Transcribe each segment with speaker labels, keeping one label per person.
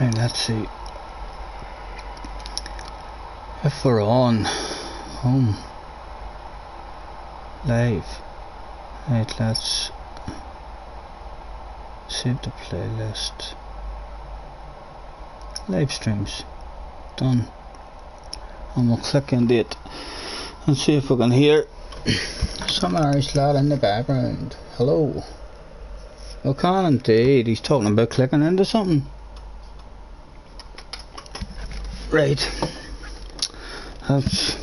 Speaker 1: Right, let's see if we're on home live. Right, let's save the playlist. Live streams done, and we'll click into it and see if we can hear some Irish lad in the background. Hello. We can indeed. He's talking about clicking into something. Right. That's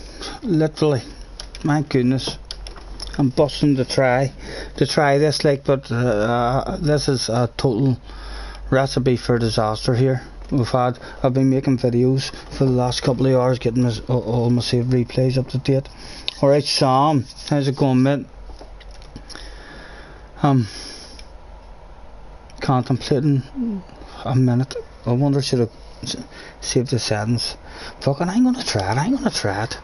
Speaker 1: literally, my goodness, I'm busting to try this, like, but this is a total recipe for disaster here. I've been making videos for the last couple of hours, getting all my saved replays up to date. Alright, Sam, how's it going, mate? Contemplating a minute. I wonder, should I save the settings? Fucking, I'm gonna try it.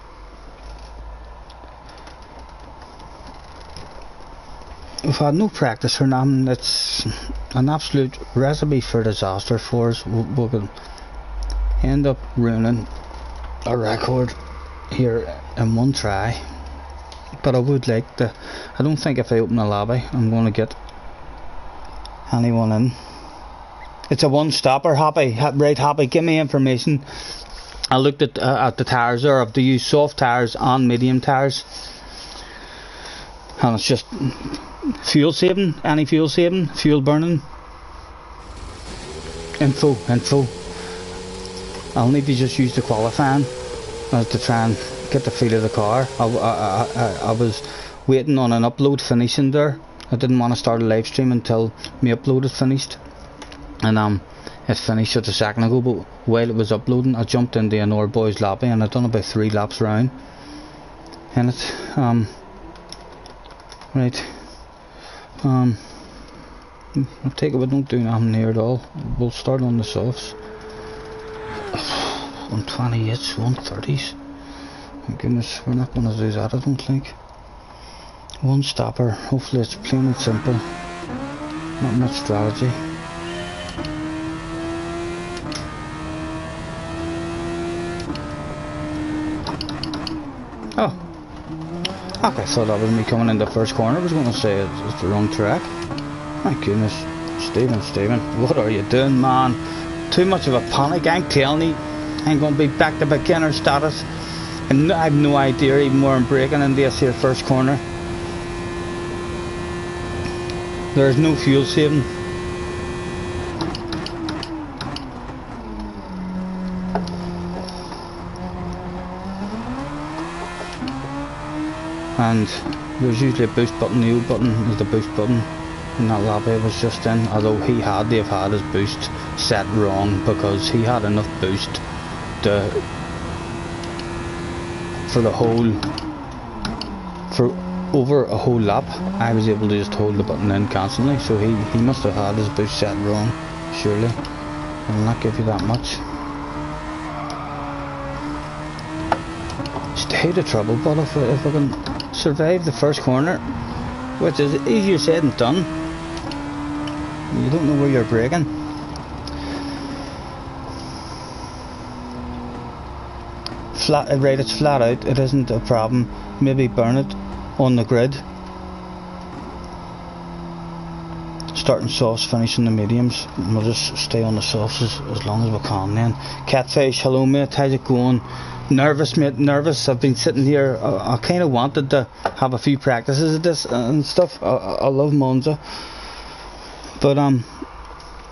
Speaker 1: We've had no practice or nothing. It's an absolute recipe for disaster for us. We could end up ruining a record here in one try. But I would like to. I don't think if I open the lobby I'm going to get anyone in. It's a one-stopper. Happy, give me information. I looked at the tires there. I've to use soft tires and medium tires, and it's just fuel saving, any fuel saving, fuel burning. Info. I'll need to just use the qualifying to try and get the feel of the car. I was waiting on an upload finishing there. I didn't want to start a live stream until my upload is finished, and it finished just a second ago. But while it was uploading, I jumped into an boys lobby and I'd done about 3 laps around in it. Right. I'll take it, we don't do nothing here at all. We'll start on the softs. 128s, 130s. My goodness, we're not going to do that, I don't think. One stopper, hopefully it's plain and simple. Not much strategy. Oh. Okay, I thought that was me coming in the first corner. I was going to say it's the wrong track. My goodness. Steven, what are you doing, man? Too much of a panic, I'm telling you. I'm going to be back to beginner status. And I have no idea even where I'm braking in this here first corner. There's no fuel saving. And there's usually a boost button. The old button is the boost button, and that lobby I was just in, although he had to have had his boost set wrong, because he had enough boost for over a whole lap. I was able to just hold the button in constantly, so he must have had his boost set wrong, surely. I'll not give you that much. Stay out of trouble, but if I can survive the first corner, which is easier said than done, you don't know where you're braking. Right, it's flat out, it isn't a problem. Maybe burn it on the grid. Starting softs, finishing the mediums. We'll just stay on the softs as long as we can then. Catfish, hello mate, how's it going? Nervous mate, nervous. I've been sitting here, I kind of wanted to have a few practices of this and stuff. I love Monza, but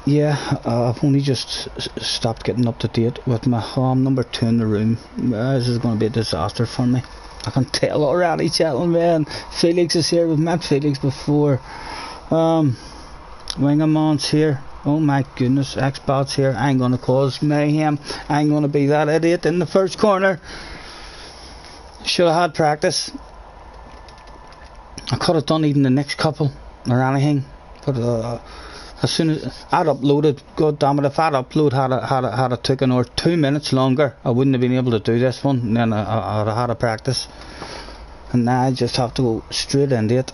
Speaker 1: yeah, I've only just stopped getting up to date with my number 2 in the room. This is going to be a disaster for me. I can tell already, gentlemen. Felix is here. We've met Felix before. Wingamon's here. Oh my goodness, Xbox here. I'm going to cause mayhem. I'm going to be that idiot in the first corner. Should have had practice. I could have done even the next couple or anything, but as soon as I'd uploaded, god damn it, if I'd upload had it taken or 2 minutes longer, I wouldn't have been able to do this one, and then I'd have had a practice. And now I just have to go straight into it.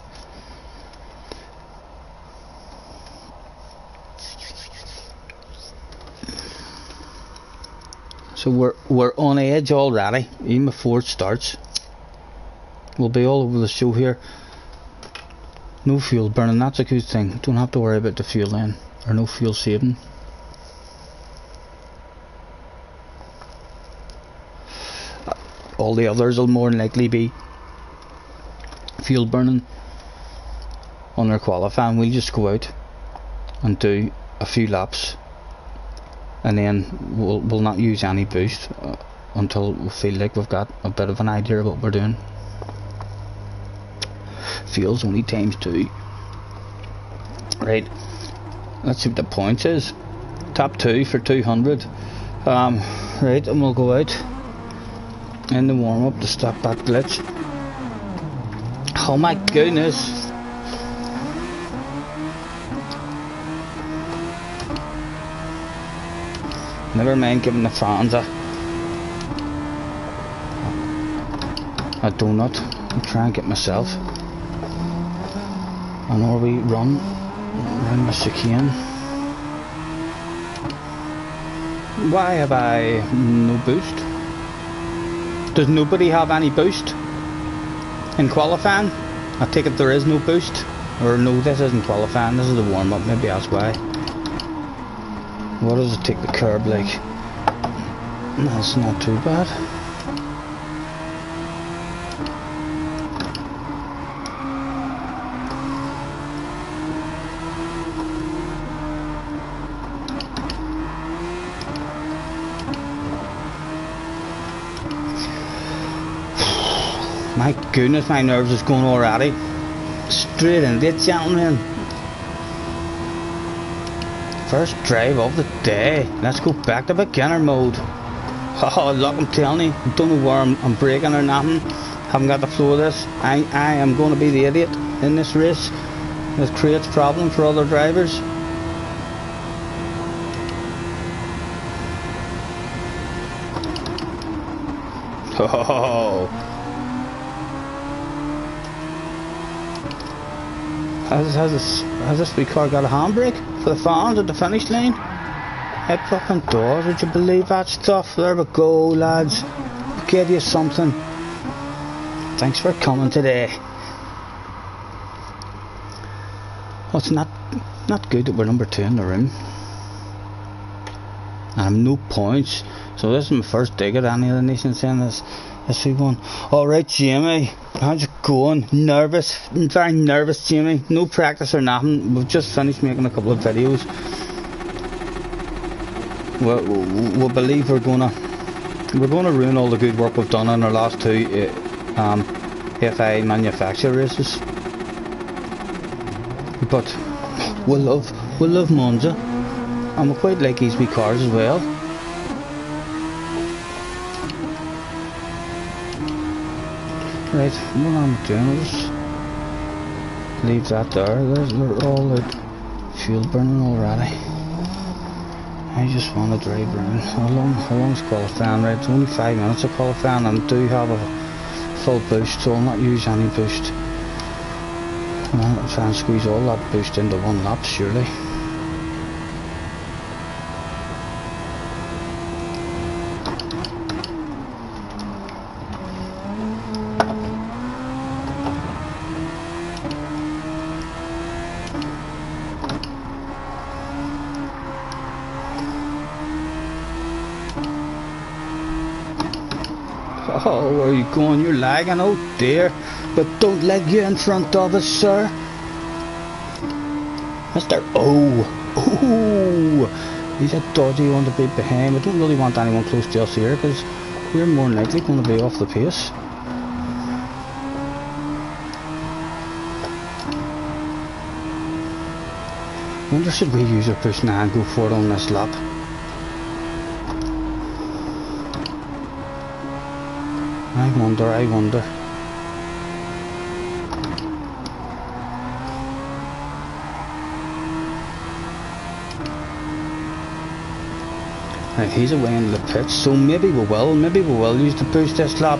Speaker 1: So we're on edge already, even before it starts. We'll be all over the show here. No fuel burning, that's a good thing. Don't have to worry about the fuel then, or no fuel saving. All the others will more than likely be fuel burning on their qualifying. We'll just go out and do a few laps, and then we'll not use any boost until we feel like we've got a bit of an idea of what we're doing. Fuel's only ×2. Right, let's see what the points is. Top 2 for 200. Right, and we'll go out in the warm-up to stop that glitch. Oh my goodness. Never mind giving the fans a donut. I'll try and get myself an RB run around the chicane. Why have I no boost? Does nobody have any boost in qualifying? I take it there is no boost. Or no, this isn't qualifying, this is the warm-up, maybe that's why. What does it take the curb like? That's not too bad. My goodness, my nerves is going already. Straight into it, gentlemen. First drive of the day. Let's go back to beginner mode. Oh, look, I'm telling you, I don't know where I'm braking or nothing. Haven't got the flow of this. I am going to be the idiot in this race. This creates problems for other drivers. Oh. Has this wee car got a handbrake for the fans at the finish line? It fucking does, would you believe that stuff? There we go, lads. I'll give you something. Thanks for coming today. Well, it's not good that we're number 2 in the room. And I'm no points. So this is my first dig at any of the nations in this wee one. Alright, Jamie. How's it going? Nervous? I'm very nervous, Jamie. No practice or nothing. We've just finished making a couple of videos. We'll believe we're gonna ruin all the good work we've done in our last 2 FI manufacturer races. But we'll love Monza, and we quite like these wee cars as well. Right, what I'm doing, I'll just leave that there. We're all out fuel burning already. I just want to drive around. How long's qualifying? Right, it's only 5 minutes of qualifying, and I do have a full boost, so I'll not use any boost. I'll try and squeeze all that boost into one lap, surely. Oh, where are you going? You're lagging, oh dear. But don't let you in front of us, sir. Mr. Oh, he's a dodgy one to be behind. We don't really want anyone close to us here, because we're more than likely going to be off the pace. I wonder, should we use our push now and go for it on this lap? I wonder. Right, he's away in the pits, so maybe we will use the push this lap.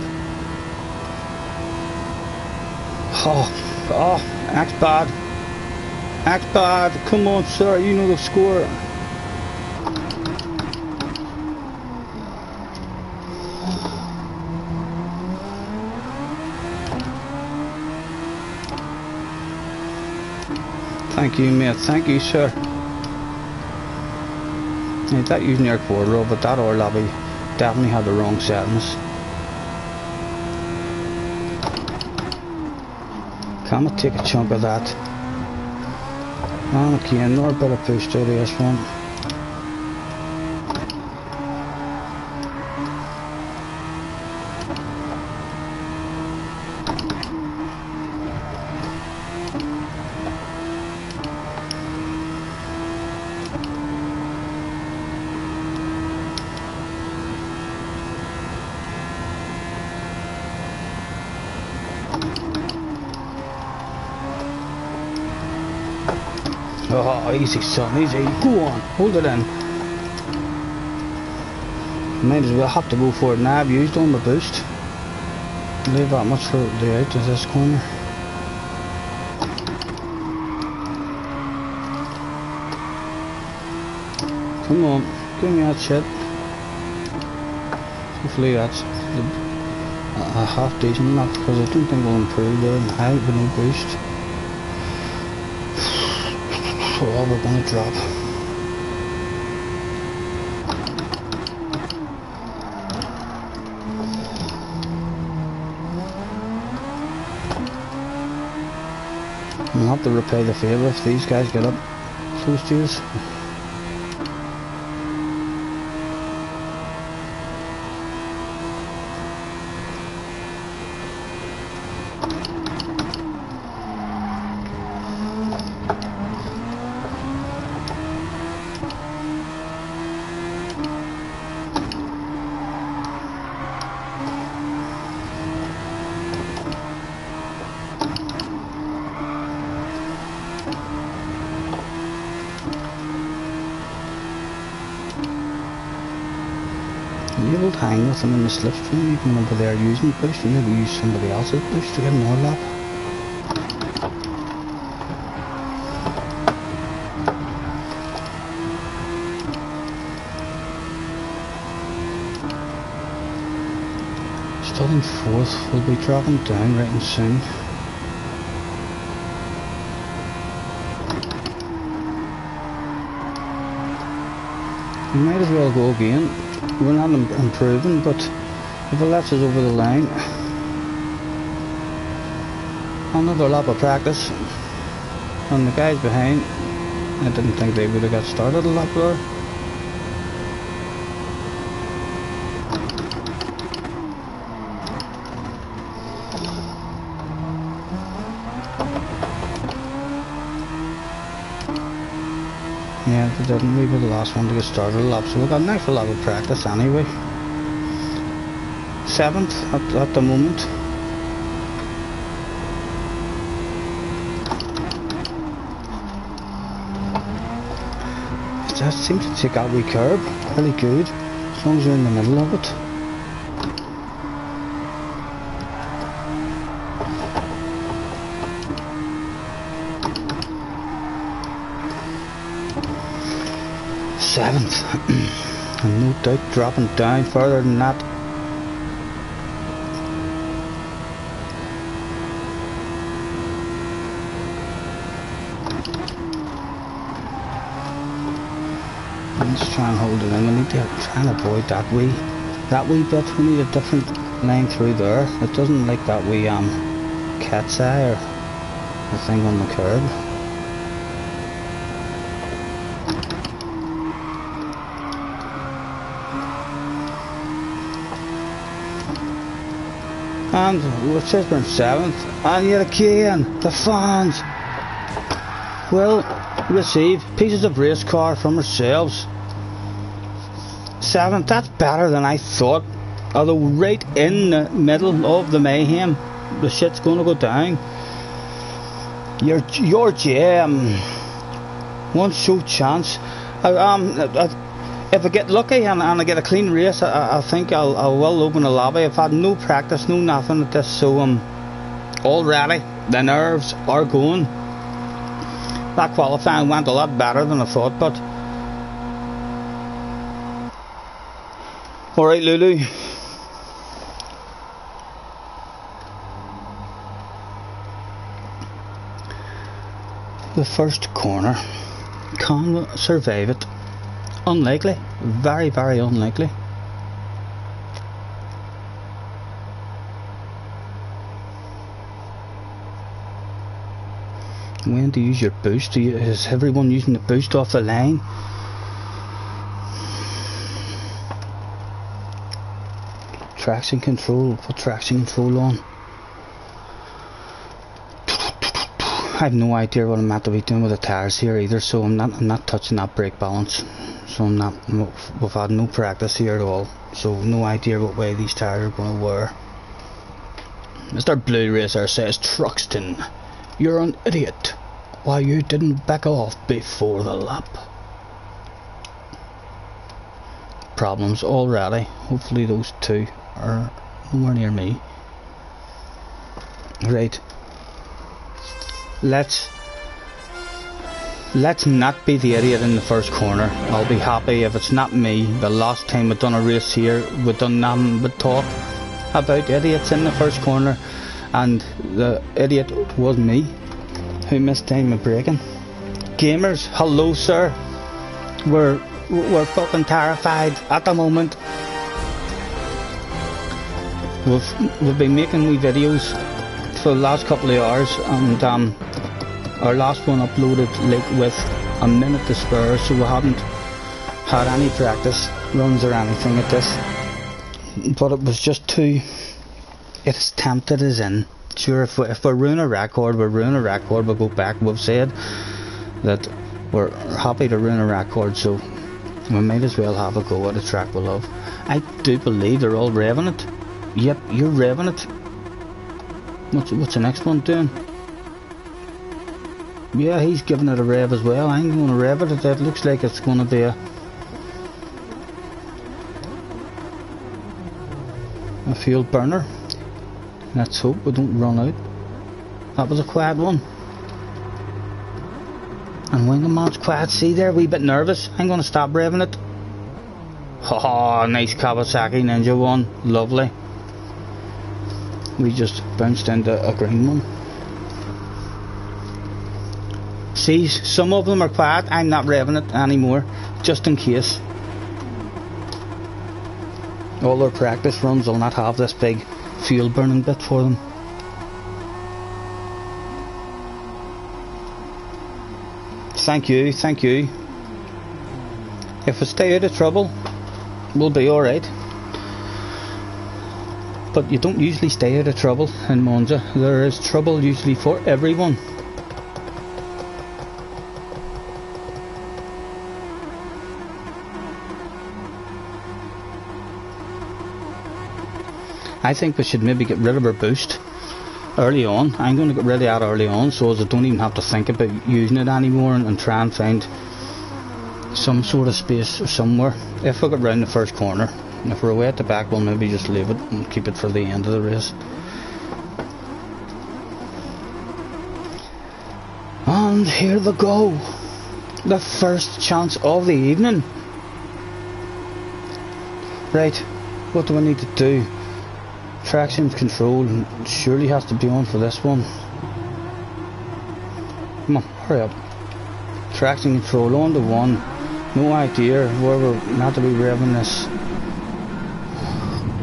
Speaker 1: Oh, act bad, come on sir, you know the score. Thank you, mate. Thank you, sir. Now, that using your quarter, but that or lobby definitely had the wrong settings. Can I take a chunk of that? And again, another bit of push to this one. Oh, easy son, easy. Go on, hold it in. Might as well have to go for it now. I've used on the boost. Leave that much for the out of this corner. Come on, give me that shit. Hopefully that's a half decent enough, because I don't think we'll improve there in height with no boost. Oh, we're gonna drop. We'll have to repay the favour if these guys get up close to us. You able to hang with them in the slipstream, even over there using boost, and maybe use somebody else's boost to get another lap. Still in fourth, we'll be dropping down right and soon. We might as well go again. We're not improving, but if it lets us over the line, another lap of practice. And the guys behind, I didn't think they would have got started a lap there. Yeah, they didn't. We were the last one to get started a lap, so we got an extra lap of practice anyway. 7th at the moment. It just seems to take that wee curb really good, as long as you're in the middle of it. Seventh, and no doubt dropping down further than that. Let's try and hold it in. We need to try and avoid that wee bit. We need a different line through there. It doesn't like that wee cat's eye or the thing on the curb. And we're just in 7th, and yet again the fans will receive pieces of race car from ourselves. 7th, that's better than I thought. Although right in the middle of the mayhem, the shit's going to go down. Your one show chance. If I get lucky and I get a clean race, I think I will open a lobby. I've had no practice, no nothing at this, so already the nerves are going. That qualifying went a lot better than I thought, but alright, Lulu. the first corner. Can we survive it? Unlikely. Very, very unlikely. When to use your boost? Is everyone using the boost off the line? Traction control. Put traction control on. I have no idea what I'm meant to be doing with the tires here either, so I'm not touching that brake balance. So we've had no practice here at all, so no idea what way these tires are going to wear. Mr. Blue Racer says, Truxton, you're an idiot. Why you didn't back off before the lap? Problems already. Hopefully those two are nowhere near me. Right. Let's not be the idiot in the first corner. I'll be happy if it's not me. The last time we've done a race here, we've done nothing but talk about idiots in the first corner, and the idiot was me who missed time of braking. Gamers, hello sir. We're fucking terrified at the moment. We've been making wee videos for the last couple of hours, and our last one uploaded like with a minute to spare, so we haven't had any practice runs or anything at this. But it was just too... It has tempted us in. Sure, if we ruin a record, we'll ruin a record, we'll go back. We've said that we're happy to ruin a record, so we might as well have a go at a track we love. I do believe they're all revving it. Yep, you're revving it. What's the next one doing? Yeah, he's giving it a rev as well. I'm going to rev it. It looks like it's going to be a fuel burner. Let's hope we don't run out. That was a quiet one. And Wingamon's quiet. See there, a wee bit nervous. I'm going to stop revving it. Oh, nice Kawasaki Ninja one. Lovely. We just bounced into a green one. See, some of them are quiet. I'm not revving it anymore, just in case. All their practice runs will not have this big fuel burning bit for them. Thank you, thank you. If we stay out of trouble, we'll be alright. But you don't usually stay out of trouble in Monza. There is trouble usually for everyone. I think we should maybe get rid of our boost early on. I'm going to get rid of that early on, so as I don't even have to think about using it anymore, and try and find some sort of space somewhere if we get round the first corner. And if we're away at the back, we'll maybe just leave it and keep it for the end of the race. And here we go. The first chance of the evening. Right, what do I need to do? Traction control surely has to be on for this one. Come on, hurry up. Traction control on to 1. No idea where we're meant to be revving this.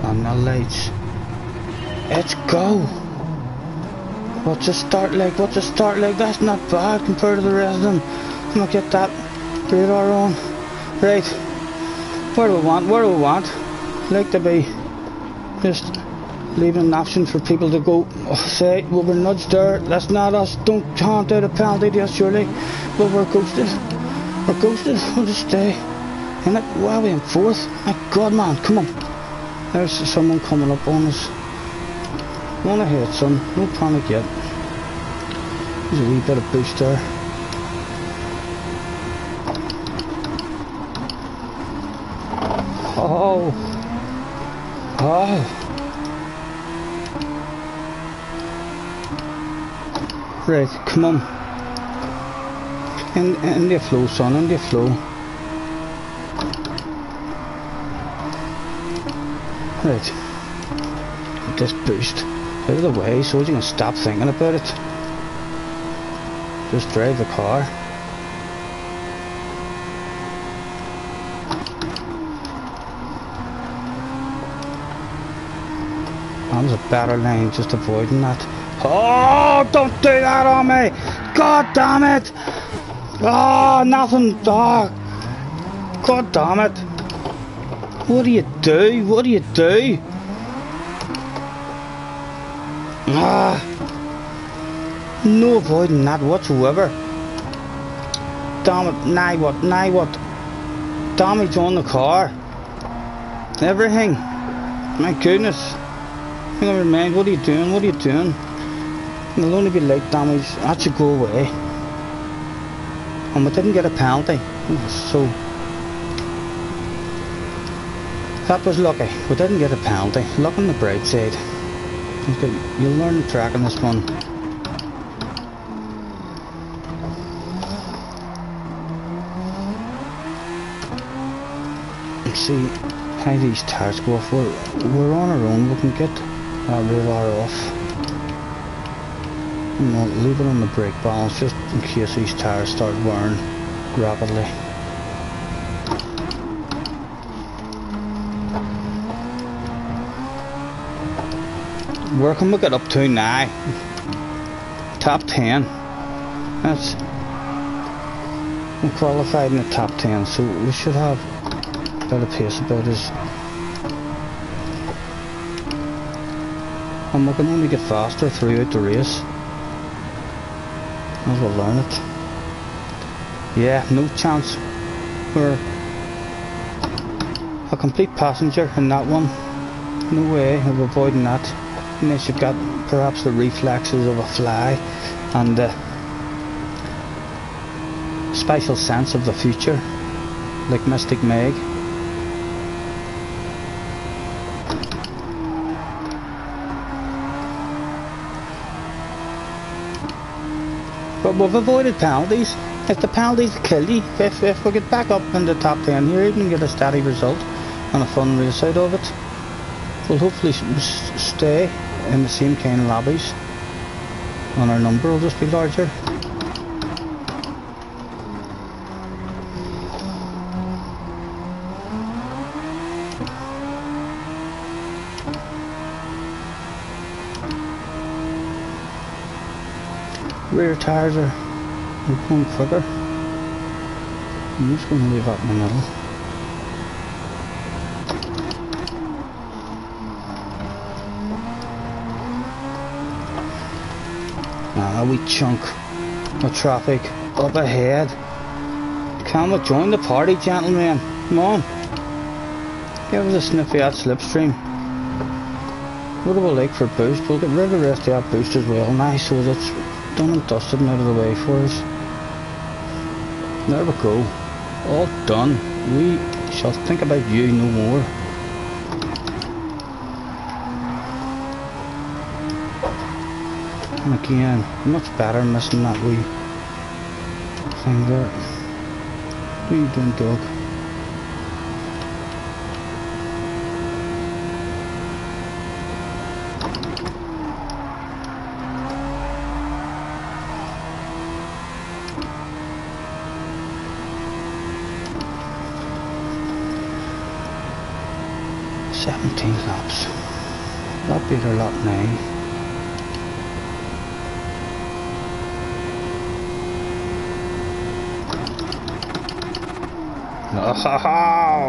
Speaker 1: And the lights. Let's go. What's a start like? What's a start like? That's not bad compared to the rest of them. Come on, get that radar on. Right. Where do we want? Where do we want? Like to be just leaving an option for people to go, oh, say, well, we're nudged there, that's not us, don't count out a penalty there, surely, but we're ghosted, we'll just stay in it. Why are we in 4th? My god, man, come on. There's someone coming up on us. One ahead, son, no panic yet. There's a wee bit of boost there. Oh, right, come on. In the flow, son, in the flow. Right. Get this boost out of the way so you can stop thinking about it. Just drive the car. That was a better lane, just avoiding that. Oh, don't do that on me! God damn it! Oh, nothing. Oh, God damn it! What do you do? What do you do? Ah, no avoiding that whatsoever. Damn it! Now what? Now what? Damage on the car. Everything. My goodness. Never mind, what are you doing? What are you doing? It'll only be light damage. That should go away. And we didn't get a penalty. So that was lucky. We didn't get a penalty. Look on the bright side. You'll learn the track on this one. And see how these tires go off. We're on our own. We can get rear wire off. And we'll leave it on the brake balance just in case these tires start wearing rapidly. Where can we get up to now? Top 10. That's, we qualified in the top 10, so we should have a bit of pace about us. And we can only get faster throughout the race as we'll learn it. Yeah, no chance. We're a complete passenger in that one. No way of avoiding that. Unless you've got perhaps the reflexes of a fly and the spatial sense of the future, like Mystic Meg. But we've avoided penalties. If the penalties kill you, if we get back up in the top 10 here, even get a steady result and a fun race out of it, we'll hopefully stay in the same kind of lobbies and our number will just be larger. Rear tires are going quicker. I'm just going to leave that in the middle. A wee chunk of traffic up ahead. Can we join the party, gentlemen? Come on. Give us a sniffy at slipstream. What do we like for boost? We'll get rid of the rest of that boost as well now, so that's done and dusted and out of the way for us. There we go. All done. We shall think about you no more. And again, much better missing that wee thing there. What are you doing, dog? Laps. That beat our lap 9.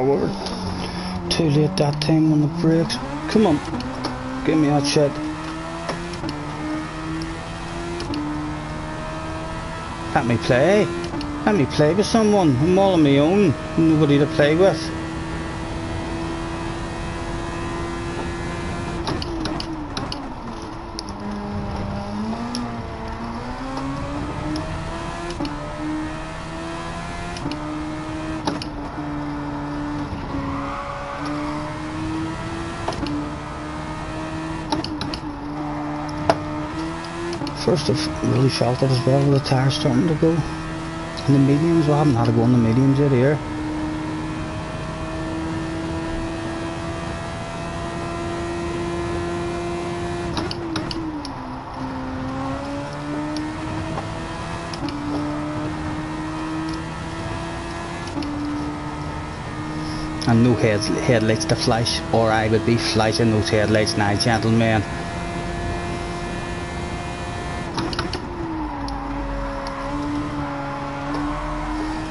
Speaker 1: We're too late that time on the brakes. Come on, give me that shit. Let me play. Let me play with someone. I'm all on my own. Nobody to play with. First I've really felt it as well with the tyres starting to go. And the mediums, we haven't had a go on the mediums yet here. and no headlights to flash, or I would be flashing those headlights now, gentlemen.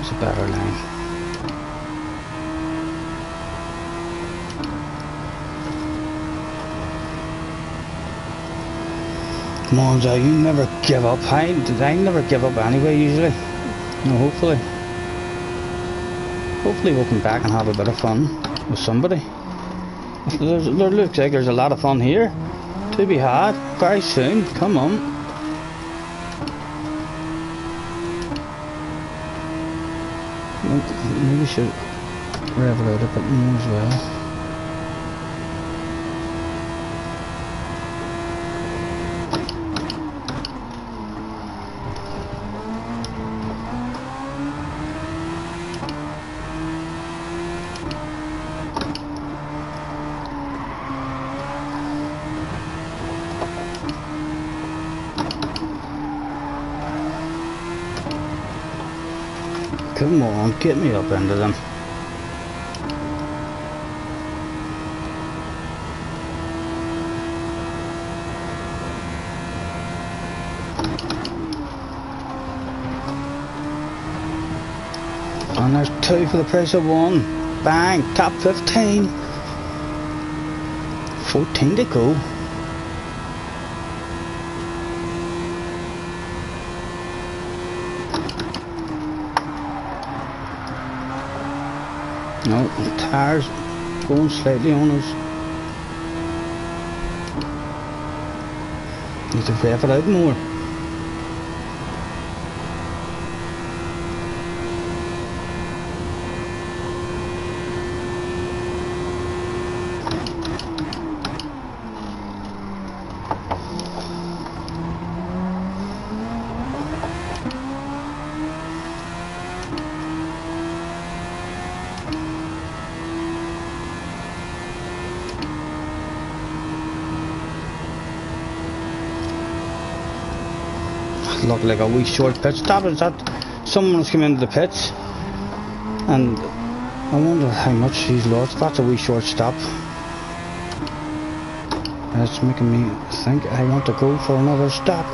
Speaker 1: It's a better line. Come on, Joe, you never give up. I never give up anyway, usually. No, hopefully we'll come back and have a bit of fun with somebody. There looks like there's a lot of fun here to be had very soon. Come on. Maybe we should rev it out a bit more as well. Come on, get me up into them. And there's 2 for the price of 1. Bang, top 15. 14 to go. No, the tires going slightly on us. Need to rev it out more. Look like a wee short pit stop. Is that someone's come into the pits? And I wonder how much he's lost. That's a wee short stop. It's making me think I want to go for another stop.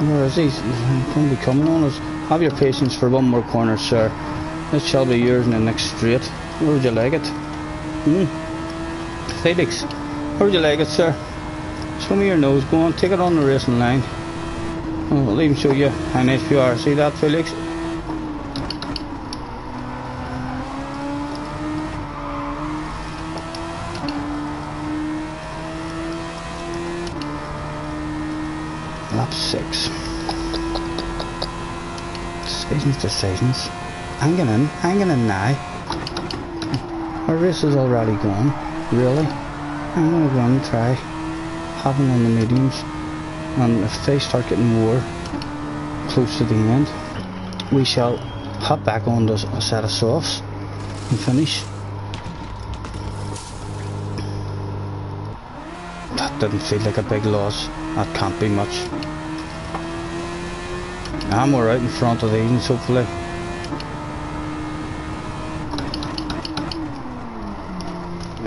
Speaker 1: Where is he? He's going to be coming on us. Have your patience for one more corner, sir. This shall be yours in the next straight. Where would you like it? Felix, where would you like it, sir? Show me your nose. Go on, take it on the racing line. I'll even show you how nice you are. See that, Felix? Lap 6. Decisions. Hanging in now. Our race is already gone. Really? I'm going to go and try having on the mediums. And if they start getting more close to the end, we shall hop back on a set of softs and finish. That didn't feel like a big loss. That can't be much. I'm alright in front of these, hopefully.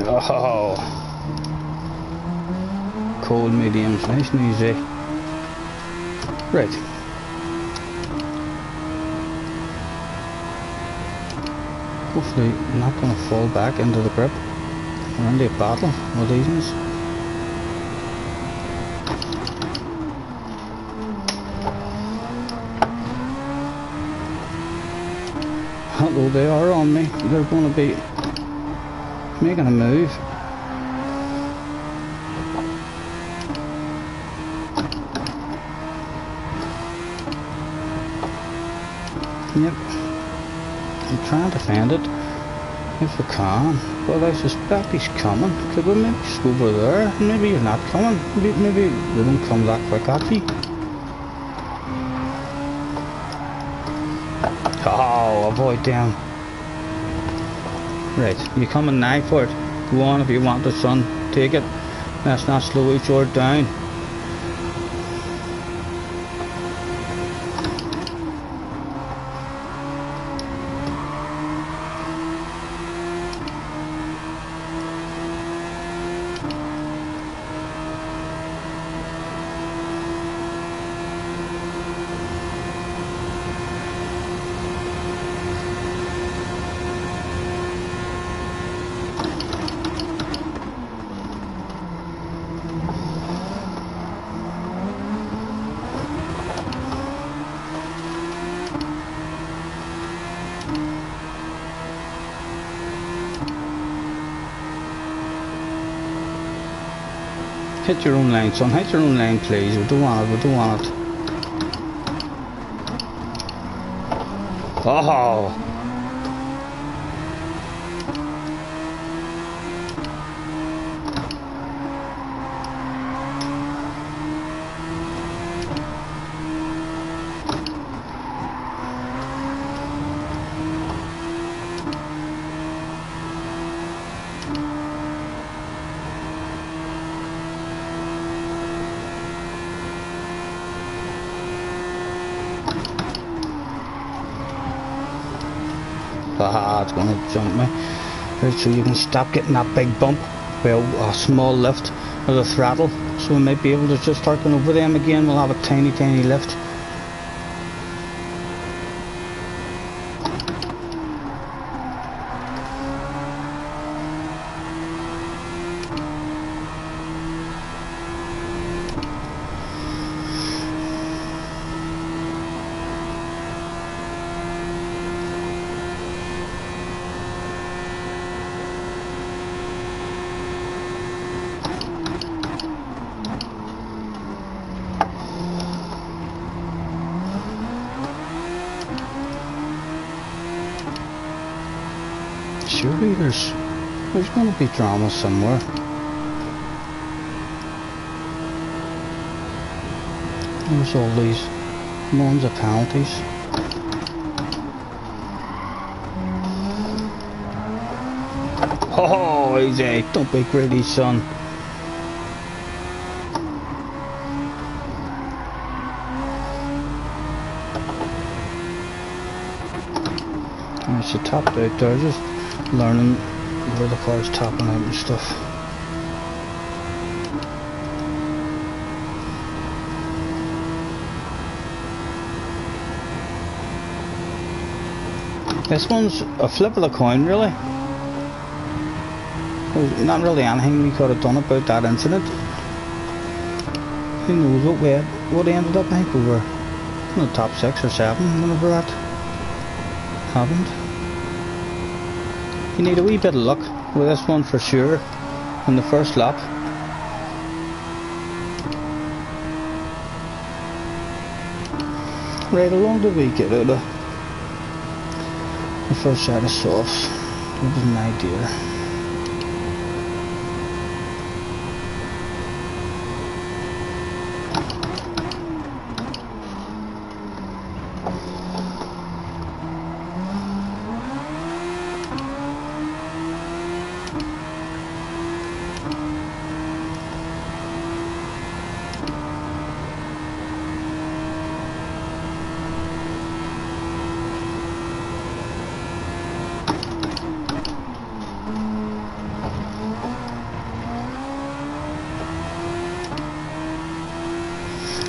Speaker 1: Oh, cold mediums, nice and easy. Right. Hopefully not going to fall back into the grip or into a battle with these ones. Although they are on me, they're going to be making a move. Yep, I'm trying to find it if I can, but I suspect he's coming. Could we maybe just go over there? Maybe he's not coming. Maybe they don't come that quick at you. Oh, avoid them. Right, you coming now for it? Go on if you want it, son. Take it. Let's not slow each other down. Hit your own line, son. Hit your own line, please. We don't want it. We don't want it. Oh! Haha, it's going to jump me. Right, so you can stop getting that big bump with a small lift with a throttle. So we might be able to just start going over them again. We'll have a tiny lift. Surely there's going to be drama somewhere. There's all these moans of penalties. Oh, easy! Don't be greedy, son. There's the top out there, just learning where the car's topping out and stuff. This one's a flip of the coin, really. There's not really anything we could have done about that incident. Who knows what ended up. I think we were in the top 6 or 7 whenever that happened. You need a wee bit of luck with this one for sure on the first lap. Right, how long did we get out of the first set of softs? That was an idea.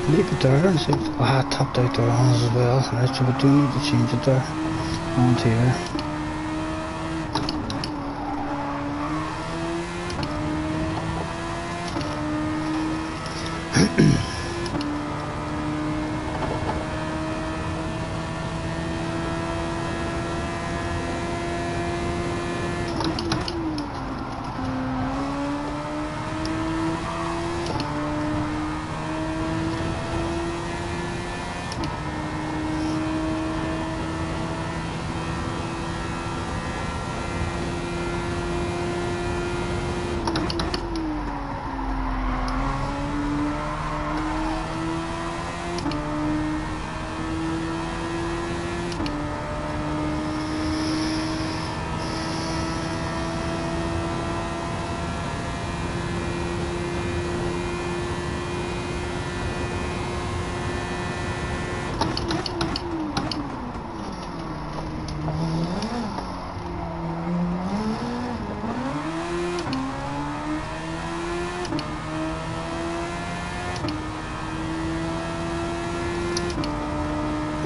Speaker 1: Leave it there and see if I tapped out there on as well. Right, so we do need to change it there onto here.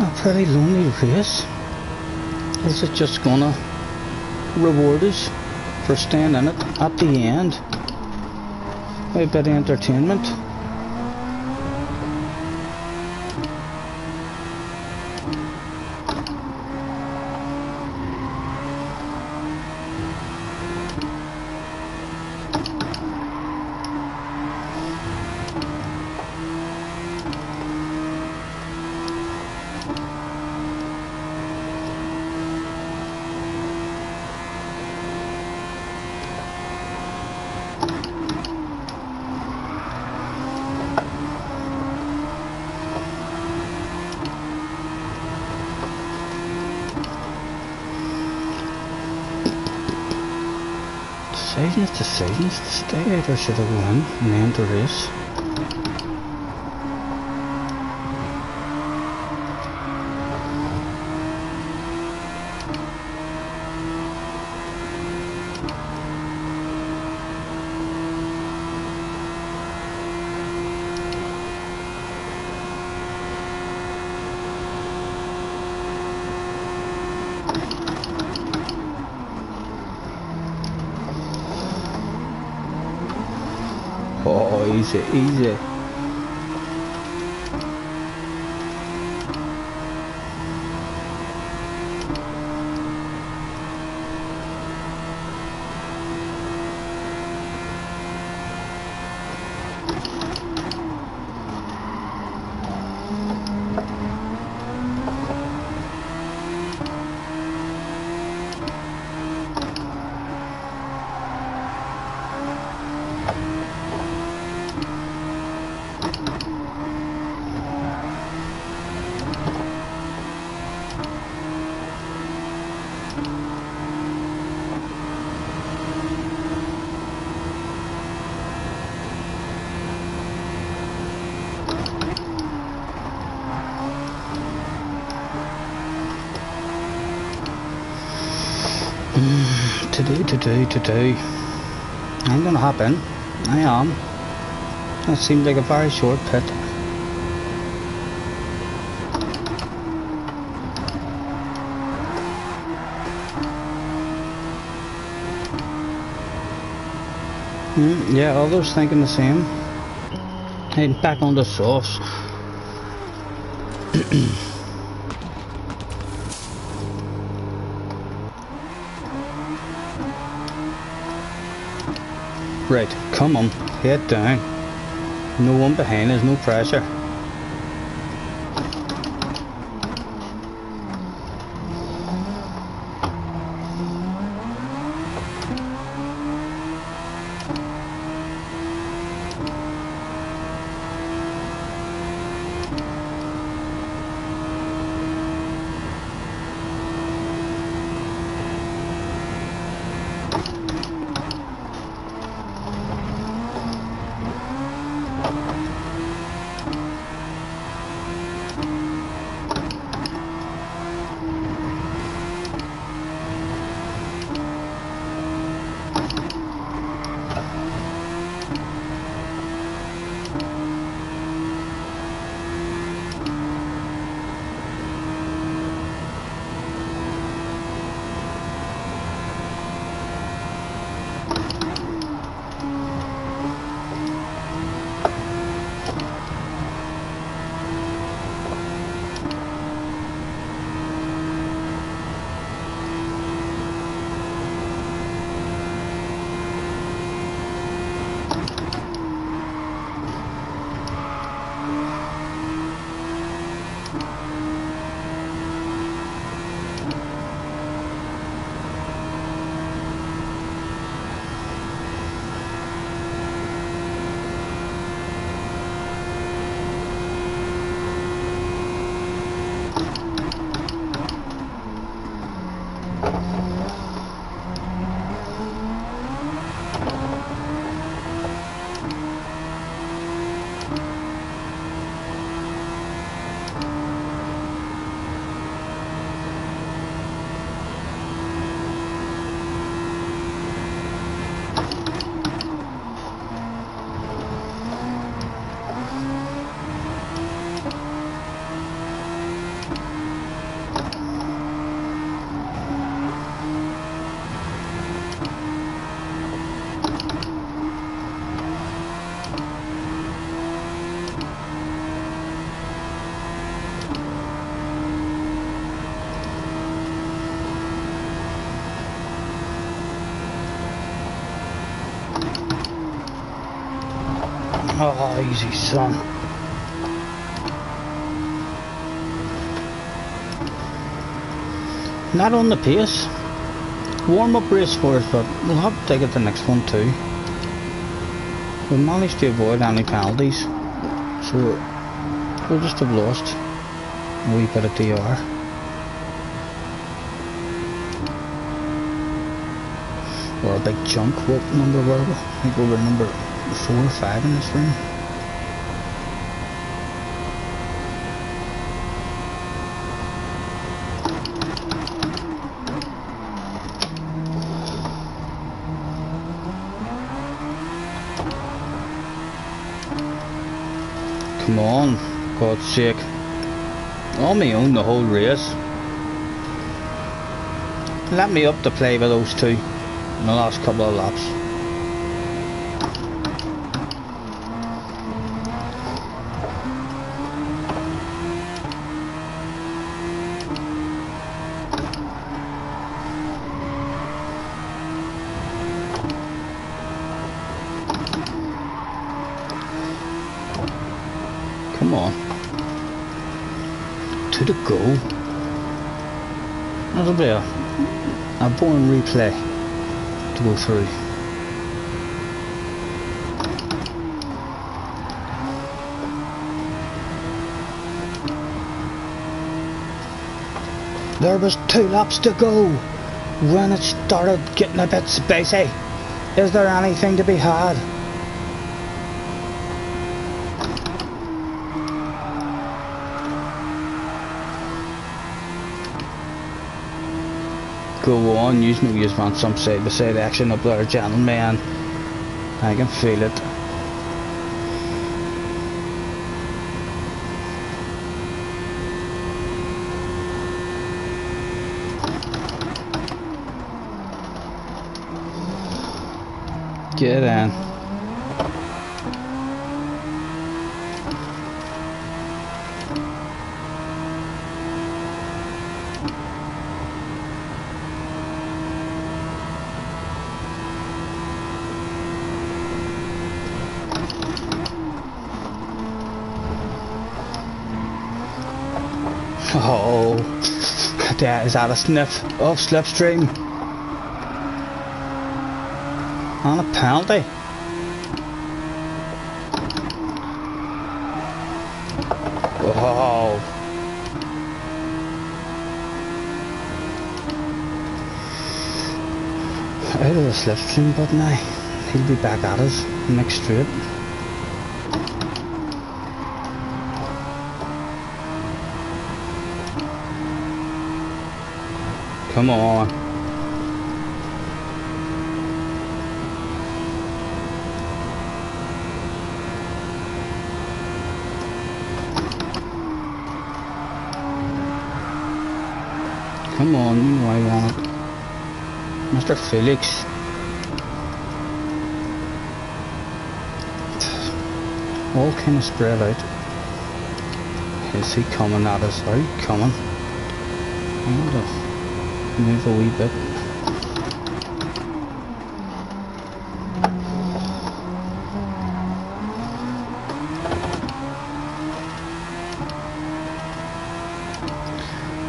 Speaker 1: A pretty lonely race. Is it just gonna reward us for staying in it at the end? A bit of entertainment. Decisions to stay out or should I go in and end the race? Oh, easy. Today. I'm gonna hop in. I am. That seemed like a very short pit. Yeah, others thinking the same. Heading back on the softs. Right, come on, head down. No one behind us, no pressure. Oh, easy, son. Not on the pace. Warm-up race for us, but we'll have to take it the next one too. We managed to avoid any penalties, so we'll just have lost a wee bit of DR. Or a big chunk. What number were we? I think we were number 4 or 5 in this room. Come on, God's sake. On me own the whole race. Let me up to play with those two in the last couple of laps. Come on. To the goal. That'll be a boring replay to go through. There was 2 laps to go when it started getting a bit spacey. Is there anything to be had? Go on, you know you want some side by side action up there, gentlemen. I can feel it. Get in. Oh, that is that a sniff of slipstream and a penalty. Oh, out of the slipstream, but now he'll be back at us next straight. Come on. Come on, you know I want it. Mr. Felix. All kind of spread out. Is he coming at us? Are you coming? I'm gonna move a wee bit.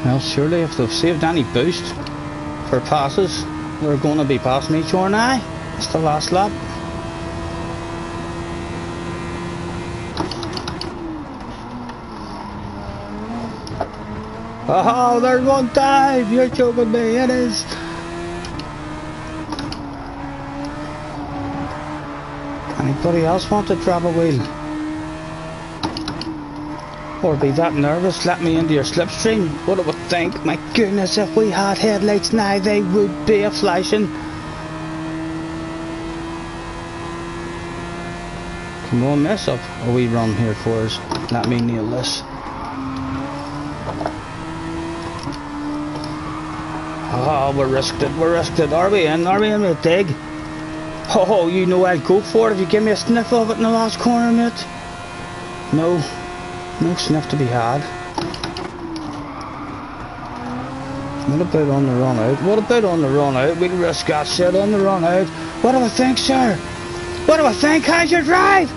Speaker 1: Well, surely if they've saved any boost for passes, they're going to be passing each other now. It's the last lap. Oh, there's one time! You're joking me, it is! Anybody else want to grab a wheel? Or be that nervous, let me into your slipstream? What I would think, my goodness, if we had headlights now, they would be a flashing. Come on, mess up a wee run here for us. Let me nail this. Oh, we're risked it, are we in a dig? Oh, you know I'll go for it if you give me a sniff of it in the last corner, mate. No sniff to be had. What about on the run out? We'll risk that shit on the run out. What do I think, sir? What do I think? How's your drive?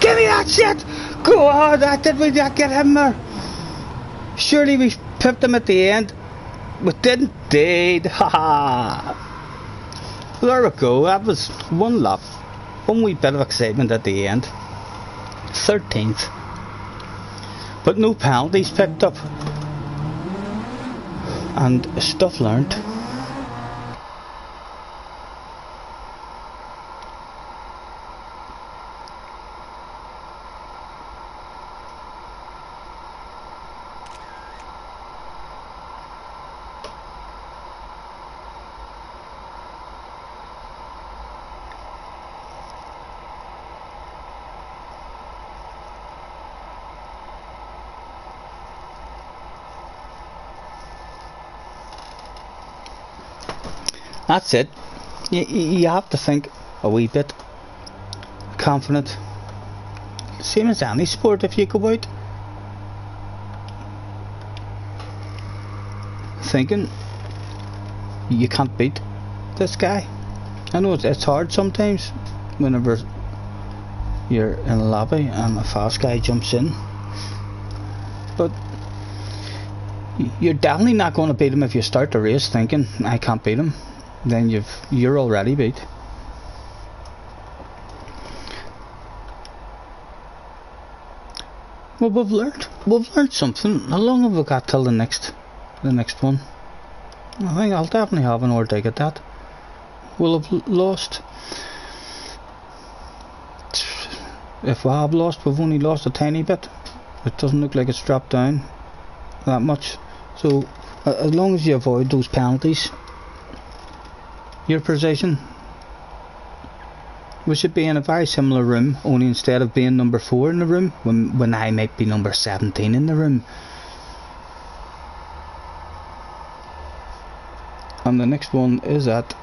Speaker 1: Give me that shit! Go on, did we not get him there? Surely we pipped him at the end. We didn't indeed, haha. There we go, that was one lap. One wee bit of excitement at the end. 13th. But no penalties picked up. And stuff learnt. That's it. You have to think a wee bit confident. Same as any sport. If you go out thinking you can't beat this guy, I know it's hard sometimes whenever you're in a lobby and a fast guy jumps in, but you're definitely not going to beat him if you start the race thinking I can't beat him. Then you're already beat. Well, we've learned something. How long have we got till the next one? I think I'll definitely have an hour dig at that. We'll have lost. If we have lost, we've only lost a tiny bit. It doesn't look like it's dropped down that much. So as long as you avoid those penalties, your position, we should be in a very similar room, only instead of being number 4 in the room, when I might be number 17 in the room. And the next one is at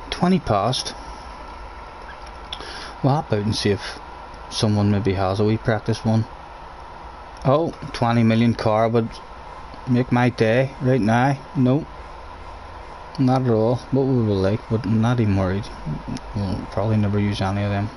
Speaker 1: 20 past. We'll hop out and see if someone maybe has a wee practice one. Oh, 20 million car would make my day right now. No, not at all. What we will like, but I'm not even worried. We'll probably never use any of them.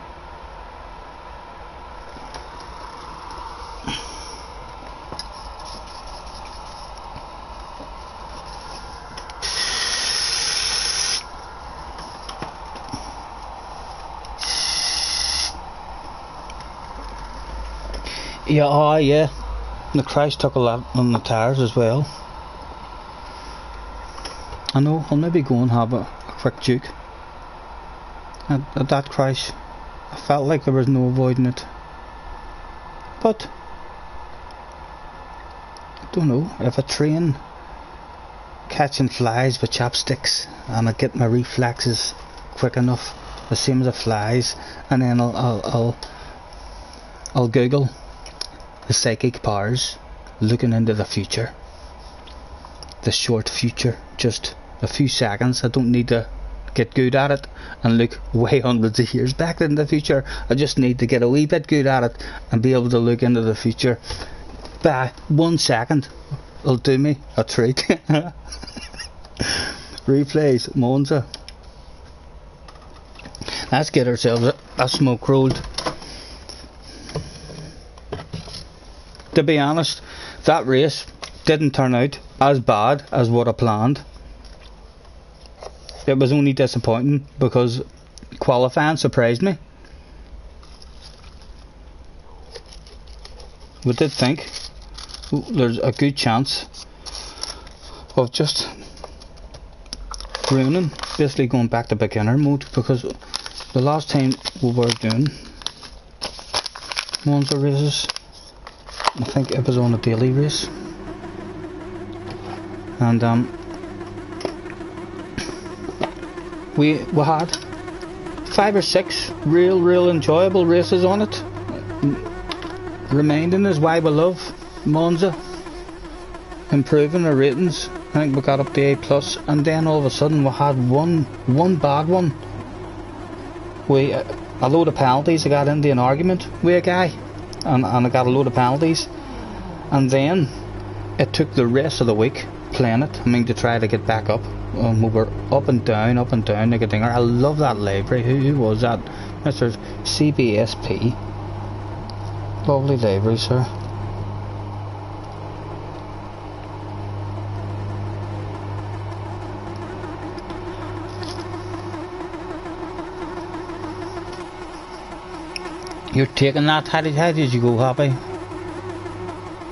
Speaker 1: Yeah, oh yeah. The crash took a lot on the tyres as well. I know, I'll maybe go and have a quick juke. At that crash, I felt like there was no avoiding it. But, I don't know, if a train catching flies with chopsticks and I get my reflexes quick enough, the same as the flies, and then I'll Google the psychic powers, looking into the future, the short future, just a few seconds. I don't need to get good at it and look way hundreds of years back in the future. I just need to get a wee bit good at it and be able to look into the future. By 1 second will do me a treat. Replays, Monza. Let's get ourselves a smoke rolled. To be honest, that race didn't turn out as bad as what I planned. It was only disappointing because qualifying surprised me. We did think there's a good chance of just ruining, basically going back to beginner mode, because the last time we were doing Monza races, I think it was on a daily race, and we had 5 or 6 real enjoyable races on it, reminding us why we love Monza, improving our ratings. I think we got up to A+, and then all of a sudden we had one bad one. A load of penalties. I got into an argument with a guy, and I got a load of penalties, and then it took the rest of the week playing it, to try to get back up. We were up and down like a dinger. I love that library. Who was that? Mr. CBSP. Lovely library, sir. You're taking that? How did you go, Happy?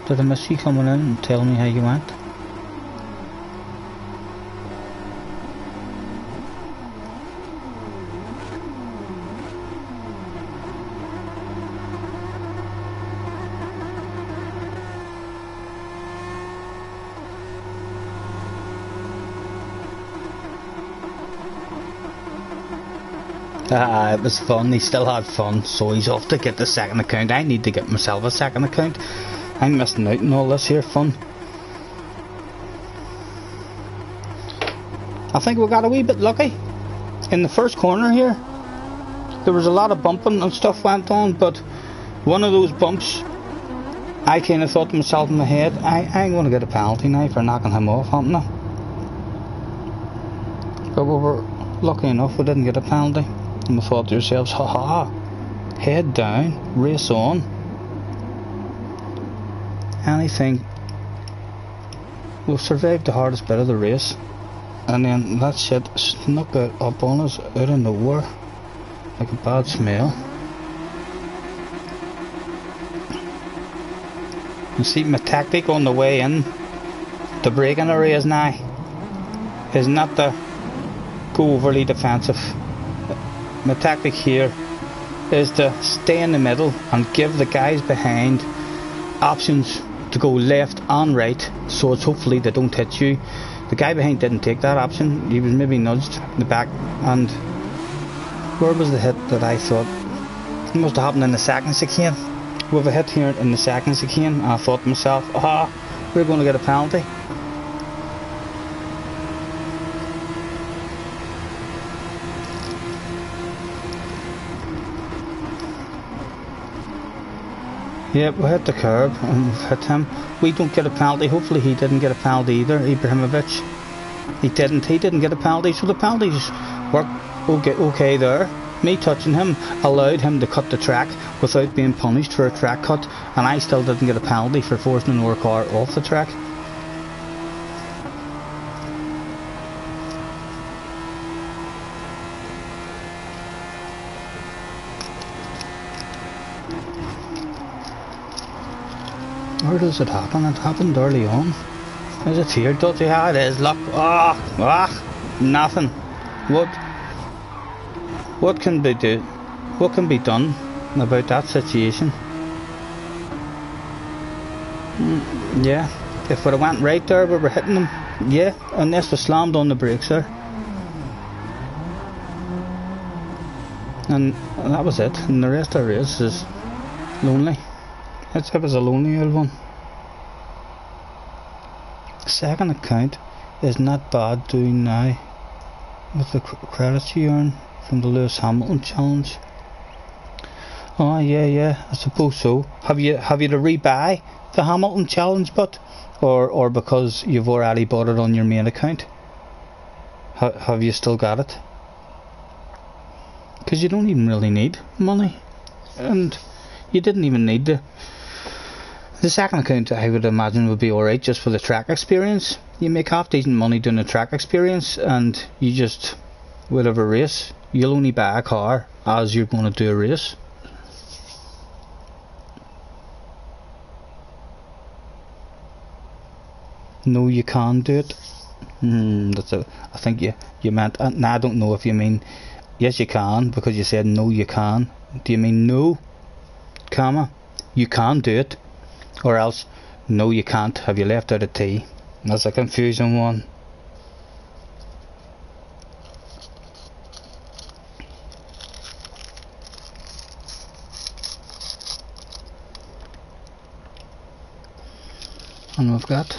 Speaker 1: Did I miss you coming in and telling me how you went? It was fun. He still had fun, so he's off to get the second account. I need to get myself a second account. I'm missing out on all this here fun. I think we got a wee bit lucky in the first corner here. There was a lot of bumping and stuff went on, but one of those bumps, I kind of thought to myself in my head, I ain't going to get a penalty now for knocking him off, haven't I? But we were lucky enough we didn't get a penalty. And we thought to ourselves, haha, head down, race on. Anything. We've survived the hardest bit of the race. And then that shit snuck it up on us out of nowhere. Like a bad smell. You see, my tactic on the way in, the braking areas now, is not to go overly defensive. My tactic here is to stay in the middle and give the guys behind options to go left and right, so it's hopefully they don't hit you. The guy behind didn't take that option. He was maybe nudged in the back, and where was the hit that I thought? It must have happened in the second chicane. We have a hit here in the second chicane, and I thought to myself, aha, we're going to get a penalty. Yep, we hit the curb and we've hit him. We don't get a penalty. Hopefully he didn't get a penalty either, Ibrahimovic. He didn't get a penalty, so the penalties worked okay there. Me touching him allowed him to cut the track without being punished for a track cut, and I still didn't get a penalty for forcing another car off the track. Where does it happen? It happened early on. Is it here? Does it? Yeah, it is. Look. Nothing. What can be do? What can be done about that situation? Yeah. If we'd have went right there, we were hitting them. Yeah. Unless we slammed on the brakes there. And that was it. And the rest of the race is lonely. It was a lonely old one. Second account is not bad doing now with the credits you earn from the Lewis Hamilton challenge. Oh yeah, I suppose so. Have you to rebuy the Hamilton challenge, but or because you've already bought it on your main account? Have you still got it? Because you don't even really need money, and you didn't even need the second account. I would imagine would be alright just for the track experience. You make half decent money doing the track experience, and you just, whatever race, you'll only buy a car as you're going to do a race. No, you can do it. I think you meant. Nah, I don't know if you mean yes you can, because you said no you can. Do you mean no, comma, you can do it? Or else, no you can't, have you left out a T? That's a confusing one. And we've got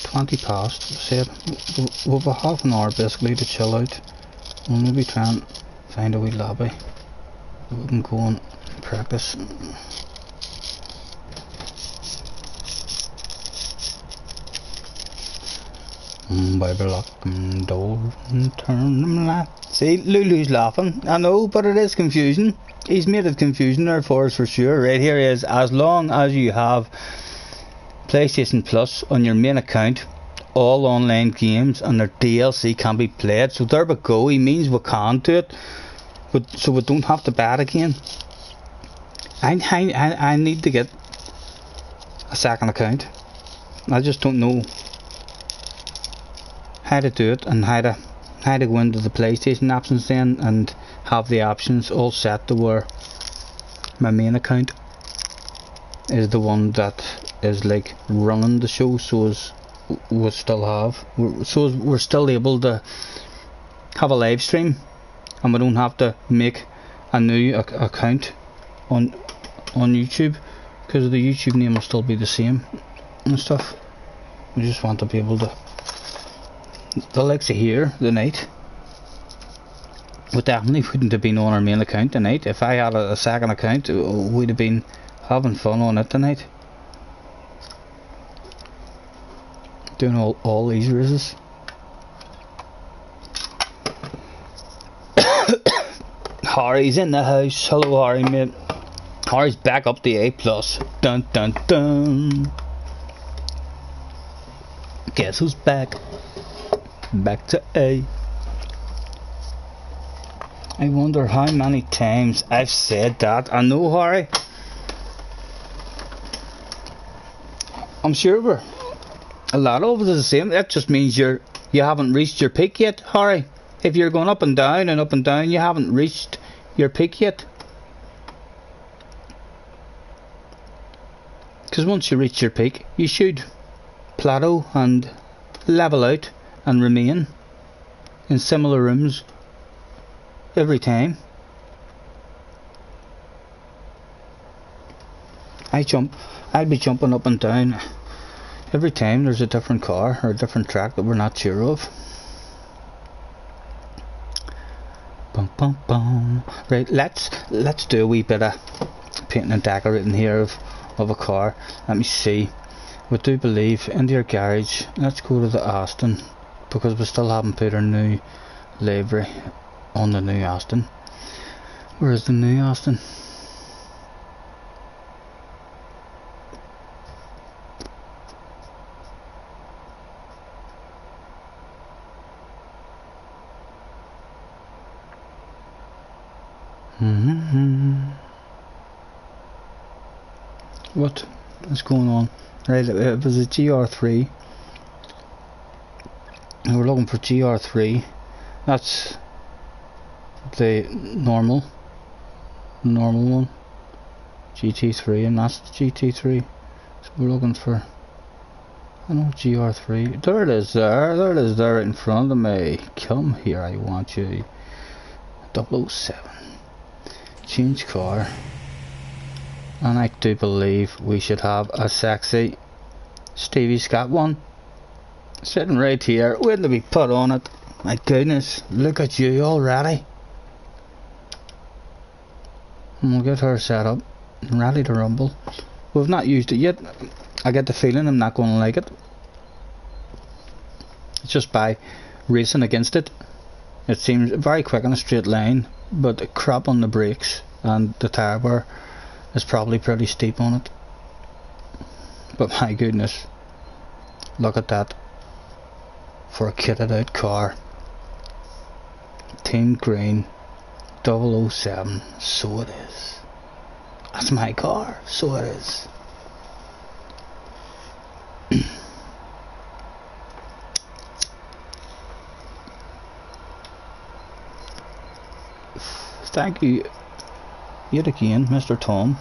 Speaker 1: 20 past, said we'll have half an hour basically to chill out. We'll maybe try and find a wee lobby that we can go and practice. Bible lock door and turn them left. See, Lulu's laughing. I know, but it is confusing. He's made it confusing there for us for sure. Right here is, as long as you have PlayStation Plus on your main account, all online games and their DLC can be played. So there we go. He means we can do it, but so we don't have to buy it again. I need to get a second account. I just don't know how to do it, and how to go into the PlayStation options then and have the options all set to where my main account is the one that is like running the show, so as we're still able to have a live stream and we don't have to make a new account on YouTube, because the YouTube name will still be the same and stuff. We just want to be able to, the likes of here tonight, we definitely wouldn't have been on our main account tonight. If I had a second account, we'd have been having fun on it tonight, doing all these races. Harry's in the house. Hello Harry, mate. Harry's back up the A+. Dun dun dun. Guess who's back? Back to A. I wonder how many times I've said that. I know, Harry. I'm sure a lot of it is the same. That just means you haven't reached your peak yet, Harry. If you're going up and down and up and down, you haven't reached your peak yet. Because once you reach your peak, you should plateau and level out and remain in similar rooms every time. I'd be jumping up and down every time there's a different car or a different track that we're not sure of. Bum bum bum. Right, let's do a wee bit of painting and decorating here of a car. Let me see. We do believe into your garage. Let's go to the Aston, because we still haven't put our new livery on the new Aston. Where is the new Aston? What is going on? Right, it was a GR3. And we're looking for GR3. That's the normal one. GT3, and that's the GT3. So we're looking for, I know, GR3. There it is there. There it is there in front of me. Come here, I want you. 007. Change car. And I do believe we should have a sexy Stevie Scott one sitting right here, waiting to be put on it. My goodness, look at you already. And we'll get her set up and ready to rumble. We've not used it yet. I get the feeling I'm not going to like it. It's just by racing against it. It seems very quick on a straight line, but crap on the brakes, and the tire bar is probably pretty steep on it. But my goodness, look at that for a kitted out car. Team Green 007. So it is. That's my car. So it is. Thank you yet again, Mr. Tom.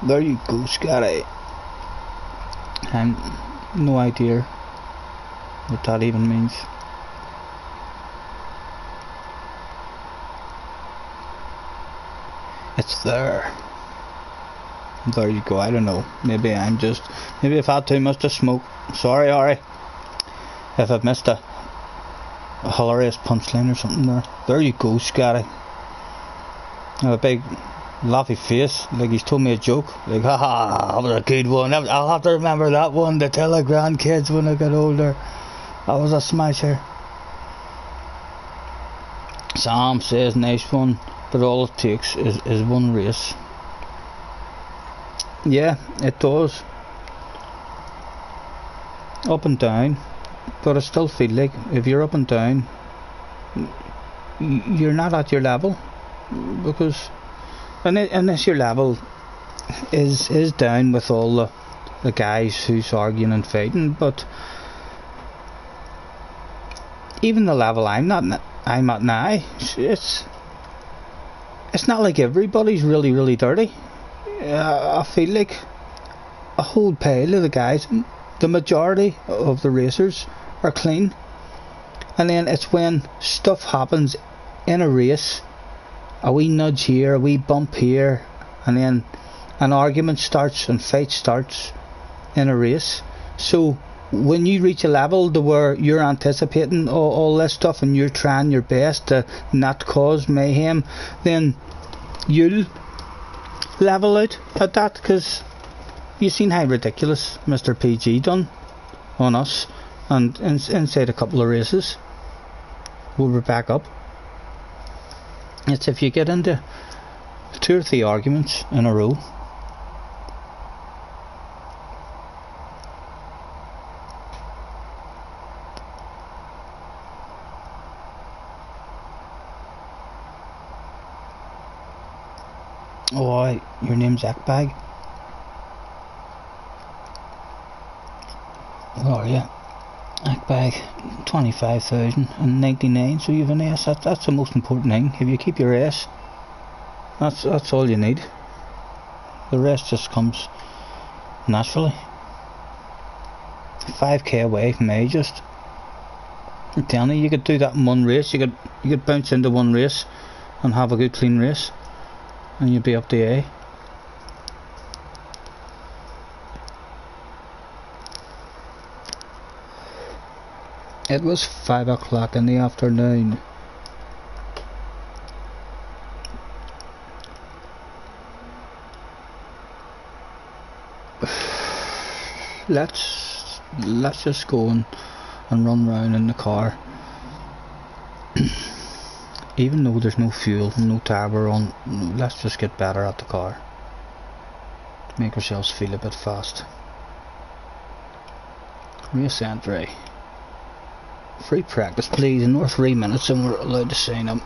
Speaker 1: There you go, Scottie. And no idea what that even means. It's there. There you go. I don't know. Maybe I've had too much to smoke. Sorry, Ari, if I've missed a hilarious punchline or something there. There you go, Scottie. A big laughy face, like he's told me a joke. Like, haha, that was a good one. I'll have to remember that one to tell the grandkids when I get older. That was a smasher. Sam says, nice one, but all it takes is one race. Yeah, it does. Up and down, but I still feel like if you're up and down, you're not at your level, because unless your level is down with all the guys who's arguing and fighting, but even the level I'm at now, it's not like everybody's really dirty. I feel like a whole pile of the guys, the majority of the racers are clean, and then it's when stuff happens in a race, a wee nudge here, a wee bump here, and then an argument starts and fight starts in a race. So when you reach a level to where you're anticipating all this stuff and you're trying your best to not cause mayhem, then you'll level out at that, because you've seen how ridiculous Mr. PG done on us, and inside a couple of races we were back up. It's if you get into 2 or 3 arguments in a row, oh, your name's Akbag. Who are you? Akbag, 25,099. So you've an S. That's the most important thing. If you keep your S, that's all you need. The rest just comes naturally. 5k away from me, just. I'm telling you, you could do that in one race. You could bounce into one race and have a good clean race, and you'd be up to A. It was 5 o'clock in the afternoon. Let's just go and run round in the car. Even though there's no fuel, no tower on, let's just get better at the car. Make ourselves feel a bit fast. Race entry. Free practice, please. Another 3 minutes and we're allowed to sign up.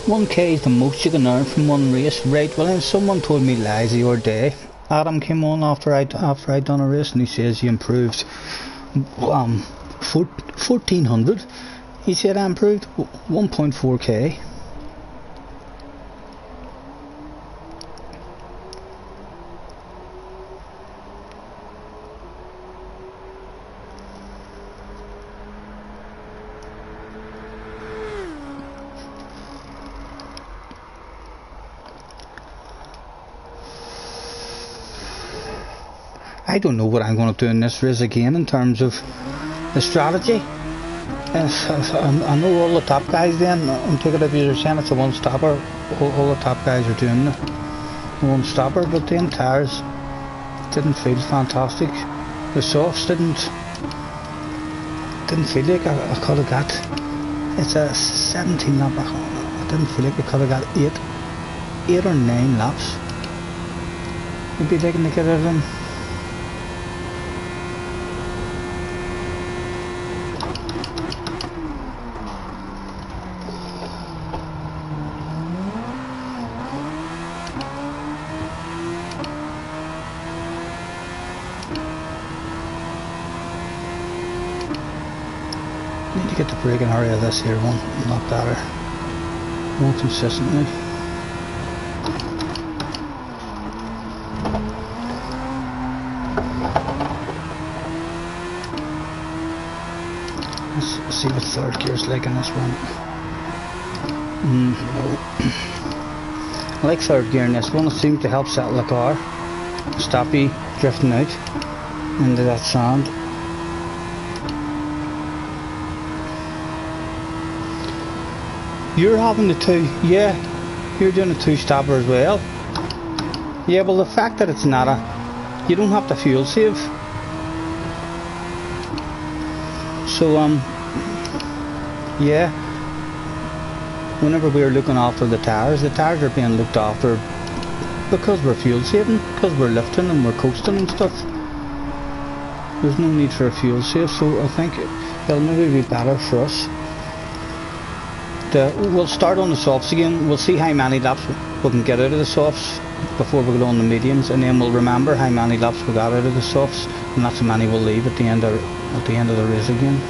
Speaker 1: $1k is the most you can earn from one race, right? Well, then someone told me lies the other day. Adam came on after I'd done a race, and he says he improved 1400. He said I improved 1.4k. I don't know what I'm going to do in this race again in terms of the strategy. I know all the top guys then, I'm taking it if you're saying it's a one-stopper, all the top guys are doing the one-stopper, but the tires didn't feel fantastic. The softs didn't feel like I could have got, it's a 17 lap, I didn't feel like I could have got 8 or 9 laps. You'd be taking to get out of them. Need to get the braking area of this here one a lot better, more consistently. Let's see what third gear's like in this one. No. I like third gear in this one, it seems to help settle the car, stop you drifting out into that sand. You're having the two, yeah, you're doing a two-stopper as well. Yeah, well the fact that it's not you don't have to fuel save. So, yeah. whenever we're looking after the tires are being looked after because we're fuel saving, because we're lifting and we're coasting and stuff. There's no need for a fuel save, so I think it'll maybe be better for us. We'll start on the softs again. We'll see how many laps we can get out of the softs before we go on the mediums, and then we'll remember how many laps we got out of the softs, and that's how many we'll leave at the end of the race again.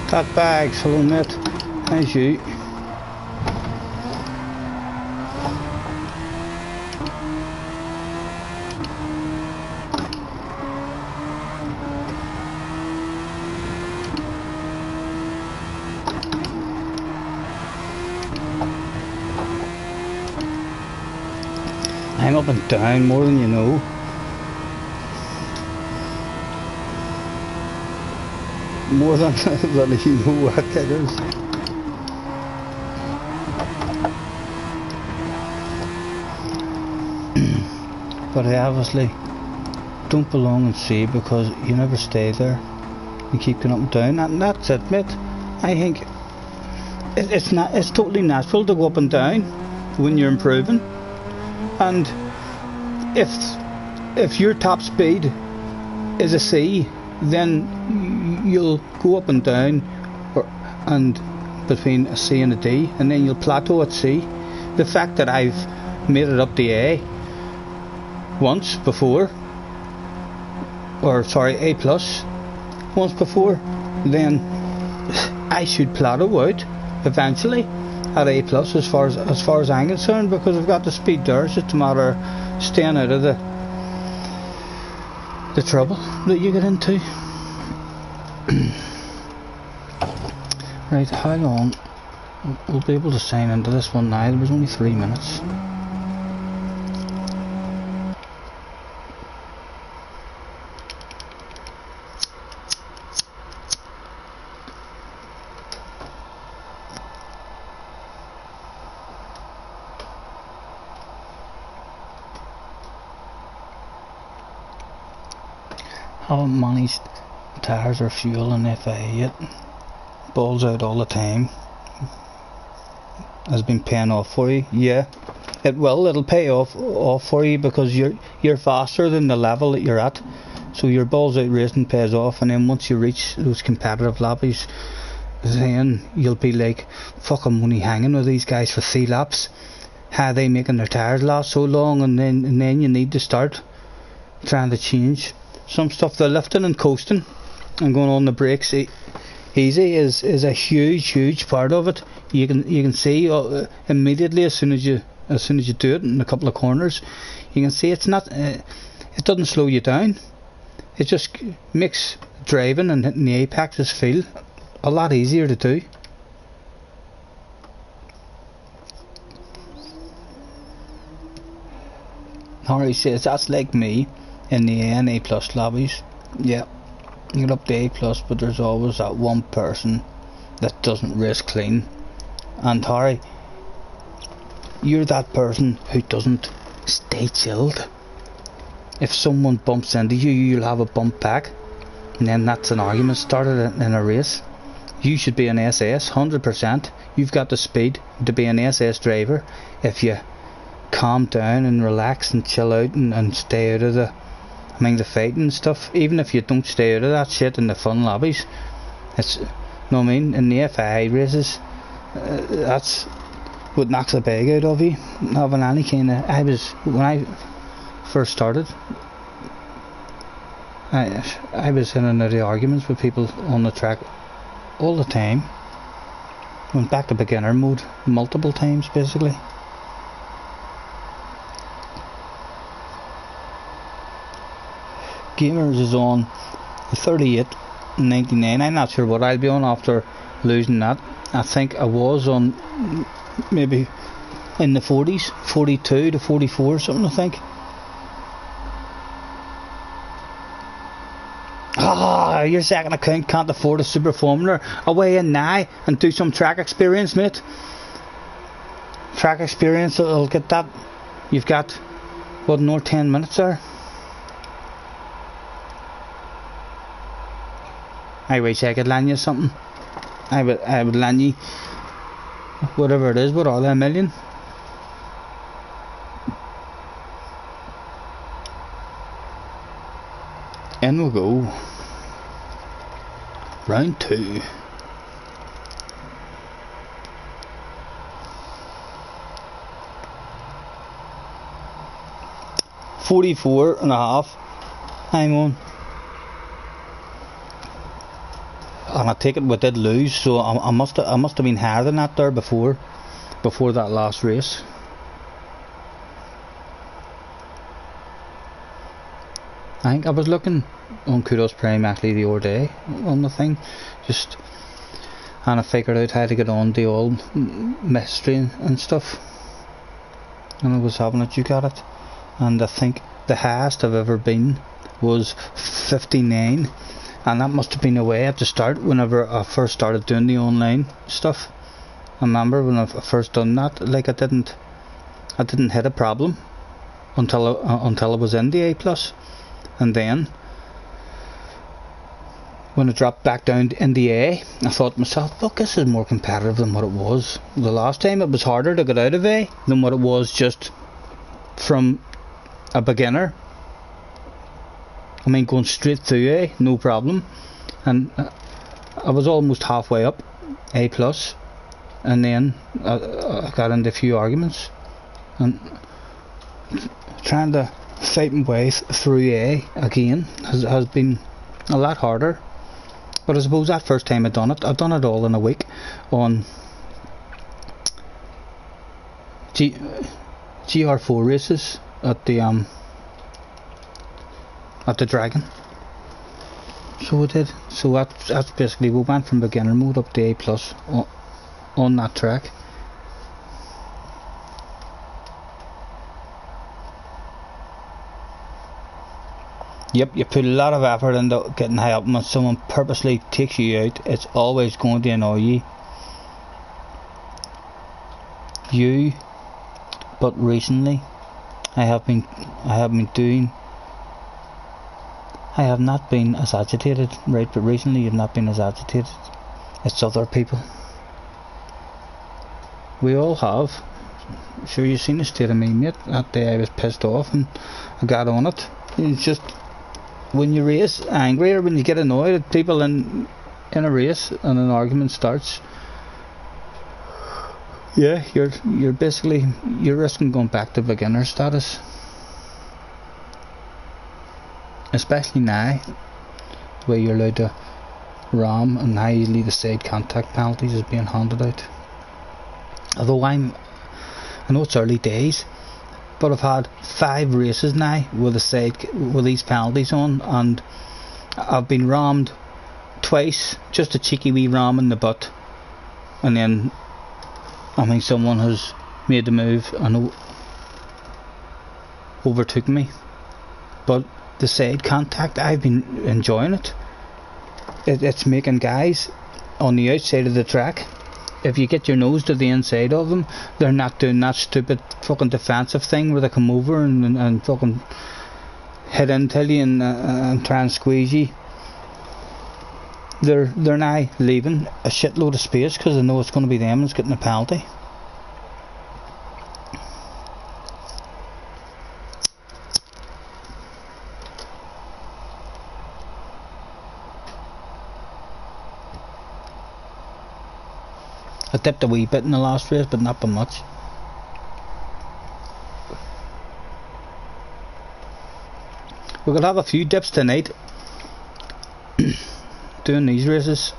Speaker 1: Cat bags, hello mate, how's you? I'm up and down more than you know. More than you know what giggles. But I obviously don't belong in C because you never stay there. You keep going up and down, and that's it, mate. I think it's totally natural to go up and down when you're improving. And if your top speed is a C, then you'll go up and down and between a C and a D, and then you'll plateau at C. The fact that I've made it up to A once before, or sorry, A plus once before, then I should plateau out eventually at A plus as far as I'm concerned, because I've got the speed there. It's just a matter of staying out of the trouble that you get into. Right, how long we'll be able to sign into this one now? There was only 3 minutes. Haven't managed tires or fuel in FA yet. Balls out all the time. Has been paying off for you. Yeah, it will. It'll pay off for you because you're faster than the level that you're at. So your balls out racing pays off, and then once you reach those competitive lobbies, then you'll be like, fuck, I'm only hanging with these guys for 3 laps. How are they making their tires last so long? And then you need to start trying to change some stuff. The lifting and coasting and going on the brakes easy is a huge part of it. You can see immediately as soon as you do it in a couple of corners, you can see it's not it doesn't slow you down. It just makes driving and hitting the apexes feel a lot easier to do. Harry says that's like me in the A and A plus lobbies. Yeah, you get up to A plus, but there's always that one person that doesn't race clean. And Harry, you're that person who doesn't stay chilled. If someone bumps into you, you'll have a bump back, and then that's an argument started in a race. You should be an SS 100%. You've got the speed to be an SS driver if you calm down and relax and chill out and stay out of the fighting and stuff. Even if you don't stay out of that shit in the fun lobbies, it's, know what I mean, in the FIA races, that's what knocks the bag out of you. Having any kind of, when I first started, I was in the arguments with people on the track all the time. Went back to beginner mode multiple times basically. Gamers is on 38.99. I'm not sure what I'll be on after losing that. I think I was on maybe in the 40s, 42 to 44 something, I think. your second account can't afford a super formula, away in now and do some track experience, mate. Track experience, it'll get that. You've got, what, another 10 minutes there? I wish I could land you something. I would land you whatever it is, what are they, $1 million? In we'll go. Round 2. $44.5. Hang on. And I take it we did lose, so I must have been higher than that there before that last race. I think I was looking on Kudos Prime actually the other day on the thing, and I figured out how to get on the old mystery and stuff, and I was having it. You got it, and I think the highest I've ever been was 59. And that must have been away at the start whenever I first started doing the online stuff. I remember when I first done that, like I didn't hit a problem until I was in the A+, and then when I dropped back down in the A, I thought to myself, look, this is more competitive than what it was the last time. It was harder to get out of A than what it was just from a beginner. I mean, going straight through A, no problem. And I was almost halfway up A+, and then I got into a few arguments, and trying to fight my way through A again has been a lot harder. But I suppose that first time I'd done it all in a week on GR4 races at the Dragon. So we did. So that's basically, we went from beginner mode up to A+ on that track. Yep, you put a lot of effort into getting high up, and when someone purposely takes you out, it's always going to annoy you. But recently I have not been as agitated, right? But recently you've not been as agitated. It's other people. We all have. Sure, you've seen the state of me, mate. That day I was pissed off and I got on it. It's just when you race angry, or when you get annoyed at people in a race and an argument starts, yeah, you're basically risking going back to beginner status. Especially now, where you're allowed to ram, and how easily the side contact penalties is being handed out. Although I know it's early days, but I've had 5 races now with these penalties on, and I've been rammed twice, just a cheeky wee ram in the butt, and then someone has made the move and overtook me. But the side contact, I've been enjoying it. It's making guys on the outside of the track, if you get your nose to the inside of them, they're not doing that stupid fucking defensive thing where they come over and fucking hit into you and try and squeeze you. They're now leaving a shitload of space because they know it's going to be them that's getting a penalty. I dipped a wee bit in the last race, but not by much. We're going to have a few dips tonight doing these races.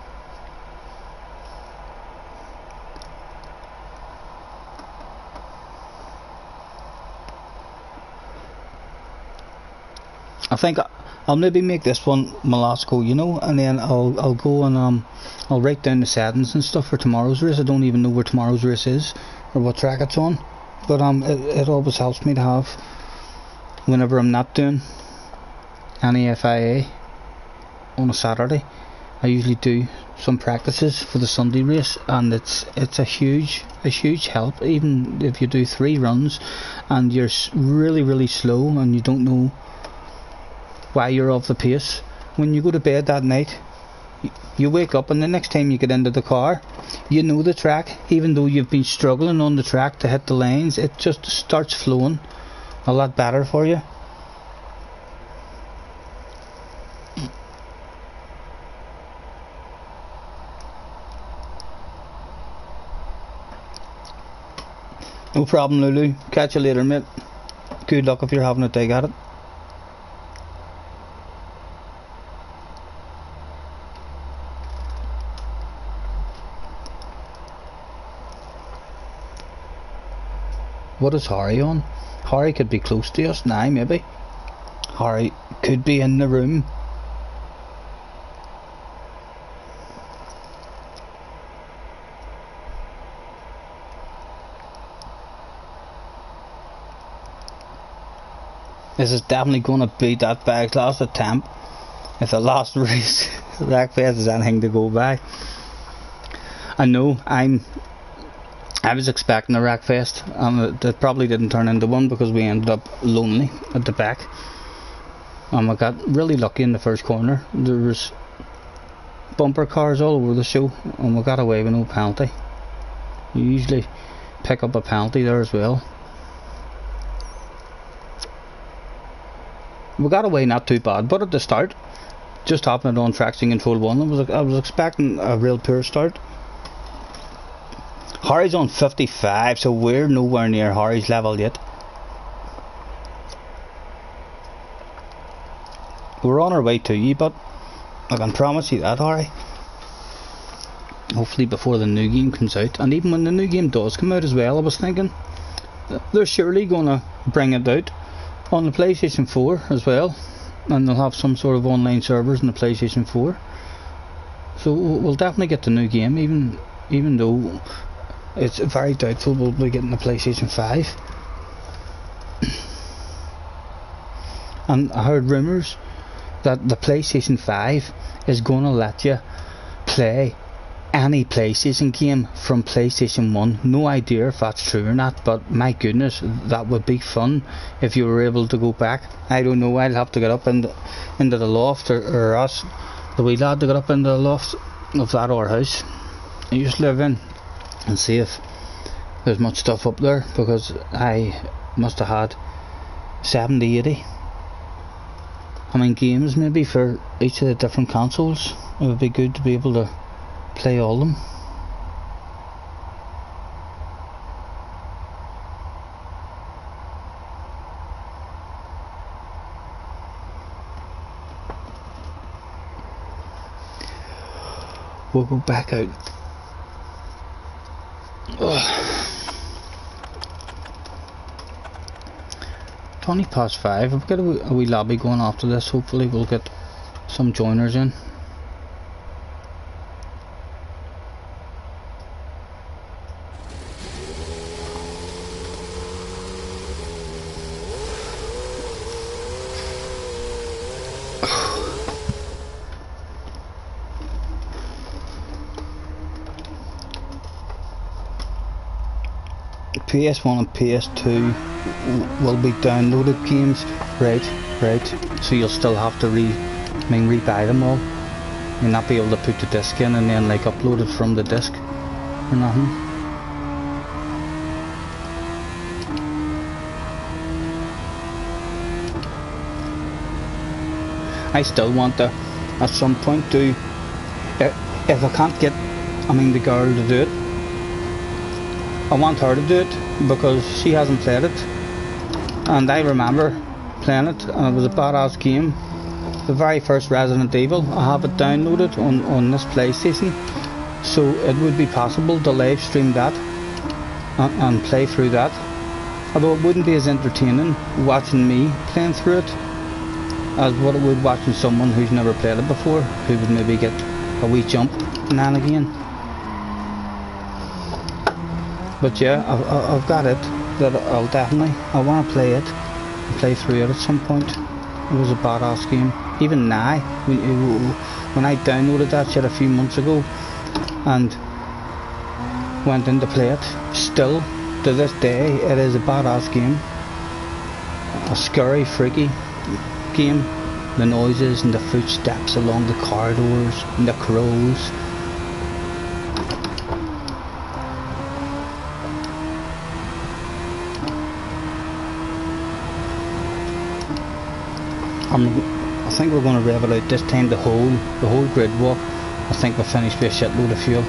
Speaker 1: I think I'll maybe make this one my last go, you know, and then I'll go and I'll write down the settings and stuff for tomorrow's race. I don't even know where tomorrow's race is or what track it's on, but it always helps me to have, whenever I'm not doing any FIA, on a Saturday. I usually do some practices for the Sunday race, and it's a huge help. Even if you do 3 runs and you're really slow and you don't know why you're off the pace, when you go to bed that night, you wake up and the next time you get into the car, you know the track. Even though you've been struggling on the track to hit the lines, it just starts flowing a lot better for you. No problem, Lulu. Catch you later, mate. Good luck if you're having a dig at it. What is Harry on? Harry could be close to us now, maybe. Harry could be in the room. This is definitely going to beat that bag's last attempt. If the last race Wreckfest is anything to go by. I know I was expecting a Wreckfest, and it probably didn't turn into one because we ended up lonely at the back. And we got really lucky in the first corner. There was bumper cars all over the show, and we got away with no penalty. You usually pick up a penalty there as well. We got away not too bad, but at the start, just hopping it on traction control 1, I was expecting a real poor start. Harry's on 55, so we're nowhere near Harry's level yet. We're on our way to you, but I can promise you that, Harry. Hopefully before the new game comes out, and even when the new game does come out as well, I was thinking they're surely going to bring it out on the PlayStation 4 as well, and they'll have some sort of online servers in the PlayStation 4. So we'll definitely get the new game, even though it's very doubtful we'll be getting the PlayStation 5. And I heard rumours that the PlayStation 5 is going to let you play any PlayStation game from PlayStation 1. No idea if that's true or not, but my goodness, that would be fun if you were able to go back. I don't know, I'll have to get up into the loft, or ask the wee lad to get up into the loft of that our house I used to live in and see if there's much stuff up there, because I must have had 70, 80 games maybe for each of the different consoles. It would be good to be able to play all of them. We'll go back out. Ugh. 5:20. We've got a wee lobby going after this. Hopefully we'll get some joiners in. PS1 and PS2 will be downloaded games, right, so you'll still have to re-buy them all. You'll not be able to put the disc in and then like upload it from the disc or nothing. I still want to at some point do, if I can't get the girl to do it, I want her to do it because she hasn't played it, and I remember playing it and it was a badass game. The very first Resident Evil, I have it downloaded on this PlayStation, so it would be possible to live stream that and play through that, although it wouldn't be as entertaining watching me playing through it as what it would watching someone who's never played it before, who would maybe get a wee jump now and again. But yeah, I've got it that I want to play it and play through it at some point. It was a badass game. even now, when I downloaded that shit a few months ago and went in to play it, still to this day it is a badass game, a scary, freaky game. The noises and the footsteps along the corridors and the crows. I think we're going to rev it out this time, the whole grid walk. I think we'll finish with a shitload of fuel.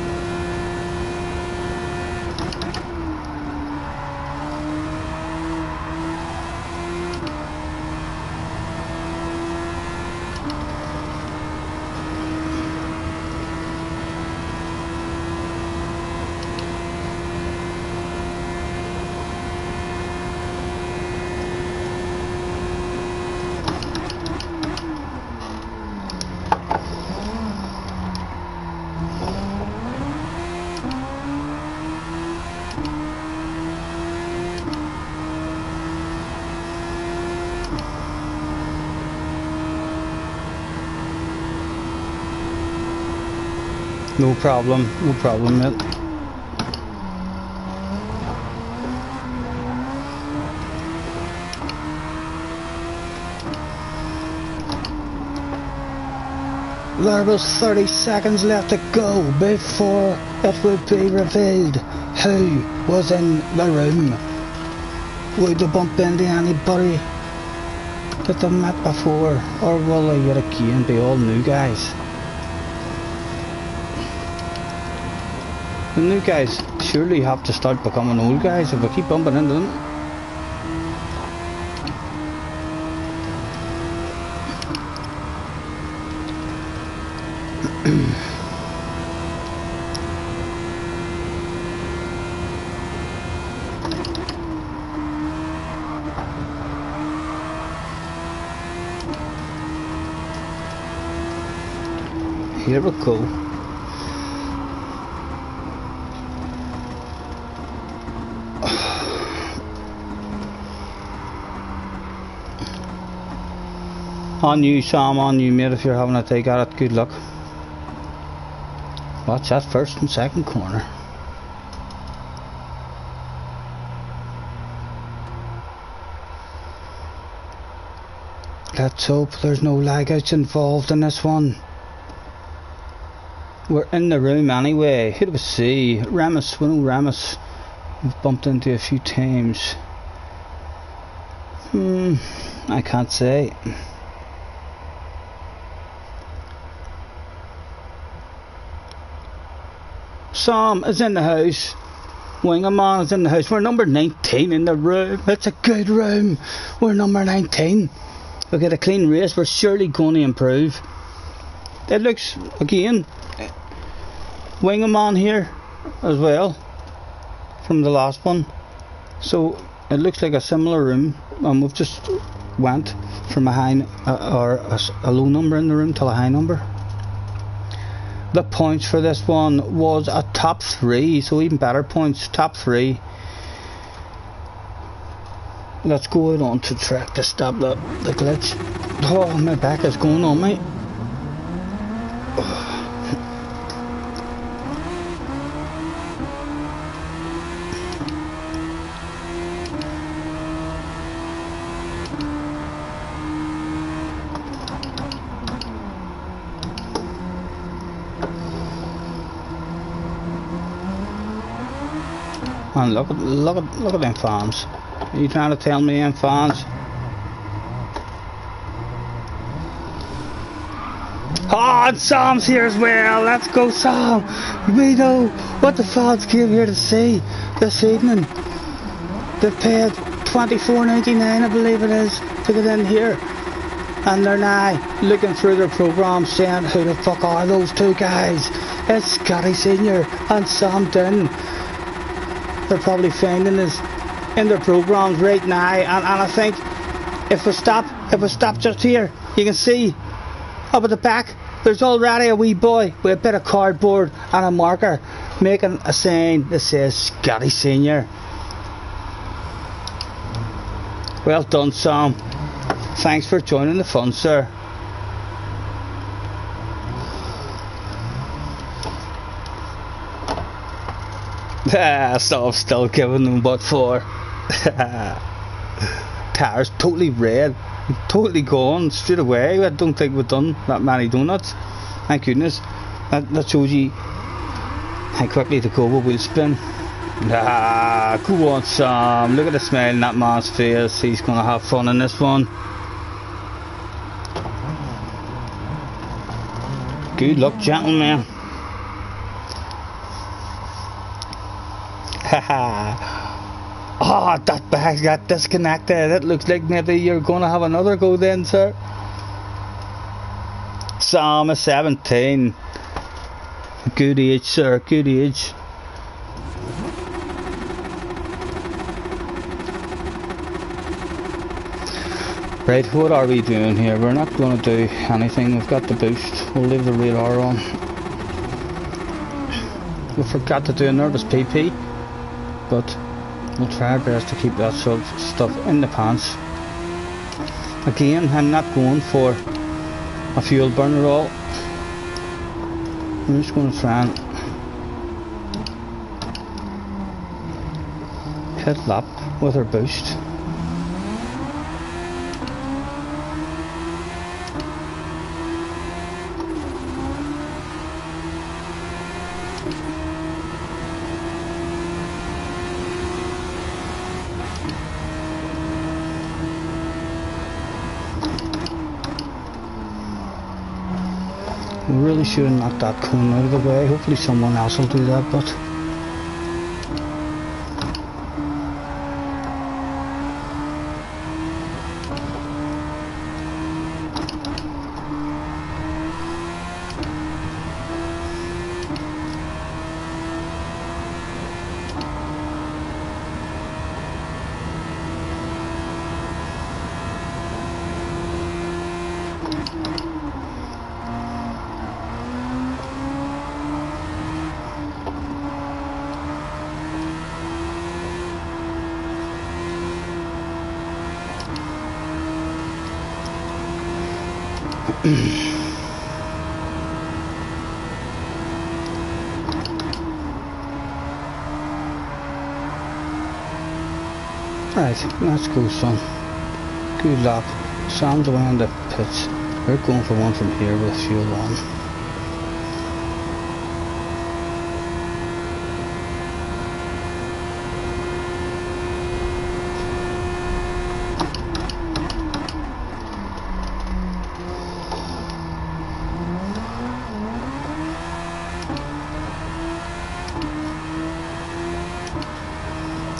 Speaker 1: No problem, mate. There was 30 seconds left to go before it would be revealed who was in the room. Would they bump into anybody that they met before, or will they yet again be all new guys? The new guys surely have to start becoming old guys if we keep bumping into them. Here we go. On you, Sam, on you, mate, if you're having a take at it, good luck. Watch that first and second corner. Let's hope there's no lagouts involved in this one. We're in the room anyway. Who do we see? Ramus, we know Ramus. We've bumped into a few times. I can't say. Sam is in the house. Wingerman is in the house. We're number 19 in the room. It's a good room. We're number 19. We get a clean race. We're surely going to improve. It looks, again, Wingerman here as well from the last one. So it looks like a similar room. And we've just went from a high or a low number in the room to a high number. The points for this one was a top 3, so even better points, top 3. Let's go out on to track to stop the glitch. Oh, my back is going on me. And look at them fans. Are you trying to tell me them fans? Oh, and Sam's here as well. Let's go, Sam. We know what the fans came here to see this evening. They've paid $24.99, I believe it is, to get in here. And they're now looking through their programme saying, who the fuck are those two guys? It's Scottie Senior and Sam Dunn. They're probably finding us in their programs right now, and I think if we stop just here, you can see up at the back there's already a wee boy with a bit of cardboard and a marker making a sign that says Scottie Senior. Well done, Sam. Thanks for joining the fun, sir. So I'm still giving them but 4. Tires totally red, totally gone straight away. I don't think we've done that many donuts. Thank goodness. That shows you how quickly the cobble will spin. Go on, Sam. Look at the smile in that man's face. He's gonna have fun in this one. Good luck, gentlemen. Oh, that bag got disconnected. It looks like maybe you're gonna have another go then, sir. Sam is 17. Good age, sir. Good age. Right, what are we doing here? We're not going to do anything. We've got the boost. We'll leave the radar on. We forgot to do a nervous PP, but we'll try our best to keep that sort of stuff in the pants. Again, I'm not going for a fuel burn at all. I'm just going to try and hit lap with our boost. We really should have knocked that cone out of the way. Hopefully someone else will do that, but right, let's go, son. Good lap. Sam's away in the pits. We're going for one from here with fuel on.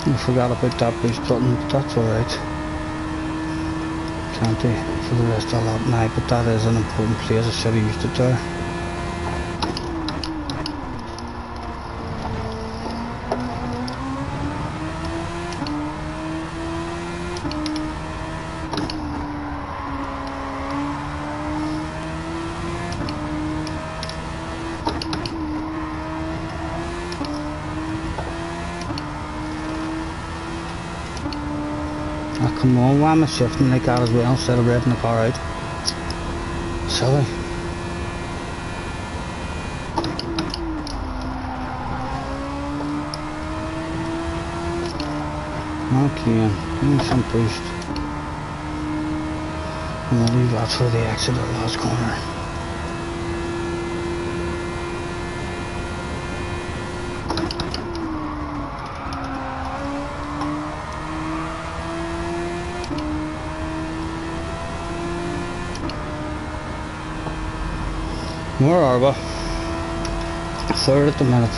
Speaker 1: I forgot about that boost button, but that's alright. Plenty for the rest of the lap now, but that is an important place. I should have used it there. Oh, come on, why am I shifting like that as well instead of revving the car out? Silly. Okay, give me some boost. And we'll leave that for the exit at the last corner. Where are we? Third at the minute,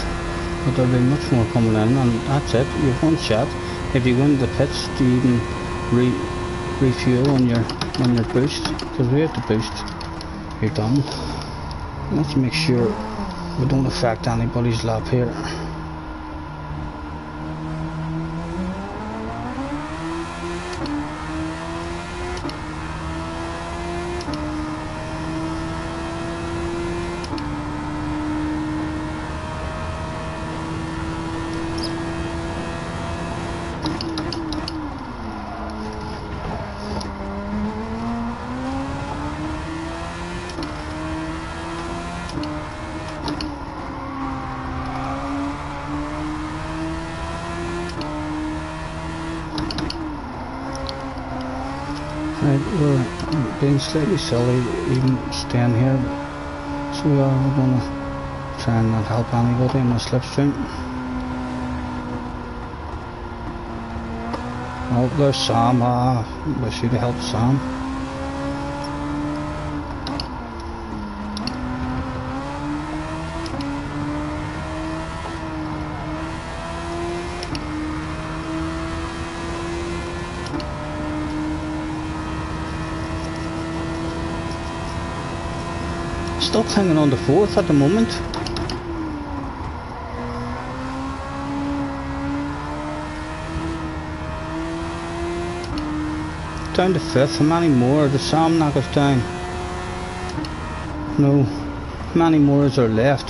Speaker 1: but there'll be much more coming in, and that's it. You've one shot. If you go into the pits, do you even refuel on your boost? Because we have the boost, you're done. Let's make sure we don't affect anybody's lap here. Right, we're being slightly silly even staying here, so we are going to try and not help anybody in the slipstream. Oh, there's Sam. We should have helped Sam. Still clinging on the 4th at the moment. Down to 5th. How many more? Does Sam knock us down? No. How many more is there left?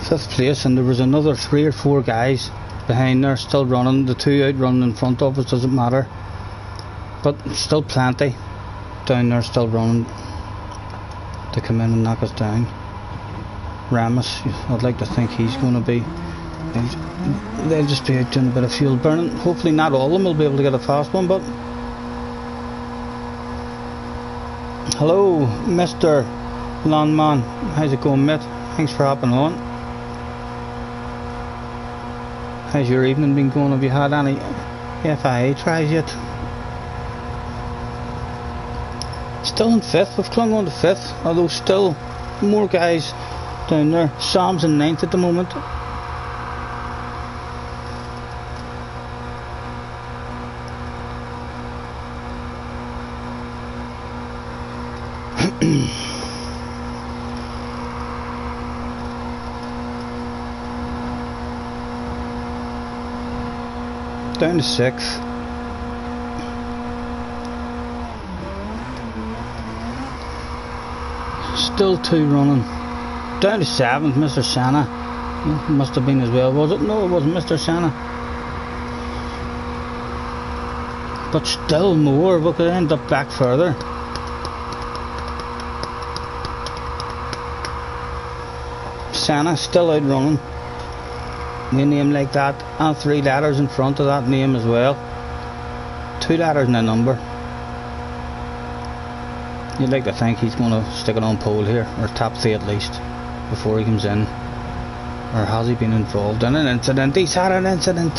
Speaker 1: 5th place, and there was another 3 or 4 guys behind there still running. The 2 out running in front of us, doesn't matter. But still plenty down there still running to come in and knock us down. Ramus, I'd like to think he's going to be, they'll just be out doing a bit of fuel burning. Hopefully not all of them will be able to get a fast one, but hello Mr. Landman, how's it going mate? Thanks for hopping on. How's your evening been going? Have you had any FIA tries yet? Still in 5th, we've clung on to 5th, although still more guys down there. Sam's in 9th at the moment. Down to 6th. Still 2 running. Down to 7th, Mr. Santa. Must have been as well, was it? No, it wasn't Mr. Santa. But still more, we could end up back further. Santa still out running. We name like that, and 3 letters in front of that name as well. 2 letters and a number. You'd like to think he's going to stick it on pole here, or top 3 at least, before he comes in. Or has he been involved in an incident? He's had an incident.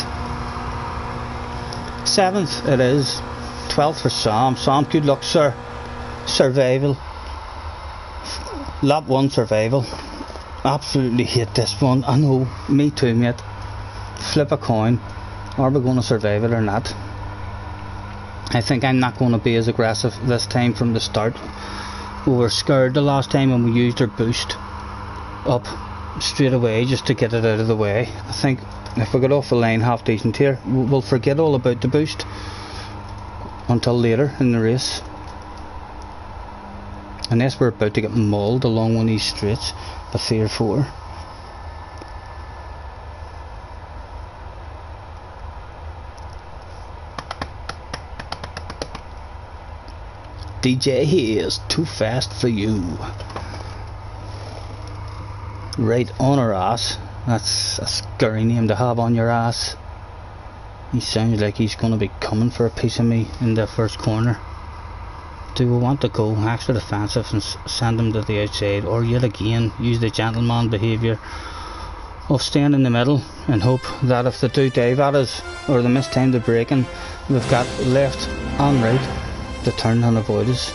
Speaker 1: 7th it is. 12th for Sam. Sam, good luck sir. Survival. Lap 1 survival. Absolutely hate this one. I know, me too mate. Flip a coin. Are we going to survive it or not? I think I'm not going to be as aggressive this time from the start. We were scared the last time when we used our boost up straight away just to get it out of the way. I think if we get off the line half decent here, we'll forget all about the boost until later in the race. Unless we're about to get mauled along one of these straights by 3 or 4. DJ here is too fast for you. Right on our ass. That's a scary name to have on your ass. He sounds like he's going to be coming for a piece of me in the first corner. Do we want to go extra defensive and send him to the outside, or yet again use the gentleman behaviour of staying in the middle and hope that if they do dive at us or they miss time to braking, we've got left and right to turn and avoid us.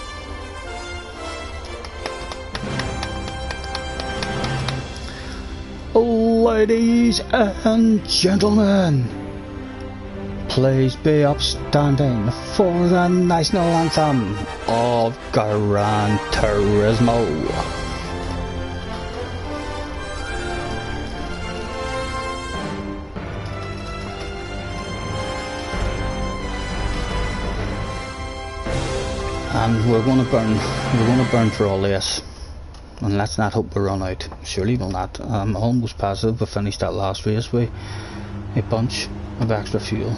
Speaker 1: Ladies and gentlemen, please be upstanding for the national anthem of Gran Turismo. And we're going to burn for all this. And let's not hope we run out. Surely we'll not. I'm almost positive we finished that last race with a bunch of extra fuel.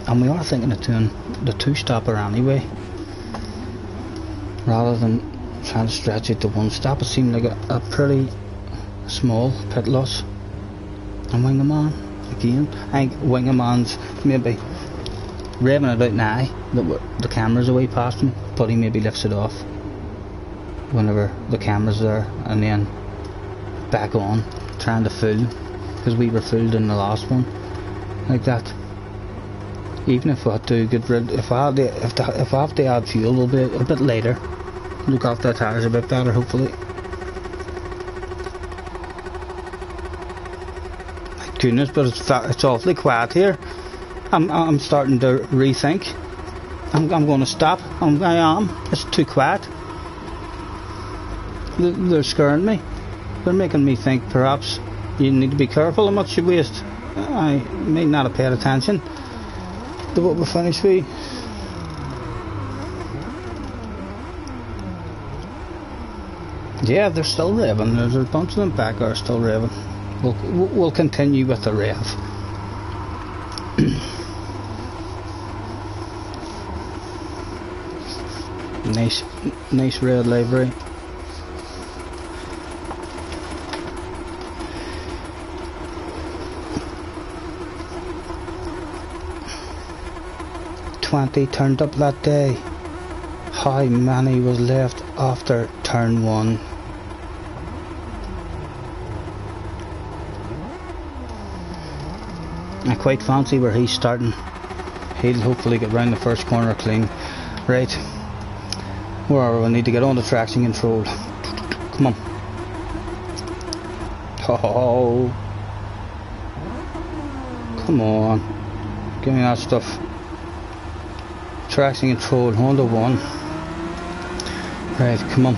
Speaker 1: And we are thinking of doing the 2-stopper anyway, rather than trying to stretch it to 1 stop. It seemed like a pretty small pit loss. And wing the man. again. I think Wingerman's maybe revving it out now that the camera's away past him, but he maybe lifts it off whenever the camera's there, and then back on, trying to fool, because we were fooled in the last one, like that. Even if we had to get rid, if I have to add fuel, we'll be a bit later. Look after the tires a bit better, hopefully. My goodness, but it's awfully quiet here. I'm starting to rethink. I'm going to stop. I am. It's too quiet. They're scaring me. They're making me think perhaps you need to be careful how much you waste. I may not have paid attention to what we're finished with. Yeah, they're still revving. There's a bunch of them back there still revving. We'll continue with the rev. Nice red livery. $20 turned up that day. How many was left after turn 1? I quite fancy where he's starting. He'll hopefully get round the first corner clean. Right. Where are we? We need to get on the traction control. Come on. Oh. Come on. Give me that stuff. Traction control, Honda 1. Right, come on.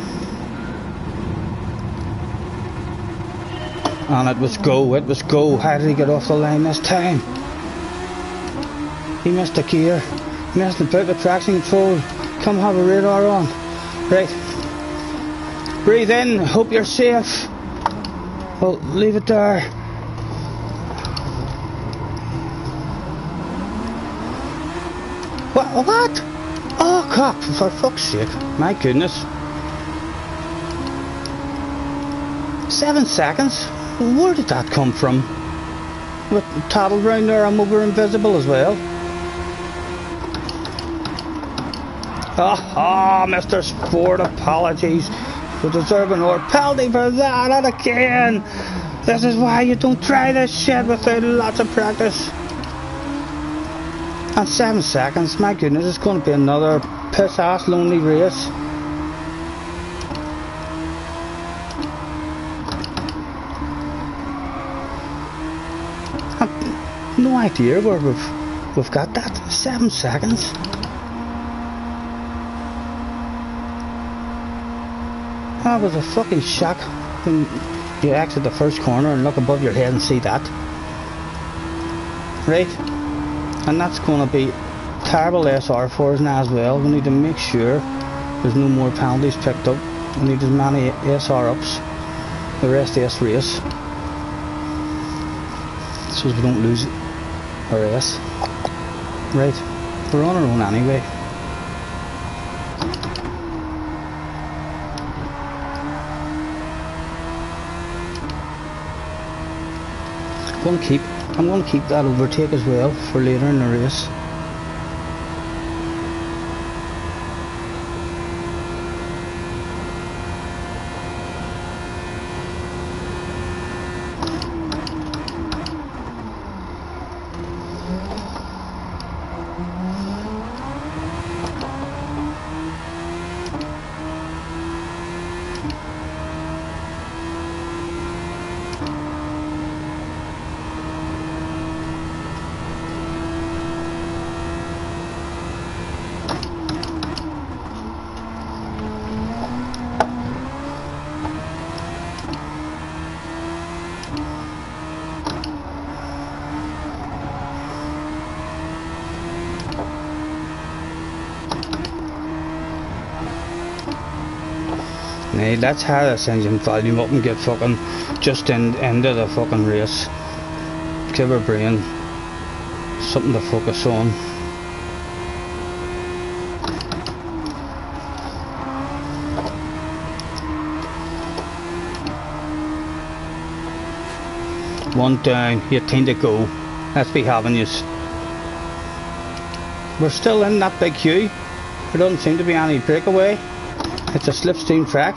Speaker 1: And it was go. How did he get off the line this time? He missed the gear. He missed the bit of traction control. Come have a radar on. Right. Breathe in, hope you're safe. Well, leave it there. What? Oh, crap, for fuck's sake. My goodness. 7 seconds? Where did that come from? With tattle round there and we were invisible as well. Ah, Mr. Sport, apologies. We deserve an or penalty for that, and again. This is why you don't try this shit without lots of practice. And 7 seconds, my goodness, it's going to be another piss-ass lonely race. I've no idea where we've got that. 7 seconds. That was a fucking shock when you exit the first corner and look above your head and see that. Right? And that's going to be terrible SR for us now as well. We need to make sure there's no more penalties picked up. We need as many SR ups the rest of this race, so we don't lose our race. Right, we're on our own anyway. I'm going to keep that overtake as well for later in the race. Hey, let's have this engine volume up and get fucking just into the fucking race. Give our brain something to focus on. One down, 18 to go. Let's be having yous. We're still in that big queue. There doesn't seem to be any breakaway. It's a slipstream track.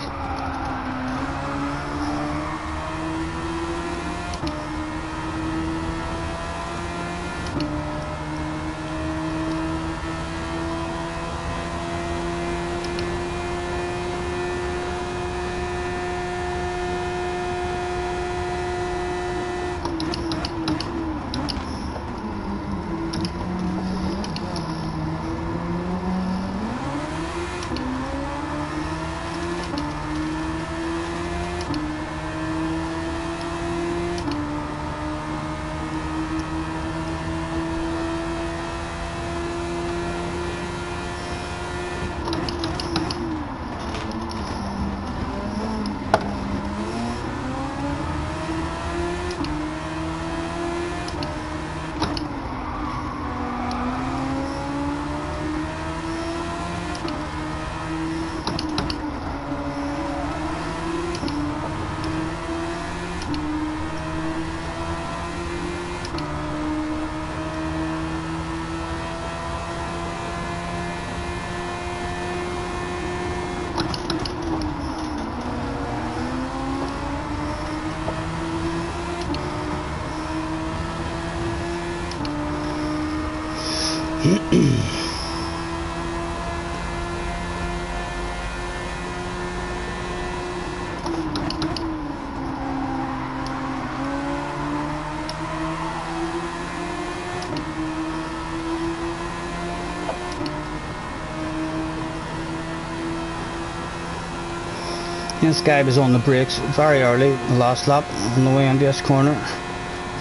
Speaker 1: This guy was on the brakes very early, the last lap, on the way into this corner.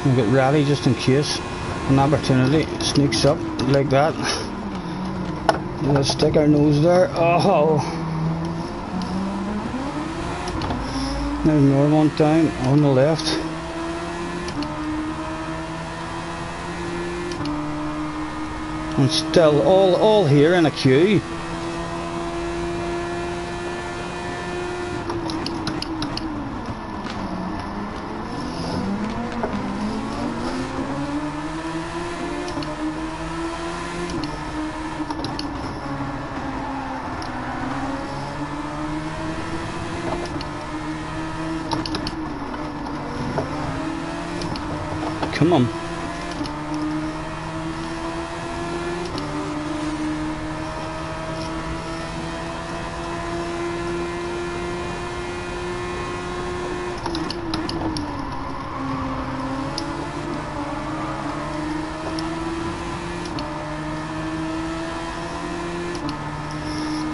Speaker 1: We'll get ready just in case an opportunity sneaks up like that. Let's stick our nose there. Oh! There's another one down on the left. And still all here in a queue. Come on.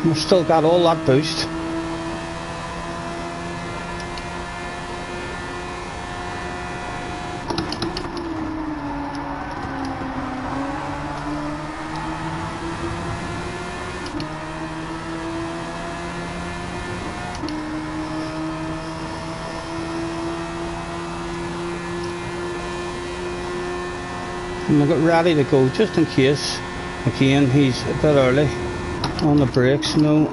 Speaker 1: We've still got all that boost. And we'll get ready to go just in case. Again, he's a bit early on the brakes. No.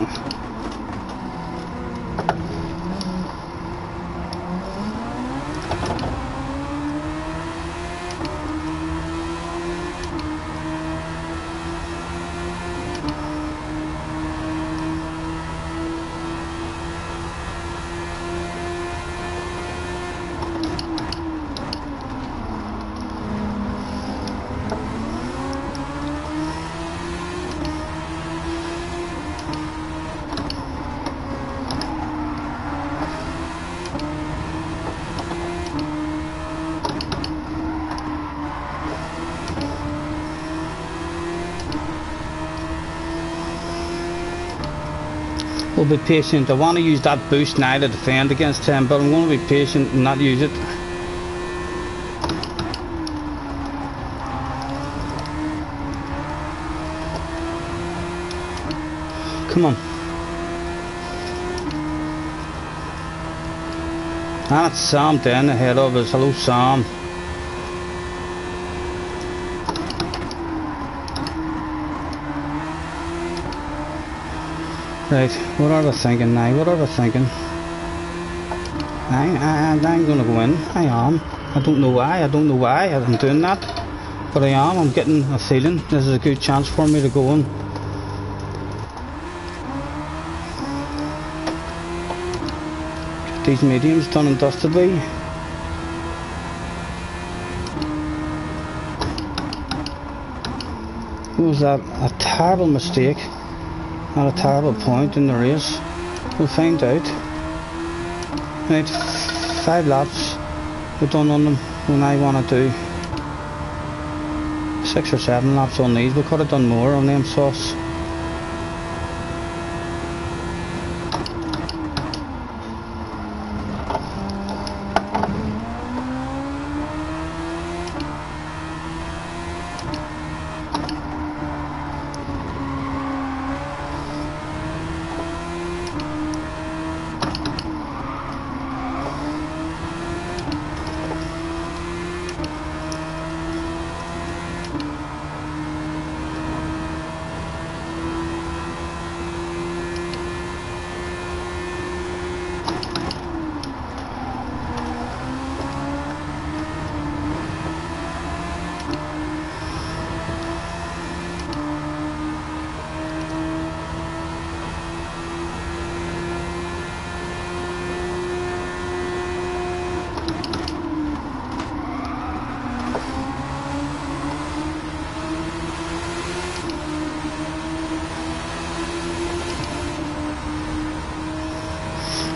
Speaker 1: We'll be patient. I want to use that boost now to defend against him, but I'm going to be patient and not use it. Come on. And it's Sam down ahead of us. Hello, Sam. Right, what are they thinking now? What are they thinking? I'm going to go in. I am. I don't know why. I'm doing that. but I'm getting a feeling this is a good chance for me to go in. Get these mediums done and dusted with. Was that a terrible mistake at a terrible point in the race? We'll find out. Right, 5 laps we've done on them when I want to do 6 or 7 laps on these. We could have done more on them softs.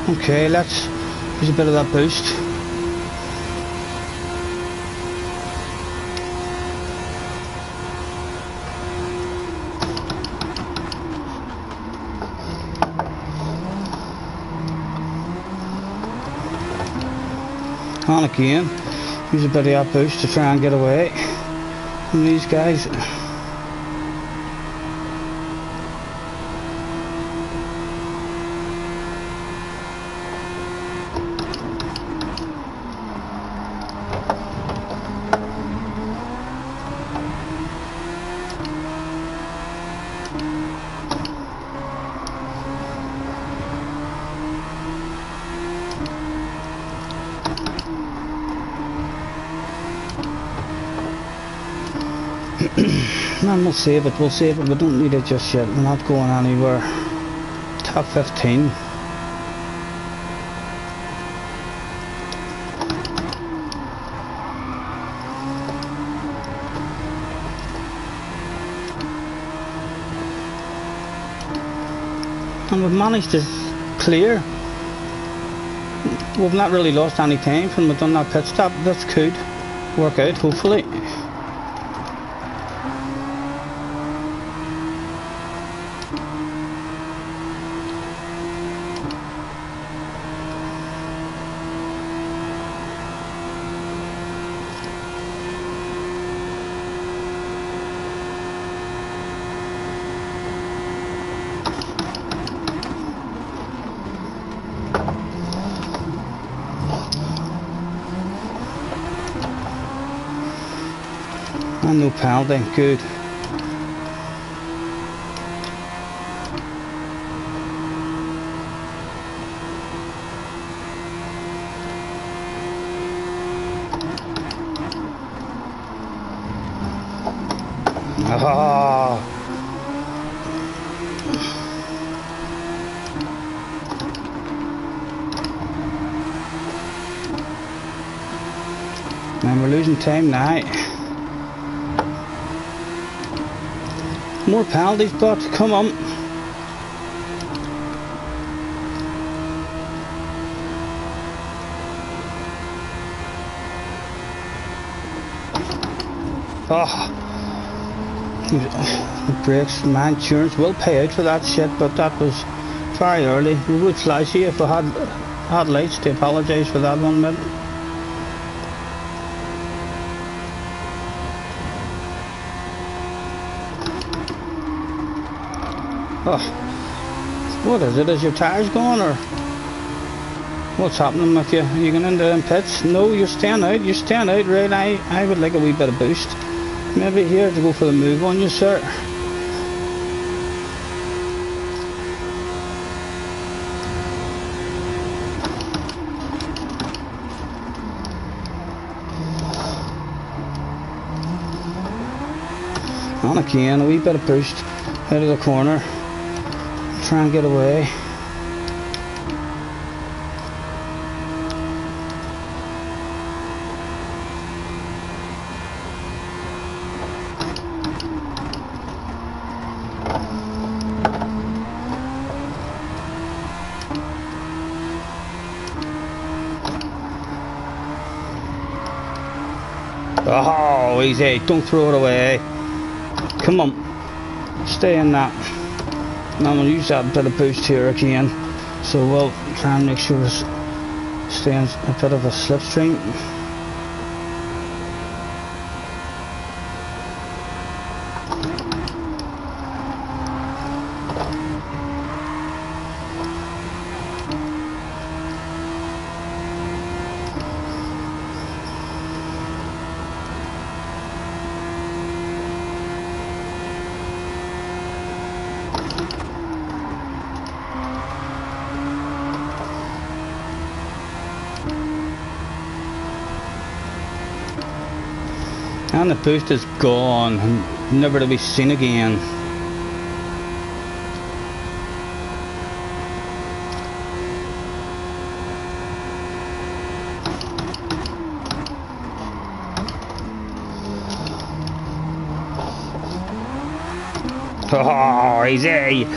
Speaker 1: Okay, let's use a bit of that boost. And again, use a bit of that boost to try and get away from these guys. Man, we'll save it, we don't need it just yet, we're not going anywhere. Top 15. And we've managed to clear. We've not really lost any time when we've done that pit stop. That could work out, hopefully. And no penalty, good. Ah. Man, we're losing time now. More penalties, but come on. Oh. The brakes, man, insurance will pay out for that shit, but that was very early. We would flash you if we had lights to apologise for that 1 minute. Oh, what is it? Is your tyres gone or what's happening with you? Are you going into them pits? No, you're staying out. You're staying out, right? I would like a wee bit of boost. Maybe here to go for the move on you, sir. And again, a wee bit of boost out of the corner. Try and get away. Oh, easy. Don't throw it away. Come on. Stay in that. And I'm going to use that bit of boost here again. So we'll try and make sure we stay in a bit of a slipstream. And the boost is gone, never to be seen again. Oh, easy!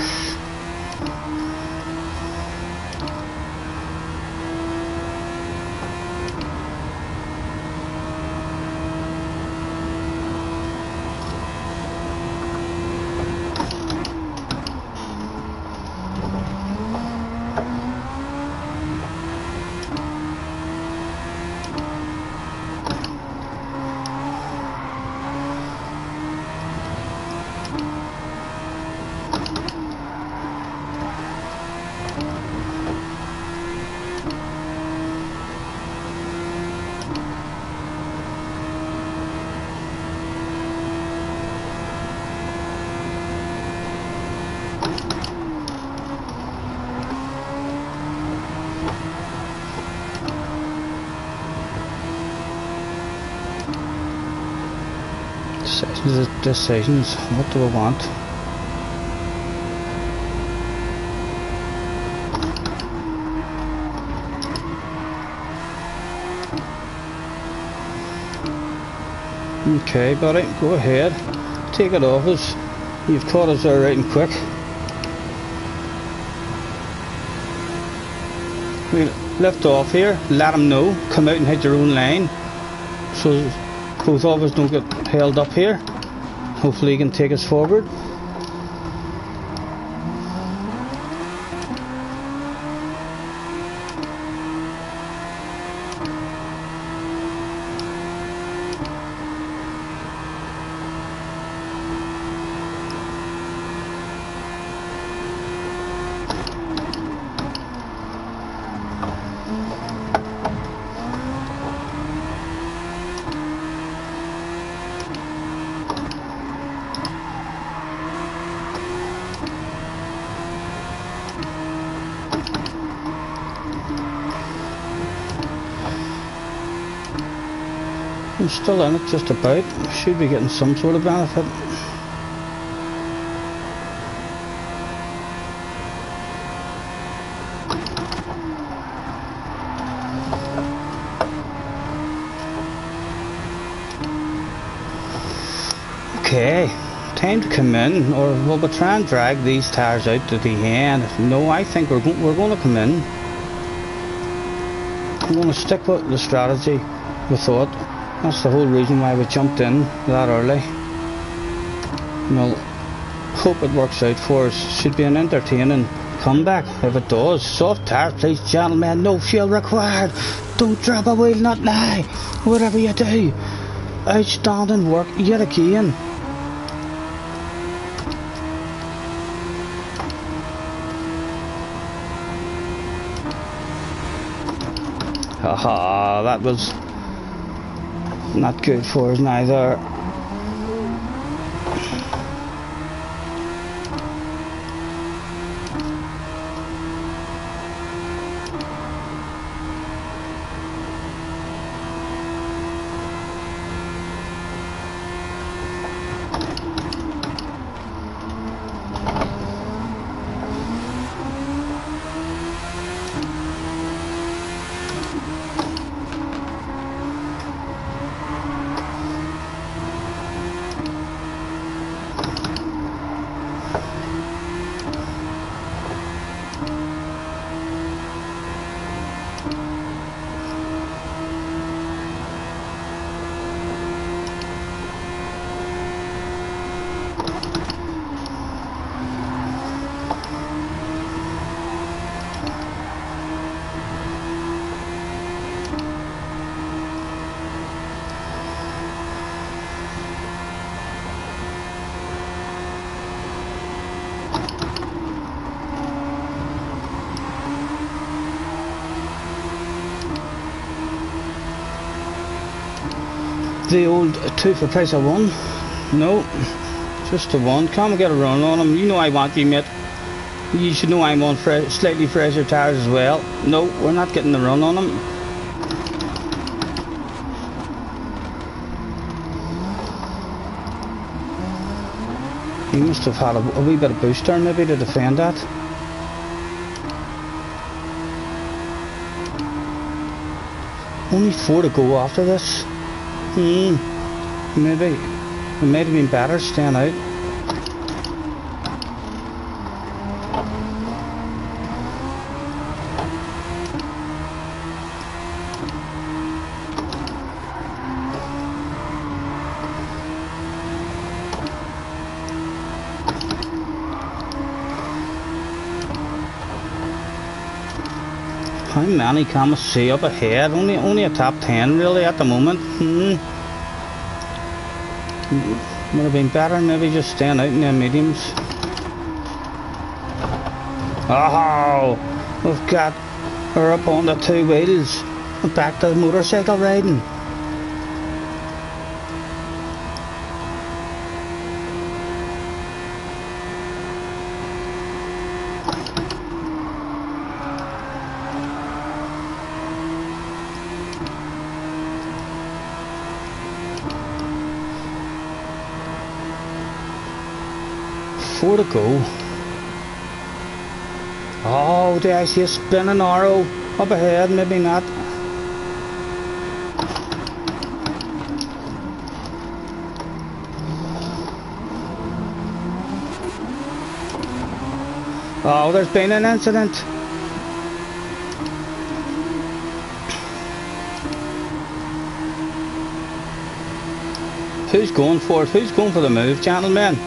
Speaker 1: Decisions. What do I want? Okay, buddy, go ahead. Take it off us. You've caught us there right and quick. We lift off here, let them know, come out and hit your own line. So both of us don't get held up here. Hopefully he can take us forward. I'm still in it just about. Should be getting some sort of benefit. Okay, time to come in, or will we try and drag these tires out to the end? No, I think we're going to come in. I'm going to stick with the strategy we thought. That's the whole reason why we jumped in that early. We'll hope it works out for us. Should be an entertaining comeback if it does. Soft tires, please, gentlemen. No fuel required. Don't drop a wheel, not now. Whatever you do. Outstanding work yet again. Haha, that was not good for us neither. The old 2 for the price of 1. No, just the 1. Come and get a run on him. You know I want you, mate. You should know I'm on slightly fresher tires as well. No, we're not getting the run on him. He must have had a wee bit of booster maybe to defend that. Only 4 to go after this. Maybe it might have been better staying out. How many can we see up ahead? Only a top 10 really at the moment. Would have been better maybe just staying out in the mediums. Oh, we've got her up on the 2 wheels. Back to motorcycle riding. To go. Oh, do I see a spinning arrow up ahead? Maybe not. Oh, there's been an incident. Who's going for it? Who's going for the move, gentlemen?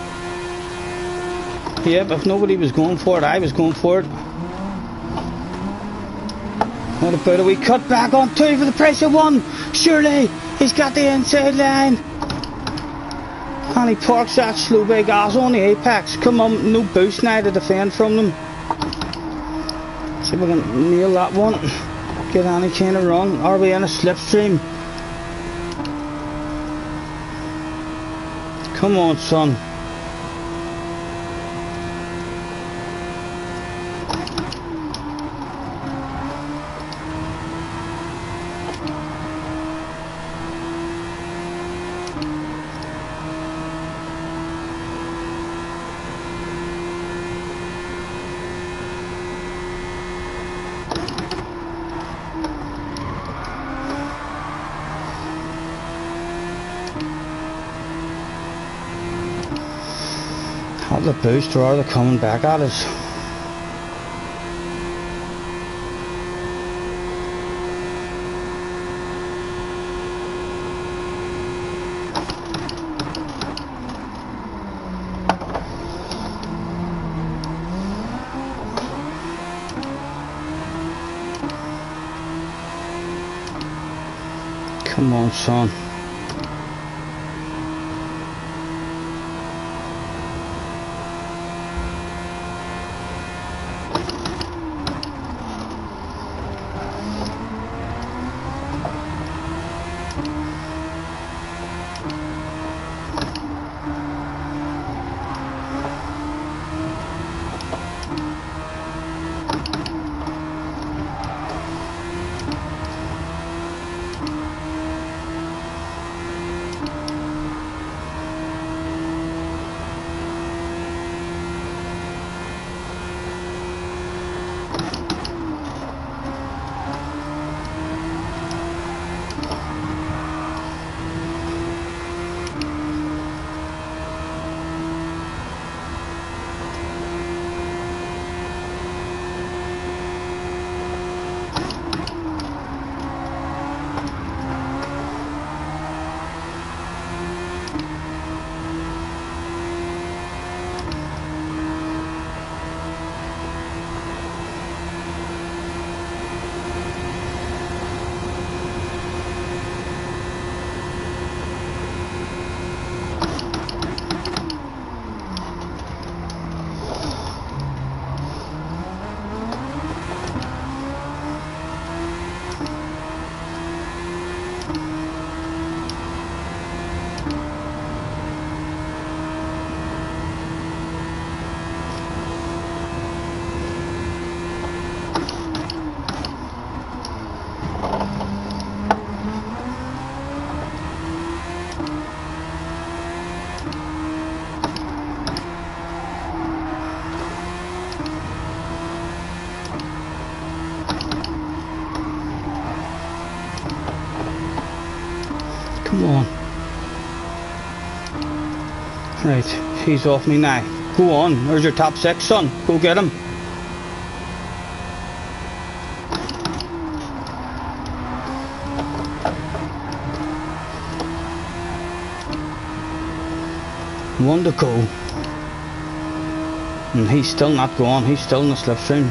Speaker 1: Yep, if nobody was going for it, I was going for it. What about a wee cut back on 2 for the price of 1? Surely, he's got the inside line. And he parks that slow by gas on the apex. Come on, no boost now to defend from them. See if we can nail that one. Get any kind of run. Are we in a slipstream? Come on, son. Have the boost, or are they coming back at us? Come on, son. Right, he's off me now. Go on, there's your top 6, son. Go get him. One to go. And he's still not gone, he's still in the slipstream.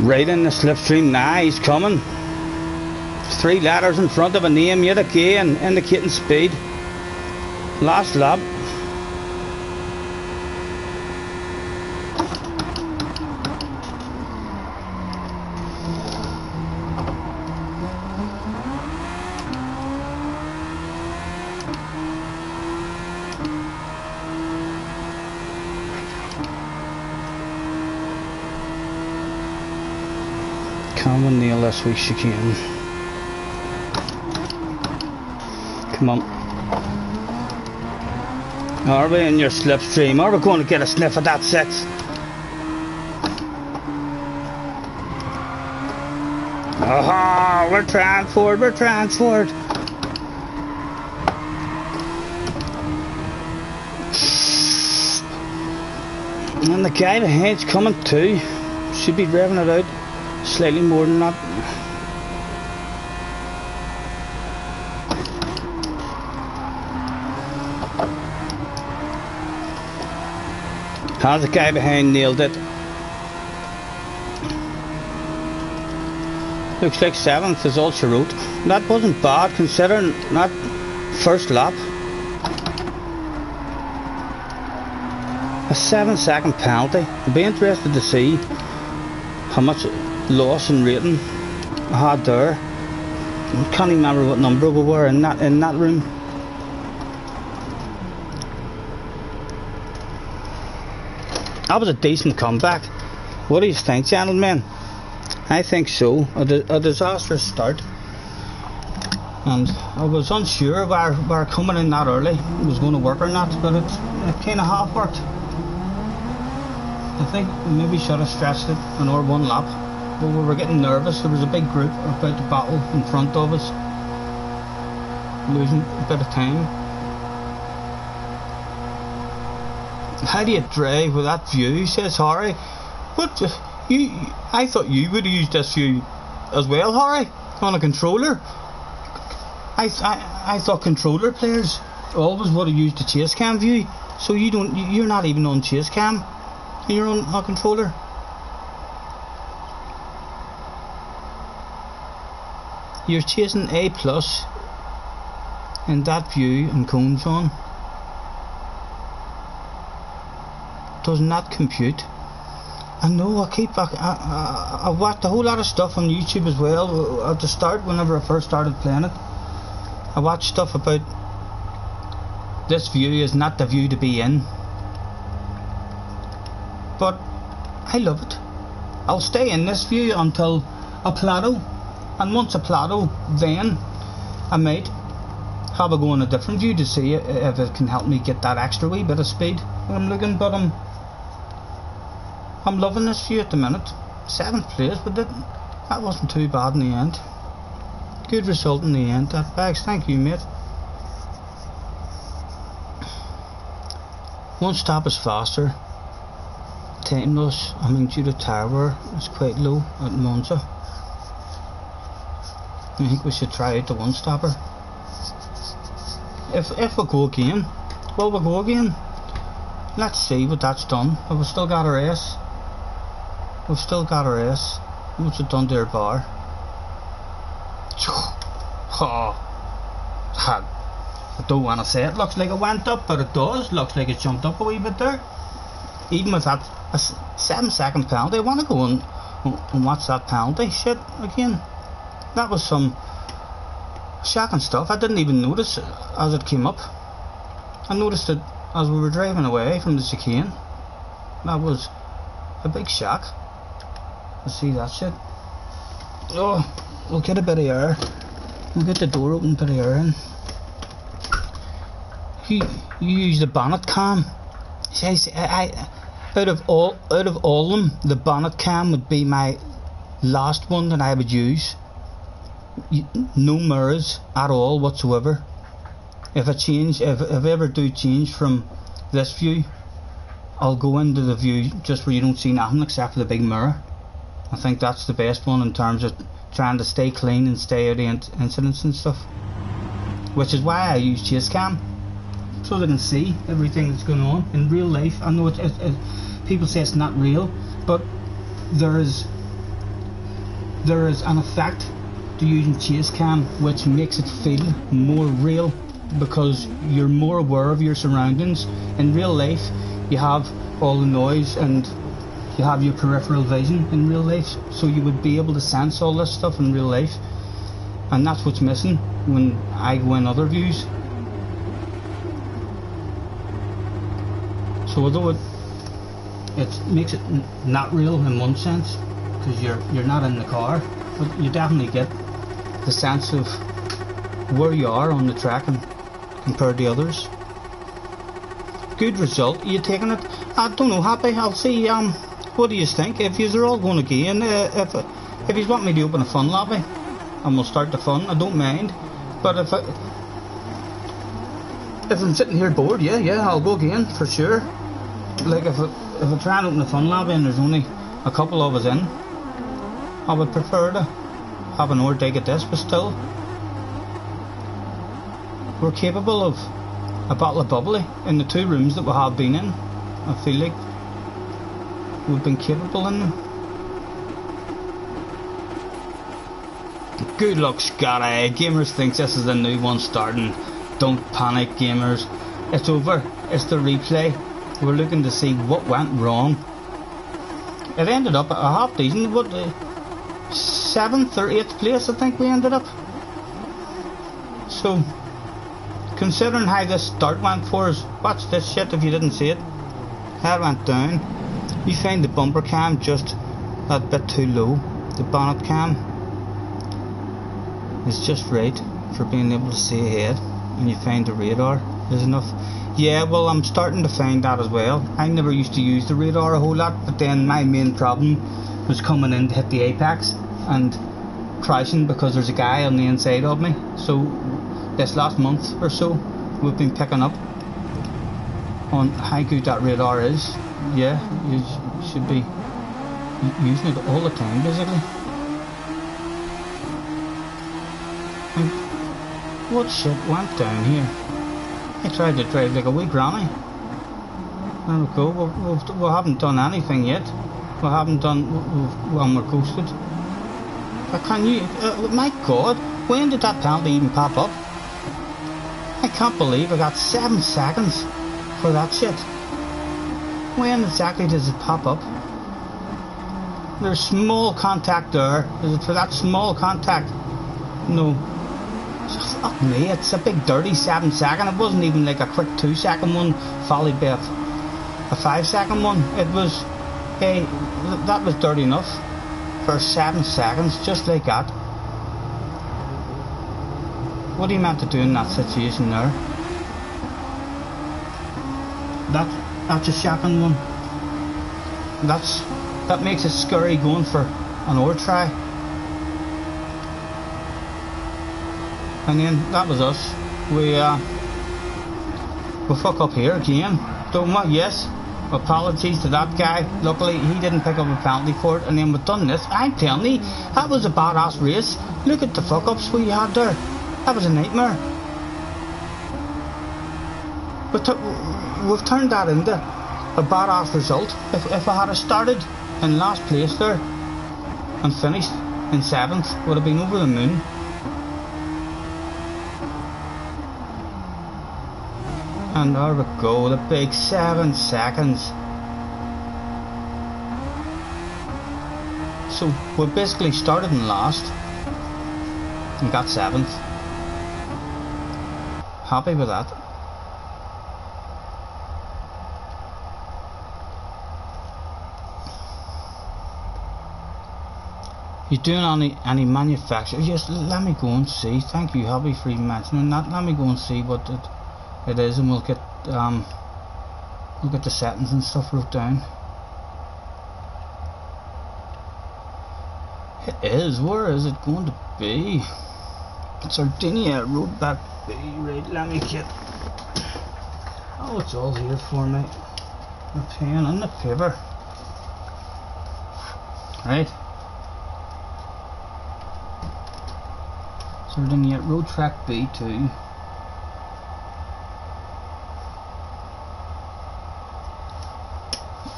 Speaker 1: Right in the slipstream now, he's coming. 3 letters in front of a name yet again, indicating speed. Last lap. Come on, nail this week she can. Come on. Are we in your slipstream? Are we going to get a sniff at that 6? Aha! We're trying forward, we're trying forward. And the guy behind's coming too. Should be revving it out. Slightly more than that. Has the guy behind nailed it? Looks like 7th is all she wrote. That wasn't bad considering that first lap. A 7-second penalty. I'd be interested to see how much loss in rating I had there. I can't even remember what number we were in that room. That was a decent comeback. What do you think, gentlemen? I think so. A disastrous start, and I was unsure where coming in that early was going to work or not, but it kind of half worked. I think we maybe should have stretched it another 1 lap. But we were getting nervous. There was a big group about to battle in front of us, losing a bit of time. How do you drive with that view, says Harry. What? I thought you would have used this view as well, Harry, on a controller. I thought controller players always would have used the chase cam view. So you're not even on chase cam. You're on a controller. You're chasing A+ in that view and cones on. Does not compute. I know, I watched a whole lot of stuff on YouTube as well at the start whenever I first started playing it. I watched stuff about this view is not the view to be in. But I love it. I'll stay in this view until a plateau. And once a plateau, then I might have a go in a different view to see if it can help me get that extra wee bit of speed that I'm looking. But I'm loving this view at the minute. 7th place, but that wasn't too bad in the end. Good result in the end. That bags, thank you, mate. One stop is faster. Time loss, I mean, due to tire wear, it's quite low at Monza. I think we should try out the one stopper. If we go again, will we go again? Let's see what that's done. Have we still got our S? We've still got our S. What's it done to our bar? Oh, I don't want to say it looks like it went up, but it does. Looks like it jumped up a wee bit there. Even with that a 7-second penalty, I want to go and watch that penalty shit again. That was some shocking stuff. I didn't even notice as it came up. I noticed it as we were driving away from the chicane. That was a big shock to see that shit. Oh, we'll get a bit of air. We'll get the door open, bit of air in. You use the bonnet cam See, out of all of them, the bonnet cam would be my last one that I would use. No mirrors at all whatsoever. If I ever do change from this view, I'll go into the view just where you don't see nothing except for the big mirror. I think that's the best one in terms of trying to stay clean and stay out of incidents and stuff. Which is why I use chase cam, so they can see everything that's going on in real life. I know people say it's not real, but there is an effect to using chase cam which makes it feel more real, because you're more aware of your surroundings. In real life you have all the noise and you have your peripheral vision in real life, so you would be able to sense all this stuff in real life, and that's what's missing when I go in other views. So although it makes it not real in one sense, because you're not in the car, but you definitely get the sense of where you are on the track and compared to others. Good result. Are you taking it? I don't know, Happy. I'll see. What do you think? If you're all going again, if you want me to open a fun lobby and we'll start the fun, I don't mind. But if I'm sitting here bored, yeah, I'll go again for sure. Like if I try and open a fun lobby and there's only a couple of us in, I would prefer to have an hour dig at this, but still, we're capable of a bottle of bubbly in the 2 rooms that we have been in. I feel like we've been capable in them. Good luck, Scottie. Gamers thinks this is the new one starting. Don't panic, gamers. It's over. It's the replay. We're looking to see what went wrong. It ended up a half decent. What, 7th or 8th place I think we ended up. So, considering how this start went for us, watch this shit if you didn't see it. How it went down. You find the bumper cam just a bit too low. The bonnet cam is just right for being able to see ahead, and you find the radar is enough. Yeah, well, I'm starting to find that as well. I never used to use the radar a whole lot, but then my main problem was coming in to hit the apex and crashing because there's a guy on the inside of me. So this last month or so we've been picking up on how good that radar is. Yeah, you should be using it all the time basically. And what shit went down here? I tried to drive like a wee granny. There we go. We haven't done anything yet. We haven't done. We're ghosted. But can you? My God, when did that penalty even pop up? I can't believe I got 7 seconds for that shit. When exactly does it pop up? There's small contact there. Is it for that small contact? No. Fuck me, it's a big dirty 7 second. It wasn't even like a quick 2 second one followed by a 5 second one. It was, hey, that was dirty enough for 7 seconds, just like that. What are you meant to do in that situation there? That's a shocking one. That makes it scary going for an hour try. And then that was us. We fuck up here again. Don't we? Yes. Apologies to that guy. Luckily he didn't pick up a penalty for it, and then we've done this. I'm telling you, that was a badass race. Look at the fuck ups we had there. That was a nightmare. We've turned that into a badass result. If I had started in last place there and finished in 7th, would have been over the moon. And there we go, the big 7 seconds. So we basically started in last and got 7th. Happy with that. You doing any manufacture? Yes, let me go and see. Thank you, Hobby, for even mentioning that. Let me go and see what it is, and we'll get Look at the settings and stuff wrote down. It is. Where is it going to be? Sardinia, Road back B. Right, let me get. Oh, it's all here for me. The pen and the paper. Right. Sardinia, Road Track B2.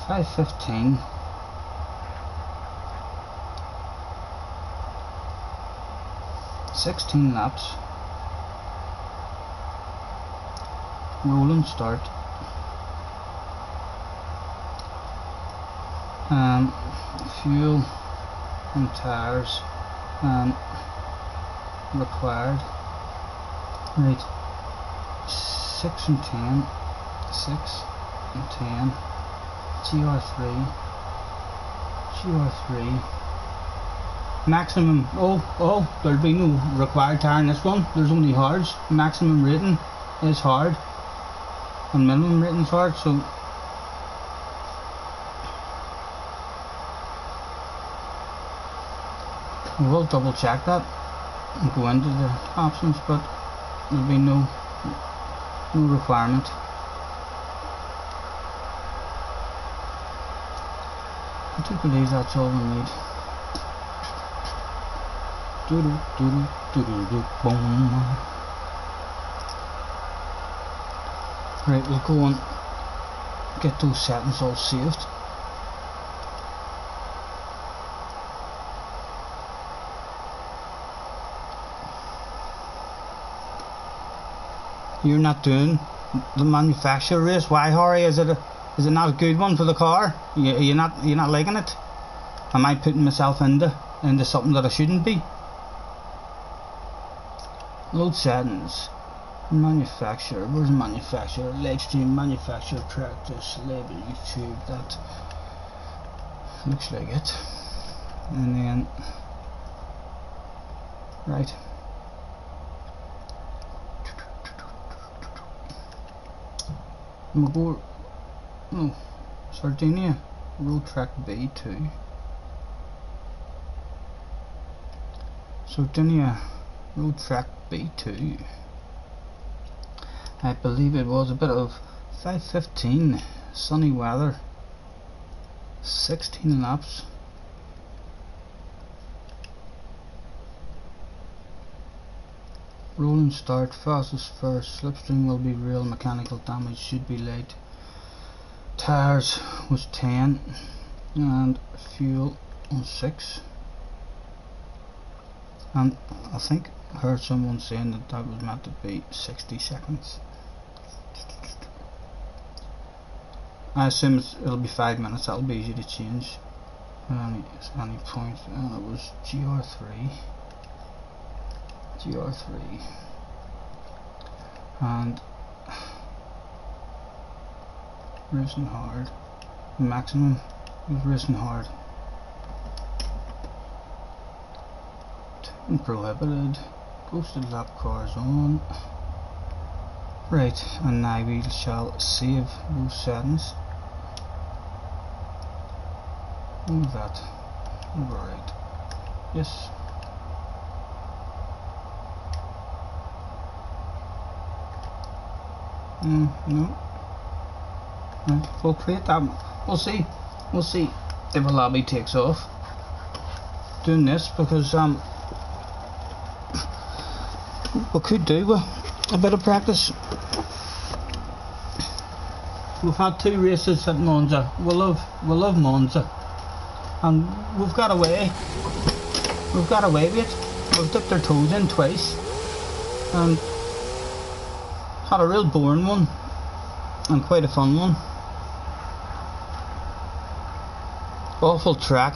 Speaker 1: $5.15. 16 laps. Rolling start. Fuel and tires required. Right. 6 and 10. 6 and 10. GR3. Maximum. Oh, there'll be no required tire in this one. There's only hards. Maximum rating is hard, and minimum rating is hard. So we'll double check that and go into the options, but there'll be no requirement. I do believe that's all we need. Boom. Right, we'll go and get those settings all saved. You're not doing the manufacturer race. Why, Harry? Is it not a good one for the car? You're not liking it? Am I putting myself into something that I shouldn't be? Load settings. Manufacturer. Where's manufacturer? Livestream, manufacturer, practice, label, YouTube. That looks like it. And then right. We'll go. No, Sardinia, Road Track B2. Sardinia, Road Track B2. I believe it was a bit of 5:15, sunny weather, 16 laps. Rolling start, fastest first, slipstream will be real, mechanical damage should be late. Tires was 10 and fuel on 6. And I think I heard someone saying that was meant to be 60 seconds. I assume it'll be 5 minutes. That'll be easy to change at any point. And it was GR3 and racing hard. Maximum was racing hard. Prohibited. Ghosted lap cars on. Right, and now we shall save those settings. Move that. Right. Yes. No. Right, we'll create that. We'll see if a lobby takes off doing this, because we could do with a bit of practice. We've had 2 races at Monza. We love Monza, and we've got away with it. We've dipped our toes in twice and had a real boring one and quite a fun one. Awful track.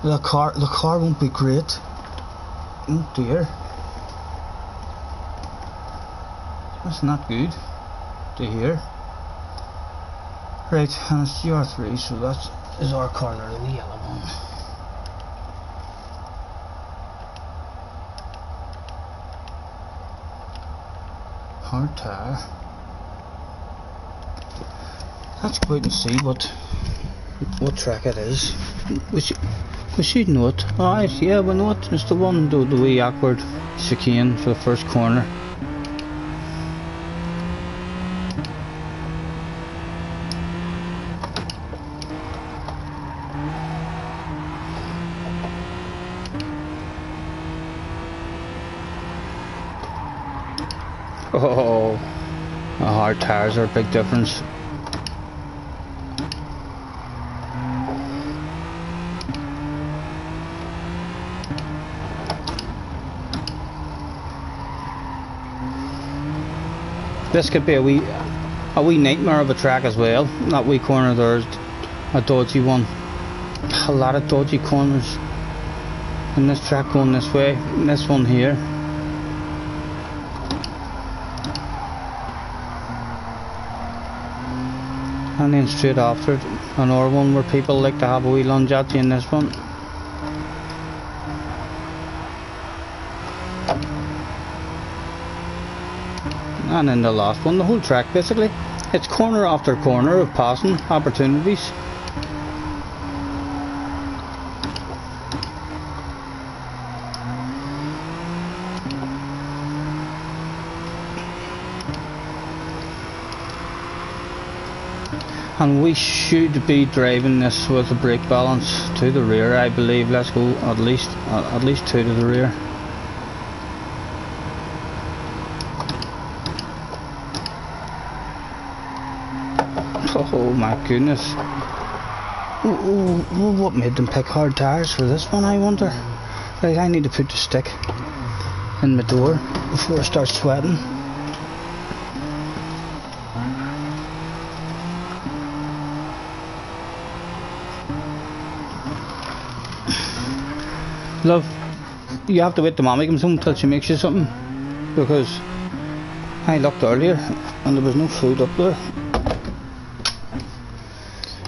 Speaker 1: The car won't be great. Oh dear. That's not good to hear. Right, and it's GR3, so that is our car there, the yellow one. Hard tire. Let's go out and see what track it is. We should know it. Alright, yeah, we know it. It's the one, the wee awkward chicane for the first corner. Oh, the hard tires are a big difference. This could be a wee nightmare of a track as well. That wee corner there's a dodgy one. A lot of dodgy corners in this track going this way. And this one here. And then straight after it, another one where people like to have a wee lunge at you in this one. And then the last one, the whole track basically. It's corner after corner of passing opportunities. And we should be driving this with the brake balance to the rear, I believe. Let's go at least 2 to the rear. Oh my goodness. What made them pick hard tires for this one, I wonder? Right, I need to put the stick in my door before I start sweating. Love, you have to wait till mommy comes home until she makes you something, because I looked earlier and there was no food up there.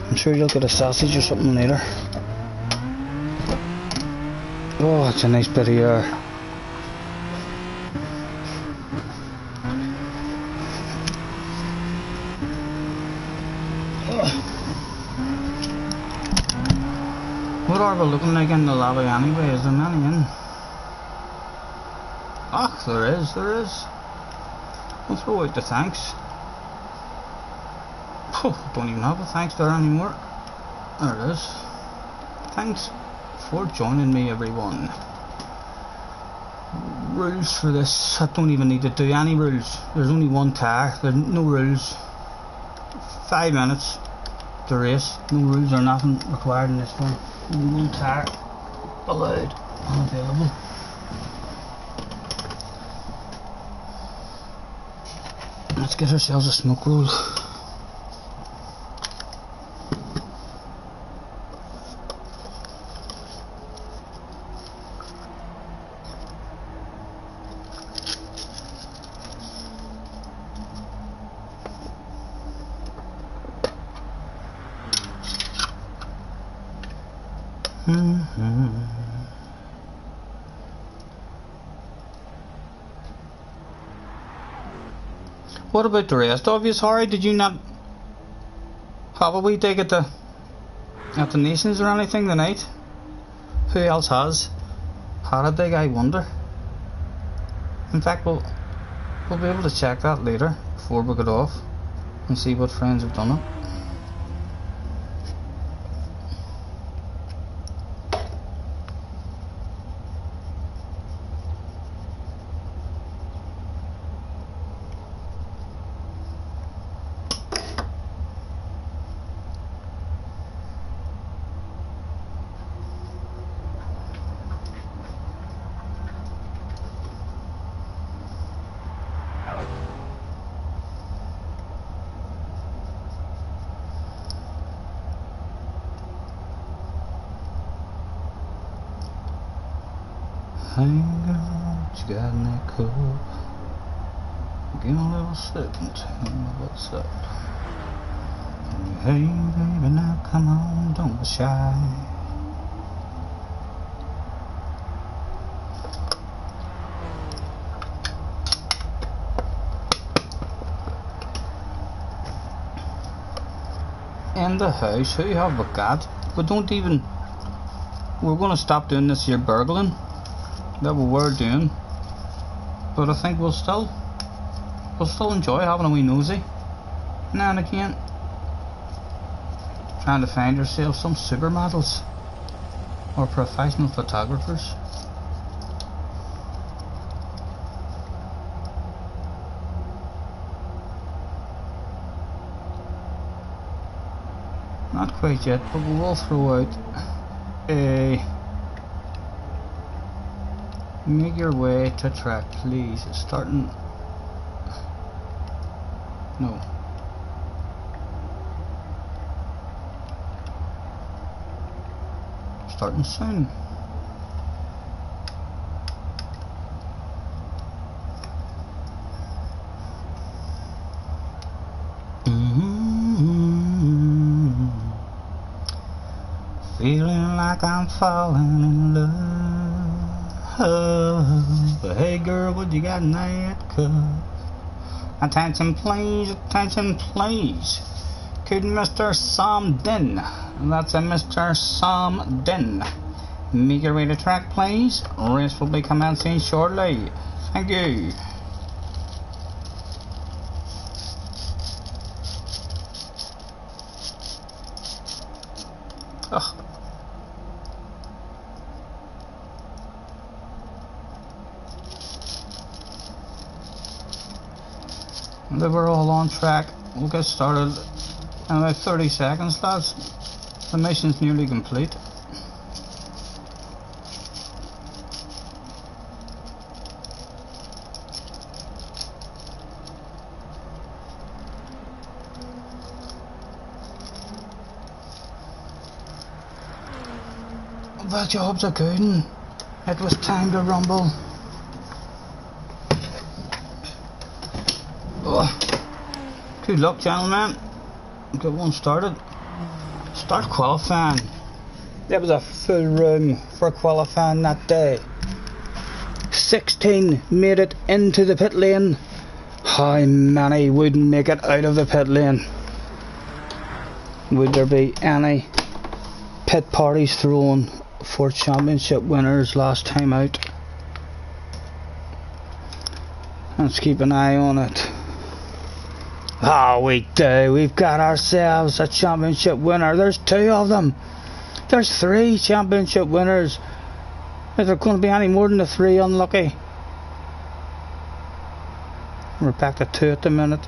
Speaker 1: I'm sure you'll get a sausage or something later. Oh, it's a nice bit of air. What are we looking like in the lobby anyway? Is there many in? Ah, there is. We'll throw out the thanks. Oh, don't even have a thanks there anymore. There it is. Thanks for joining me, everyone. Rules for this. I don't even need to do any rules. There's only one tire. There's no rules. 5 minutes to race. No rules or nothing required in this one. Only one tire allowed and available. Let's get ourselves a smoke roll. What about the rest of you? Sorry, did you not have a wee dig at the nations or anything tonight? Who else has had a dig, I wonder? In fact, we'll be able to check that later before we get off and see what friends have done it. Hang on, you got in that cup. Give me a little sip and tell me what's up. Hey baby, now come on, don't be shy. in the house. Who have we got? We don't even... We're going to stop doing this here burgling that we were doing. But I think we'll still enjoy having a wee nosy now and again. Trying to find ourselves some supermodels or professional photographers. Not quite yet, but we will throw out a make your way to track, please. It's starting. No. Starting soon. Feeling like I'm falling in love. But hey girl, what you got in that cup? Attention please, attention please. Could Mr. Somden, that's a Mr. Somden, make your way to track please? Race will be commencing shortly. Thank you. Ugh. They were all on track. We'll get started in about 30 seconds, lads. The mission's nearly complete. The job's a good one. It was time to rumble. Good luck, gentlemen. Get one started. Start qualifying. There was a full room for qualifying that day. 16 made it into the pit lane. How many wouldn't make it out of the pit lane? Would there be any pit parties thrown for championship winners last time out? Let's keep an eye on it. Oh, we do. We've got ourselves a championship winner. There's 2 of them. There's 3 championship winners. Is there going to be any more than the 3 unlucky? We're back to 2 at the minute.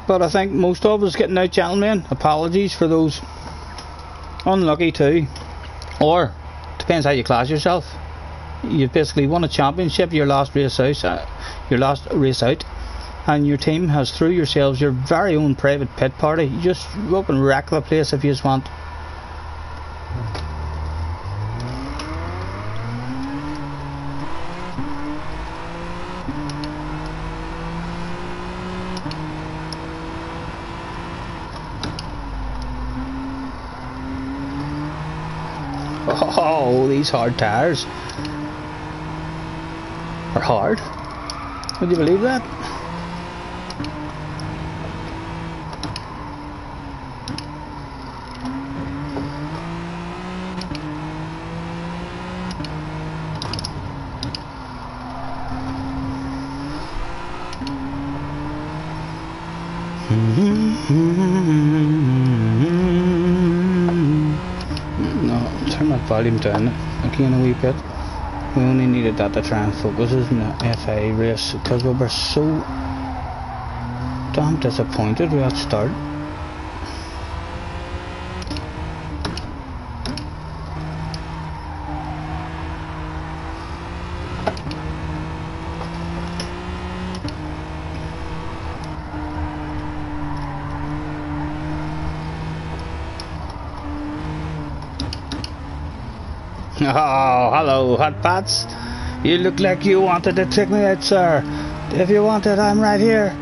Speaker 1: But I think most of us getting out, gentlemen. Apologies for those unlucky too. Or, depends how you class yourself. You've basically won a championship, your last race out. And your team has threw yourselves your very own private pit party. You just go up and wreck the place if you just want. Oh, these hard tires are hard. Would you believe that? No, turn my volume down again a wee bit. We only needed that to try and focus us in the FA race because we were so damn disappointed with that start. Oh, hello, hot pots. You look like you wanted to trick me out, sir. If you want it, I'm right here.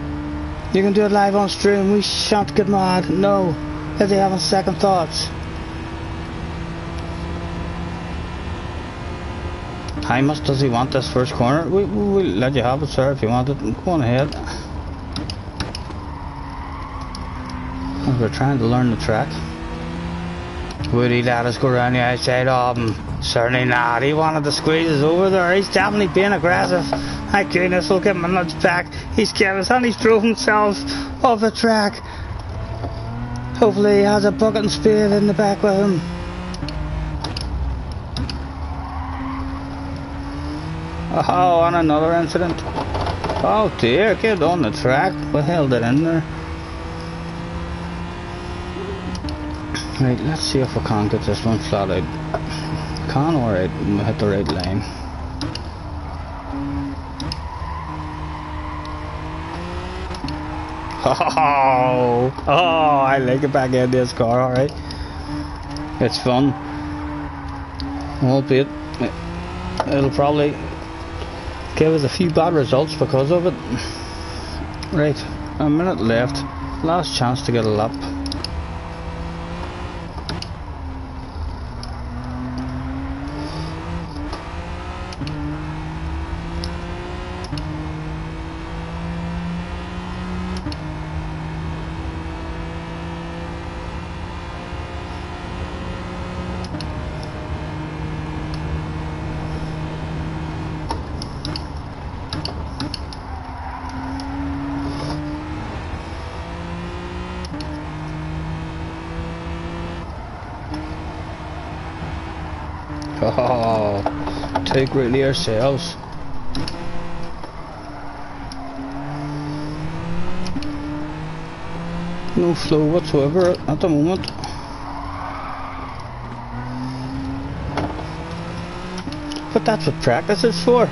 Speaker 1: You can do it live on stream. We shan't get mad. No, if you haven't second thoughts. How much does he want this first corner? We'll let you have it, sir, if you want it. Go on ahead. We're trying to learn the track. Would he let us go around the outside of him? Certainly not. He wanted to squeeze us over there. He's definitely being aggressive. My goodness, we'll give him a nudge back. He's careless and he's drove himself off the track. Hopefully he has a bucket and spade in the back with him. Oh, and another incident. Oh dear, get on the track. We held it in there. Right, let's see if we can get this one flat out. Can alright, we hit the right line. Oh, I like it back in this car, alright. It's fun. Albeit, it'll probably give us a few bad results because of it. Right, a minute left. Last chance to get a lap. Oh, take really ourselves. No flow whatsoever at the moment. But that's what practice is for.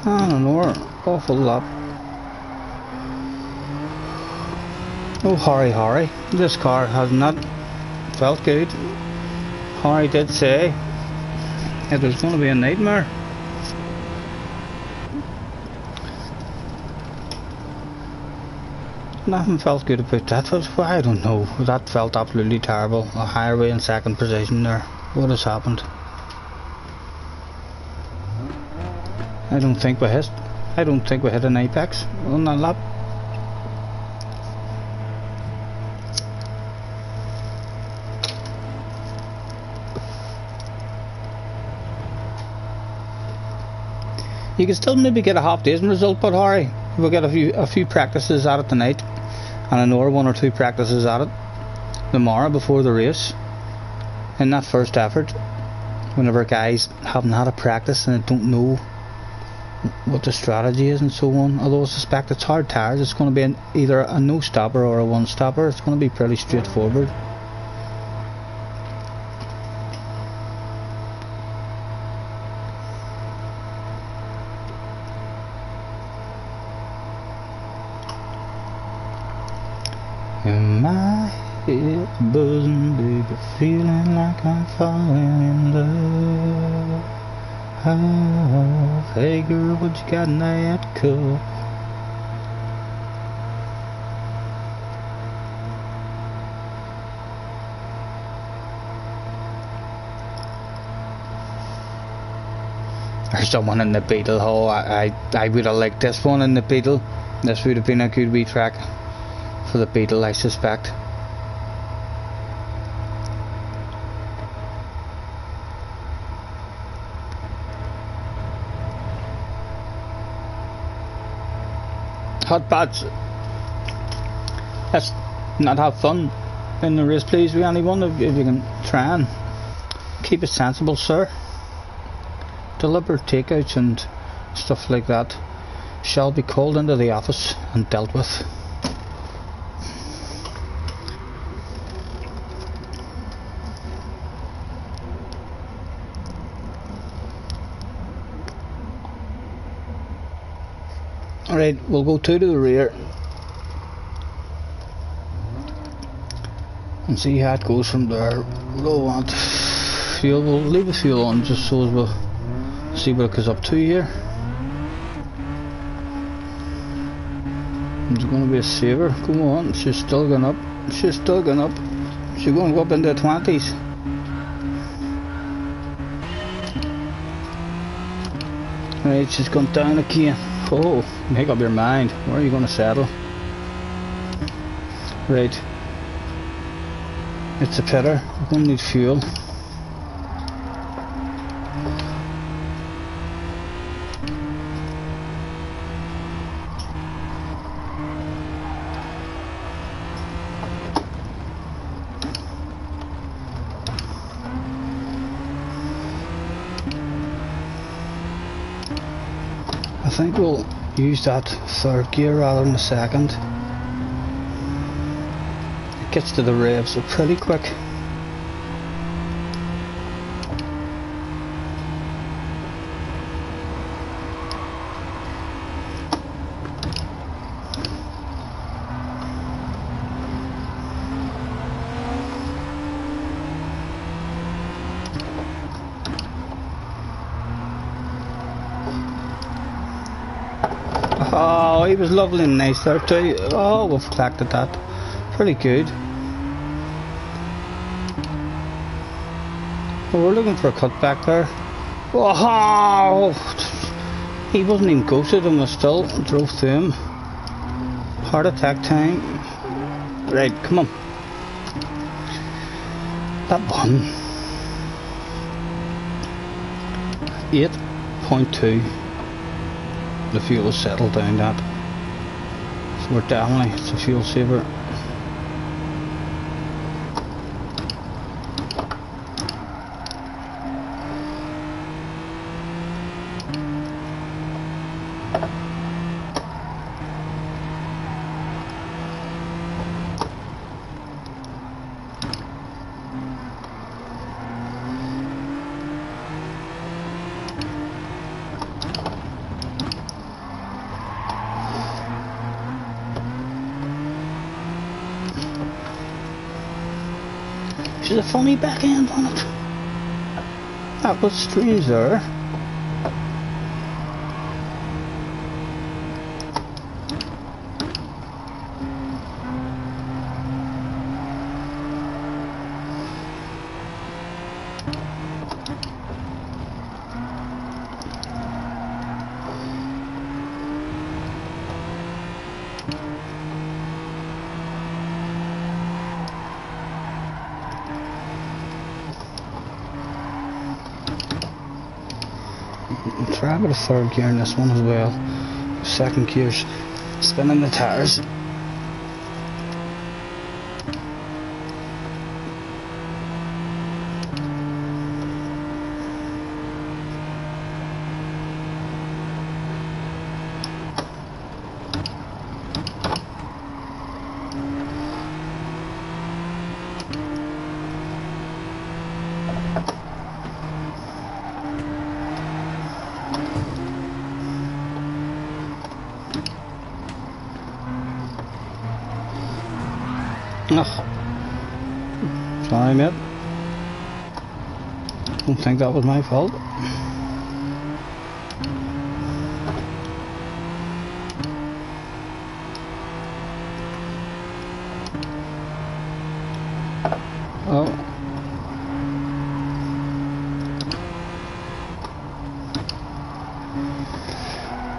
Speaker 1: I don't know, awful lot. Oh, Harry, this car has not felt good. Harry did say it was going to be a nightmare. Nothing felt good about that, but I don't know. That felt absolutely terrible. A highway in second position there. What has happened? I don't think we hit an apex on that lap. You can still maybe get a half decent result, but Harry, we'll get a few practices at it tonight, and another 1 or 2 practices at it tomorrow before the race. In that first effort, whenever guys haven't had a practice and don't know what the strategy is and so on, although I suspect it's hard tires, it's going to be either a no stopper or a one stopper. It's going to be pretty straightforward. In my head buzzing, baby, feeling like I'm falling in love. Oh, hey girl, what you got in that cup? There's someone in the Beetle hole. I would have liked this one in the Beetle. This would have been a good wee track for the Beetle, I suspect. Hot pads. Let's not have fun in the race, please. We only want if you can try and keep it sensible, sir. Deliberate takeouts and stuff like that shall be called into the office and dealt with. Right, we'll go to the rear and see how it goes from there. We don't want fuel, we'll leave the fuel on just so as we'll see what it goes up to here. It's going to be a saver. Come on, she's still going up. She's still going up. She's going to go up into the 20s. Right, she's gone down again. Oh, make up your mind. Where are you going to settle? Right. It's a pitter. We're going to need fuel. I think we'll use that third gear rather than the second. It gets to the revs so pretty quick. Oh, he was lovely and nice there too. Oh, we've collected that. Pretty good. Well, we're looking for a cut back there. Oh, he wasn't even ghosted and we still drove through him. Heart attack time. Right, come on. That one. 8.2. The fuel has settled down that. So we're definitely, it's a fuel saver. There's a funny back end on it. That was strange there. Try a bit of third gear in this one as well. Second gear's spinning the tires. Oh, sorry mate, don't think that was my fault. Oh,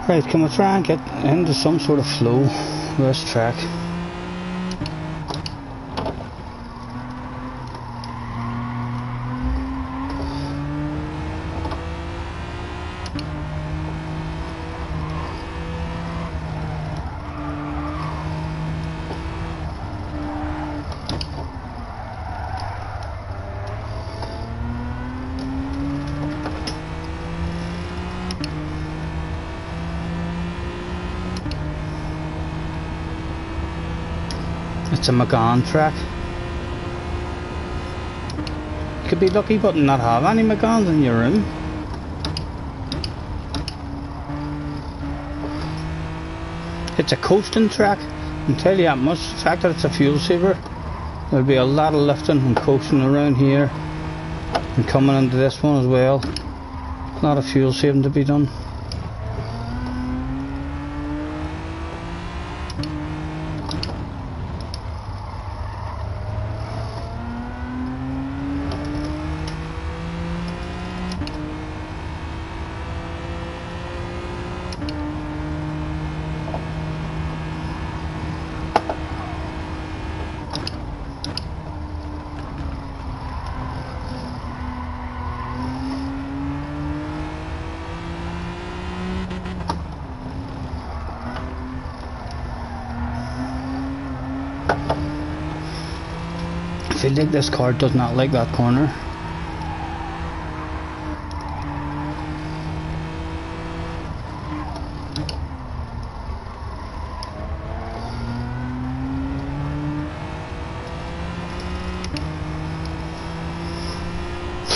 Speaker 1: right, can we try and get into some sort of flow with this track? It's a Magan track. You could be lucky but not have any Magans in your room. It's a coasting track. I can tell you that much. The fact that it's a fuel saver, there'll be a lot of lifting and coasting around here and coming into this one as well. A lot of fuel saving to be done. I feel like this car does not like that corner.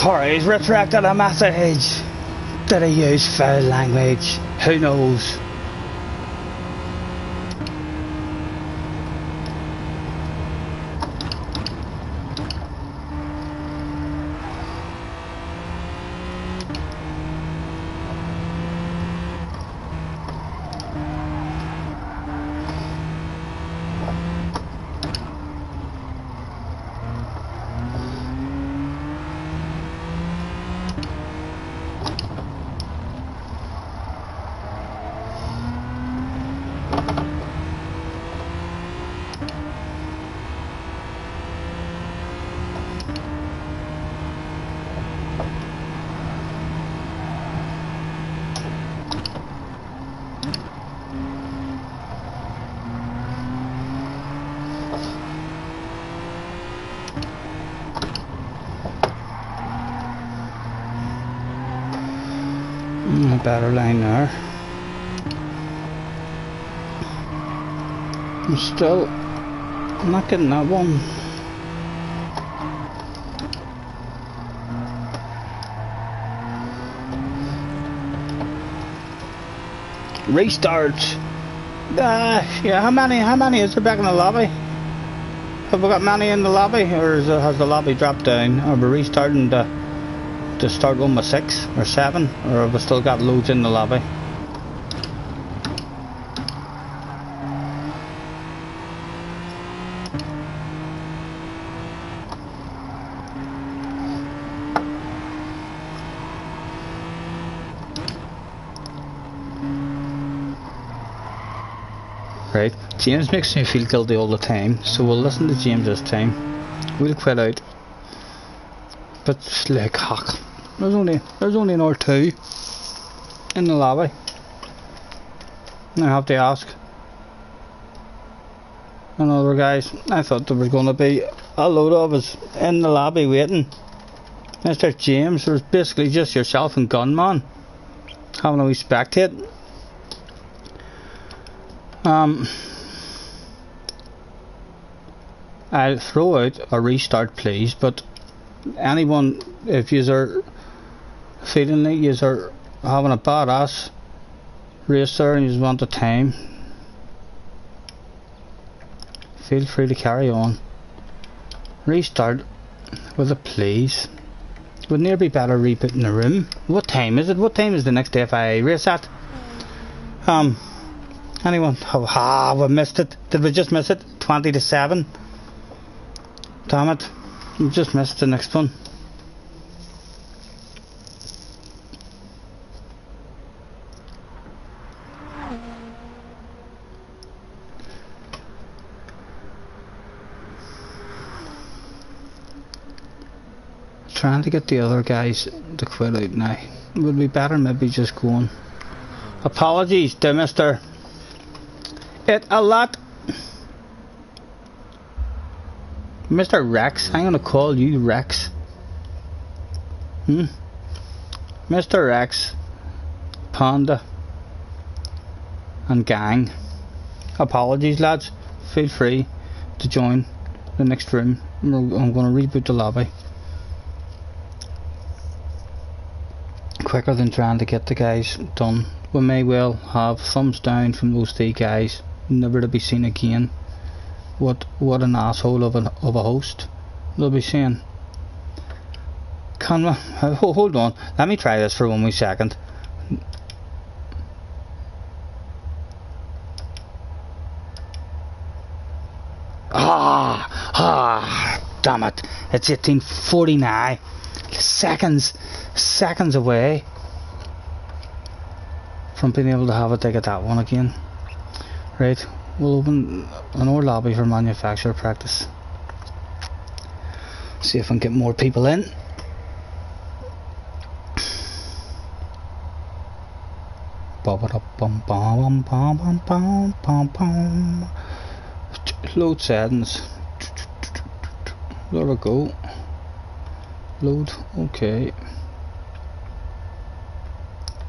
Speaker 1: Or he's retracted a message. Did he use foul language? Who knows? A better line there. I'm not getting that one. Restart. Yeah, how many is there back in the lobby? Have we got many in the lobby, or has the lobby dropped down? Are we restarting to start one with 6 or 7, or have we still got loads in the lobby? Right, James makes me feel guilty all the time, so we'll listen to James this time. We'll quit out. But like, heck, there's only another 2 in the lobby. I have to ask another guys. I thought there was going to be a load of us in the lobby waiting. Mr. James, there's basically just yourself and Gunman having a wee spectate. I'll throw out a restart please, but anyone, if you are feeling like you are having a badass race there and you want the time, feel free to carry on. Restart with a please. Would near be better rebooting the room. What time is it? What time is the next FIA race at? Anyone? We missed it. Did we just miss it? 20 to 7. Damn it. We just missed the next one. Trying to get the other guys to quit out now. It would be better maybe just going. Apologies to Mr. A lot. Mr. Rex, I'm gonna call you Rex. Mr. Rex, Panda, and gang. Apologies, lads. Feel free to join the next room. I'm gonna reboot the lobby. Quicker than trying to get the guys done we may well have thumbs down from those three guys, never to be seen again. What an asshole of a host they'll be saying. Can we, hold on, let me try this for 1 wee second. Damn it, it's 1849, seconds away from being able to have a dig at that one again. Right, we'll open another lobby for manufacturer practice. See if I can get more people in. Load settings. There we go. Load, okay.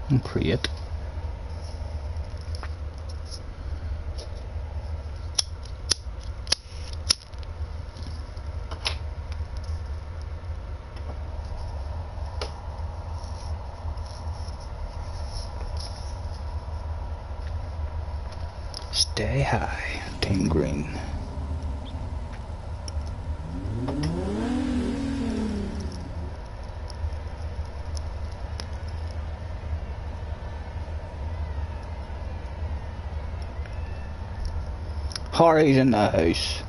Speaker 1: And create. Stay high, Team Green. Harry's in the house.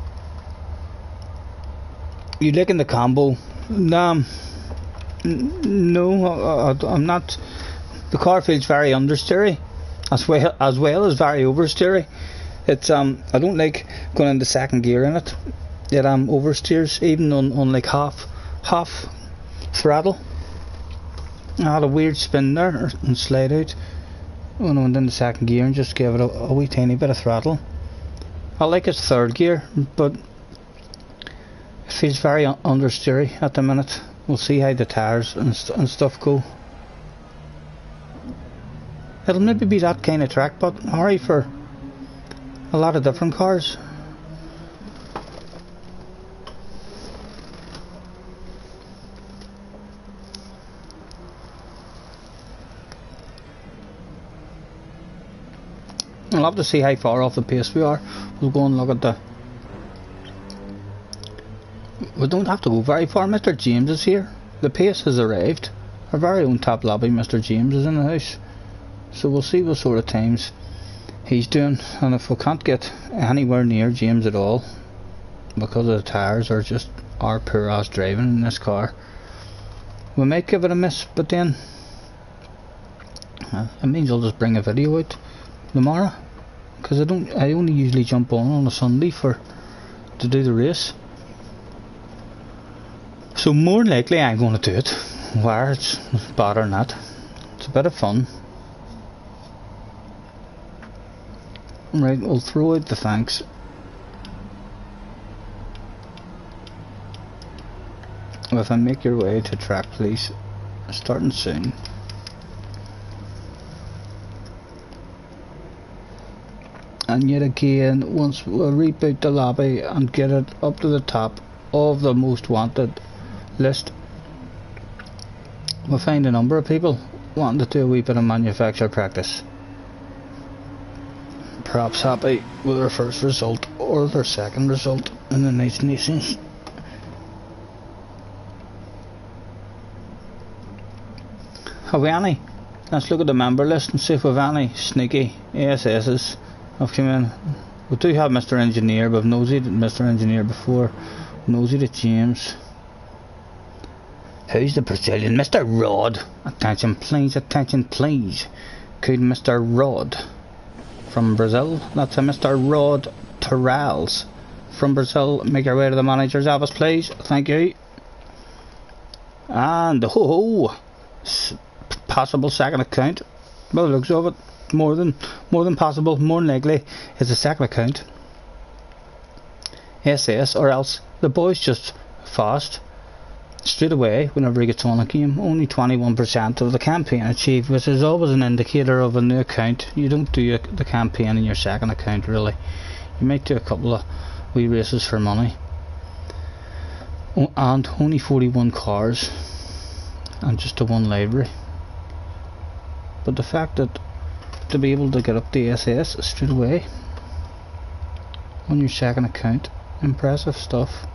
Speaker 1: You liking the combo? No, I'm not. The car feels very understeery, as well as very oversteery. It's I don't like going into second gear in it. It oversteers even on like half throttle. I had a weird spin there and slide out when I went into second gear and just gave it a wee tiny bit of throttle. I like its third gear, but it feels very understeery at the minute. We'll see how the tyres and stuff go. It'll maybe be that kind of track, but alright for a lot of different cars. I'll have to see how far off the pace we are. We'll go and look at the... We don't have to go very far. Mr. James is here. The pace has arrived. Our very own top lobby, Mr. James, is in the house. So we'll see what sort of times he's doing. And if we can't get anywhere near James at all, because of the tyres or just our poor ass driving in this car, we might give it a miss. But then it means I'll just bring a video out tomorrow, because I only usually jump on a Sunday to do the race. So more than likely I'm going to do it, where it's better than that. It's a bit of fun. Right, we'll throw out the thanks. If I make your way to track, please, starting soon. And yet again, once we reboot the lobby and get it up to the top of the most wanted list, we'll find a number of people wanting to do a wee bit of manufacturer practice. Perhaps happy with their first result or their second result in the Nice Nations. Have we any? Let's look at the member list and see if we have any sneaky ASS's have come in. We do have Mr. Engineer, but I've nosy to Mr. Engineer before. Nosy to James. Who's the Brazilian? Mr. Rod. Attention please, attention please. Could Mr. Rod from Brazil, that's a Mr. Rod Terrells from Brazil, make your way to the manager's office please. Thank you. And possible second account. By the looks of it, more than possible, more than likely it's a second account. SS, or else the boy's just fast straight away whenever he gets on a game. Only 21% of the campaign achieved, which is always an indicator of a new account. You don't do the campaign in your second account really. You might do a couple of wee races for money. And only 41 cars and just a one library. But the fact that to be able to get up the SS straight away on your second account. Impressive stuff.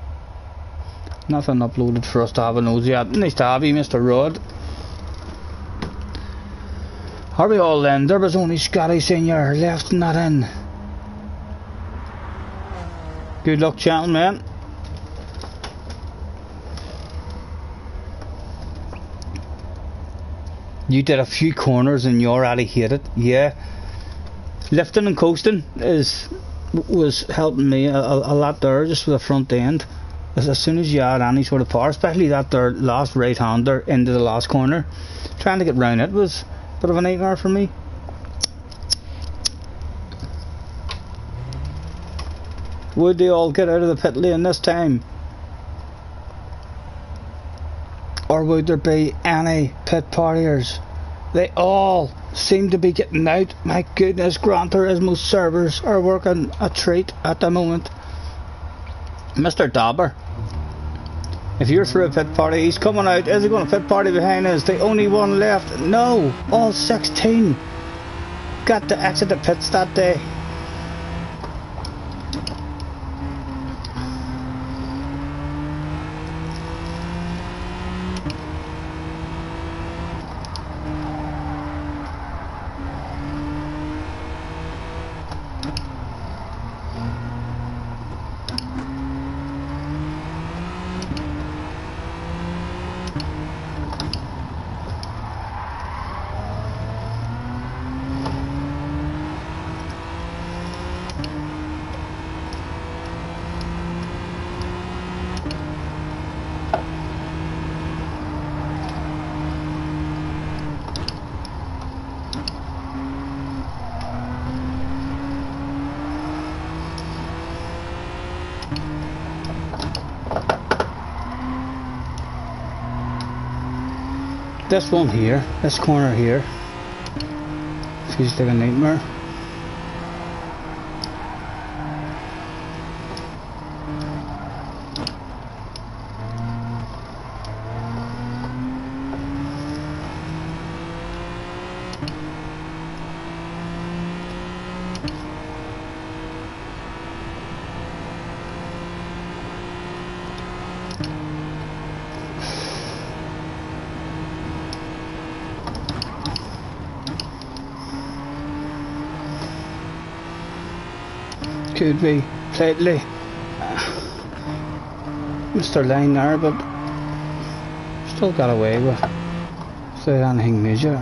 Speaker 1: Nothing uploaded for us to have a nosy at. Nice to have you, Mr. Rod. Are we all in? There was only Scottie Senior left and not in. Good luck, gentlemen. You did a few corners and you already hit it. Yeah. Lifting and coasting was helping me a lot there, just with the front end. As soon as you add any sort of power, especially that there last right hander into the last corner, trying to get round it was a bit of a nightmare for me. Would they all get out of the pit lane this time? Or would there be any pit partiers? They all seem to be getting out. My goodness, Gran Turismo servers are working a treat at the moment. Mr. Dauber, if you're through a pit party, he's coming out. Is he going to pit party behind us? The only one left? No, all 16 got to exit the pits that day. This one here, this corner here, feels like a nightmare. Could be slightly Mr. Line there, but still got away with without anything major.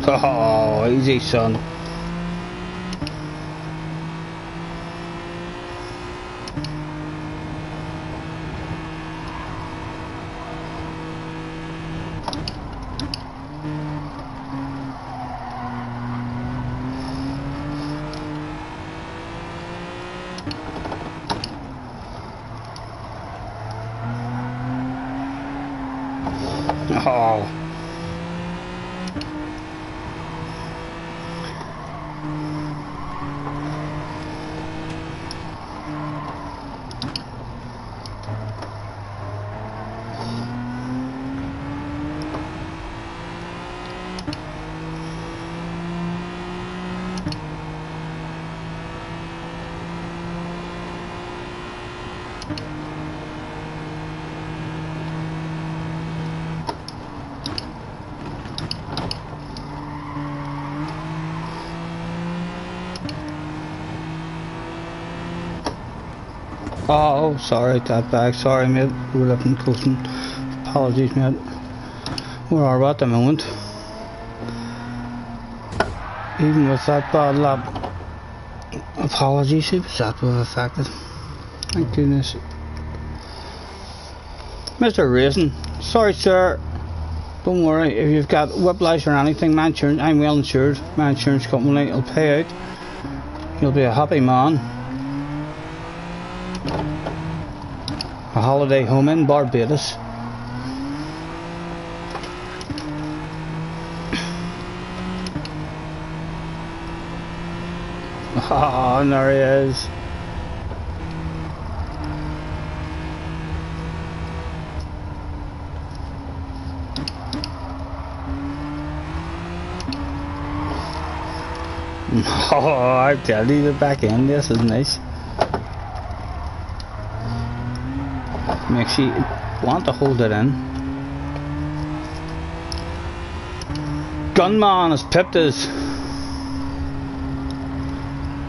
Speaker 1: Oh, easy, son. Oh. Oh, sorry, that bag. Sorry, mate. We're looking coasting. Apologies, mate. Where are we at the moment? Even with that bad lap. Apologies, it was that was affected. Thank goodness. Mr. Racing, sorry, sir. Don't worry. If you've got whiplash or anything, my insurance, I'm well insured. My insurance company will pay out. You'll be a happy man. A holiday home in Barbados. Ah, and there he is. Oh, I tell you, the back end, this is nice. Makes you want to hold it in. Gunman has pipped us.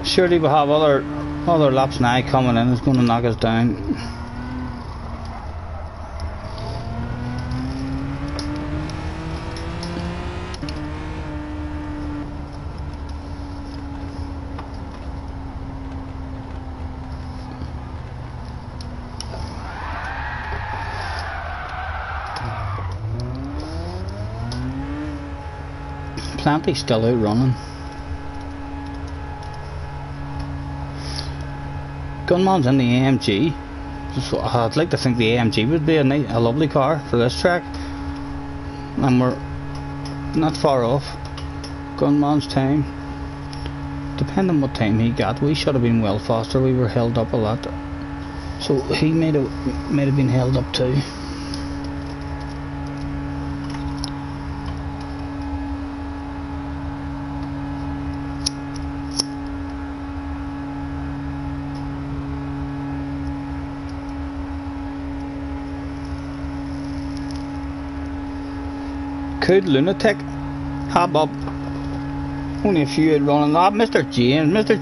Speaker 1: Surely we'll have other laps now coming in. It's going to knock us down. Plenty still out running. Gunman's in the AMG. So I'd like to think the AMG would be a lovely car for this track, and we're not far off. Gunman's time, depending on what time he got, we should have been well faster. We were held up a lot, so he might have been held up too. Could lunatic hop up? Only a few out running. Ah, Mr.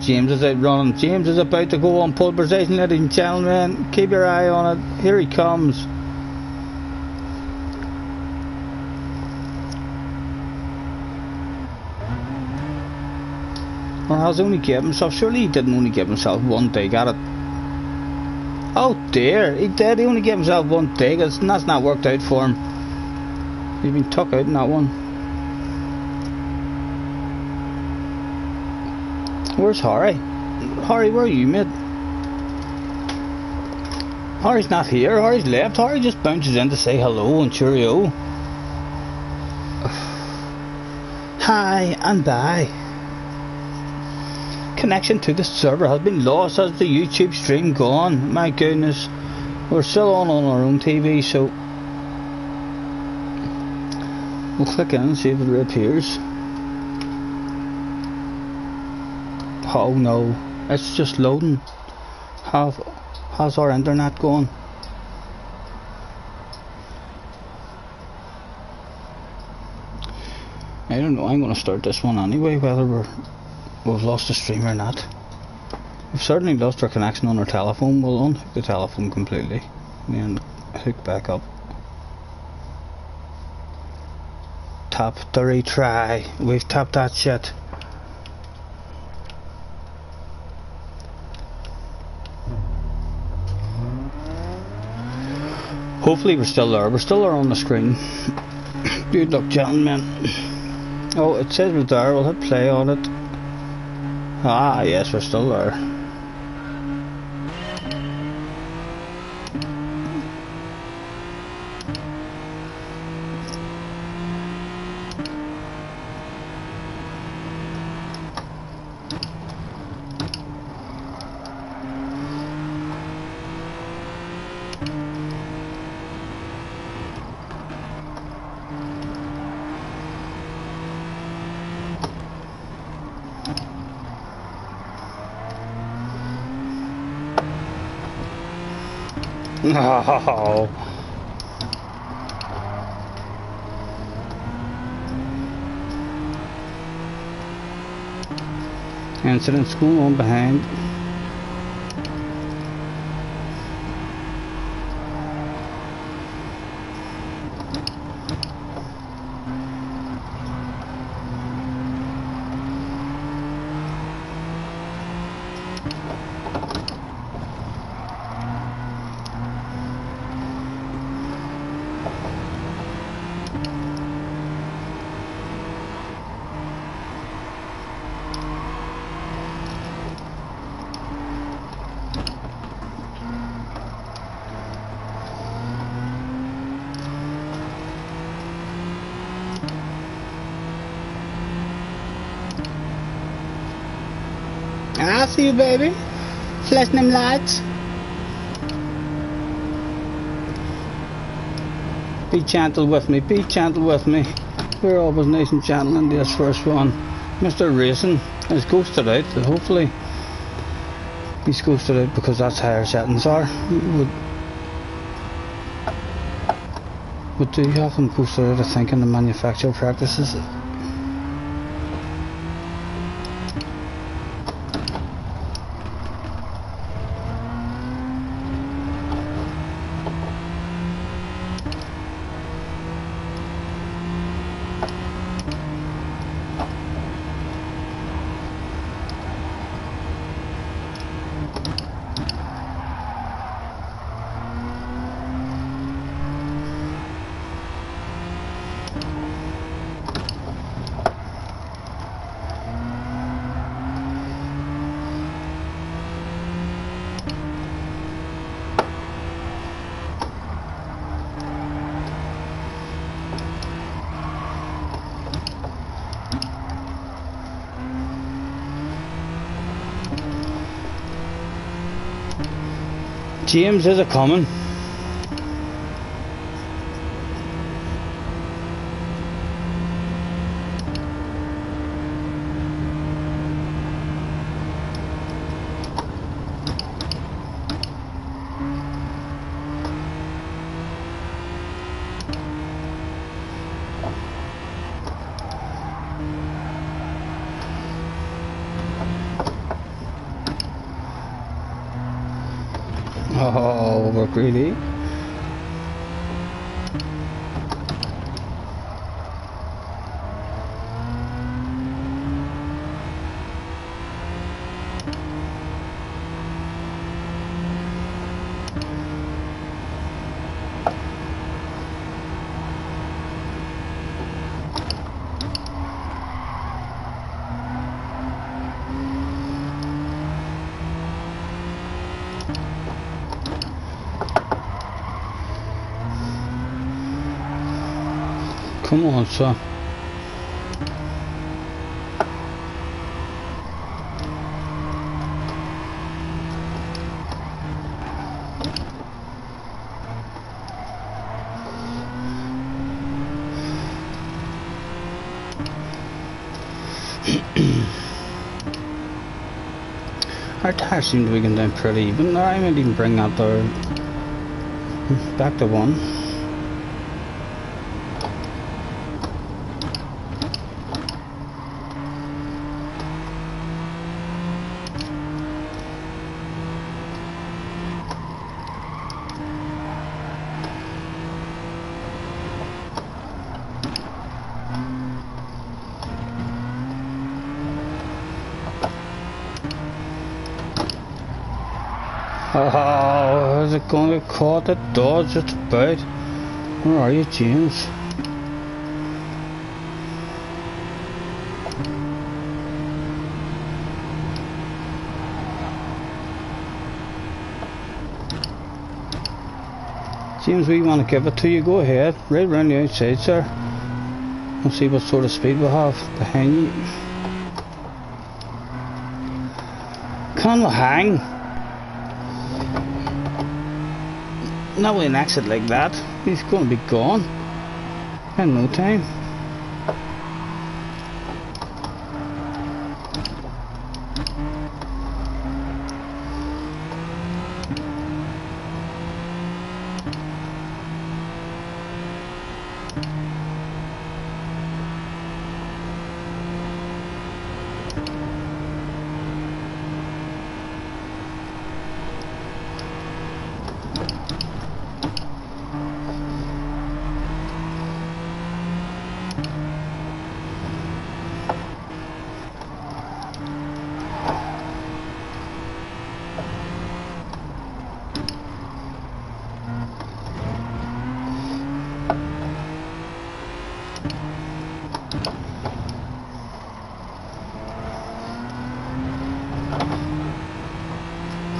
Speaker 1: James is out running. James is about to go on pole position, ladies and gentlemen. Keep your eye on it. Here he comes. Or has only given himself? Surely he didn't only give himself one dig at it. Oh dear, he did. He only gave himself one dig. That's not worked out for him. He's been tuck out in that one. Where's Harry? Harry, where are you, mate? Harry's not here. Harry's left. Harry just bounces in to say hello and cheerio. Hi and bye. Connection to the server has been lost. Has the YouTube stream gone? My goodness. We're still on our own TV, so we'll click in and see if it reappears. Oh no, it's just loading. How's our internet going? I don't know. I'm going to start this one anyway, whether we've lost the stream or not. We've certainly lost our connection on our telephone. We'll unhook the telephone completely and then hook back up. Tap the retry. We've tapped that shit. Hopefully we're still there. We're still there on the screen. Good luck, gentlemen. Oh, it says we're there. We'll hit play on it. Ah, yes, we're still there. No. Incident's going on behind. I see you, baby. Flashing them lights. Be gentle with me. Be gentle with me. We're always nice and gentle in this first one. Mr. Racing is ghosted out. Hopefully he's ghosted out because that's how our settings are. Would do you have him ghosted out, I think, in the manufacturer practices? James, is it coming? Oh, we're greedy. Come on, son. Our tires seem to be going down pretty even there. I might even bring that there back to 1. Oh, is it going to get caught? It does, just about. Where are you, James? James, we want to give it to you. Go ahead, right round the outside, sir. We'll see what sort of speed we have behind you. Can we hang? Not with an exit like that. He's going to be gone in no time.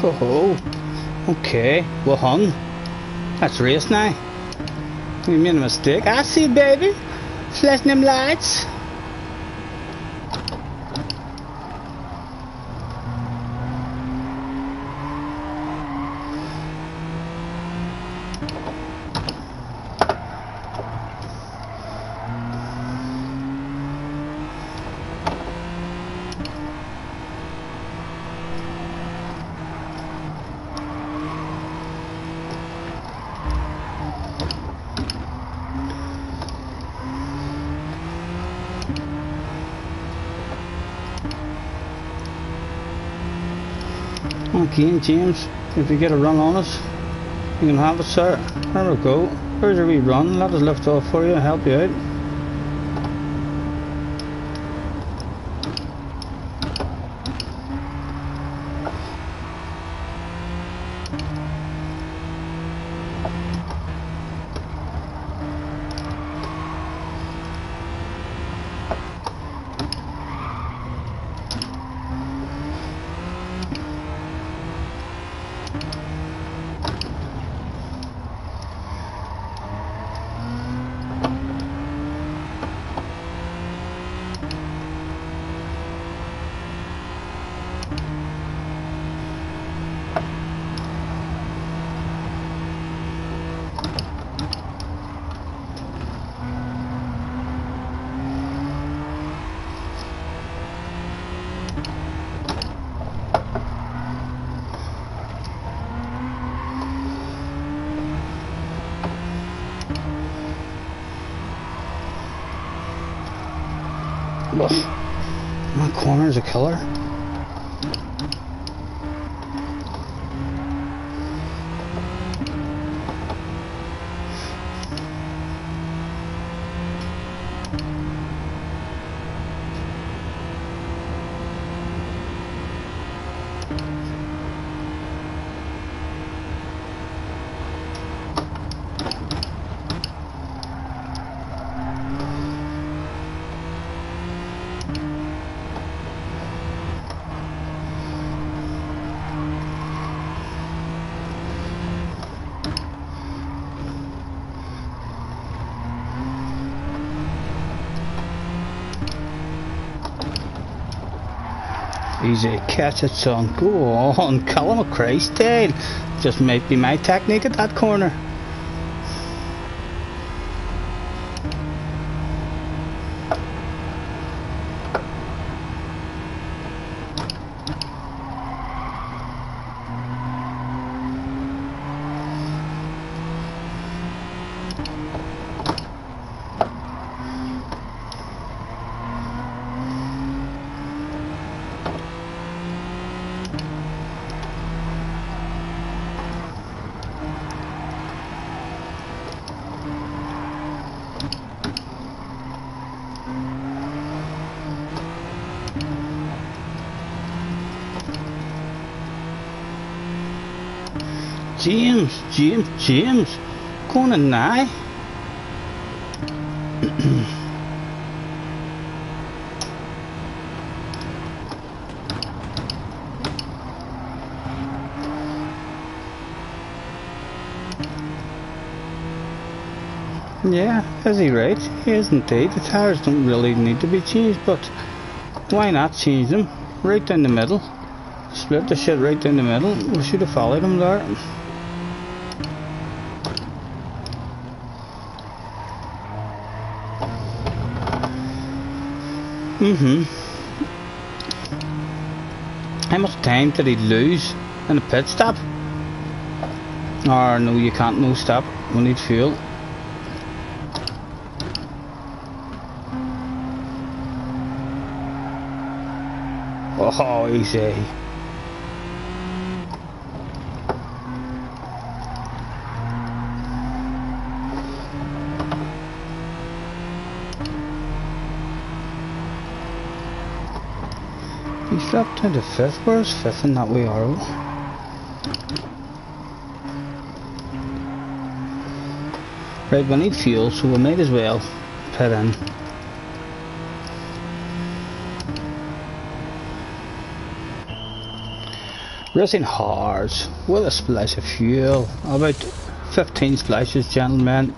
Speaker 1: Oh, okay, well hung. That's race now. We made a mistake. I see, baby. Flashing them lights. Okay, James, if you get a run on us, you can have it, sir. There we go. There's a wee run. Let us lift off for you and help you out. My corner is a killer. Easy, catch it, son. Go on, kill him a Christ tail. Just might be my technique at that corner. James, going in now. Yeah, is he right? He is indeed. The tires don't really need to be changed, but why not change them? Right down the middle. Split the shit right down the middle. We should have followed him there. How much time did he lose in a pit stop? Or no, you can't no stop. We need fuel. Oh, easy. He's dropped down to 5th. Where's 5th in that wee arrow? Right, we need fuel, so we might as well pit in. Racing hard with a splash of fuel. About 15 splashes, gentlemen.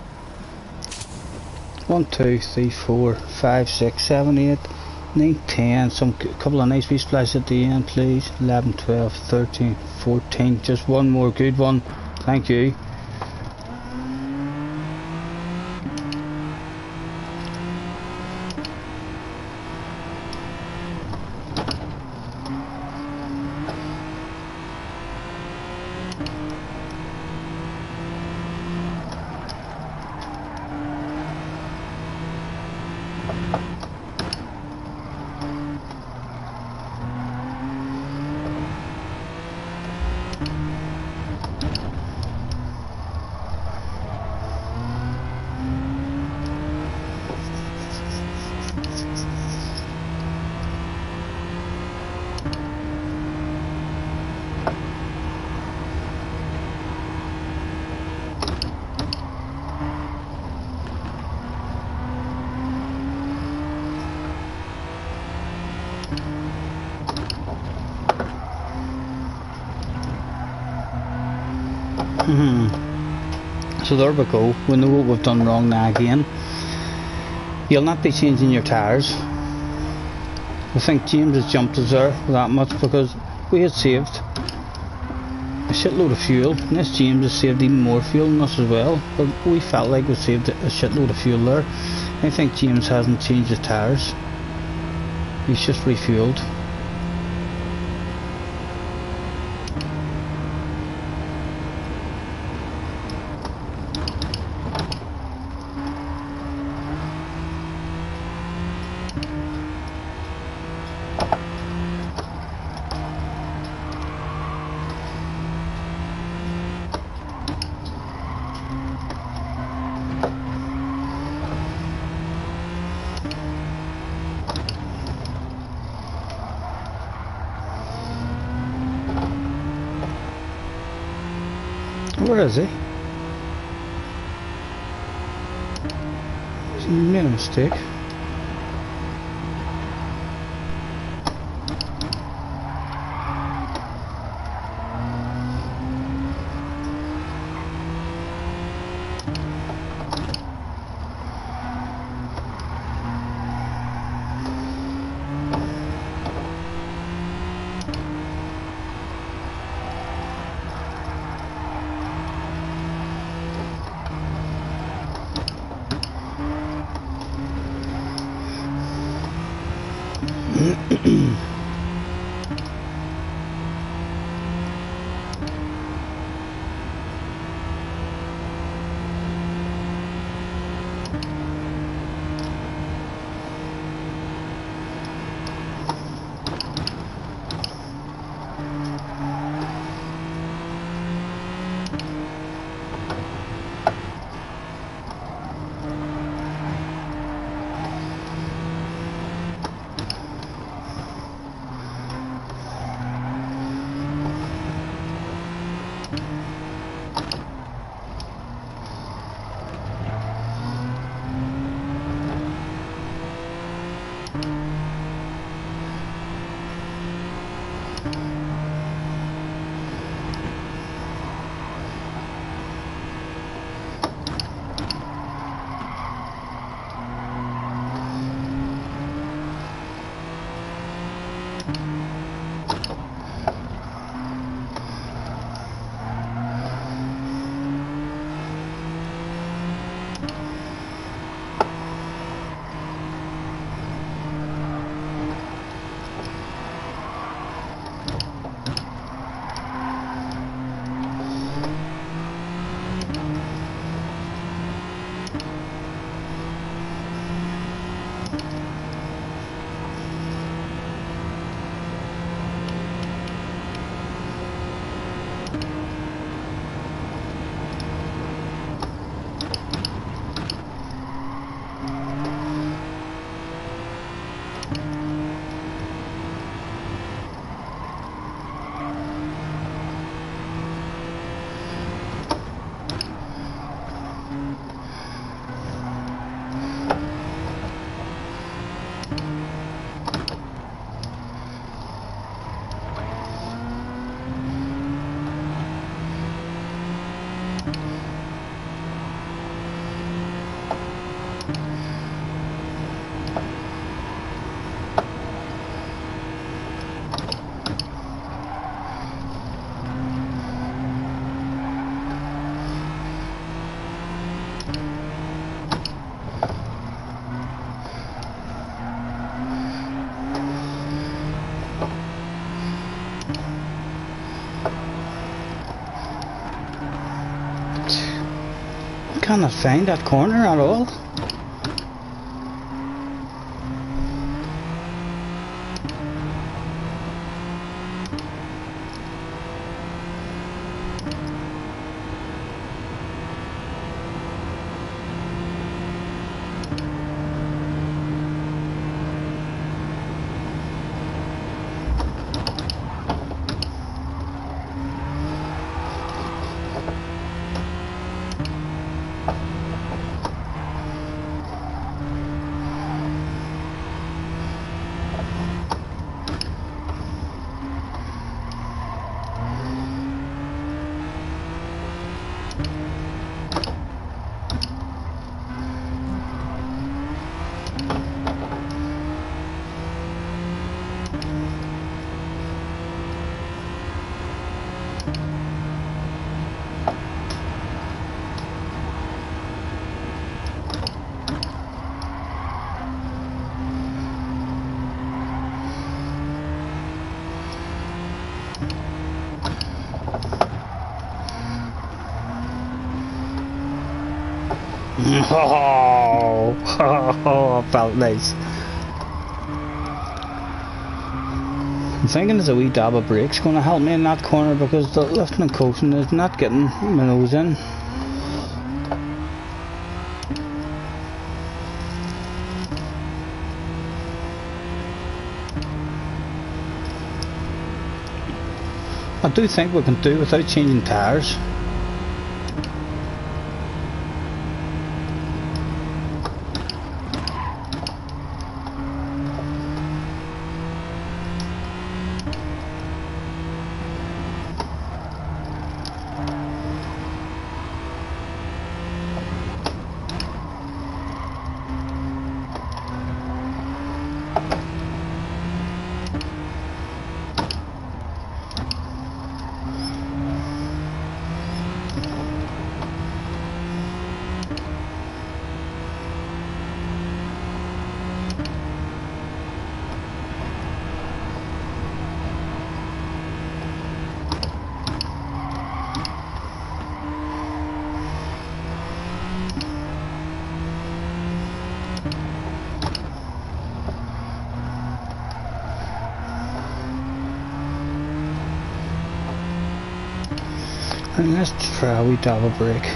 Speaker 1: 1, 2, 3, 4, 5, 6, 7, 8, 9, 10. Some couple of nice wee splashes at the end, please. 11, 12, 13, 14. Just one more good one. Thank you. So there we go. We know what we've done wrong now again. You'll not be changing your tyres. I think James has jumped us there that much because we had saved a shitload of fuel. And this James has saved even more fuel than us as well. But we felt like we saved a shitload of fuel there. I think James hasn't changed his tyres. He's just refueled. Where is he? He made a mistake. Cannot find that corner at all. Oh, felt nice. I'm thinking there's a wee dab of brake's going to help me in that corner because the lifting and coasting is not getting my nose in. I do think we can do without changing tyres. And let's try a wee double brake.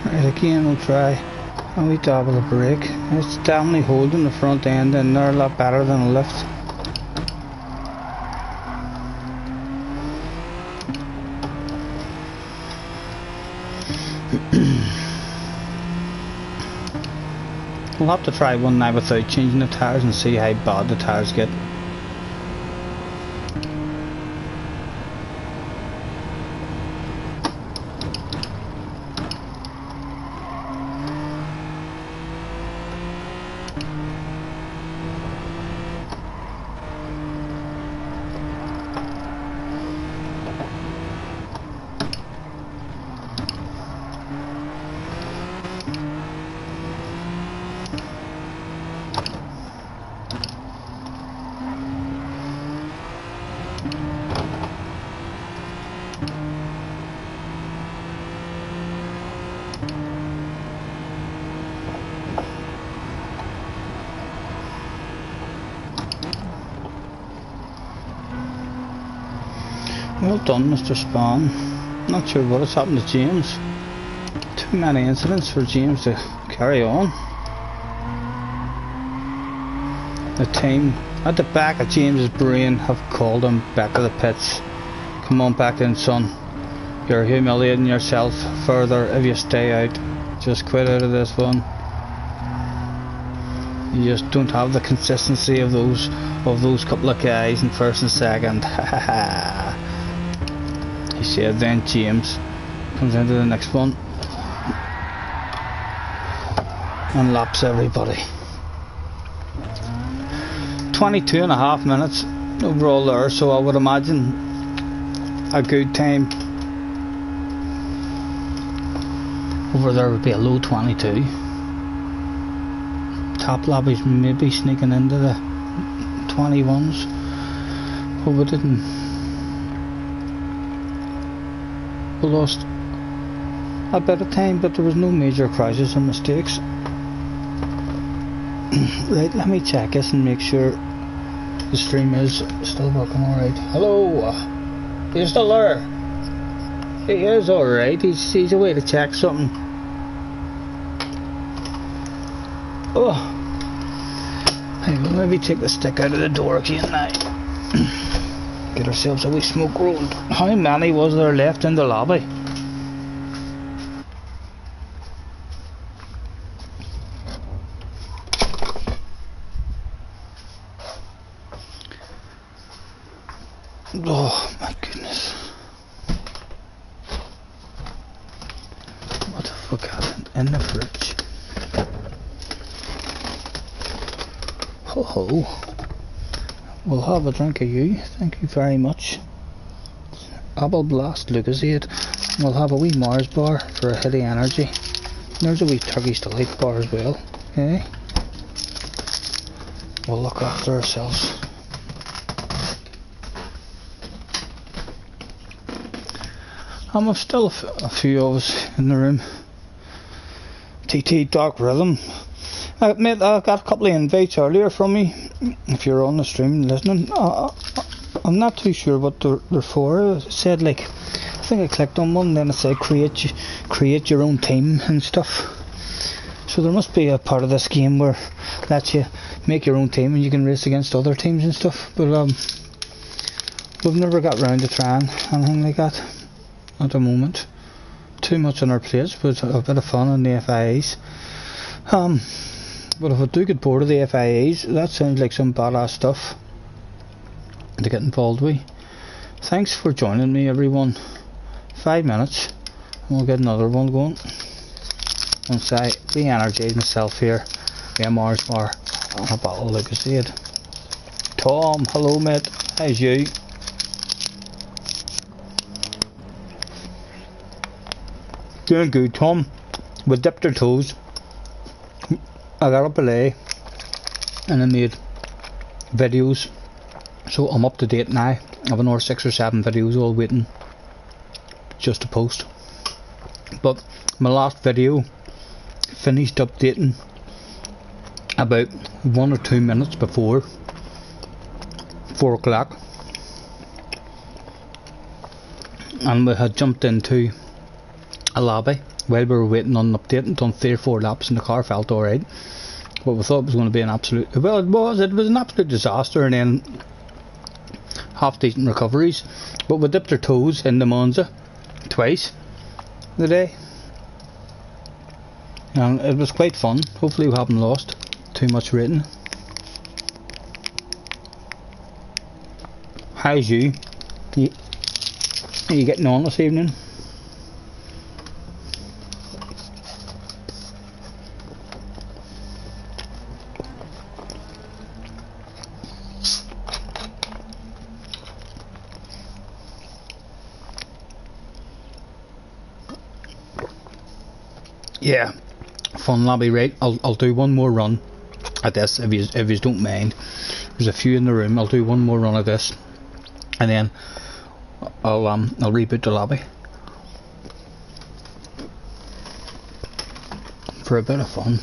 Speaker 1: Right, again we'll try a wee double the brake. It's definitely holding the front end in there a lot better than a lift. We'll have to try one now without changing the tyres and see how bad the tyres get. Well done, Mr. Spawn. Not sure what has happened to James. Too many incidents for James to carry on. The team at the back of James's brain have called him back to the pits. Come on back in, son. You're humiliating yourself further if you stay out. Just quit out of this one. You just don't have the consistency of those couple of guys in first and second. He said. Then James comes into the next one and laps everybody. 22.5 minutes overall there, so I would imagine a good time over there would be a low 22. Top lobbies maybe sneaking into the 21s, but we didn't We lost a bit of time, but there was no major crashes or mistakes. Right, let me check this and make sure the stream is still working alright. Hello, are you still there? He is alright, he's away to check something. Oh, hey, we'll maybe take the stick out of the door again now. Get ourselves a wee smoke rolled. How many was there left in the lobby? Oh my goodness. What have we got in the fridge? Ho ho. We'll have a drink of you, thank you very much. Apple Blast Lucozade. We'll have a wee Mars bar for a hit of energy. And there's a wee Turkish Delight bar as well. Okay. We'll look after ourselves. I've still a few of us in the room. TT Dark Rhythm. Mate, I got a couple of invites earlier from me. If you're on the stream listening, I'm not too sure what they're for. It said, like, I think I clicked on one, and then it said create your own team and stuff. So there must be a part of this game where it lets you make your own team and you can race against other teams and stuff. But we've never got round to trying anything like that at the moment. Too much on our plates, but a bit of fun on the FIAs. But if I do get bored of the FIAs, that sounds like some badass stuff to get involved with. Thanks for joining me, everyone. 5 minutes and we'll get another one going. Once I re-energize myself here, a Mars bar and a bottle of Lucozade. Tom, hello mate, how's you? Doing good, Tom. We dipped our toes. I got up early and I made videos, so I'm up to date now. I have another 6 or 7 videos all waiting just to post. But my last video finished updating about 1 or 2 minutes before 4 o'clock, and we had jumped into a lobby while we were waiting on an update and done 3 or 4 laps, and the car felt alright. But we thought it was going to be an absolute, well, it was an absolute disaster, and then half decent recoveries. But we dipped our toes in the Monza twice today, and it was quite fun. Hopefully we haven't lost too much rating. How's you? Are you getting on this evening? Yeah, fun lobby, right? I'll do one more run at this if you don't mind. There's a few in the room. I'll do one more run of this, and then I'll reboot the lobby for a bit of fun.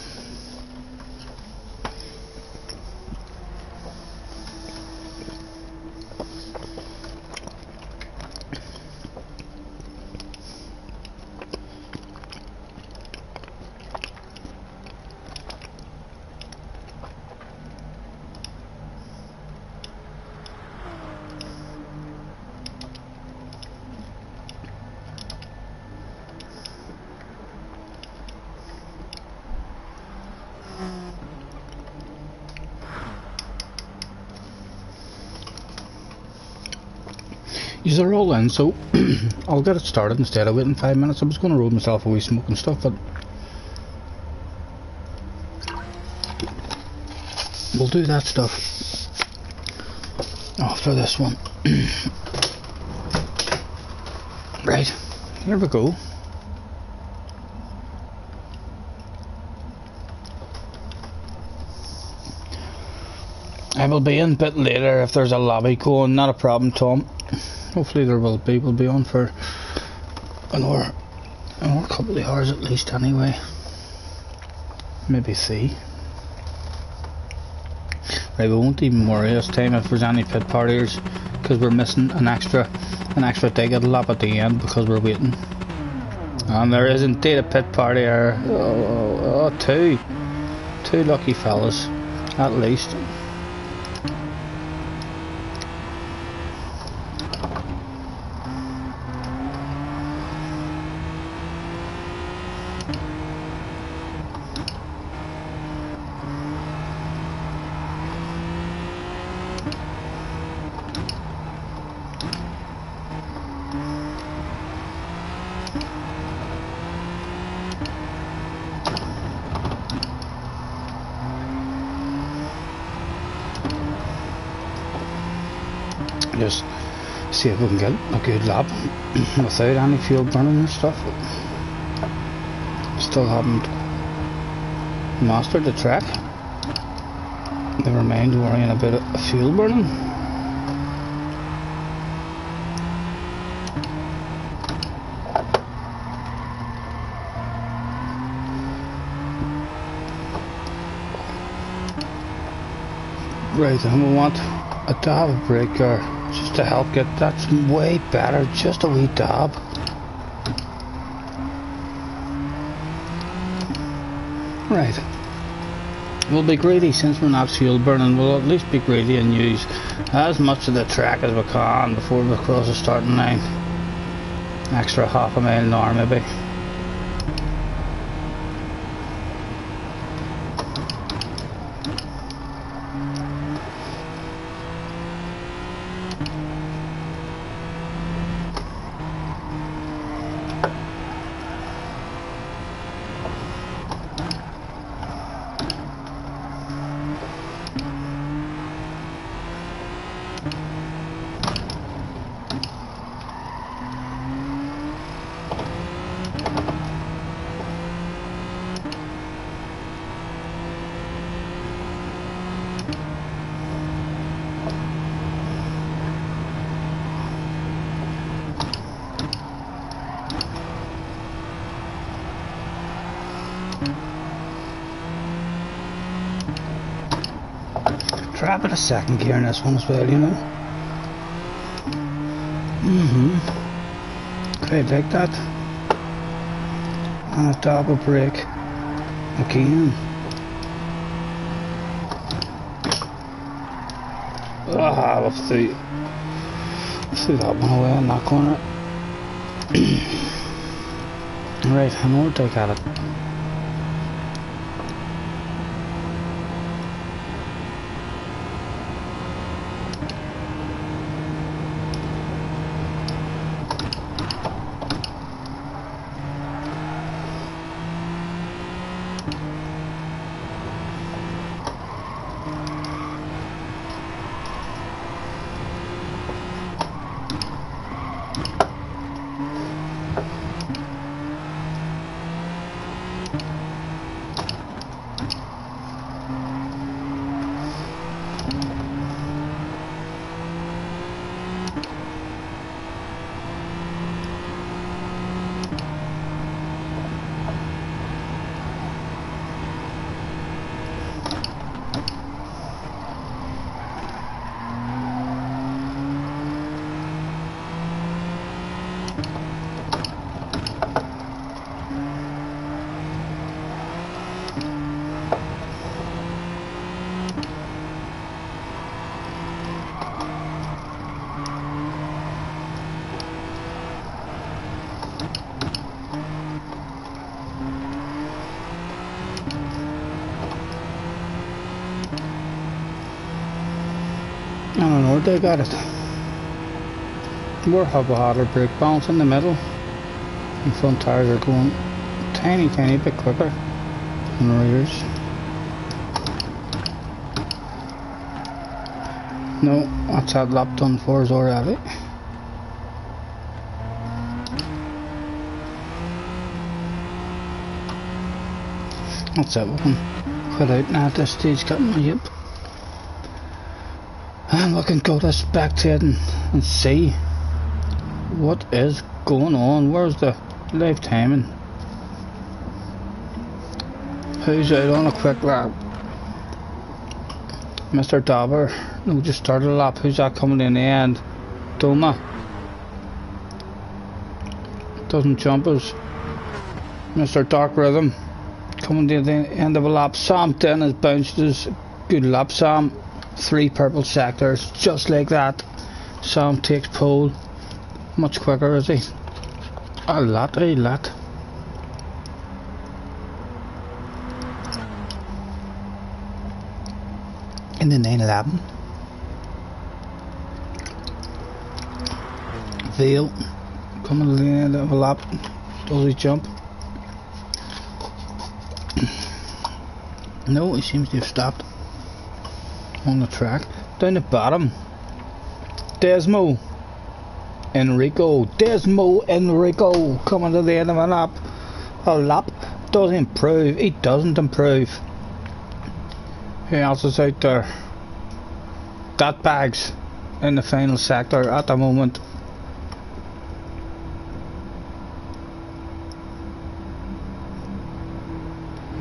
Speaker 1: These are all in, so I'll get it started instead of waiting 5 minutes. I was going to roll myself a wee smoke and stuff, but we'll do that stuff after this one. Right, here we go. I will be in a bit later if there's a lobby going, not a problem, Tom. Hopefully there will be. We'll be on for another couple of hours at least anyway. Maybe 3. Right, we won't even worry this time if there's any pit partiers, because we're missing an extra ticket lap at the end because we're waiting. And there is indeed a pit party here. Two lucky fellas at least. Just see if we can get a good lap without any fuel burning and stuff. Still haven't mastered the track. Never mind worrying about a fuel burning. Right, and we want a dab of brake car just to help get that's way better, just a wee dab. Right, we'll be greedy since we're not fuel burning. We'll at least be greedy and use as much of the track as we can before we cross the starting line. Extra half a mile an hour maybe. Try a bit of second gear in this one as well, you know. Quite like that. And a double brake again. Let's see that one away in that corner. Right, I know where to take at it. I don't know where they got it. We're have a harder brake balance in the middle. The front tires are going tiny bit quicker than the rears. No, that's that lap done for us already. That's it, we can quit out now at this stage, getting my hip. And we can go to spectate and see what is going on? Where's the live timing? Who's out on a quick lap? Mr. Dauber. No, just started a lap. Who's that coming in the end? Doma. Doesn't jump us. Mr. Dark Rhythm. Coming to the end of a lap. Sam then has bounced his good lap, Sam. 3 purple sectors. Just like that. Sam takes pole. Much quicker, is he? A lot. In the 911. Veil coming to the end of a lap. Does he jump? No, he seems to have stopped on the track. Down the bottom, Desmo Enrico coming to the end of a lap. Does improve. He doesn't improve. Who else is out there? Dat Bags in the final sector at the moment.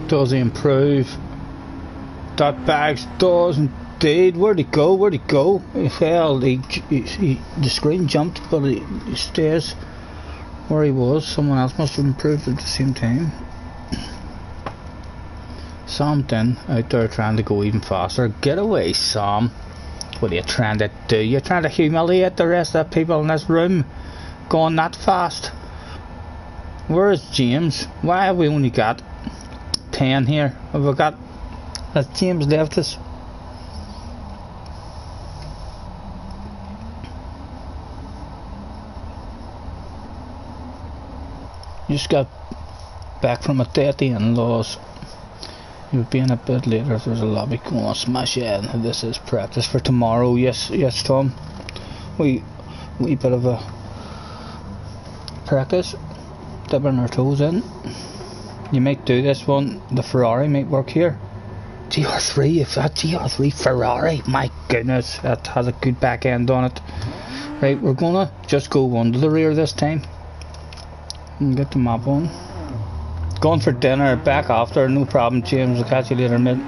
Speaker 1: Does he improve? Dat Bags does indeed. Where'd he go? He fell. The screen jumped, but he stays where he was. Someone else must have improved at the same time. Sam then out there trying to go even faster. Get away, Sam. What are you trying to do? You're trying to humiliate the rest of the people in this room going that fast. Where's James? Why have we only got 10 here? Have we got... Has James left us? Just got back from a date at the in-laws. You're being a bit later. There's a lobby going on. Smash it. This is practice for tomorrow. Yes, Tom. We bit of a practice. Dipping our toes in. You might do this one. The Ferrari might work here. GR3, if that GR3 Ferrari, my goodness, that has a good back end on it. Right, we're gonna just go under the rear this time and get the map on. Going for dinner, back after, no problem, James. I'll catch you later, mate.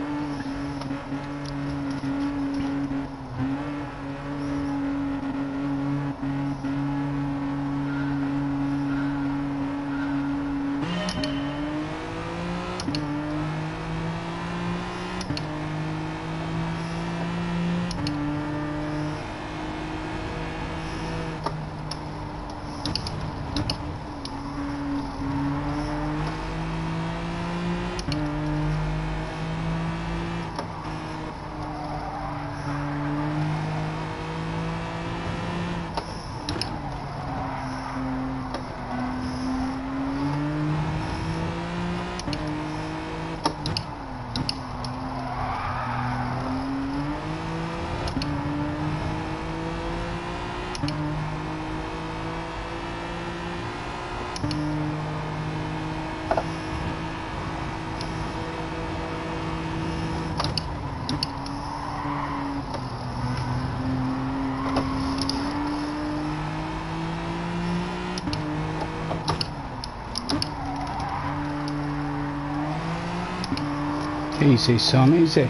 Speaker 1: Easy, son, easy.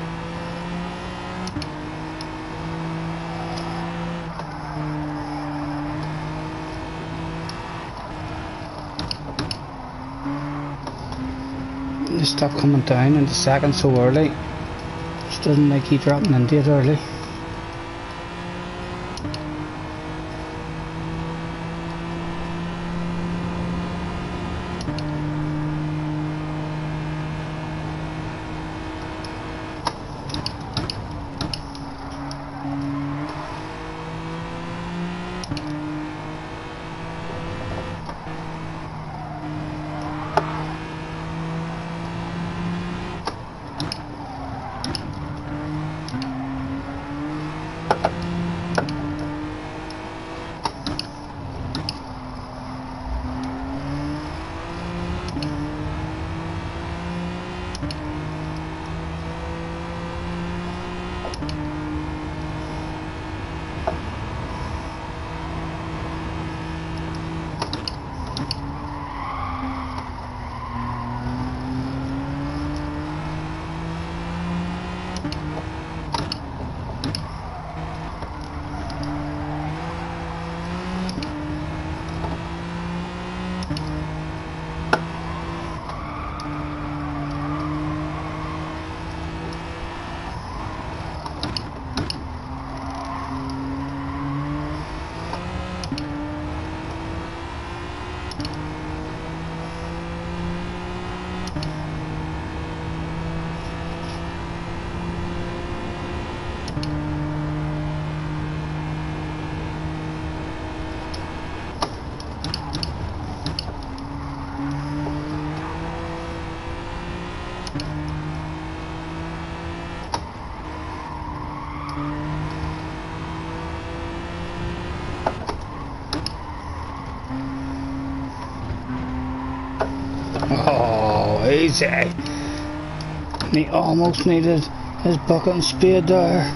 Speaker 1: They stop coming down in the second so early. Just doesn't like he dropping into it early. Oh, easy. And he almost needed his bucket and spade there.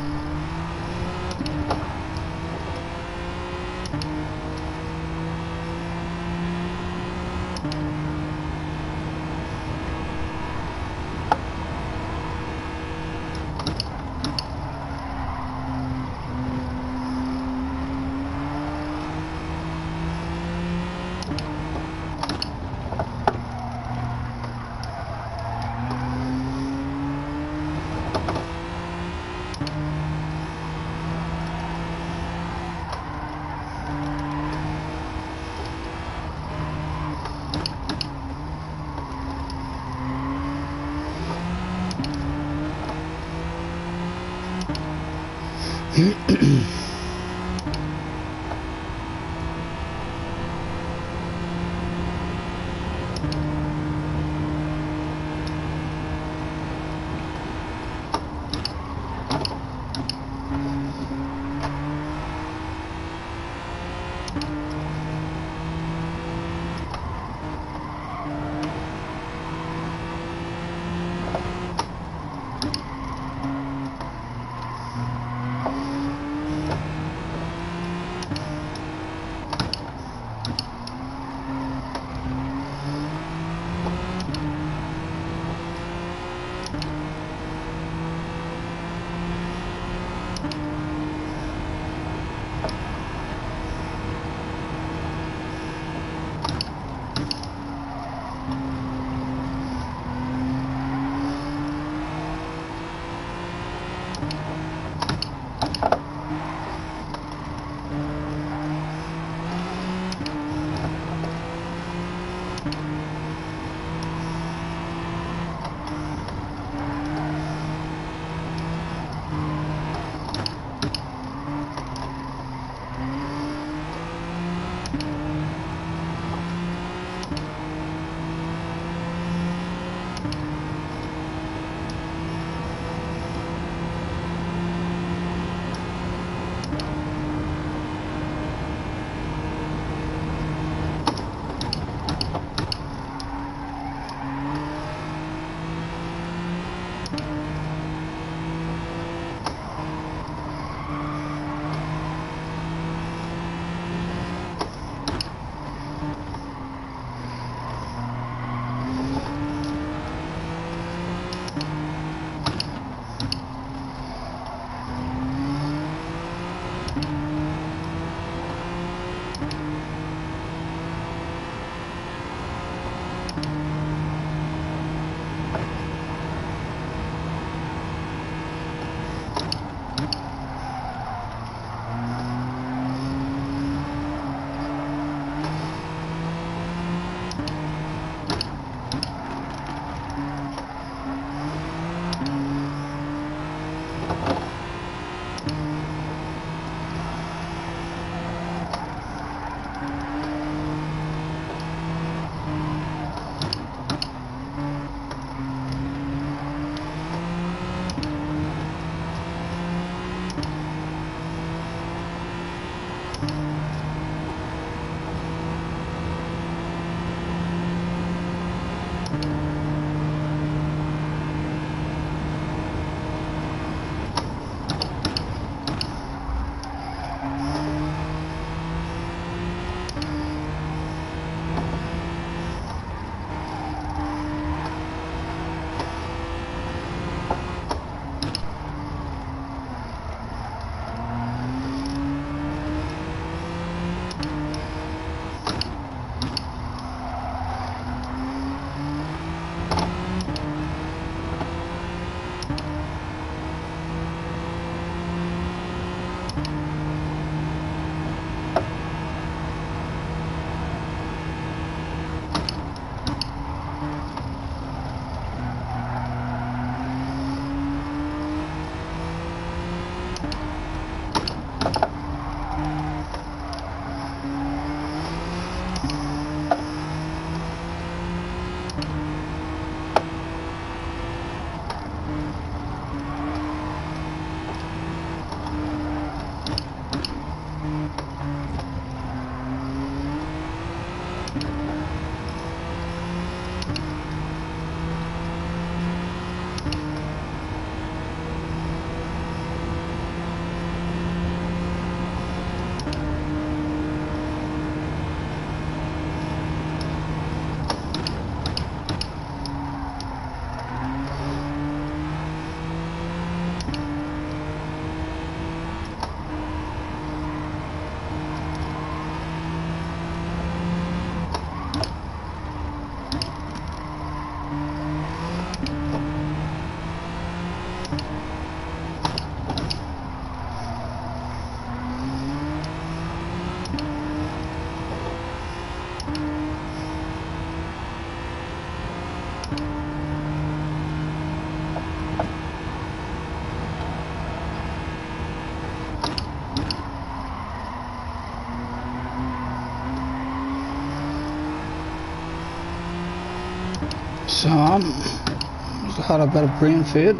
Speaker 1: Sam must have had a bit of brain food.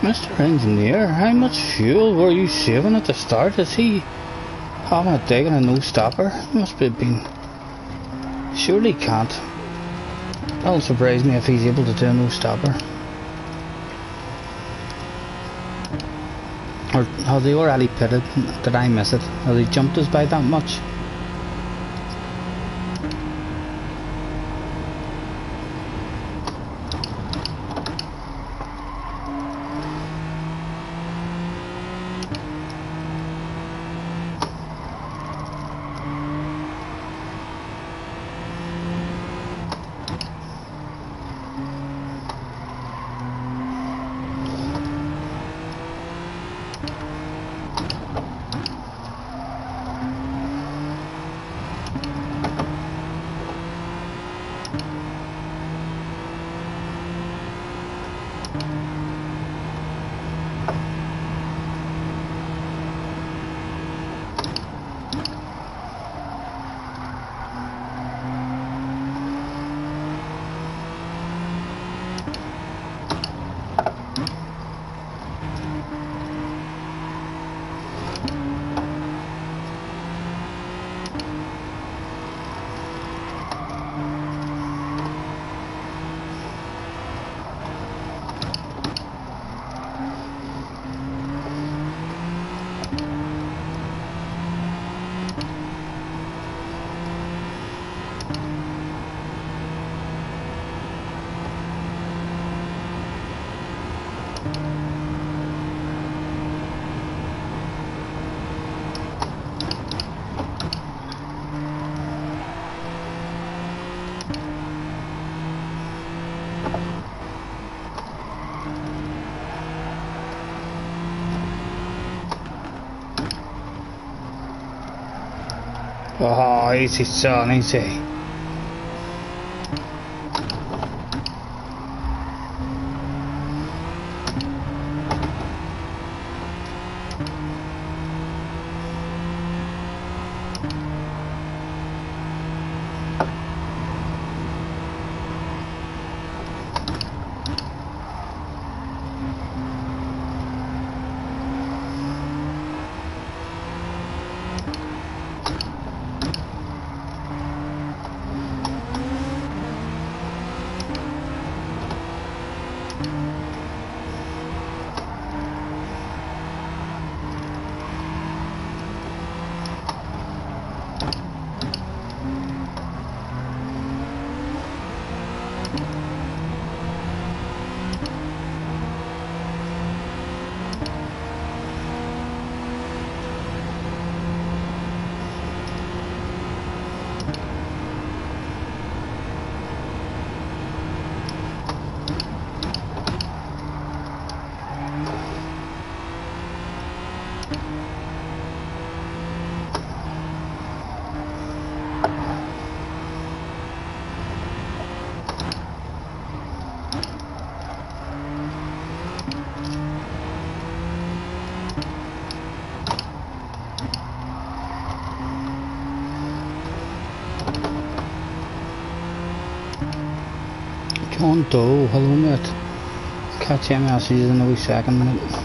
Speaker 1: Mr. Engineer, how much fuel were you saving at the start? Is he having a dig and a no stopper? Must be been. Surely can't. That'll surprise me if he's able to do a no stopper. Or has he already pitted? Did I miss it? Has he jumped us by that much? Oh, easy son, easy. John Doe, hello mate. Catch your messages in a wee second, mate.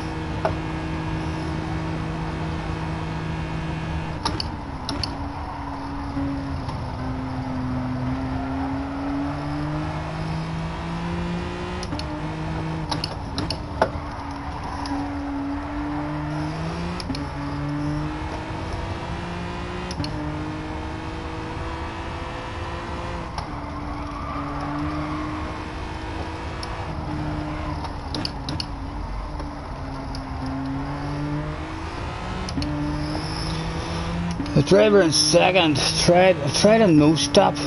Speaker 1: The driver in second tried a no stop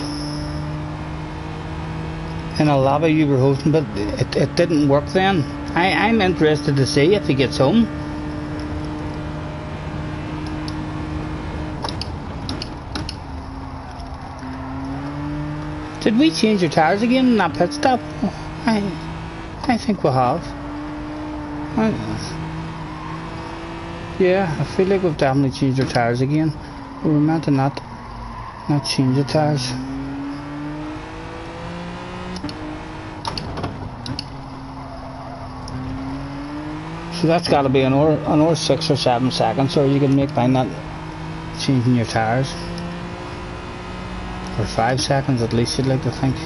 Speaker 1: in a lobby you were hosting, but it didn't work then. I'm interested to see if he gets home. Did we change your tires again in that pit stop? I think we have. Yeah, I feel like we've definitely changed our tires again. We were meant to not change the tires. So that's got to be an hour 6 or 7 seconds, or you can make by not changing your tyres. Or 5 seconds at least, you'd like to think.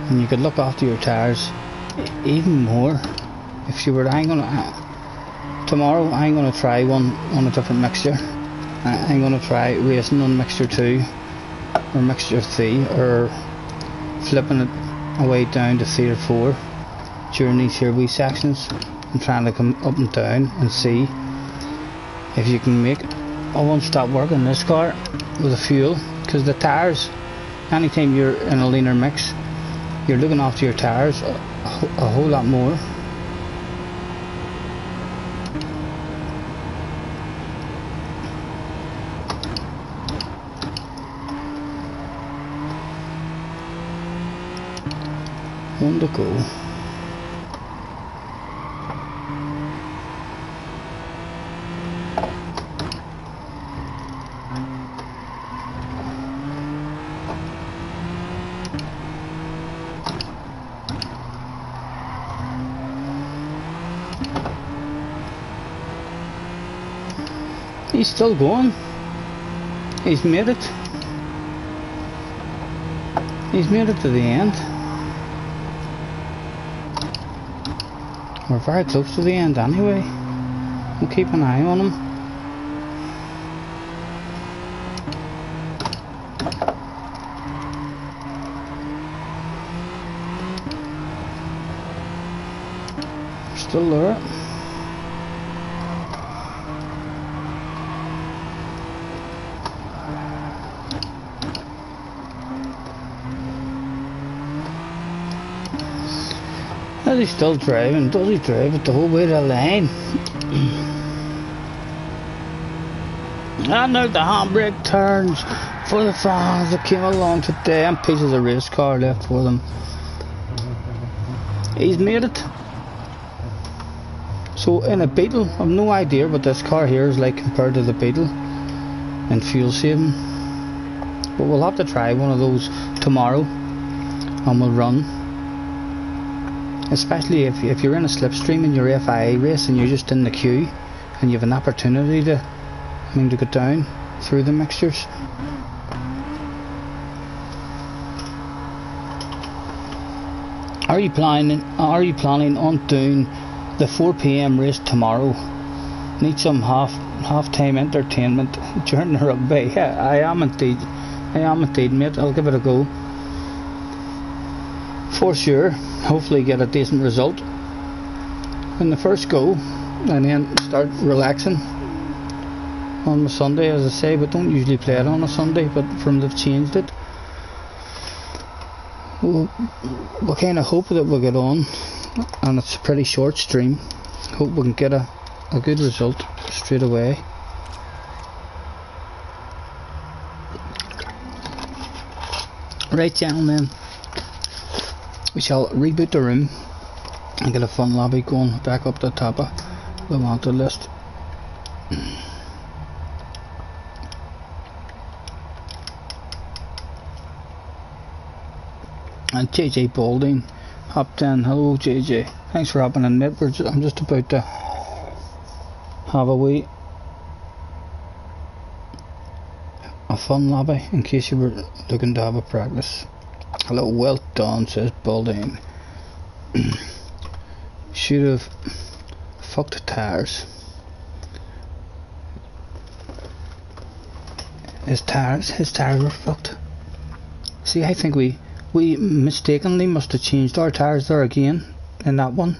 Speaker 1: And you could look after your tyres even more if you were. Tomorrow I'm gonna try one on a different mixture. I'm gonna try racing on mixture 2 or mixture 3, or flipping it away down to 3 or 4 during these here wee sections, and trying to come up and down and see if you can make a one-stop work in this car with the fuel. Because the tyres, anytime you're in a leaner mix, you're looking after your tyres a whole lot more. One to go. He's still going. He's made it. He's made it to the end. We're very close to the end anyway. We'll keep an eye on him. Still there. Is he still driving? Does he drive it the whole way to the line? And now the handbrake turns for the fans that came along today, and pieces of race car left for them. He's made it. So in a Beetle, I've no idea what this car here is like compared to the Beetle in fuel saving. But we'll have to try one of those tomorrow, and we'll run. Especially if you're in a slipstream in your FIA race and you're just in the queue and you have an opportunity to get down through the mixtures. Are you planning on doing the 4 PM race tomorrow? Need some half-time entertainment during the rugby? Yeah, I am indeed, mate. I'll give it a go. For sure, hopefully get a decent result in the first go, and then start relaxing on the Sunday, as I say. But don't usually play it on a Sunday, but from they've changed it, we'll kind of hope that we'll get on, and it's a pretty short stream. Hope we can get a good result straight away. Right, gentlemen, we shall reboot the room and get a fun lobby going back up the top of the wanted list. And JJ Balding hopped in. Hello JJ, thanks for hopping in, mate. I'm just about to have a fun lobby in case you were looking to have a practice. Hello, well done, says Balding. Should have fucked the tires. His tires were fucked. See, I think we mistakenly must have changed our tires there again in that one.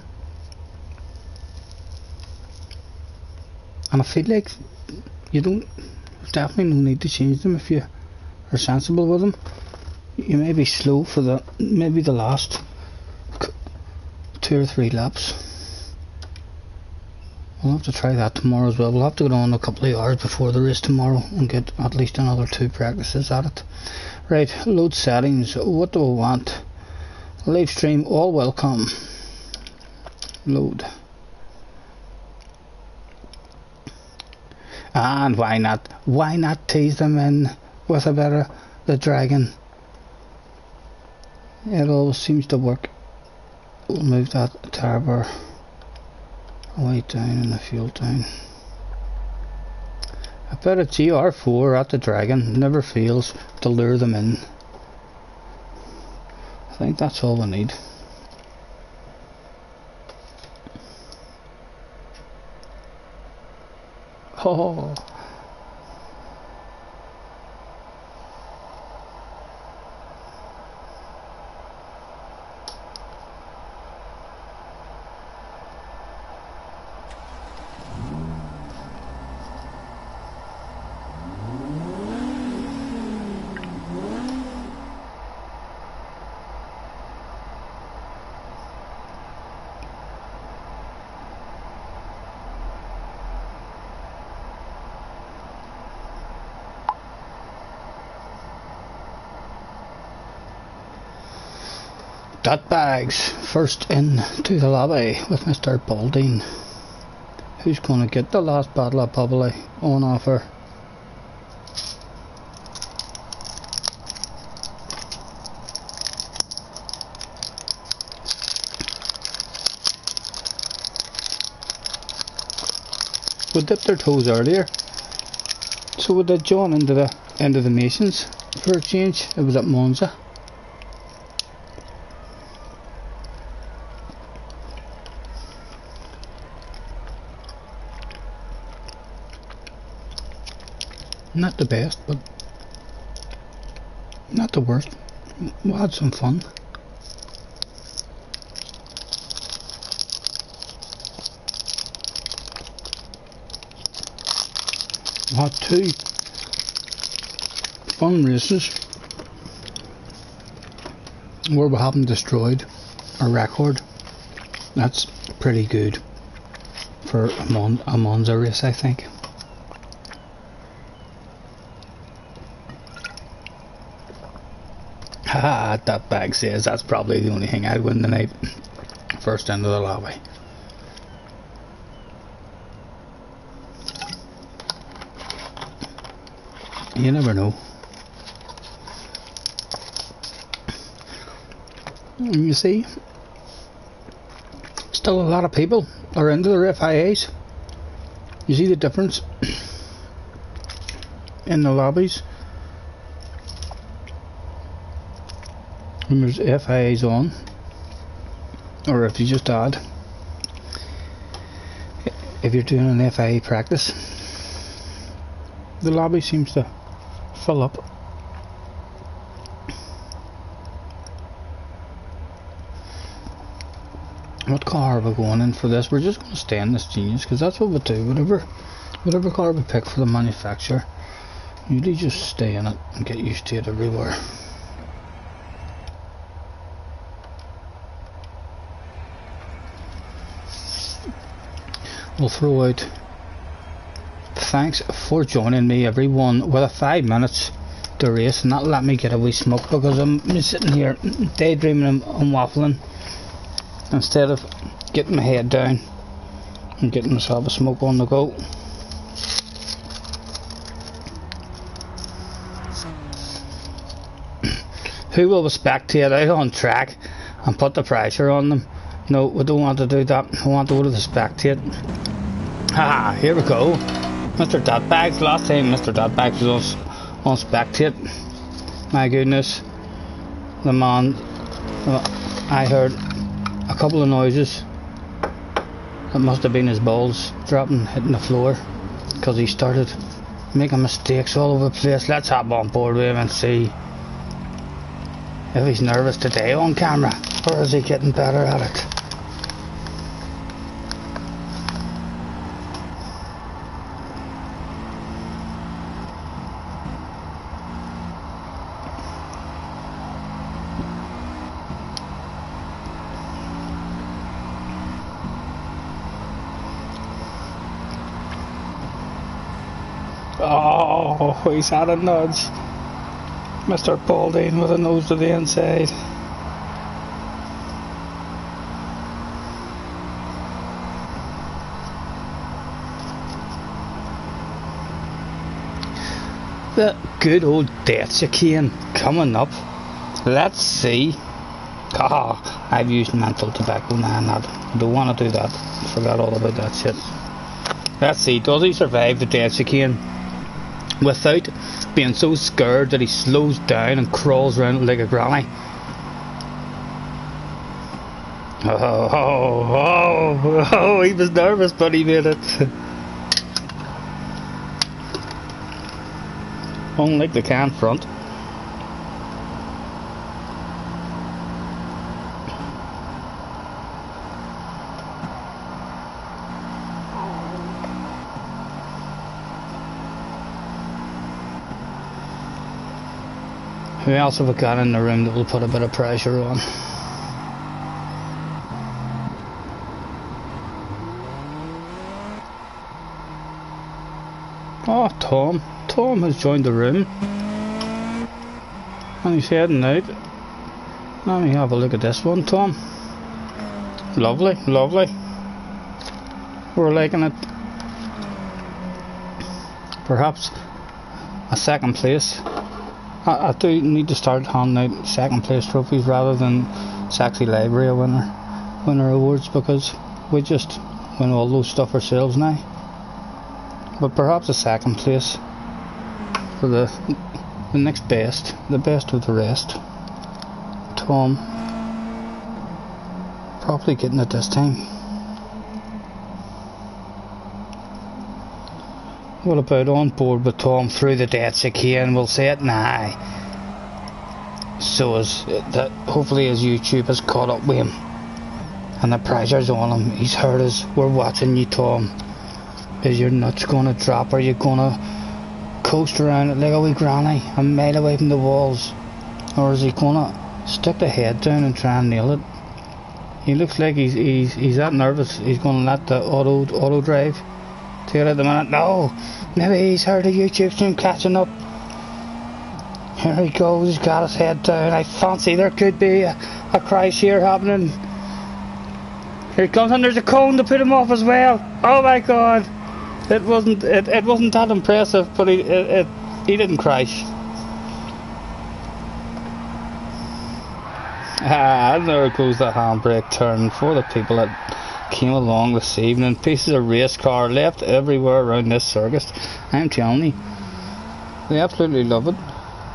Speaker 1: And I feel like definitely no need to change them if you are sensible with them. You may be slow for maybe the last 2 or 3 laps. We'll have to try that tomorrow as well. We'll have to go on a couple of hours before the race tomorrow and get at least another 2 practices at it. Right, load settings. What do I want? Live stream, all welcome. Load. And why not tease them in with a bit of the dragging. It always seems to work. We'll move that tire bar away down and the fuel down. A bit of GR4 at the dragon never fails to lure them in. I think that's all we need. Oh. Dot bags first into the lobby with Mr. Balding. Who's gonna get the last bottle of bubbly on offer? We dipped our toes earlier, so we did join into the Masons for a change. It was at Monza. Not the best, but not the worst. We had some fun. We had 2 fun races where we haven't destroyed a record. That's pretty good for a Monza race, I think. Haha, that bag says that's probably the only thing I'd win tonight. First into the lobby. You never know. And you see, still a lot of people are into their FIAs. You see the difference in the lobbies. When there's FIAs on, or if you just add, if you're doing an FIA practice, the lobby seems to fill up. What car are we going in for this? We're just going to stay in this Genius because that's what we do. Whatever car we pick for the manufacturer, usually just stay in it and get used to it everywhere. We'll throw out thanks for joining me everyone with a 5 minutes to race, and that'll let me get a wee smoke because I'm sitting here daydreaming and waffling instead of getting my head down and getting myself a smoke on the go. Who will spectate out on track and put the pressure on them? No, we don't want to do that. We want to go to the spectate. Haha, here we go. Mr. Dotbags. Last time Mr. Dotbags was on spectate. My goodness. The man, I heard a couple of noises. It must have been his balls dropping, hitting the floor, because he started making mistakes all over the place. Let's hop on board with him and see if he's nervous today on camera, or is he getting better at it? Oh, he's had a nudge. Mr. Balding with a nose to the inside. The good old death chicane coming up. Let's see. I've used menthol tobacco. I don't want to do that. Forgot all about that shit. Let's see, does he survive the death chicane without being so scared that he slows down and crawls around like a granny? Oh, he was nervous, but he made it. Unlike the can front. Who else have we got in the room that will put a bit of pressure on? Oh, Tom. Tom has joined the room. And he's heading out. Let me have a look at this one, Tom. Lovely, lovely. We're liking it. Perhaps a second place. I do need to start handing out second place trophies rather than Sexy Library winner awards, because we just win all those stuff ourselves now. But perhaps a second place for the next best, the best of the rest. Tom probably getting it this time. What about on board with Tom through the death chicane? We'll say it now. So is that hopefully his YouTube has caught up with him and the pressure's on him. He's heard us. We're watching you, Tom. Is your nuts gonna drop? Are you gonna coast around it like a wee granny, a mile away from the walls? Or is he gonna stick the head down and try and nail it? He looks like he's that nervous. He's gonna let the auto drive take it at the minute. No, maybe he's heard the YouTube stream catching up. Here he goes. He's got his head down. I fancy there could be a crash here happening. Here he comes, and there's a cone to put him off as well. Oh my God! It wasn't that impressive, but he didn't crash. And there goes the handbrake turn for the people that came along this evening. Pieces of race car left everywhere around this circus. I'm telling you, they absolutely love it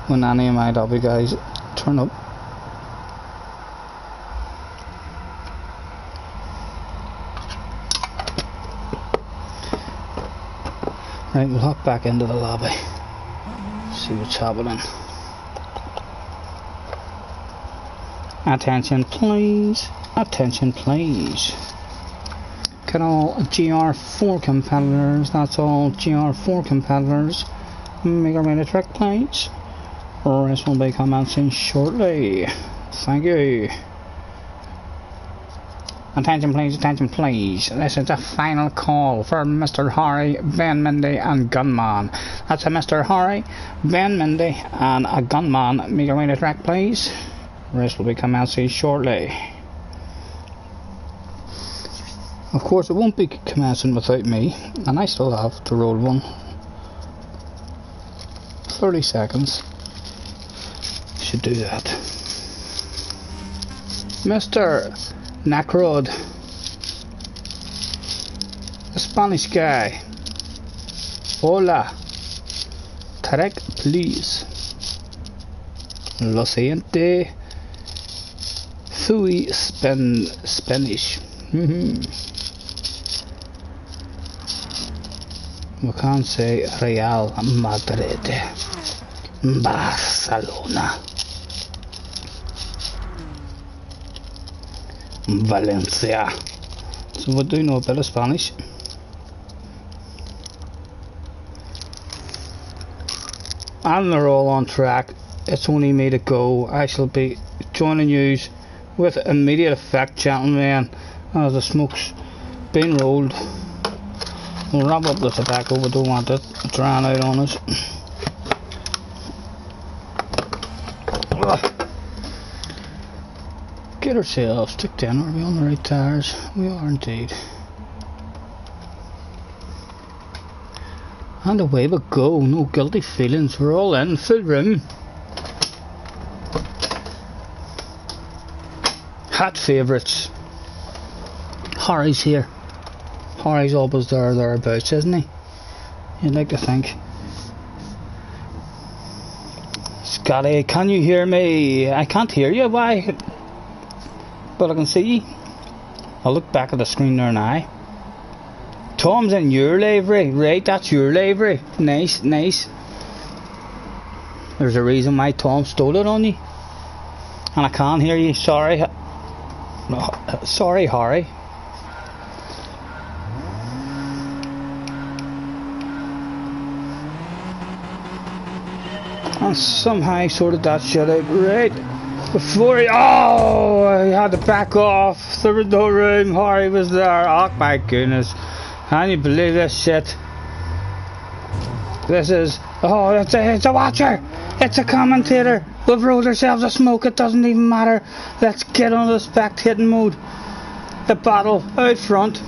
Speaker 1: when any of my Dobby guys turn up. Right, we'll hop back into the lobby, see what's happening. Attention please, attention please. Can all GR4 competitors, that's all GR4 competitors, make our way to track please. Race will be commencing shortly. Thank you. Attention please. This is the final call for Mr. Harry, Ben Mindy and Gunman. That's a Mr. Harry, Ben Mindy and a Gunman. Make your way to track please. Race will be commencing shortly. Of course it won't be commencing without me, and I still have to roll one. 30 seconds. Should do that. Mr. Necrod, the Spanish guy. Hola. Track please. Lo siguiente. Fui Spanish. We can't say Real Madrid. Barcelona. Valencia. So we do know a bit of Spanish. And they're all on track. It's only me to go. I shall be joining you with immediate effect, gentlemen, as the smoke's been rolled. We'll wrap up the tobacco, we don't want it to drown out on us. Get ourselves stick down. Are we on the right tires? We are indeed. And away we go. No guilty feelings. We're all in. Full room. Hat favourites. Harry's here. Harry's always thereabouts, isn't he? You'd like to think. Scottie, can you hear me? I can't hear you. Why? But I can see you. I'll look back at the screen there now. Tom's in your livery. Right, that's your livery. Nice, nice. There's a reason why Tom stole it on you. And I can't hear you. Sorry. No, sorry, Harry. And somehow he sorted that shit out right before he... Oh! He had to back off. There was no room. Harry was there. Oh my goodness. Can you believe this shit? This is... Oh, it's a watcher. It's a commentator. We've rolled ourselves a smoke. It doesn't even matter. Let's get on the spectating mode. The battle out front.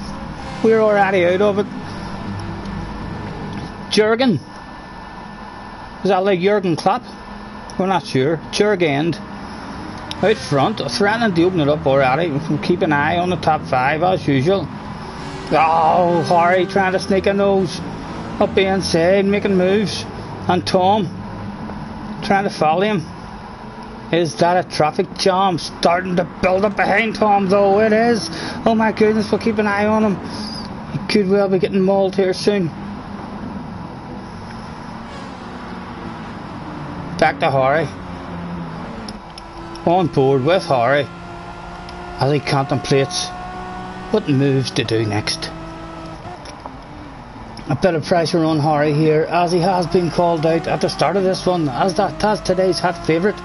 Speaker 1: We're already out of it. Jurgen. Is that like Jurgen Klopp? We're not sure. Jurgen. Out front. Threatening to open it up already. We'll keep an eye on the top 5 as usual. Oh, Harry trying to sneak a nose up the inside, making moves. And Tom trying to follow him. Is that a traffic jam starting to build up behind Tom though? It is. Oh my goodness, we'll keep an eye on him. He could well be getting mauled here soon. Back to Harry. On board with Harry as he contemplates what moves to do next. A bit of pressure on Harry here as he has been called out at the start of this one as today's hat favourite.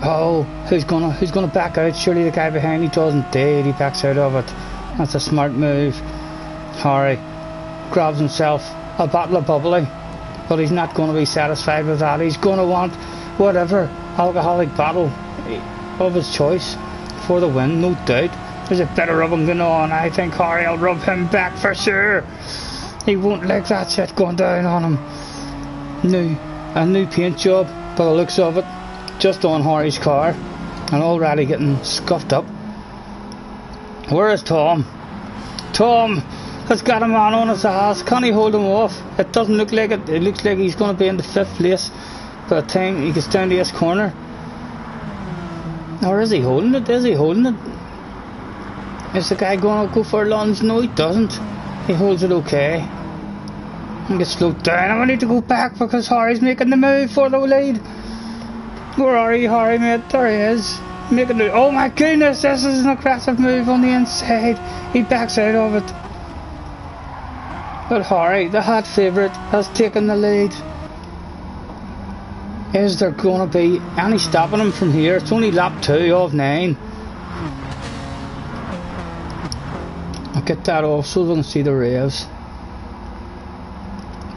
Speaker 1: Oh, who's gonna back out? Surely the guy behind he does indeed. He backs out of it. That's a smart move. Harry grabs himself a bottle of bubbly, but he's not going to be satisfied with that. He's going to want whatever alcoholic bottle of his choice for the win, no doubt. There's a bit of rubbing going on. I think Harry will rub him back for sure. He won't like that shit going down on him. A new paint job by the looks of it, just on Harry's car, and already getting scuffed up. Where is Tom? Tom has got a man on his ass. Can he hold him off? It doesn't look like it. It looks like he's going to be in the 5th place by the time he gets down to this corner. Or is he holding it? Is he holding it? Is the guy going to go for a lunge? No, he doesn't. He holds it okay. And gets slowed down. And we need to go back because Harry's making the move for the lead. Where are you, Harry, mate? There he is. Making the... Oh my goodness, this is an aggressive move on the inside. He backs out of it. But Harry, the hat favourite, has taken the lead. Is there going to be any stopping him from here? It's only lap 2 of 9. I'll get that off so we can see the rails.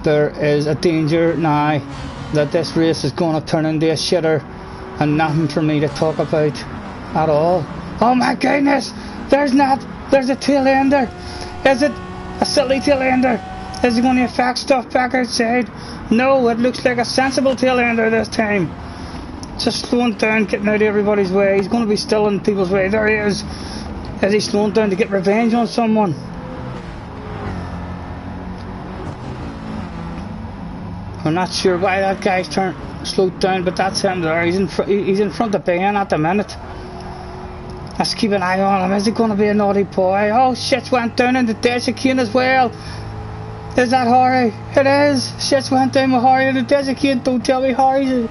Speaker 1: There is a danger now that this race is going to turn into a shitter and nothing for me to talk about at all. Oh my goodness! There's a tail ender. Is it a silly tail ender? Is he going to affect stuff back outside? No, it looks like a sensible tail ender this time. Just slowing down, getting out of everybody's way. He's going to be still in people's way. There he is. Is he slowing down to get revenge on someone? I'm not sure why that guy's slowed down, but that's him there. He's in front of Ben at the minute. Let's keep an eye on him. Is he going to be a naughty boy? Oh, shit went down in the Desiccane as well. Is that Harry? It is. Shit went down with Harry in the Desiccane. Don't tell me Harry's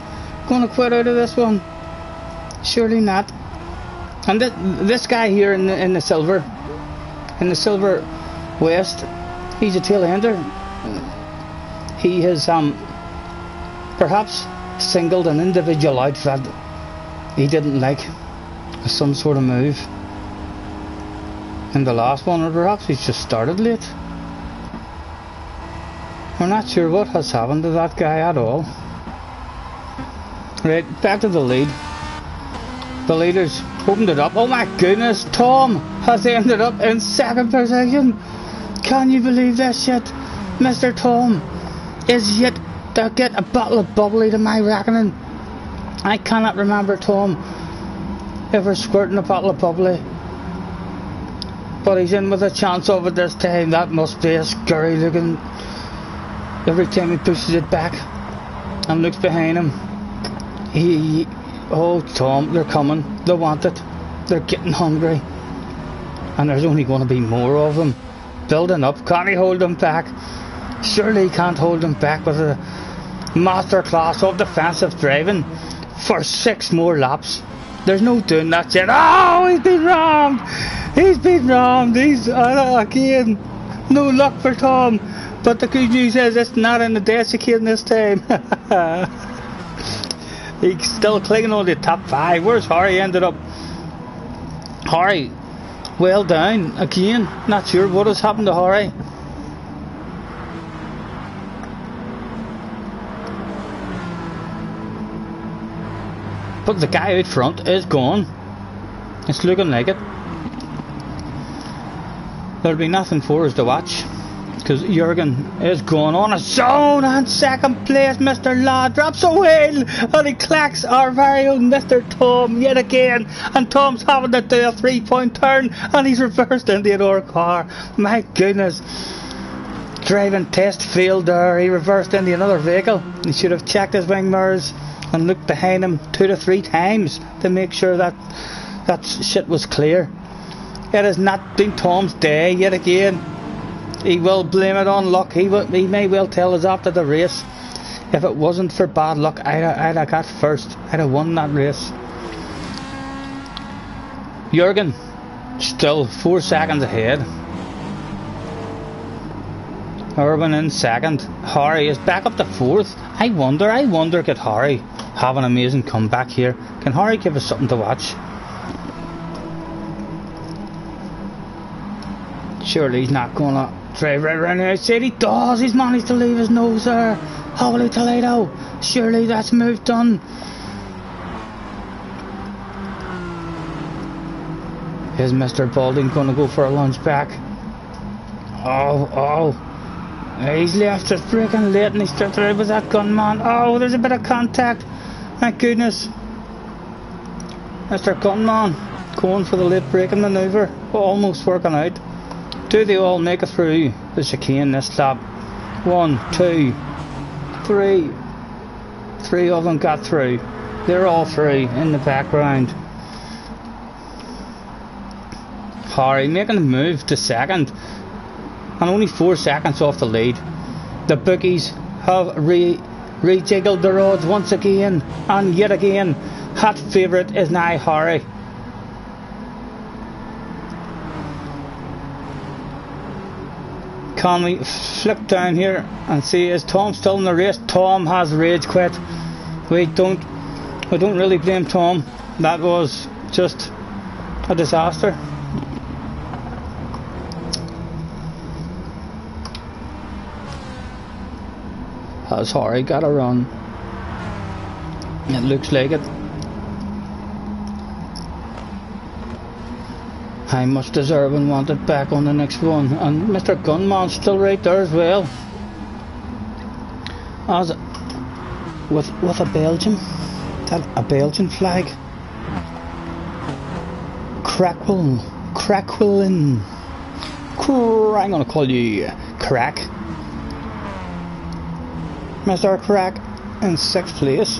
Speaker 1: going to quit out of this one. Surely not. And this guy here in the silver West, he's a tail ender. He has perhaps singled an individual out that he didn't like with some sort of move in the last one, or perhaps he's just started late. We're not sure what has happened to that guy at all. Right, back to the lead. The leaders opened it up. Oh my goodness, Tom has ended up in 2nd position. Can you believe this shit? Mr. Tom is yet to get a bottle of bubbly to my reckoning. I cannot remember Tom ever squirting a bottle of bubbly. But he's in with a chance of it this time. That must be a scary looking. Every time he pushes it back and looks behind him, oh Tom, they're coming. They want it. They're getting hungry. And there's only going to be more of them. Building up. Can he hold them back? Surely he can't hold them back with a masterclass of defensive driving for 6 more laps. There's no doing that yet. Oh, he's been wronged. He's been wronged. He's again. No luck for Tom. But the good news is it's not in the desiccating this time. He's still clinging on the top 5. Where's Harry ended up? Harry, well down again. Not sure what has happened to Harry. But the guy out front is gone. It's looking like it. There'll be nothing for us to watch, because Jurgen is going on a zone, and second place Mr. Law drops a wheel and he clacks our very own Mr. Tom yet again, and Tom's having to do a 3-point turn and he's reversed into another car. My goodness. Driving test failed there. He reversed into another vehicle. He should have checked his wing mirrors and looked behind him 2 to 3 times to make sure that that shit was clear. It has not been Tom's day yet again. He will blame it on luck. He may well tell us after the race, if it wasn't for bad luck, I'd have got first. I'd have won that race. Jurgen still 4 seconds ahead. Irwin in second. Harry is back up to 4th. I wonder could Harry have an amazing comeback here? Can Harry give us something to watch? Surely he's not gonna drive right around the outside. He does. He's managed to leave his nose there. Holy Toledo. Surely that's move done. Is Mr. Balding gonna go for a lunge back? Oh. He's left it freaking late and he started out with that gunman. Oh, there's a bit of contact. Thank goodness. Mr. Gunman going for the late braking manoeuvre. Almost working out. Do they all make it through the chicane this lap? 1, 2, 3. 3 of them got through. They're all through in the background. Harry making a move to second. And only 4 seconds off the lead. The bookies have rejiggled the rods once again, and yet again, hot favourite is now Harry. Can we flip down here and see, is Tom still in the race? Tom has rage quit. We don't really blame Tom. That was just a disaster. Has Harry got a run? It looks like it. How much does Irwin want it back on the next one? And Mr. Gunman's still right there as well. As with a Belgian, a Belgian flag. Crackling. I'm gonna call you Crack. Mr. Crack in 6th place.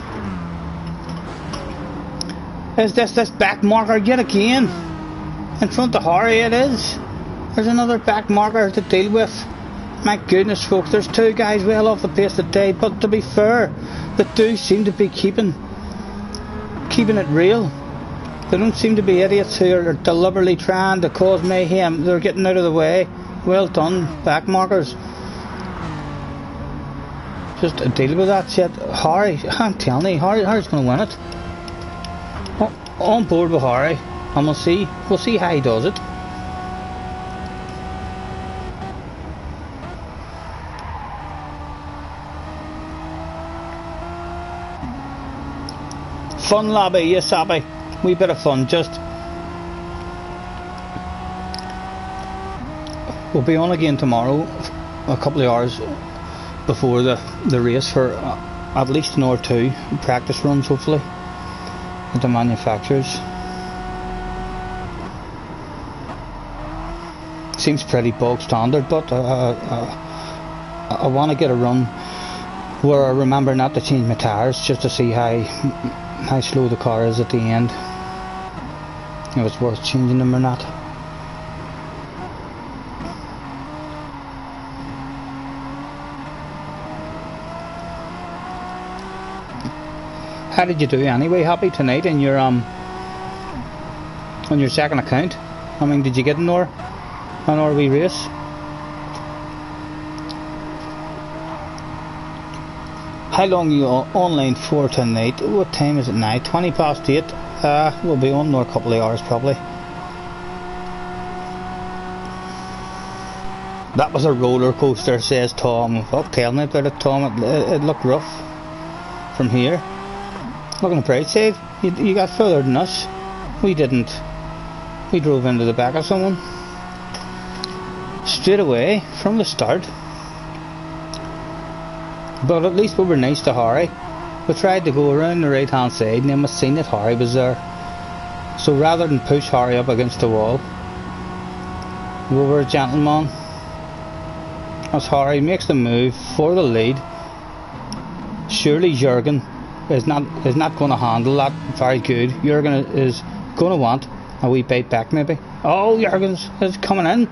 Speaker 1: Is this back marker yet again? In front of Harry it is. There's another back marker to deal with. My goodness folks, there's 2 guys well off the pace today, but to be fair, the 2 seem to be keeping it real. They don't seem to be idiots who are deliberately trying to cause mayhem. They're getting out of the way. Well done, back markers. Just deal with that shit. Harry, I'm telling you, Harry's going to win it. On board with Harry, and we'll see how he does it. Fun lobby, yes Abby. Wee bit of fun, just. We'll be on again tomorrow, a couple of hours before the race for at least an hour or two practice runs, hopefully, with the manufacturers. Seems pretty bog standard, but I want to get a run where I remember not to change my tyres, just to see how slow the car is at the end, if it's worth changing them or not. How did you do anyway, Happy, tonight in your on your second account? I mean, did you get an wee race? How long are you online for tonight? What time is it now? 20 past 8. We'll be on for a couple of hours probably. That was a roller coaster, says Tom. Oh, tell me about it, Tom. It looked rough from here. Look on the bright side, you got further than us. We didn't. We drove into the back of someone straight away from the start. But at least we were nice to Harry. We tried to go around the right hand side and then we seen that Harry was there. So rather than push Harry up against the wall, we were a gentleman. As Harry makes the move for the lead, surely Jürgen is not going to handle that very good. Jürgen is going to want a wee bite back maybe. Oh, Jürgen's is coming in.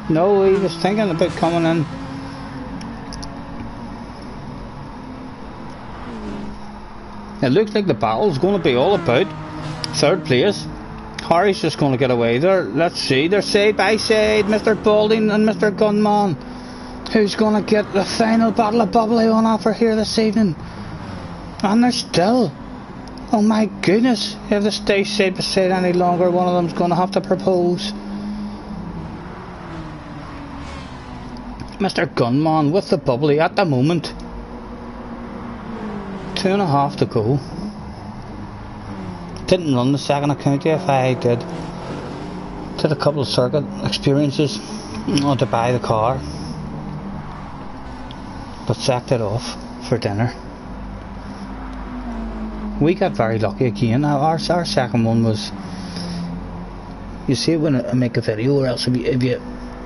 Speaker 1: No, he was thinking about coming in. It looks like the battle's going to be all about third place. Harry's just going to get away there. Let's see, they're side by side, Mr. Balding and Mr. Gunman. Who's going to get the final bottle of bubbly on offer here this evening? And they're still, oh my goodness, if they stay side by side any longer, one of them's going to have to propose. Mr. Gunman with the bubbly at the moment. 2.5 to go. Didn't run the second account yet. I did a couple of circuit experiences to buy the car, but sacked it off for dinner. We got very lucky again. Our second one was, you see it when I make a video, or else if you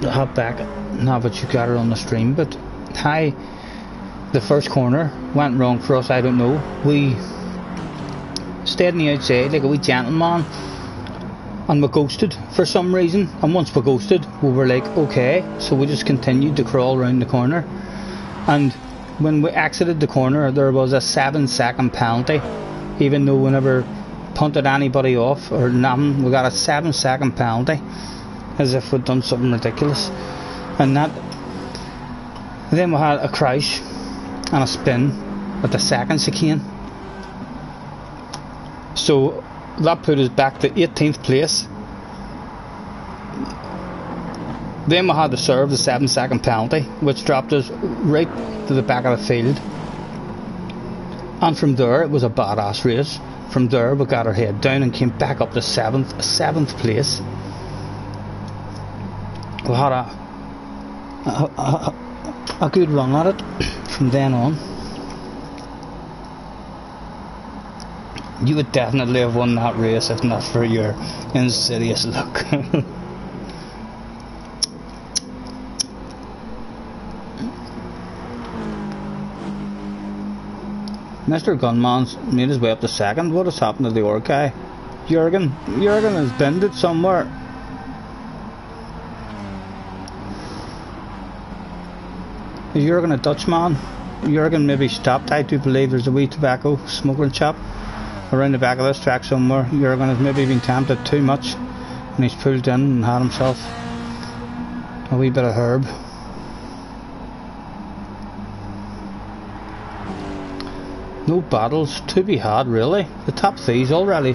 Speaker 1: hop back and have it, you got it on the stream. But the first corner went wrong for us, I don't know. We stayed on the outside like a wee gentleman and we ghosted for some reason, and once we ghosted we were like okay, so we just continued to crawl around the corner, and when we exited the corner there was a 7-second penalty. Even though we never punted anybody off or nothing, we got a 7-second penalty, as if we'd done something ridiculous. And then we had a crash and a spin at the second chicane. So that put us back to 18th place. Then we had to serve the 7-second penalty, which dropped us right to the back of the field. And from there it was a badass race. From there we got our head down and came back up to 7th place. We had a good run at it from then on. You would definitely have won that race if not for your insidious look. Mr. Gunman's made his way up to second. What has happened to the other guy? Jürgen has bended somewhere. Is Jürgen a Dutchman? Jürgen maybe stopped. I do believe there's a wee tobacco smoking shop around the back of this track somewhere. Jürgen has maybe been tempted too much and he's pulled in and had himself a wee bit of herb. No battles to be had really. The top three's already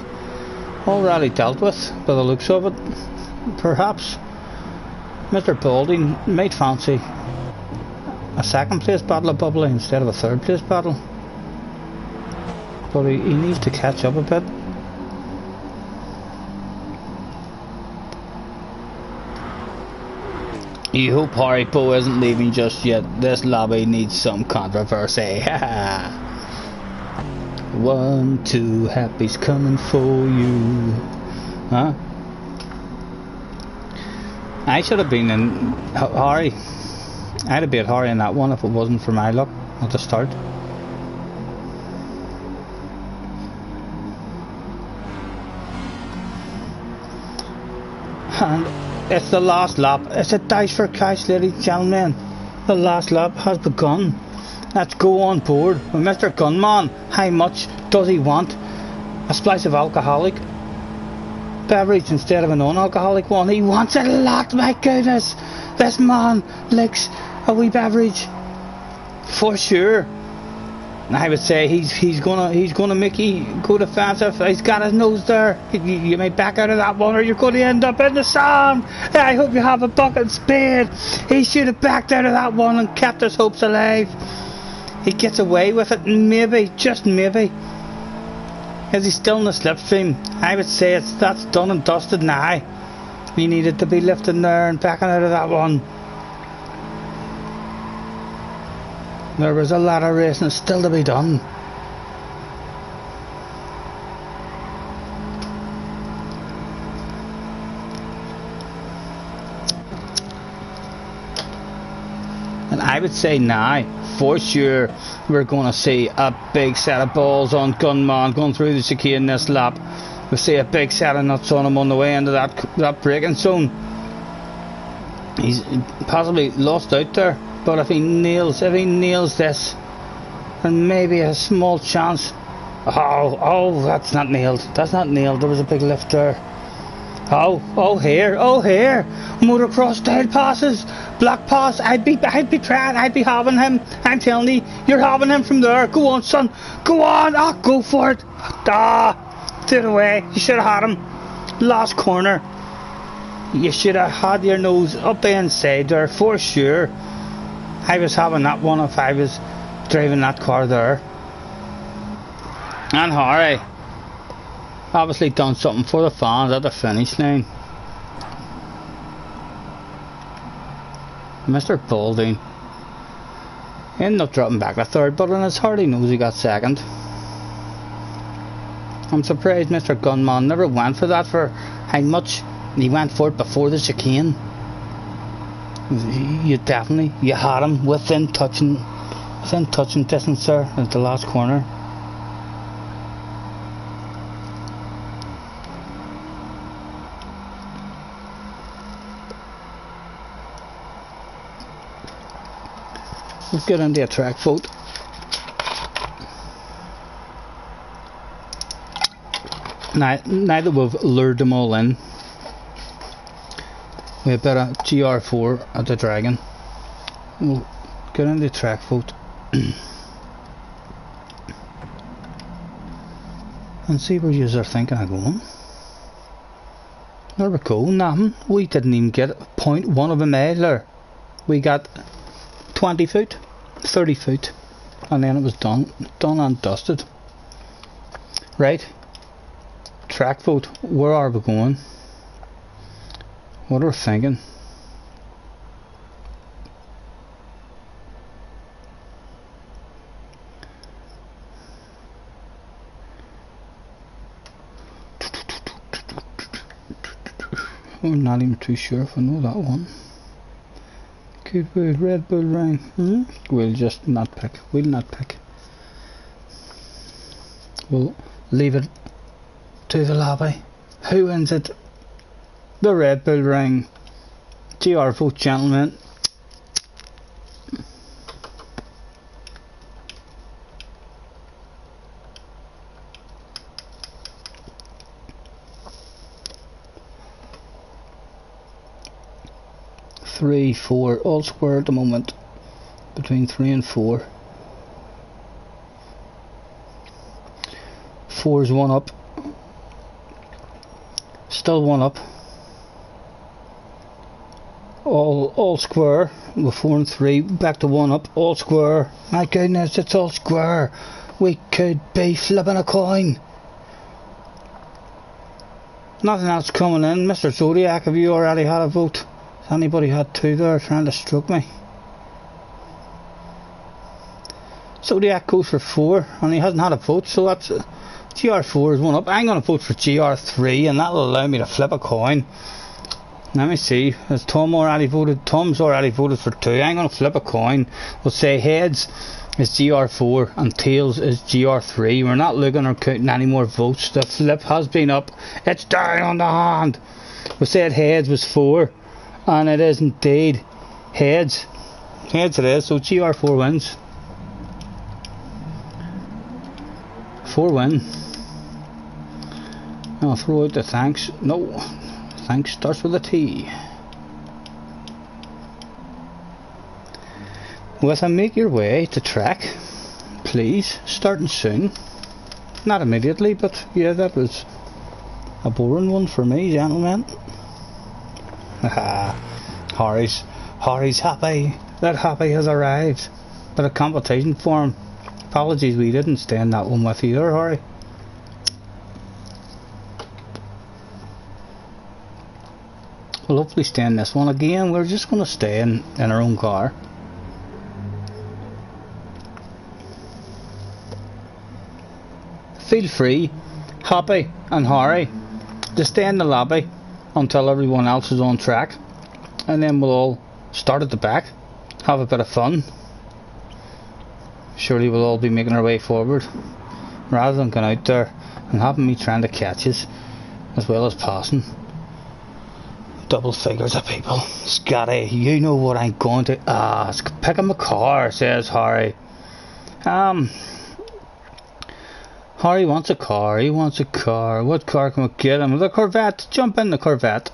Speaker 1: dealt with by the looks of it. Perhaps Mr. Balding might fancy a second place battle of bubbly instead of a third place battle, but he needs to catch up a bit. You hope Haribo isn't leaving just yet. This lobby needs some controversy. 1, 2, happy's coming for you. Huh? I should have been in Hari. I'd have beat Hari in that one if it wasn't for my luck at the start. And it's the last lap. It's a dice for cash, ladies and gentlemen. The last lap has begun. Let's go on board with Mr. Gunman. How much does he want? A slice of alcoholic beverage instead of a non-alcoholic one. He wants a lot, my goodness. This man likes a wee beverage for sure. I would say he's gonna make you go defensive. He's got his nose there. You may back out of that one, or you're going to end up in the sand. I hope you have a bucket and spade. He should have backed out of that one and kept his hopes alive. He gets away with it, maybe, just maybe. Is he still in the slipstream? I would say that's done and dusted now. He needed to be lifting there and backing out of that one. There was a lot of racing still to be done. And I would say now, for sure, we're going to see a big set of balls on Gunman going through the chicane this lap. We'll see a big set of nuts on him on the way into that braking zone. He's possibly lost out there. But if he nails this, then maybe a small chance. Oh, that's not nailed. That's not nailed. There was a big lift there. Oh, here. Motocross style passes, black pass. I'd be trying. I'd be having him. I'm telling you, you're having him from there. Go on, son. Go on. Go for it. Threw it away. You should have had him. Last corner. You should have had your nose up the inside there for sure. I was having that one if I was driving that car there. And Hari obviously done something for the fans at the finish line. Mr. Balding ended up dropping back to third, but in his heart he knows he got second. I'm surprised Mr. Gunman never went for that for how much he went for it before the chicane. You had him within touching distance there at the last corner. Let's get into a track vote. Now that we've lured them all in, we have better GR4 at the Dragon. We'll get into the track vote and see where you are thinking of going. There we go, nothing. We didn't even get 0.1 of a mile there. We got 20 foot, 30 foot, and then it was done and dusted. Right, track vote, where are we going? What are we thinking? I'm not even too sure if I know that one. Could be Red Bull Ring. We'll just not pick. We'll not pick. We'll leave it to the lobby. Who wins it? The Red Bull Ring. GR vote, gentlemen. Three, 4, all square at the moment. Between 3 and 4. 4 is 1 up. Still 1 up. All square with 4 and 3, back to 1 up, all square. My goodness, it's all square. We could be flipping a coin. Nothing else coming in. Mr. Zodiac, have you already had a vote? Has anybody had 2 there trying to stroke me? Zodiac goes for 4 and he hasn't had a vote, so that's GR4 is 1 up. I'm going to vote for GR3 and that'll allow me to flip a coin. Let me see, has Tom already voted? Tom's already voted for 2. I'm going to flip a coin. We'll say heads is GR4 and tails is GR3. We're not looking or counting any more votes. The flip has been up. It's down on the hand. We said heads was 4 and it is indeed heads. Heads it is, so GR4 wins. 4 win. I'll throw out the thanks. No, thanks starts with a T. With a make your way to track, please, starting soon. Not immediately, but yeah, that was a boring one for me, gentlemen. Harry's happy. That happy has arrived. But a competition for him. Apologies we didn't stay in that one with you there, Harry. We'll hopefully stay in this one again. We're just going to stay in our own car. Feel free, Happy and Harry, to stay in the lobby until everyone else is on track, and then we'll all start at the back, have a bit of fun. Surely we'll all be making our way forward, rather than going out there and having me trying to catch us as well as passing double figures of people. Scottie, you know what I'm going to ask. Pick him a car, says Harry. Harry wants a car. He wants a car. What car can we get him? The Corvette. Jump in the Corvette.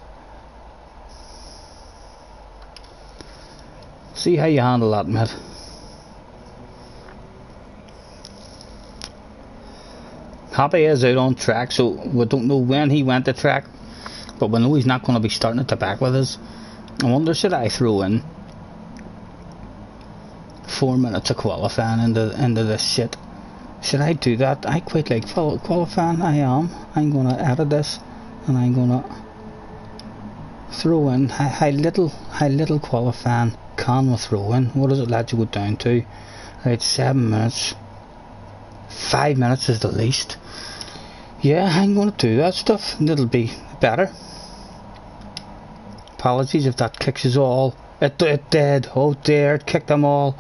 Speaker 1: See how you handle that, mate. Happy is out on track, so we don't know when he went to track, but we know he's not going to be starting at the back with us. I wonder, should I throw in 4 minutes of qualifying into this shit? Should I do that? I quite like qualifying. I am. I'm going to edit this and I'm going to throw in how little qualifying can we throw in. What does it let you go down to? Right, 7 minutes. 5 minutes is the least. Yeah, I'm going to do that stuff and it'll be better. Apologies if that kicks us all. It did. Oh dear, it kicked them all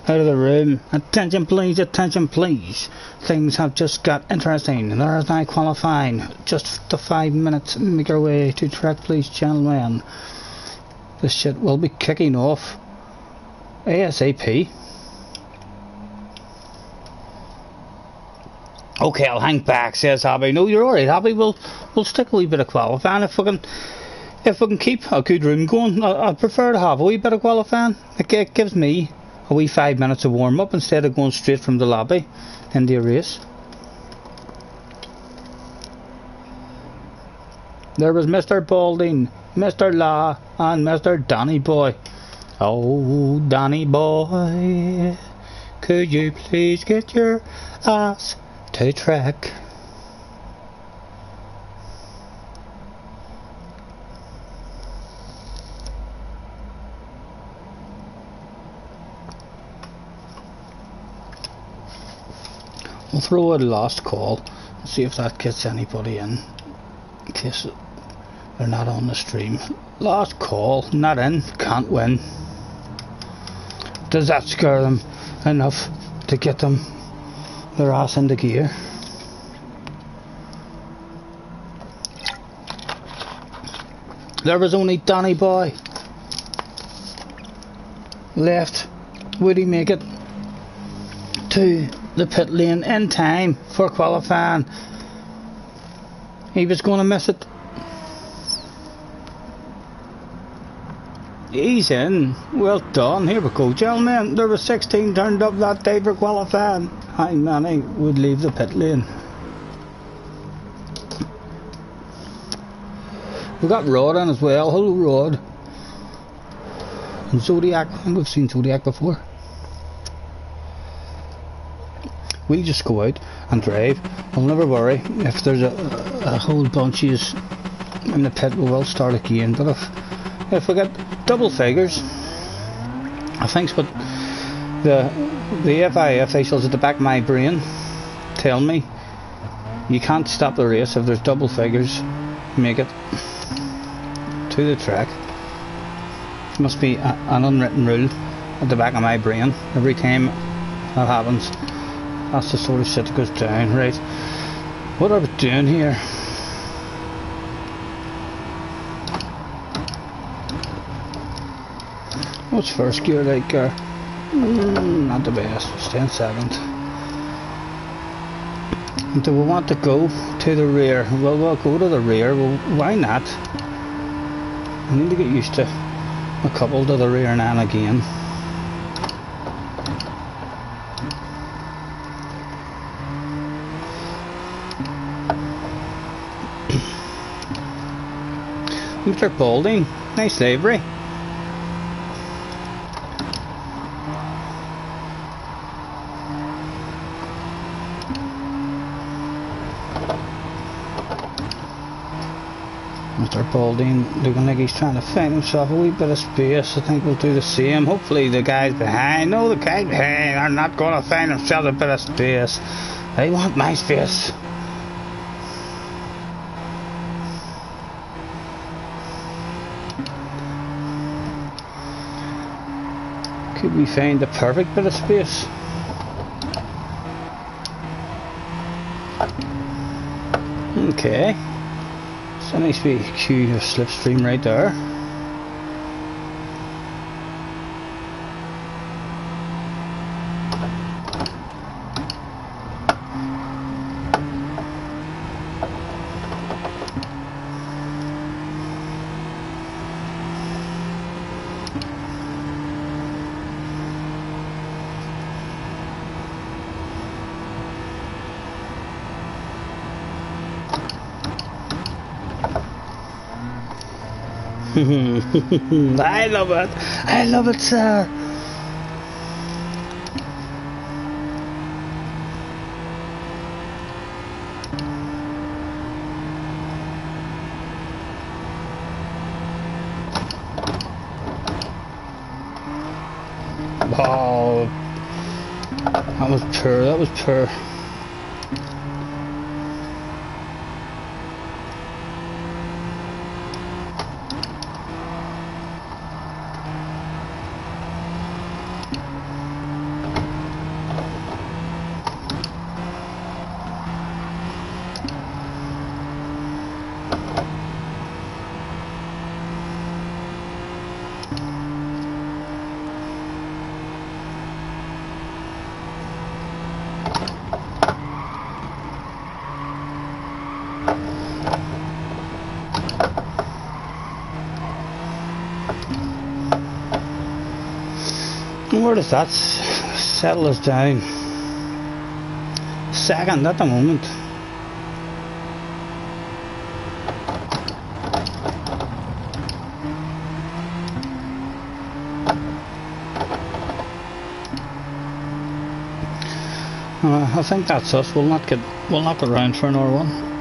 Speaker 1: out of the room. Attention please, attention please. Things have just got interesting. There is now qualifying. Just the 5 minutes. Make our way to track please, gentlemen. This shit will be kicking off ASAP. Okay, I'll hang back, says Happy. No, you're alright, Happy. We'll stick a wee bit of qualifying if we can keep a good room going. I prefer to have a wee bit of qualifying. It gives me a wee 5 minutes of warm up instead of going straight from the lobby into a race. There was Mr. Balding, Mr. Law, and Mr. Danny Boy. Oh, Danny Boy, could you please get your ass to track? We'll throw a last call and see if that gets anybody in case they're not on the stream. Last call, not in, can't win. Does that scare them enough to get them their ass into gear? There was only Danny Boy left. Would he make it to the pit lane in time for qualifying? He was going to miss it. He's in. Well done. Here we go, gentlemen. There were 16 turned up that day for qualifying. How many would leave the pit lane? We got Rod in as well. Hello, Rod. And Zodiac. I think we've seen Zodiac before. We'll just go out and drive. I'll never worry if there's a whole bunch of in the pit. We will start again. But if we get double figures, I think what the FIA officials at the back of my brain tell me, you can't stop the race if there's double figures. Make it to the track. It must be an unwritten rule at the back of my brain. Every time that happens, that's the sort of shit that goes down. Right, what are we doing here? What's first gear like? Not the best. Stay in second. Do we want to go to the rear? Well, we'll go to the rear. Well, why not? I need to get used to a couple to the rear now and again. Mr. Balding, nice livery. Mr. Balding looking like he's trying to find himself a wee bit of space. I think we'll do the same. Hopefully the guys behind, no, the guys behind are not going to find themselves a bit of space. They want my space. Could we find the perfect bit of space? Okay. So nice big queue of slipstream right there. I love it. I love it, sir. Oh, that was poor. That was poor. Where does that settle us down? Second at the moment. I think that's us. We'll not get round for another one.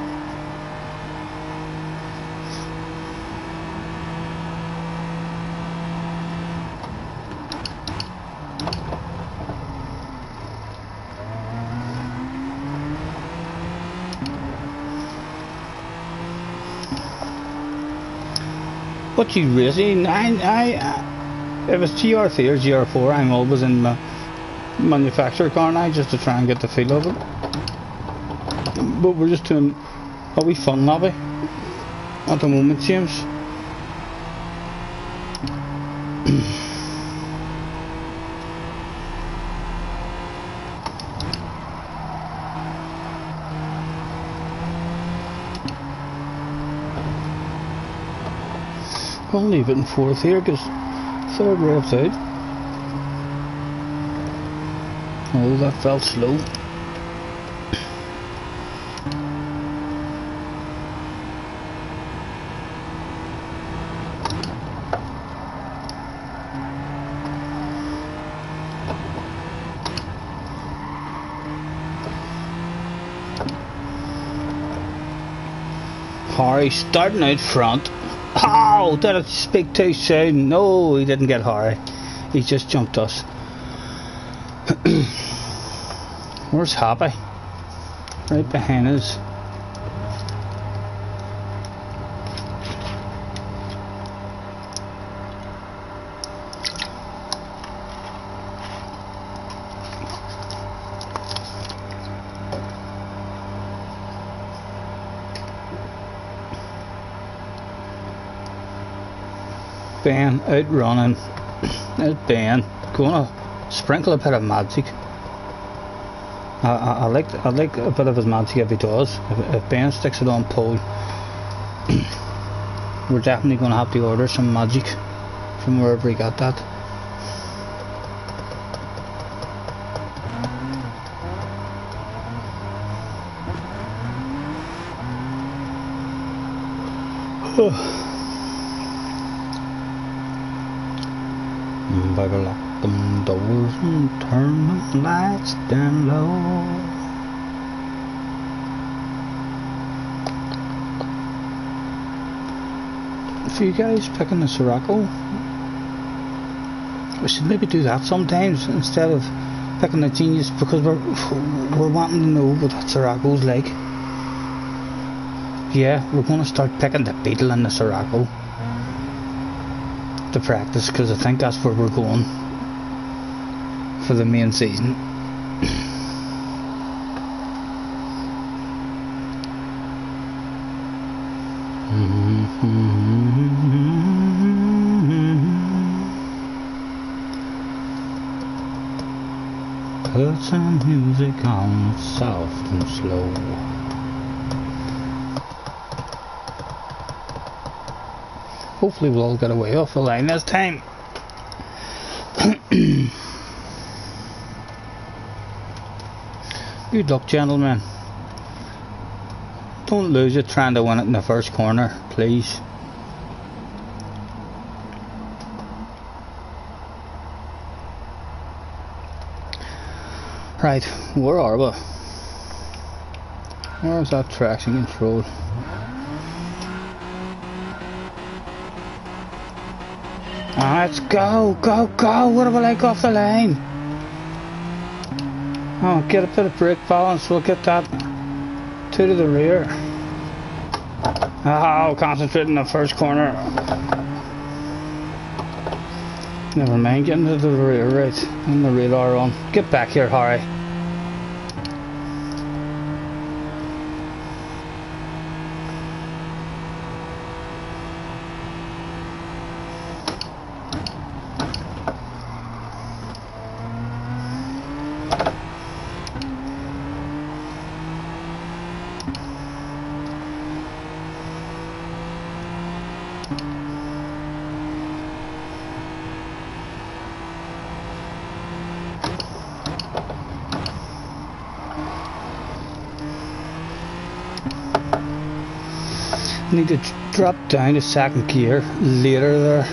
Speaker 1: What you racing? If it's GR3 or GR4, I'm always in my manufacturer car now just to try and get the feel of it. But we're just doing a wee fun lobby at the moment, James. I'll leave it in fourth here because third revs out. Oh, that felt slow. Harry starting out front. Oh, did it speak too soon? No, he didn't get Harry. He just jumped us. Where's Happy? Right behind us. Ben out running. There's Ben. Gonna sprinkle a bit of magic. I like a bit of his magic if he does. If Ben sticks it on pole, we're definitely gonna have to order some magic from wherever he got that. Better lock them doors and turn the lights down low. For you guys picking the Sirocco, we should maybe do that sometimes instead of picking the Genius, because we're wanting to know what that Sirocco's like. Yeah, we're going to start picking the Beetle and the Sirocco to practice, because I think that's where we're going for the main season. Put some music on, soft and slow. Hopefully we'll all get away off the line this time. Good luck, gentlemen. Don't lose it trying to win it in the first corner, please. Right, where are we? Where's that traction control? Let's go, go, go! What do I like off the line? Oh, get a bit of brake balance, we'll get that two to the rear. Oh, concentrate in the first corner. Never mind, getting to the rear, right, and the radar on. Get back here, Harry. Need to drop down to second gear later there.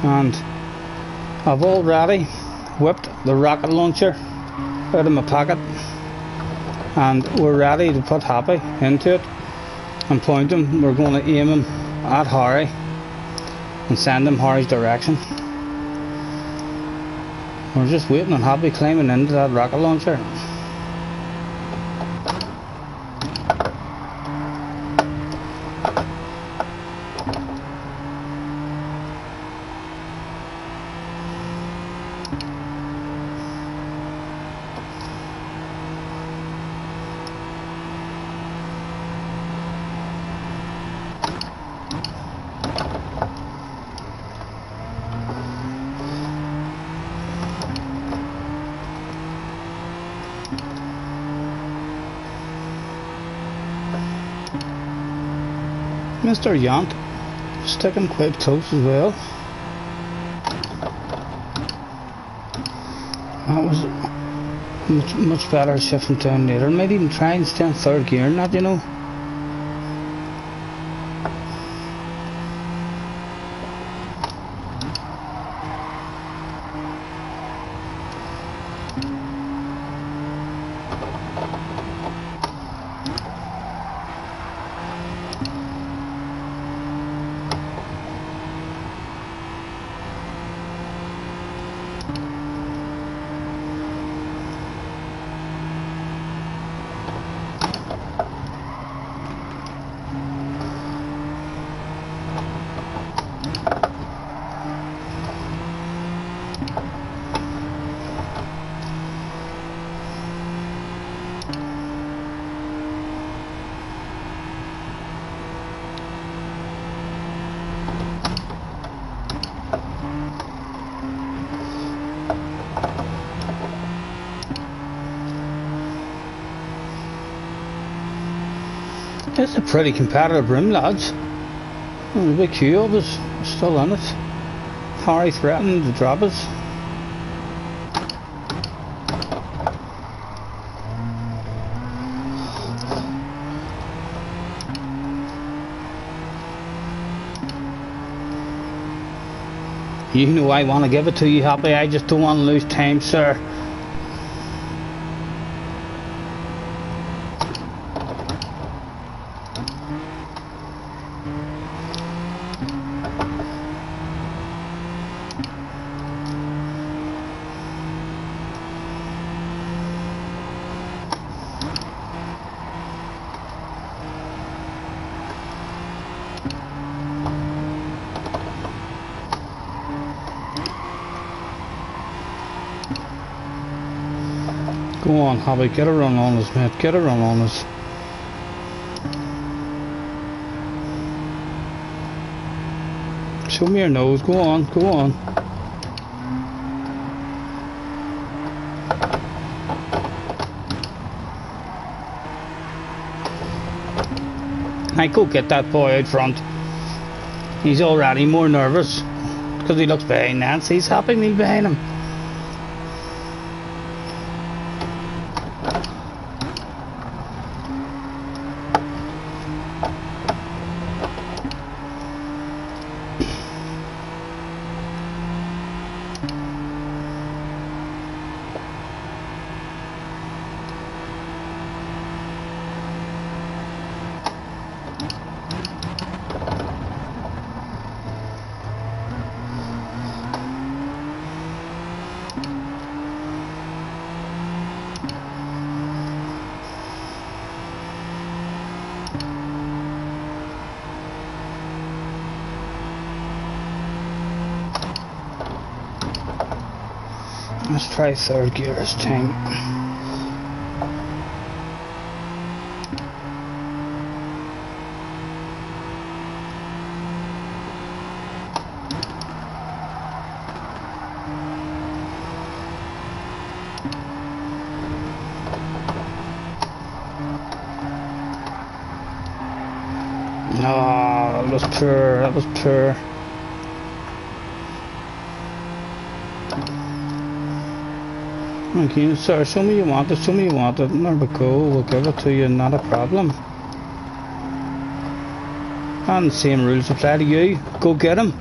Speaker 1: And I've already whipped the rocket launcher out of my pocket, and we're ready to put Happy into it and point him. We're going to aim him at Harry and send him Harry's direction. We're just waiting on Happy climbing into that rocket launcher. Mr. Yant sticking quite close as well. That was much better shifting down later. Might even try and stay in third gear and that, you know. It's a pretty competitive room, lads. The big queue was still in it. Harry threatened to drop us. You know I want to give it to you, Happy. I just don't want to lose time, sir. Go on, Hobby, get a run on us, mate, get a run on us. Show me your nose, go on, go on. I go get that boy out front. He's already more nervous because he looks behind Nancy. He's happy me behind him. Let's try third gear this time. No, that was poor, that was poor. Okay, sir, show me you want it, show me you want it. There we go, we'll give it to you, not a problem. And the same rules apply to you. Go get him.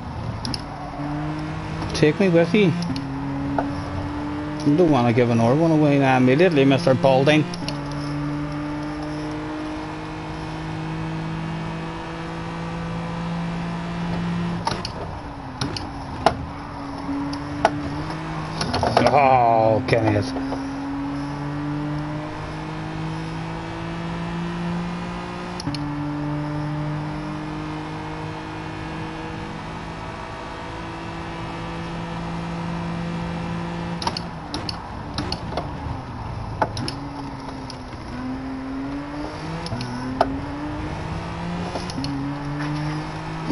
Speaker 1: Take me with you. You don't want to give another one away now immediately, Mr. Balding. Oh, Kenneth.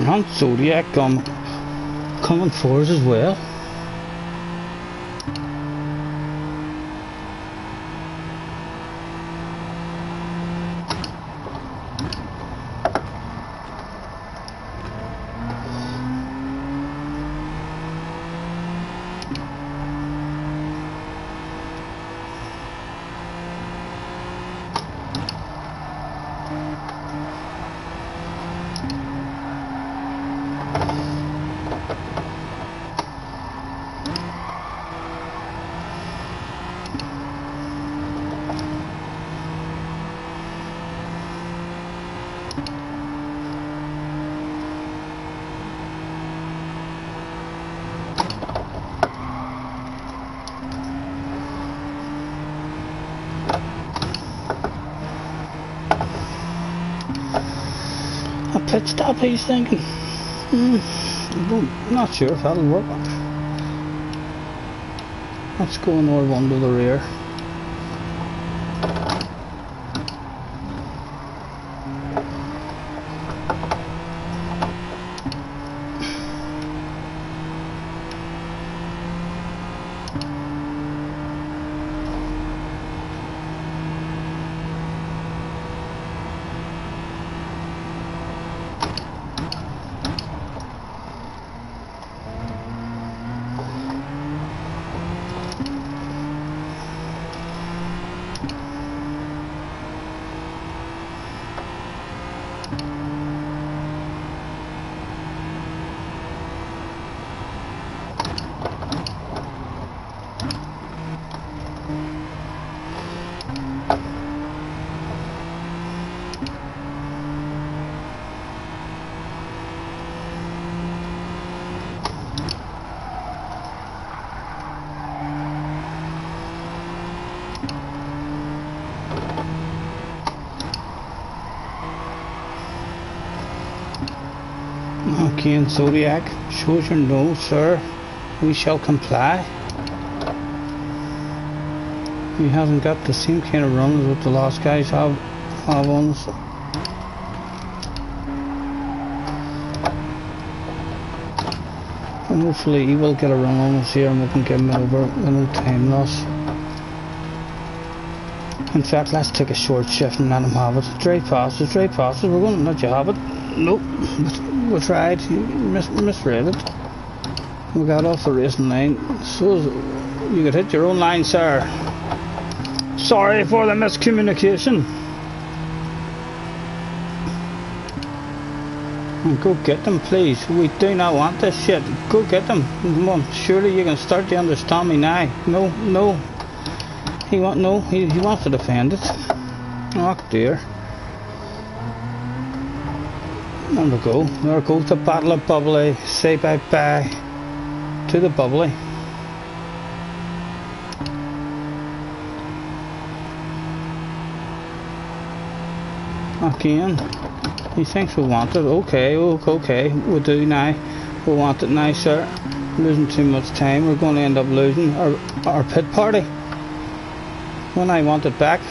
Speaker 1: And Zodiac coming for us as well. pit stop, he's thinking. Not sure if that'll work. Let's go another one to the rear. Okay, and Zodiac shows your no, sir. We shall comply. He hasn't got the same kind of run as what the last guys have on us. And hopefully he will get a run on us here and we can get him over with no time loss. In fact, let's take a short shift and let him have it. Straight passes, we're going to let you have it. Nope, we tried, misread it. We got off the racing line, so you could hit your own line, sir. Sorry for the miscommunication. Go get them, please. We do not want this shit. Go get them. Come on, surely you can start to understand me now. No. He wants to defend it. Oh dear. There we go. There goes the Battle of Bubbly. Say bye-bye to the Bubbly. Again. He thinks we want it. Okay, we do now. We want it now, sir. Losing too much time. We're going to end up losing our pit party. When I want it back.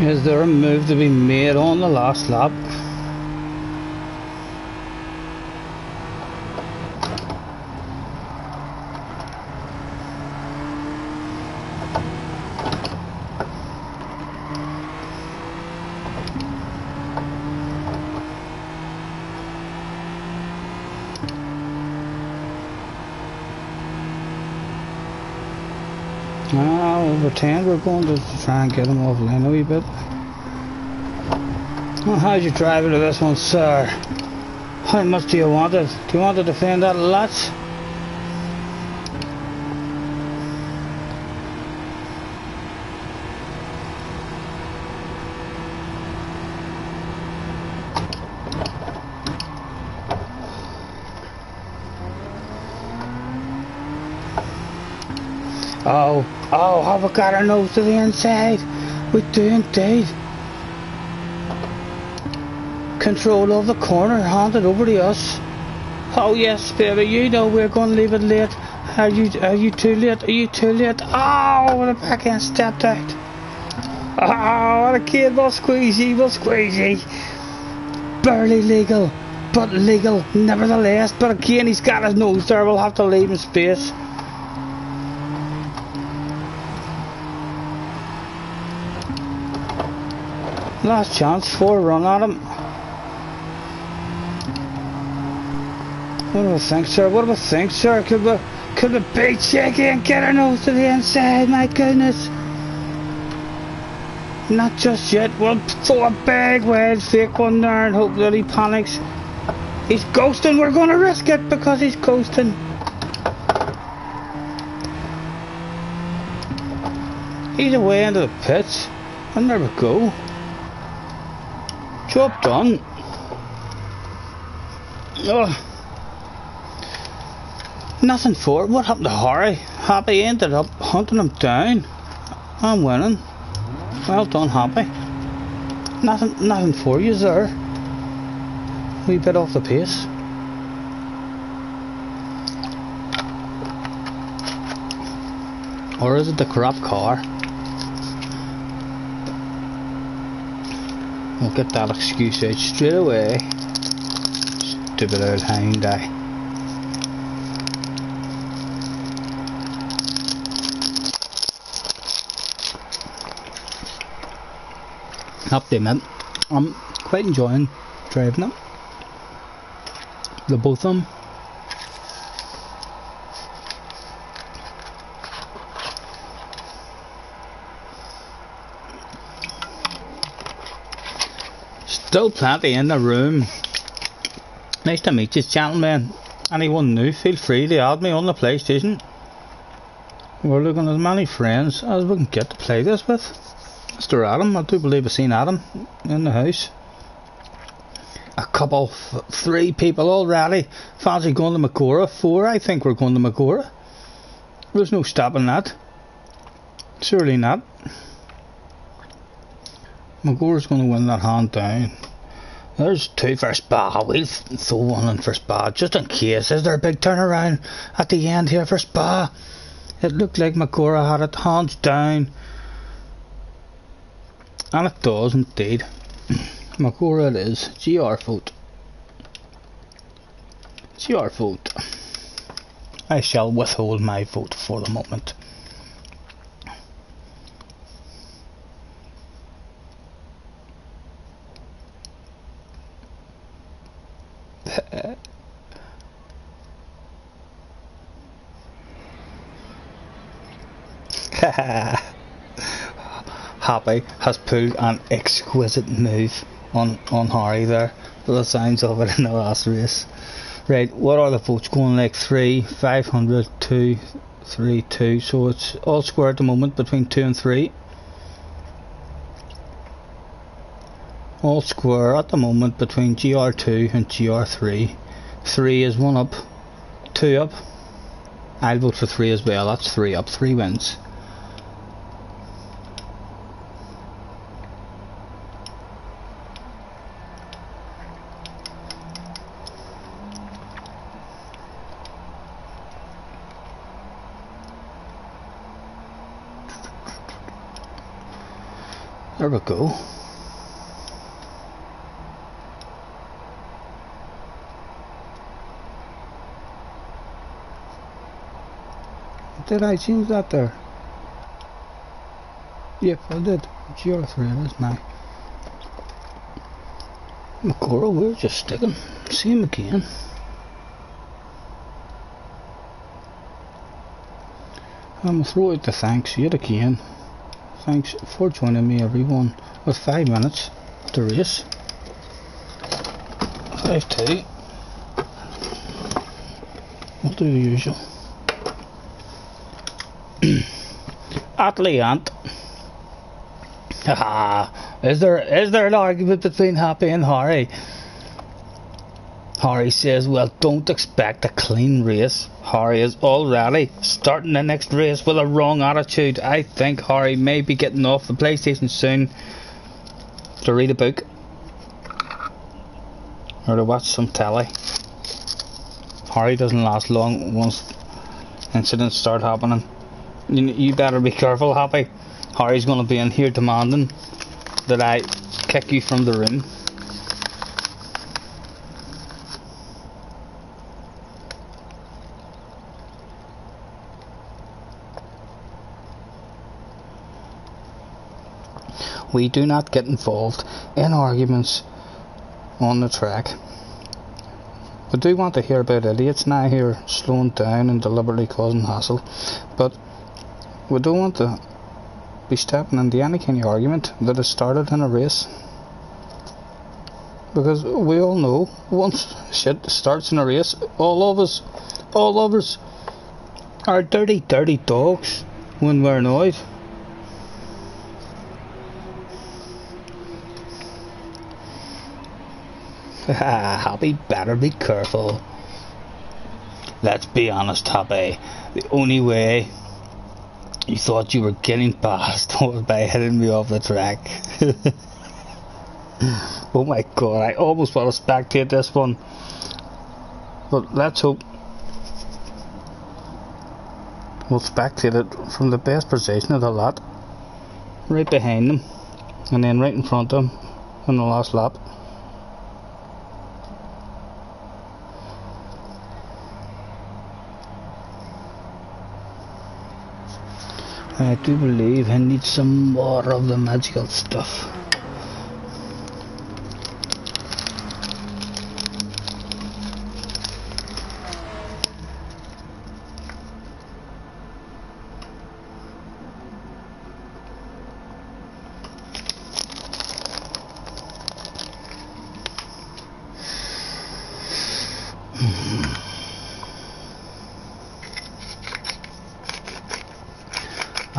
Speaker 1: Is there a move to be made on the last lap? We'll pretend we're going to try and get him offline a wee bit. Well, how's you driving to this one, sir? How much do you want it? Do you want to defend that lot? Oh, have we got our nose to the inside? We do indeed. Control of the corner, handed over to us. Oh yes, baby, you know we're going to leave it late. Are you too late? Are you too late? Oh, the back end stepped out. Oh, what a cable squeezy, Barely legal, but legal nevertheless. But again, he's got his nose there. We'll have to leave him space. Last chance for a run at him. What do we think, sir? What do we think, sir? Could we beat Shaky and get our nose to the inside? My goodness. Not just yet. We'll throw a big wide fake one there and hope that he panics. He's ghosting. We're going to risk it because he's ghosting. He's away into the pits. And there we go. Job done. Oh. Nothing for it. What happened to Harry? Happy ended up hunting him down. I'm winning. Well done, Happy. Nothing for you there. Wee bit off the pace. Or is it the crap car? We'll get that excuse out straight away. Stupid old Hyundai. Have to admit, I'm quite enjoying driving them. The both of them. Still plenty in the room. Nice to meet you, gentlemen. Anyone new, feel free to add me on the PlayStation. We're looking at as many friends as we can get to play this with. Mr. Adam, I do believe I've seen Adam in the house. A couple, 3 people already. Fancy going to Macora? 4, I think we're going to Macora. There's no stopping that. Surely not. Magora's going to win that hand down. There's 2 for Spa. We'll throw one in for Spa just in case. Is there a big turnaround at the end here for Spa? It looked like Magora had it hands down. And it does indeed. Magora it is. GR vote. GR vote. I shall withhold my vote for the moment. Happy has pulled an exquisite move on Harry there, for the signs of it in the last race. Right, what are the votes going like? 3, 500, 2, 3, 2. So it's all square at the moment between 2 and 3. All square at the moment between GR2 and GR3. 3 is 1 up, 2 up. I'll vote for 3 as well. That's 3 up, 3 wins. There we go. Did I change that there? Yep, I did. GR3 is now. Macora, we're just sticking. See him again. I'm through out the thanks yet again. Thanks for joining me, everyone, with 5 minutes to race. 5-2. We'll do the usual. Atlee Ant. Is there an argument between Happy and Harry? Harry says, well, don't expect a clean race. Harry is already starting the next race with a wrong attitude. I think Harry may be getting off the PlayStation soon to read a book or to watch some telly. Harry doesn't last long once incidents start happening. You better be careful, Happy. Harry's going to be in here demanding that I kick you from the room. We do not get involved in arguments on the track. We do want to hear about idiots now here slowing down and deliberately causing hassle, but we don't want to be stepping into any kind of argument that has started in a race, because we all know once shit starts in a race, all of us are dirty dogs when we're annoyed. Happy, better be careful. Let's be honest, Happy. The only way you thought you were getting past was by hitting me off the track. Oh my god, I almost want to spectate this one. But let's hope we'll spectate it from the best position of the lot. Right behind them, and then right in front of them on the last lap. I do believe I need some more of the magical stuff.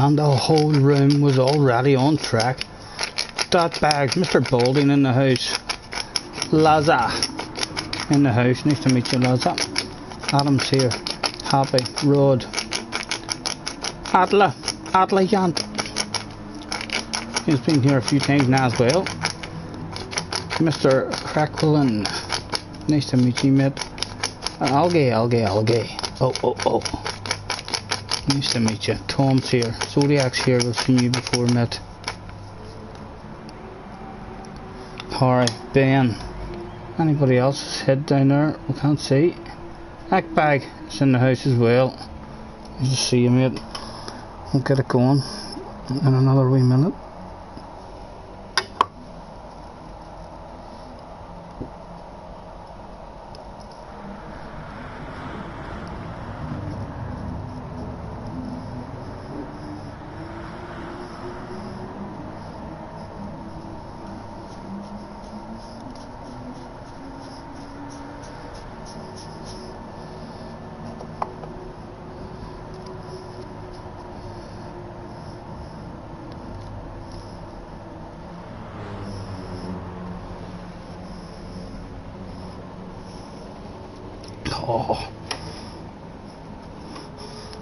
Speaker 1: And the whole room was already on track. That bag, Mr. Balding in the house. Laza in the house. Nice to meet you, Laza. Adam's here. Happy. Rod. Atlee Yant. He's been here a few times now as well. Mr. Cracklin. Nice to meet you, mate. Algae. Oh. Nice to meet you. Tom's here. Zodiac's here. We've seen you before, mate. Harry. Ben. Anybody else? Head down there. We can't see. Hackbag is in the house as well. Nice to see you, mate. We'll get it going in another wee minute.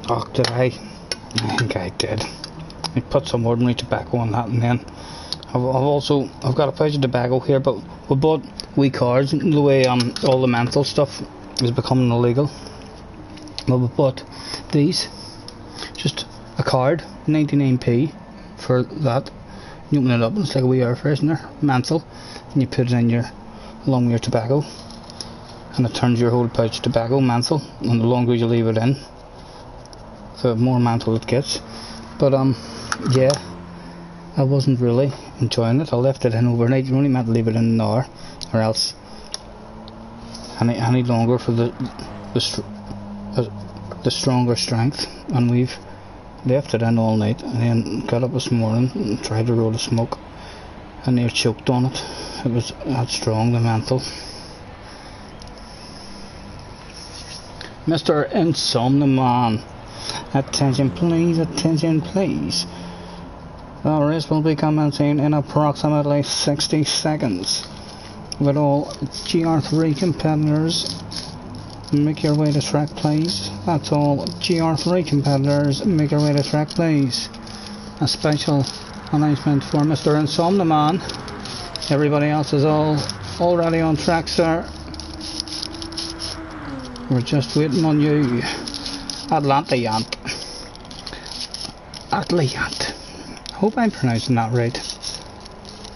Speaker 1: Oh, did I? I think I did. I put some ordinary tobacco on that, and then I've got a pouch of tobacco here, but we bought wee cards. The way all the menthol stuff is becoming illegal, but we bought these. Just a card, 99p for that. You open it up and it's like a wee air freshener, menthol, and you put it in along with your tobacco, and it turns your whole pouch tobacco menthol, and the longer you leave it in, the more menthol it gets. But yeah, I wasn't really enjoying it. I left it in overnight. You only meant to leave it in an hour, or else any longer for the stronger strength. And we've Left it in all night and then got up this morning and tried to roll a smoke and near choked on it. It was that strong, the menthol. Mr. Insomnia Man, attention please, attention please. The race will be commencing in approximately 60 seconds. With all GR3 competitors, make your way to track please. That's all GR3 competitors, make your way to track please. A special announcement for Mr. Insomnia Man. Everybody else is already on track, sir. We're just waiting on you. Atlantiant. Hope I'm pronouncing that right.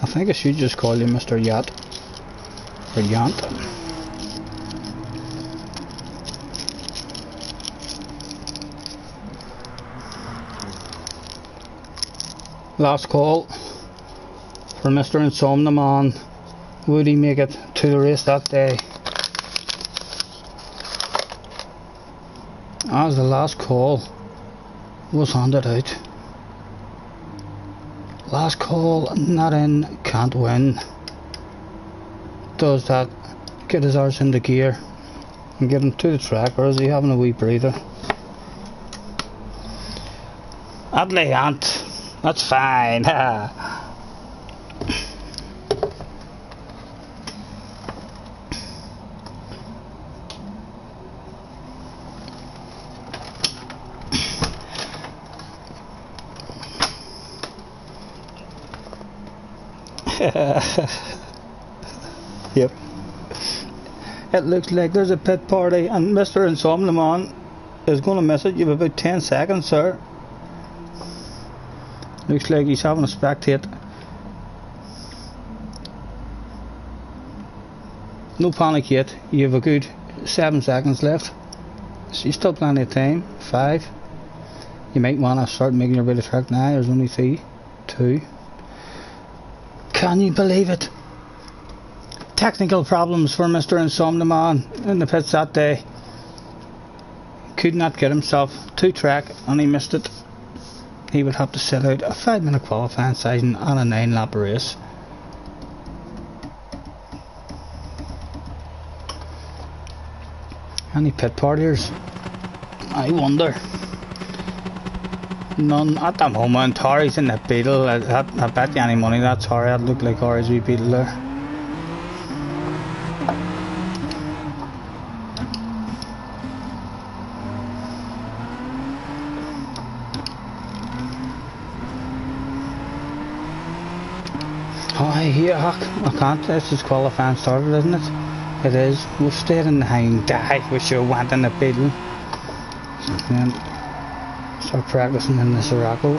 Speaker 1: I think I should just call you Mr. Yacht. Or Yant. Last call for Mr. Insomnia Man. Would he make it to the race that day? As the last call was handed out. Last call, not in, can't win. Does that get his arse into gear and get him to the track, or is he having a wee breather? Adliant, that's fine. Yep. It looks like there's a pit party and Mr. Insomnia Man is going to miss it. You have about 10 seconds, sir. Looks like he's having a spectate. No panic yet. You have a good 7 seconds left. So you still plenty of time. 5. You might want to start making your way to track now. There's only 3, 2. Can you believe it? Technical problems for Mr. Insomnia Man in the pits that day. Could not get himself to track and he missed it. He would have to sit out a 5-minute qualifying session on a 9-lap race. Any pit partiers? I wonder. None at the moment. Harry's in the Beetle. I bet you any money that's Harry. That looked like Harry's wee Beetle there. Oh, yeah, I can't. This is qualifying started, isn't it? It is. We've stayed in the hind dive. We should have went in the Beetle. And then start practicing in the Sirocco.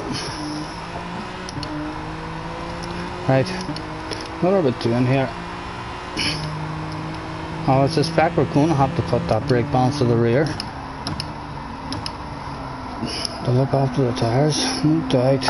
Speaker 1: Right. What are we doing here? Oh, I suspect we're going to have to put that brake balance to the rear to look after the tyres, no doubt.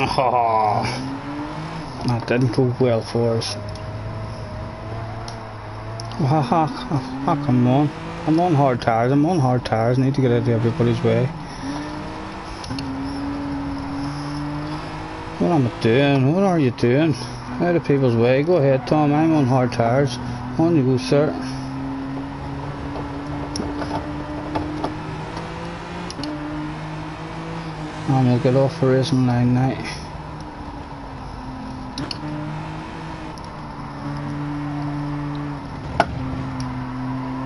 Speaker 1: Oh, that didn't go well for us. Oh, come on. I'm on hard tires. I need to get out of everybody's way. What am I doing? What are you doing? Out of people's way. Go ahead, Tom. I'm on hard tires. On you go, sir. And we'll get off the racing line now.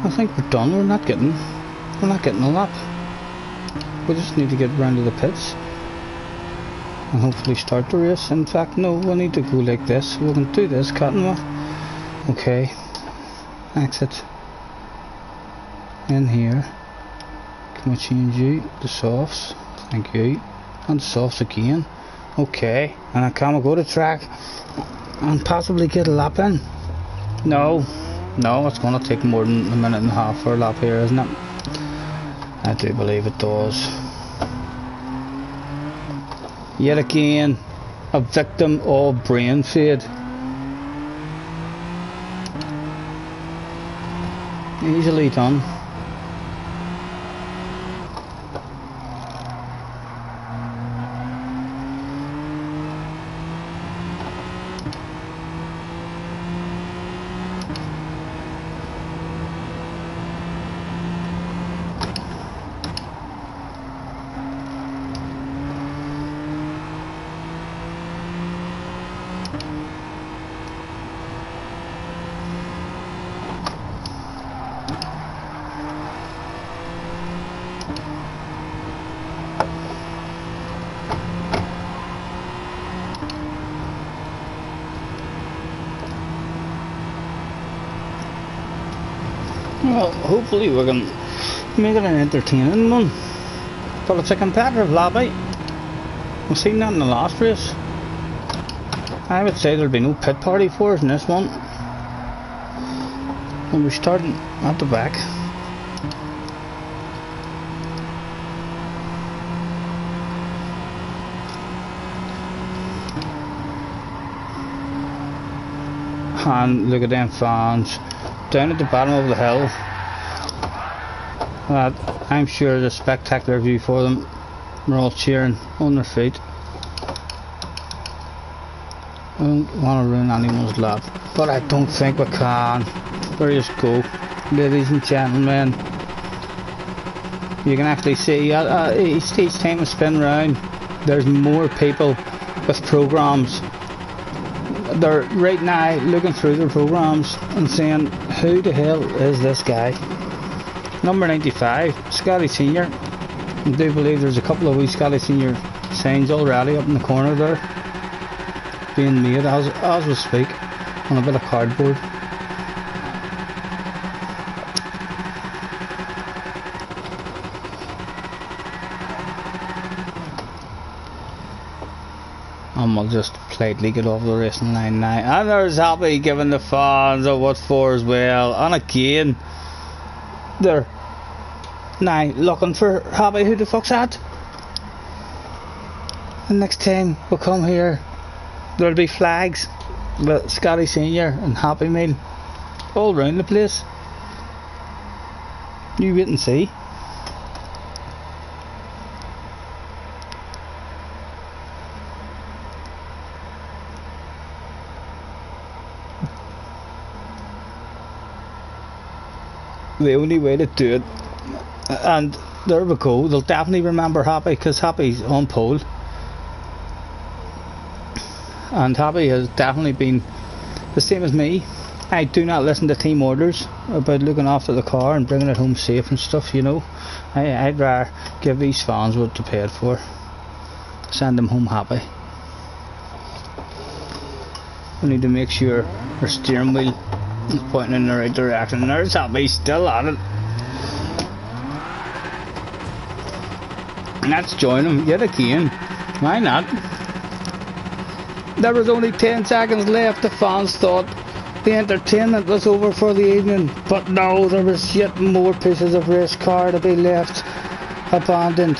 Speaker 1: I think we're done. We're not getting a lap. We just need to get round to the pits and hopefully start the race. In fact, no, we'll need to go like this. We can do this, can't we? Okay. Exit. In here. Can we change you? The softs. Thank you. And the softs again. Okay. And can we go to track and possibly get a lap in? No. No, it's going to take more than a minute and a half for a lap here, isn't it? I do believe it does. Yet again, a victim of brain fade. Easily done. Well, hopefully we can make it an entertaining one. But it's a competitive lobby. We've seen that in the last race. I would say there'll be no pit party for us in this one. We'll be starting at the back. And look at them fans down at the bottom of the hill. I'm sure it's a spectacular view for them. We're all cheering on their feet. I don't want to ruin anyone's lap, but I don't think we can. There you go, ladies and gentlemen. You can actually see each time we spin round, there's more people with programs. They're right now looking through their programs and saying, who the hell is this guy? Number 95, Scottie Senior. I do believe there's a couple of wee Scottie Senior signs already up in the corner there, being made as we speak, on a bit of cardboard. And we'll just politely get off the racing line now. And there's Happy giving the fans a what for as well. And again, they're now looking for Happy. Who the fuck's that? And next time we come here, there'll be flags with Scottie Senior and Happy Meal all round the place. You wait and see. The only way to do it, and there we go, they'll definitely remember Happy, because Happy's on pole, and Happy has definitely been the same as me. I do not listen to team orders about looking after the car and bringing it home safe and stuff, you know. I'd rather give these fans what they paid for, send them home happy. We need to make sure our steering wheel is pointing in the right direction. There's Happy, still at it. Let's join him yet again. Why not? There was only 10 seconds left. The fans thought the entertainment was over for the evening, but no, there was yet more pieces of race car to be left abandoned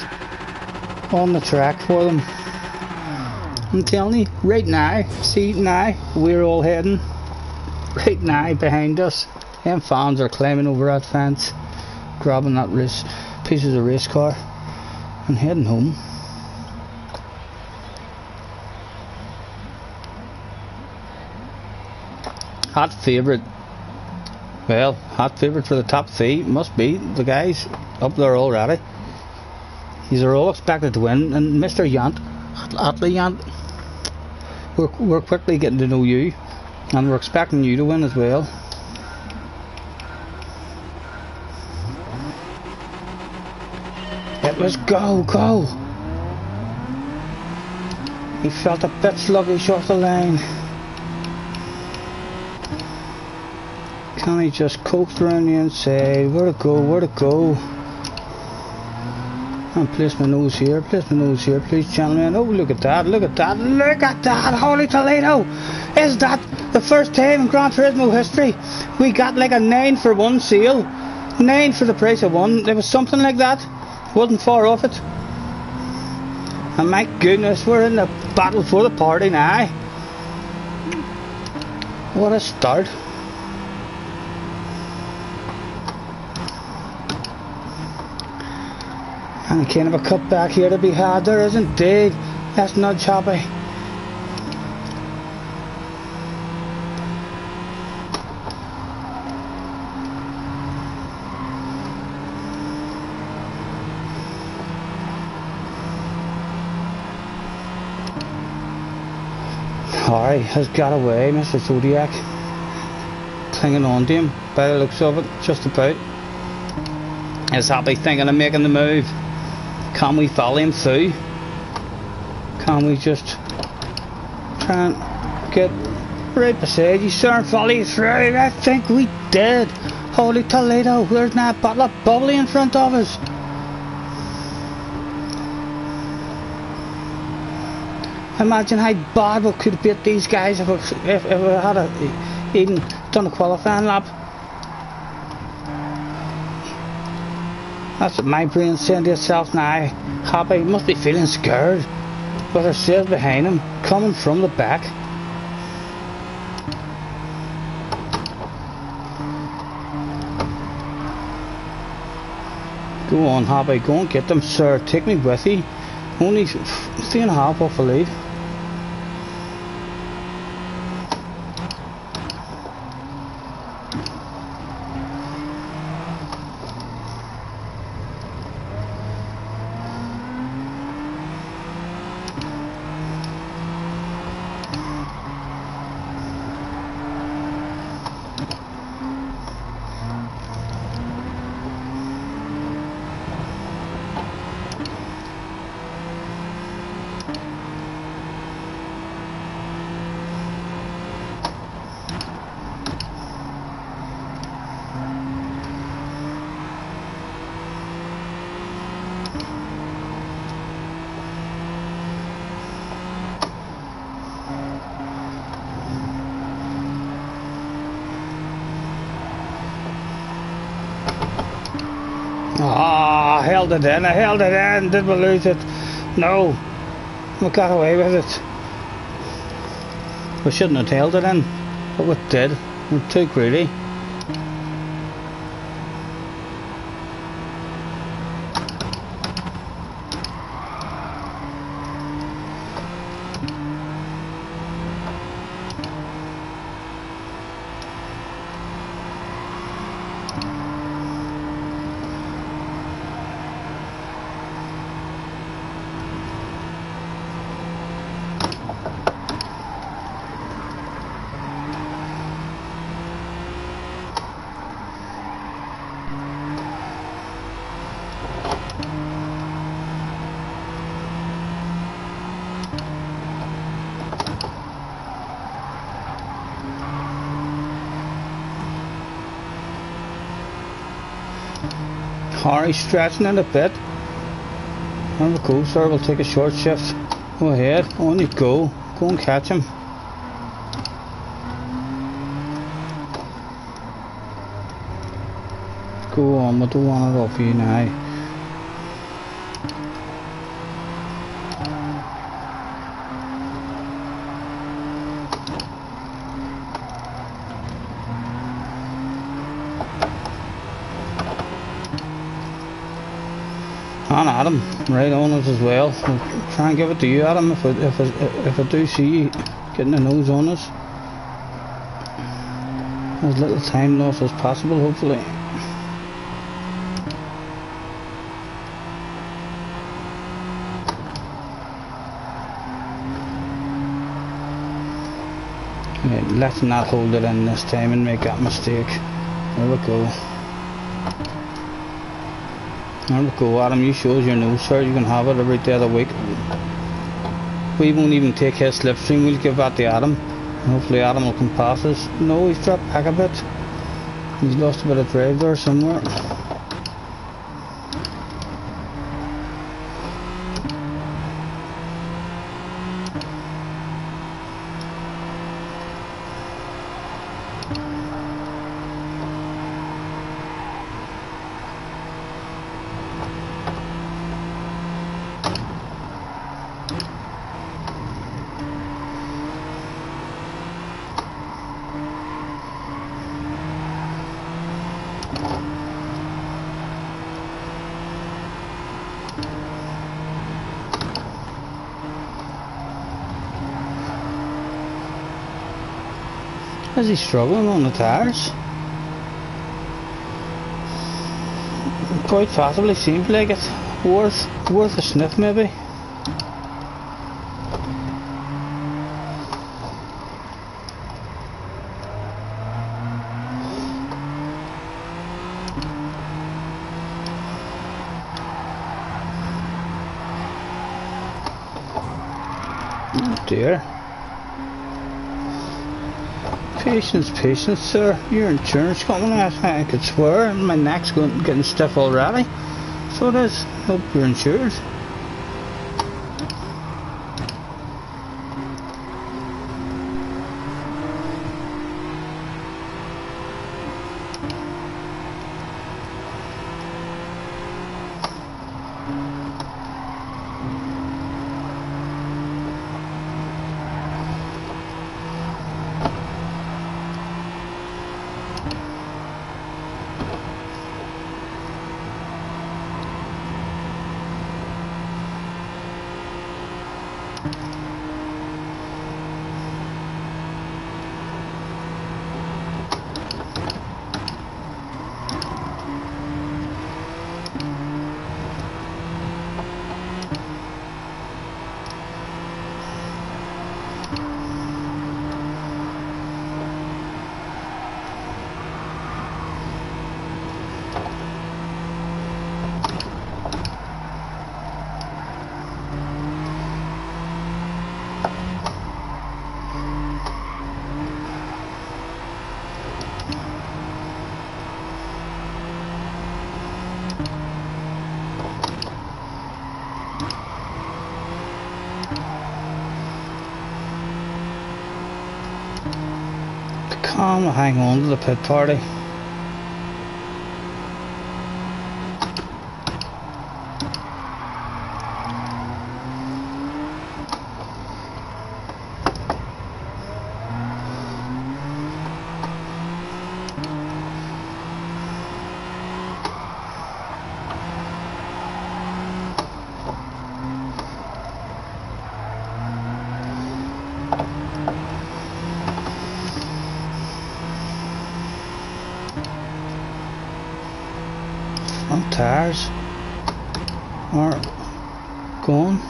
Speaker 1: on the track for them. I'm telling you, right now, see now, we're all heading right now behind us. Them fans are climbing over that fence, grabbing that pieces of race car and heading home. Hot favourite. Well, hot favourite for the top three must be the guys up there already. These are all expected to win, and Mr. Yant, Atlee Yant, we're quickly getting to know you, and we're expecting you to win as well. Let's go, go! He felt a bit sluggish off the line. Can he just coax around the inside? Where to go, where to go? And place my nose here, please, gentlemen. Oh, look at that, look at that, look at that! Holy Toledo! Is that the first time in Gran Turismo history we got like a 9 for 1 sale? 9 for the price of 1. There was something like that. Wasn't far off it. And my goodness, we're in the battle for the party now. What a start. And kind of a cut back here to be had. There is indeed. That's not choppy. Alright, has got away, Mr. Zodiac. Clinging on to him by the looks of it, just about. Is happy thinking of making the move. Can we follow him through? Can we just try and get right beside you, sir, and follow you through? I think we did. Holy Toledo, there's now a bottle of bubbly in front of us. Imagine how bad we could beat these guys if we had even done a qualifying lap. That's what my brain's saying to itself now. Happy, must be feeling scared with ourselves behind him, coming from the back. Go on, Happy, go and get them, sir. Take me with you. Only 3.5 off the lead. I held it in, did we lose it? No, we got away with it. We shouldn't have held it in, but we did. We're too greedy. Harry stretching it a bit. There we go, sir. We'll take a short shift. Go ahead. On you go. Go and catch him. Go on, we don't want it off you now. Adam right on it as well. I'll try and give it to you, Adam, if I do see you getting the nose on us. As little time loss as possible, hopefully. Right, let's not hold it in this time and make that mistake. There we go. There we go, Adam, you show us your nose, sir. You can have it every day of the week. We won't even take his slipstream, we'll give that to Adam. Hopefully Adam will come past us. No, he's dropped back a bit. He's lost a bit of drive there somewhere. Is he struggling on the tires? Quite possibly, seems like it. Worth a sniff maybe. Oh dear. Patience, sir. Your insurance company, I could swear, my neck's getting stiff already. So it is. Hope you're insured. I'm gonna hang on to the pit party. Front tires are gone.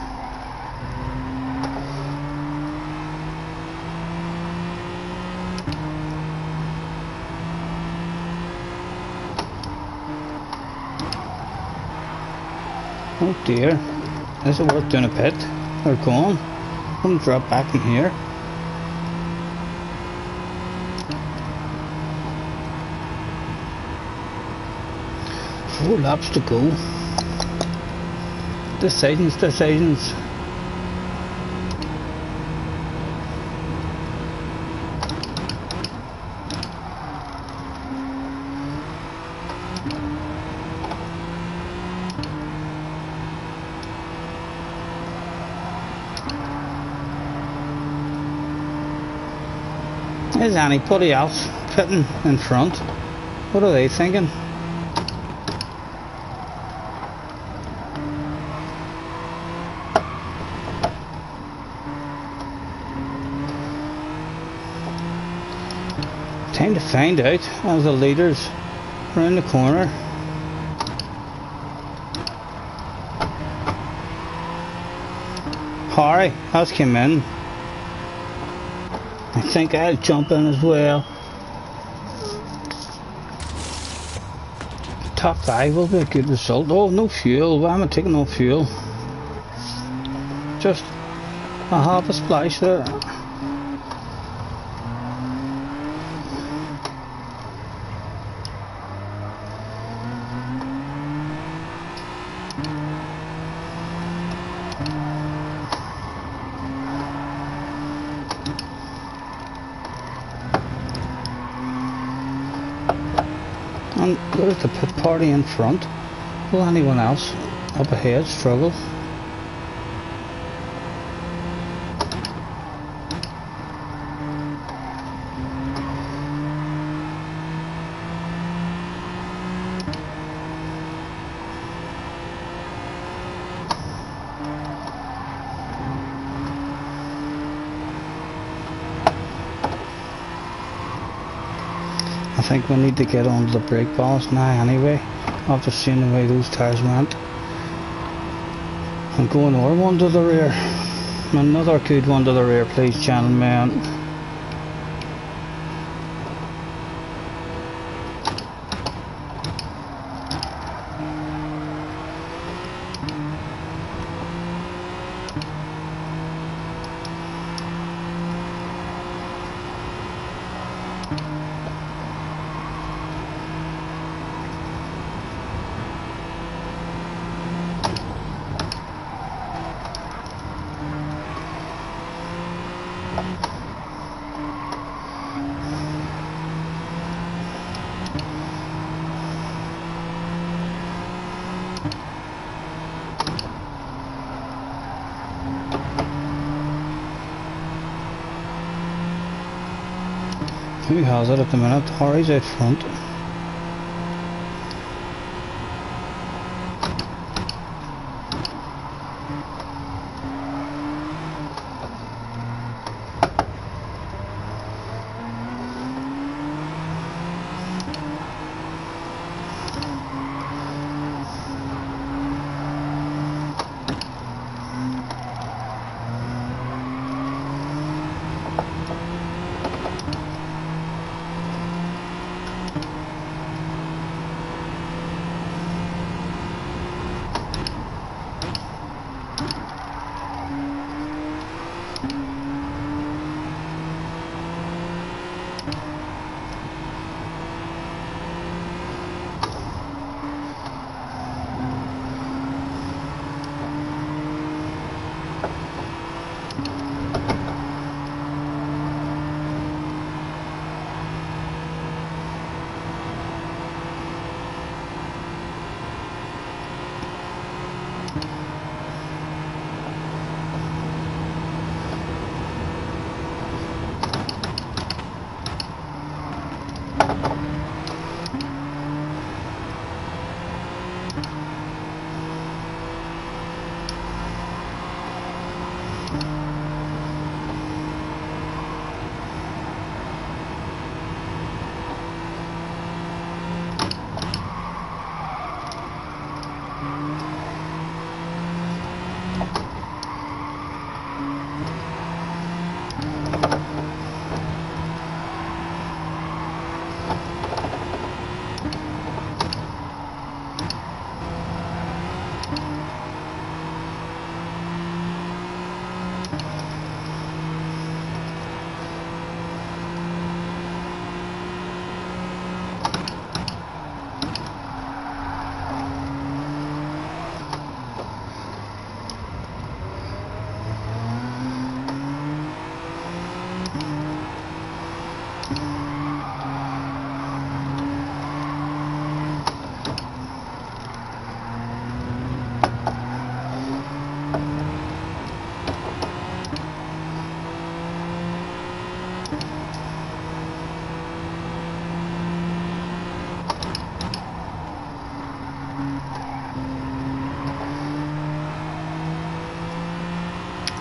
Speaker 1: Oh dear, is it worth doing a pit? They're gone. I'm gonna drop back in here. 4 laps to go. Decisions. Is anybody else pitting in front? What are they thinking? Time to find out as the leaders around the corner. Harry has come in. I think I'll jump in as well. Top 5 will be a good result. Oh, no fuel. Why am I taking no fuel? Just a half a splash there. And there's the pit party in front. Will anyone else up ahead struggle? I think we need to get onto the brake balance now anyway, after seeing the way those tyres went. I'm going over one to the rear. Another good one to the rear, please, gentlemen. Who has it at the minute? Harry's out front.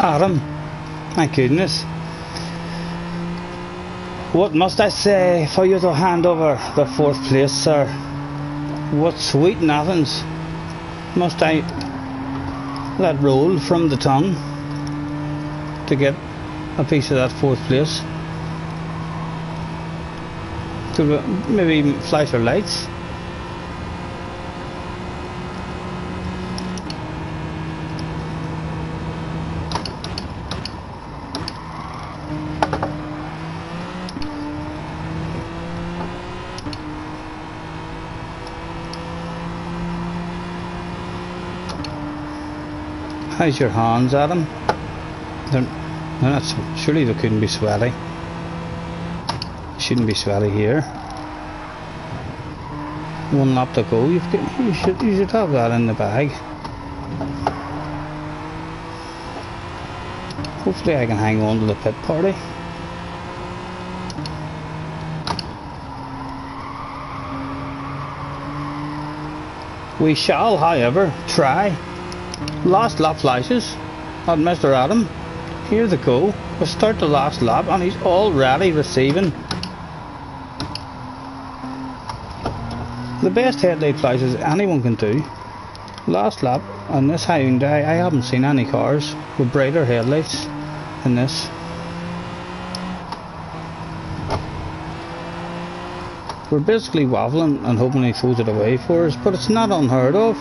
Speaker 1: Adam, thank goodness. What must I say for you to hand over the 4th place, sir? What sweet nothings must I let roll from the tongue to get a piece of that 4th place? To maybe even flash your lights. How's your hands, Adam? They're not, surely they couldn't be sweaty. Shouldn't be sweaty here. 1 lap to go. You should have that in the bag. Hopefully I can hang on to the pit party. We shall, however, try. Last lap flashes at Mr. Adam. Here they go. We'll start the last lap and he's already receiving the best headlight flashes anyone can do. Last lap on this Hyundai, I haven't seen any cars with brighter headlights than this. We're basically waffling and hoping he throws it away for us, but it's not unheard of.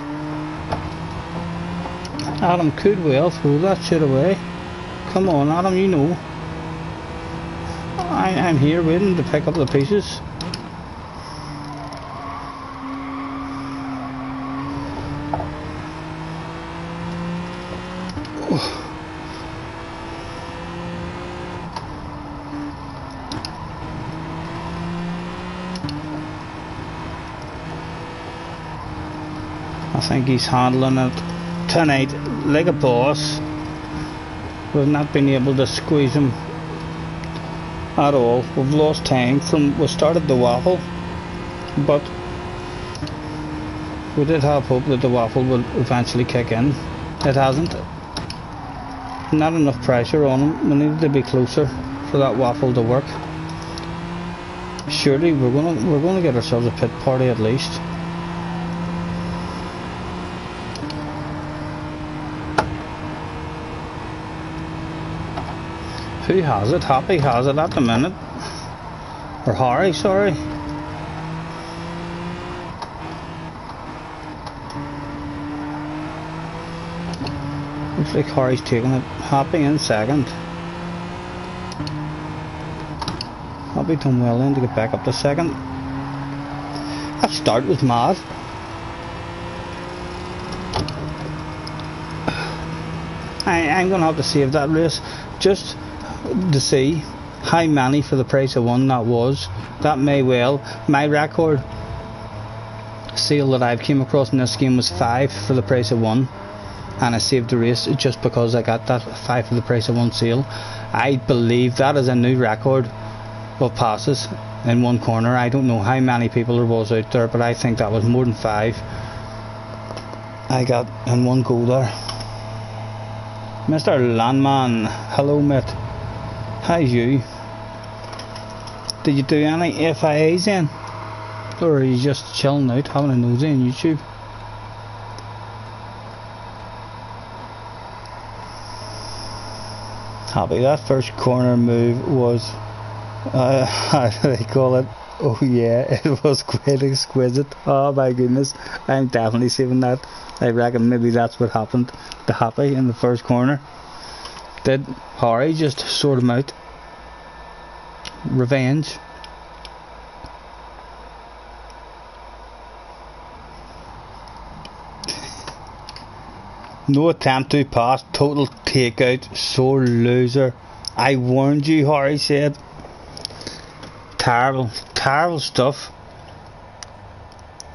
Speaker 1: Adam could well throw that shit away. Come on, Adam, you know. I'm here waiting to pick up the pieces. I think he's handling it tonight like a boss. We've not been able to squeeze him at all. We've lost time from we started the waffle, but we did have hope that the waffle would eventually kick in. It hasn't. Not enough pressure on him. We needed to be closer for that waffle to work. Surely we're gonna get ourselves a pit party at least. Who has it? Happy has it at the minute. Or Harry, sorry. Looks like Harry's taking it. Happy in second. Happy done well then to get back up to second. That start was mad. I'm going to have to save that race just to see how many for the price of one that was. That may well, my record sale that I've came across in this game was 5 for the price of 1, and I saved the race just because I got that 5 for the price of 1 sale. I believe that is a new record of passes in one corner. I don't know how many people there was out there, but I think that was more than 5 I got in one go there. Mr. Landman, hello mate. How's you? Did you do any FIAs then? Or are you just chilling out having a nosy on YouTube? Happy, that first corner move was how do they call it? Oh yeah, it was quite exquisite. Oh my goodness, I'm definitely saving that. I reckon maybe that's what happened to Happy in the first corner. Did Harry just sort him out? Revenge. No attempt to pass, total takeout, sore loser. I warned you, Harry said. Terrible, terrible stuff.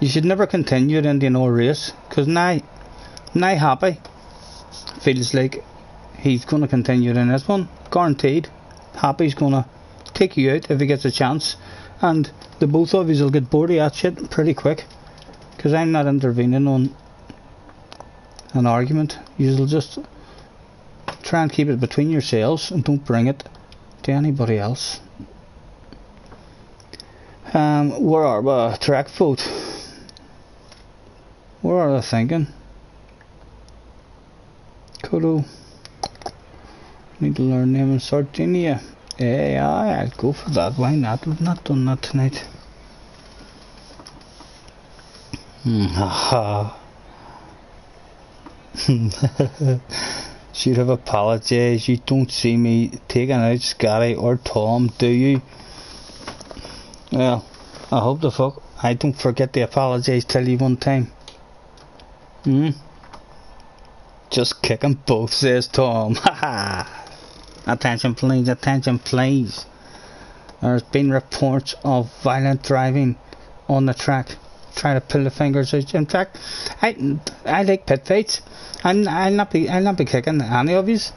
Speaker 1: You should never continue it into another race, because now Happy feels like he's going to continue it in this one, guaranteed. Happy's going to take you out if he gets a chance, and the both of you will get bored of that shit pretty quick, because I'm not intervening on an argument. You'll just try and keep it between yourselves and don't bring it to anybody else. Where are we? Track vote. Where are they thinking? Kodo. Need to learn name in Sardinia. Yeah, I'll go for that. Why not? We've not done that tonight. Haha. Should have apologized. You don't see me taking out Scottie or Tom, do you? Well, I hope the fuck I don't forget to apologise till you one time. Just kick them both, says Tom. Haha. Attention please, attention please. There's been reports of violent driving on the track. Try to pull the fingers out. In fact, I like pit fights. I'll not be kicking any of yous.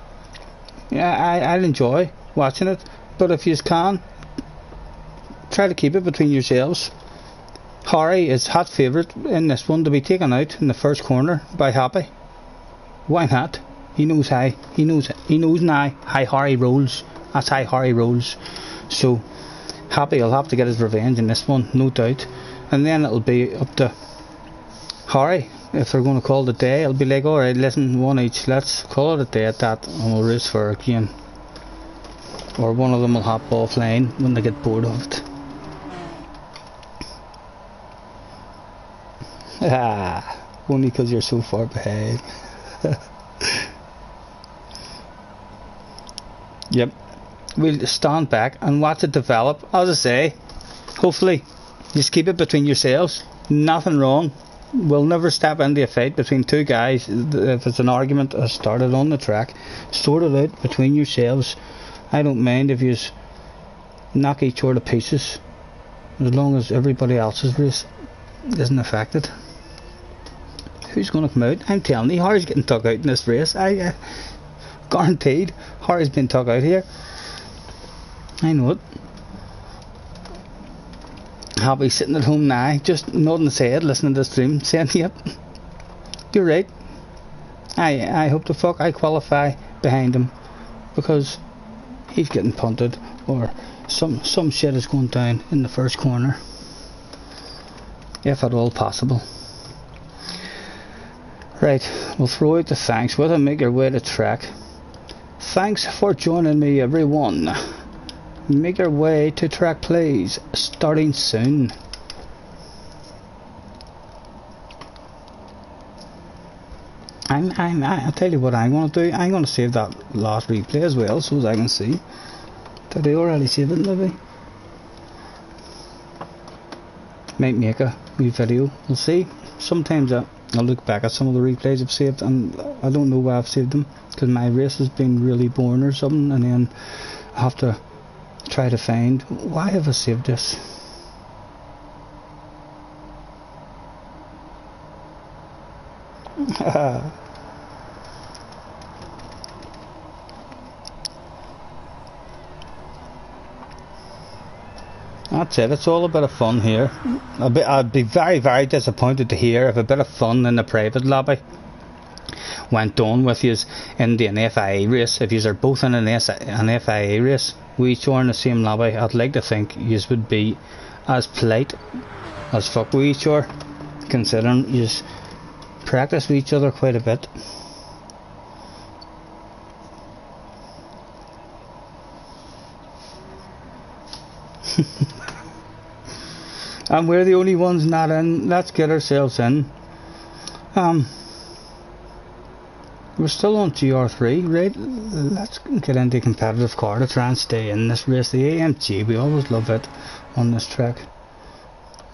Speaker 1: Yeah, I'll enjoy watching it. But if yous can, try to keep it between yourselves. Harry is hot favourite in this one to be taken out in the first corner by Happy. Why not? He knows how. He knows now how Harry rolls. That's how Harry rolls. So Happy will have to get his revenge in this one, no doubt. And then it'll be up to Harry. If they're going to call it a day, it'll be like, alright, listen, one each, let's call it a day at that, and we'll race for it again. Or one of them will hop offline when they get bored of it. Only because you're so far behind. Yep, we'll stand back and watch it develop. As I say, hopefully just keep it between yourselves. Nothing wrong. We'll never step into a fight between two guys. If it's an argument that started on the track, sort it out between yourselves. I don't mind if you knock each other to pieces, as long as everybody else's race isn't affected. Who's going to come out? I'm telling you, Harry's getting took out in this race. I guaranteed Harry's been took out here. I know it. Happy sitting at home now, just nodding his head, listening to the stream, saying, yep, you're right. I hope the fuck I qualify behind him, because he's getting punted, or some shit is going down in the first corner, if at all possible. Right, we'll throw out the thanks with and make your way to track. Thanks for joining me, everyone. Make your way to track, please. Starting soon. I'll tell you what I'm going to do. I'm going to save that last replay as well, so as I can see. Did I already save it, maybe? Might make a wee video. We'll see. Sometimes I'll look back at some of the replays I've saved, and I don't know why I've saved them, because my race has been really boring or something, and then I have to try to find why have I saved this. That's it, it's all a bit of fun here. I'd be very, very disappointed to hear if a bit of fun in the private lobby went on with you in an FIA race. If you are both in an FIA race, we each are in the same lobby, I'd like to think you would be as polite as fuck with each other, considering you practice with each other quite a bit. And we're the only ones not in. Let's get ourselves in. We're still on GR3, right? Let's get into a competitive car to try and stay in this race. The AMG, we always love it on this track.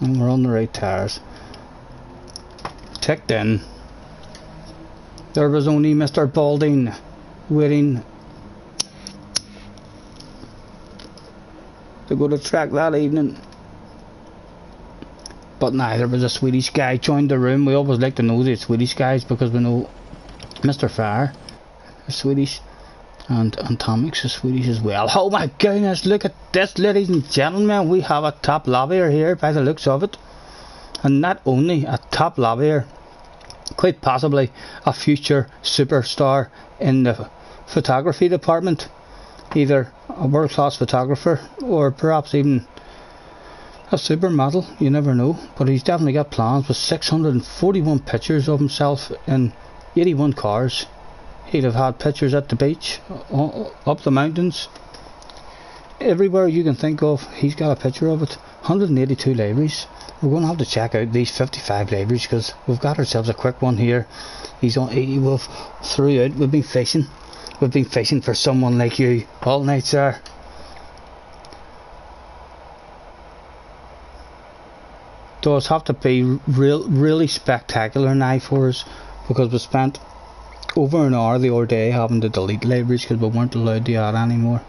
Speaker 1: And we're on the right tires. Ticked in. There was only Mr. Balding waiting to go to track that evening. But now there was a Swedish guy joined the room. We always like to know the Swedish guys because we know Mr. Fire is Swedish and Tomix is Swedish as well. Oh my goodness, look at this, ladies and gentlemen. We have a top lobbyer here by the looks of it. And not only a top lobbyer, quite possibly a future superstar in the photography department. Either a world-class photographer or perhaps even a super medal, you never know, but he's definitely got plans with 641 pictures of himself in 81 cars. He'll have had pictures at the beach, up the mountains, everywhere you can think of. He's got a picture of it. 182 liveries. We're going to have to check out these 55 liveries because we've got ourselves a quick one here. We've throughout we've been fishing for someone like you all night, sir. Does have to be really spectacular now for us, because we spent over an hour the other day having to delete libraries because we weren't allowed to add anymore.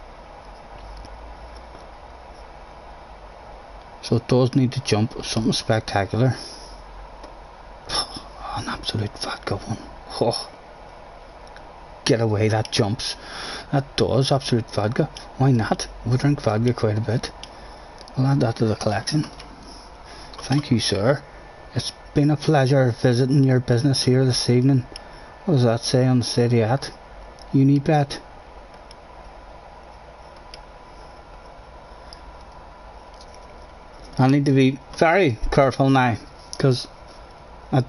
Speaker 1: So it does need to jump something spectacular. Oh, an absolute vodka one. Oh, get away, that jumps. That does, absolute vodka. Why not? We drink vodka quite a bit. I'll add that to the collection. Thank you, sir. It's been a pleasure visiting your business here this evening. What does that say on the city at? Unibet. I need to be very careful now, because I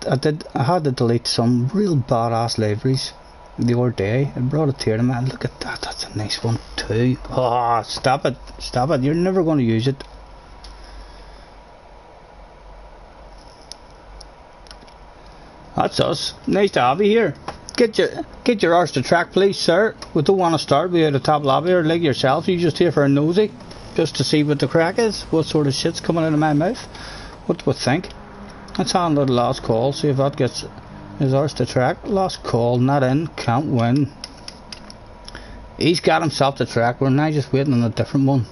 Speaker 1: had to delete some real badass liveries the other day. I brought it here to me. Look at that, that's a nice one too. Oh, stop it, you're never going to use it. That's us. Nice to have you here. Get your arse to track, please, sir. We don't want to start without a top lobby or like yourself. You just here for a nosy, just to see what the crack is, what sort of shit's coming out of my mouth. What do we think? Let's handle the last call, see if that gets his arse to track. Last call, not in, can't win. He's got himself to track. We're now just waiting on a different one.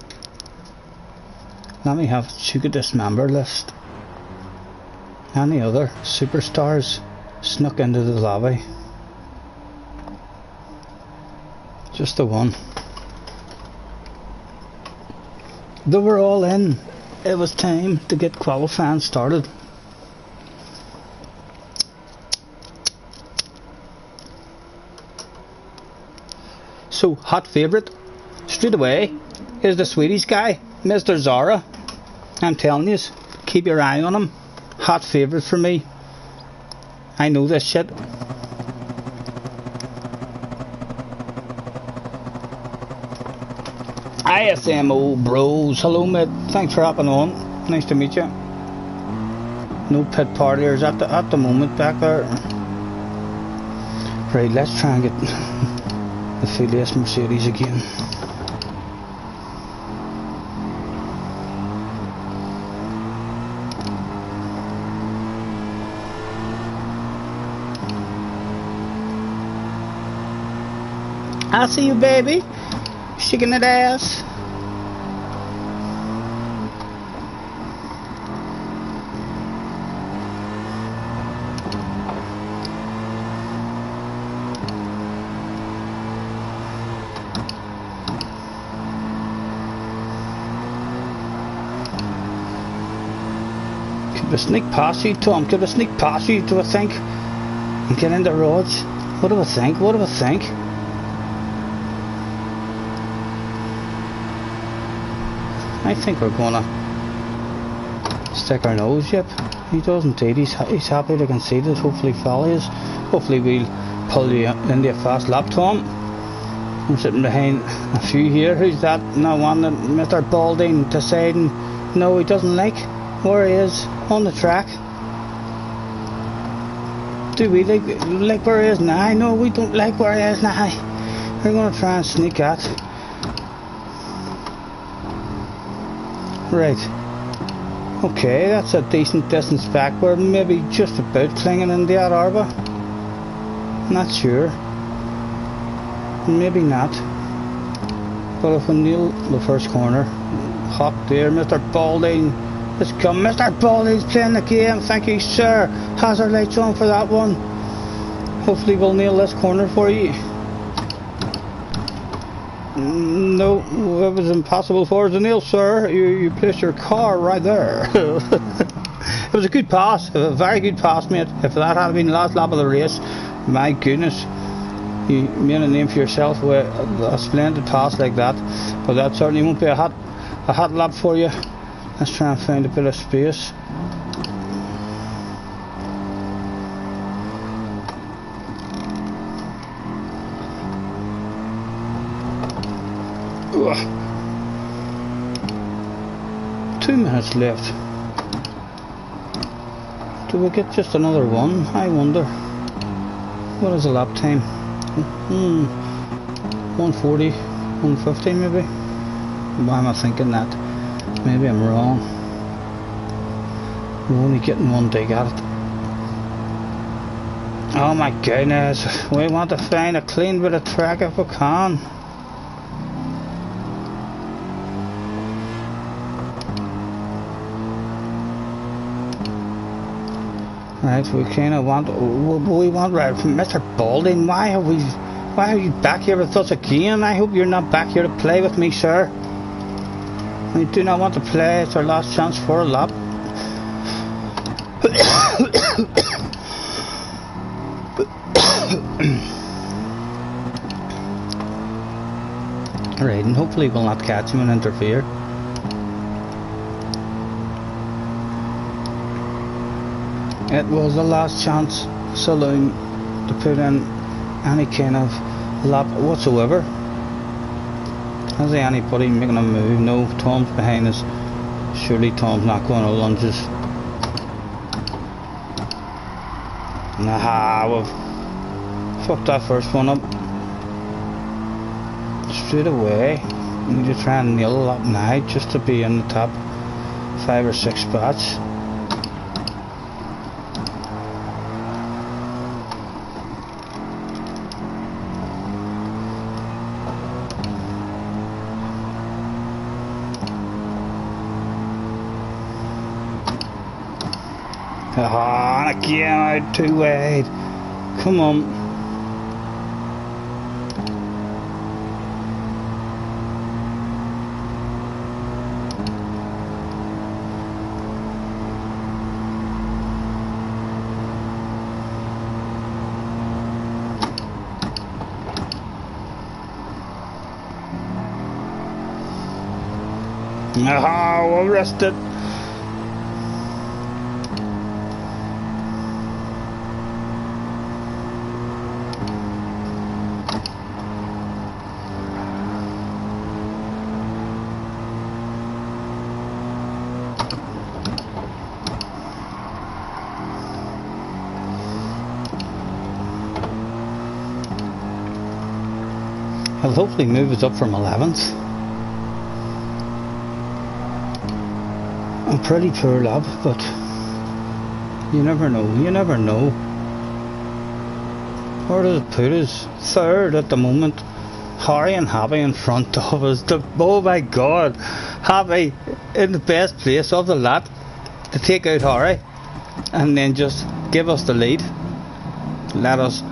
Speaker 1: Let me have check this member list. Any other superstars snuck into the lobby? Just the one. They were all in. It was time to get qualifying started. So, hot favourite straight away is the Swedish guy, Mr. Zara. I'm telling you, keep your eye on him. Hot favourite for me. I know this shit. ISMO bros, hello mate, thanks for hopping on, nice to meet you. No pit partiers at the moment back there. Right, let's try and get the Filius Mercedes again. I see you, baby. Shaking that ass. Could we sneak past you, Tom? Could we sneak past you, do I think? And get in the roads? What do I think? What do I think? I think we're gonna stick our nose, yep. He does indeed, he's happy to concede it, hopefully follows. Hopefully we'll pull you into a fast lap, Tom. I'm sitting behind a few here. Who's that? No one that Mr. Balding deciding no, he doesn't like where he is on the track. Do we like where he is now? No, we don't like where he is now. We're gonna try and sneak at. Right, okay, that's a decent distance back. We're maybe just about clinging in the Arba. Not sure, maybe not, but if we nail the first corner. Hot there, Mr. Balding. Let's come, Mr. Balding's playing the game. Thank you, sir. Hazard lights on for that one. Hopefully we'll nail this corner for you. No, it was impossible for us to nail, sir. You placed your car right there. It was a good pass, a very good pass, mate. If that had been the last lap of the race, my goodness, you made a name for yourself with a splendid pass like that. But that certainly won't be a hot lap for you. Let's try and find a bit of space. Ugh. 2 minutes left. Do we get just another one? I wonder. What is the lap time? 140, 150 maybe? Why am I thinking that? Maybe I'm wrong. We're only getting one dig at it. Oh my goodness. We want to find a clean bit of track if we can. Right, we kind of want, we want right from Mr. Balding. Why are you back here with us again? I hope you're not back here to play with me, sir. We do not want to play. It's our last chance for a lap. Right, and hopefully we'll not catch him and interfere. It was the last chance saloon to put in any kind of lap whatsoever. Is there anybody making a move? No, Tom's behind us. Surely Tom's not going to lunges. Nah, we've fucked that first one up. Straight away. We need to try and nail a lap now just to be in the top 5 or 6 spots. Ah, and again out too wide. Come on. Ah, we'll rest it. I'll hopefully move us up from 11th. A pretty poor lap, but you never know, you never know. Where does it put us? 3rd at the moment. Harry and Happy in front of us. Oh my god, Happy in the best place of the lot to take out Harry and then just give us the lead. Let us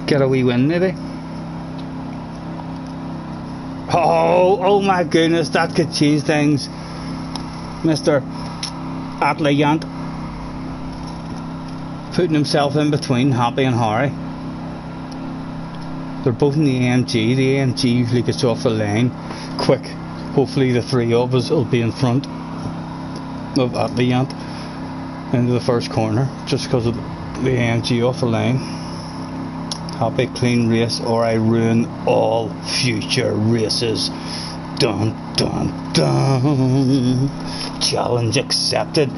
Speaker 1: get a wee win maybe. Oh my goodness, that could change things. Mr. Atlayant putting himself in between Happy and Harry. They're both in the AMG. The AMG usually gets off the lane quick. Hopefully the 3 of us will be in front of Atlayant into the first corner just because of the AMG off the lane. Happy clean race or I ruin all future races. Dun dun dun. Challenge accepted.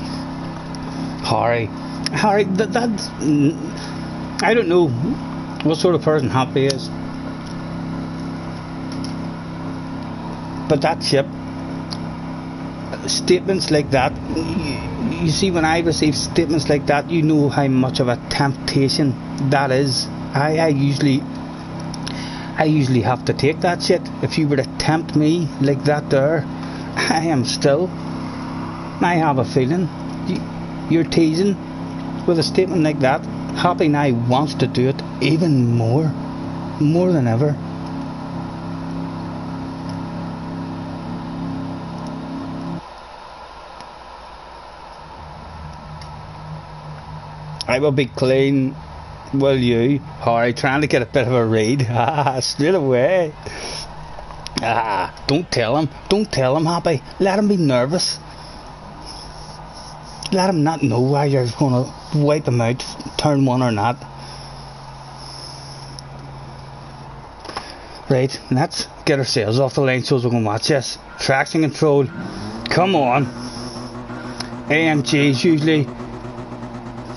Speaker 1: Harry, that's I don't know what sort of person Happy is, but that ship, statements like that, you see, when I receive statements like that, you know how much of a temptation that is. I usually have to take that shit. If you were to tempt me like that there, I am still. I have a feeling you're teasing with a statement like that. Happy now wants to do it even more than ever. I will be clean. Will you? Harry, trying to get a bit of a read. Straight away. Don't tell him, Happy. Let him be nervous. let him not know why you're going to wipe him out, turn one or not. Right, let's get ourselves off the line so we can watch this. Traction control, come on. AMG's usually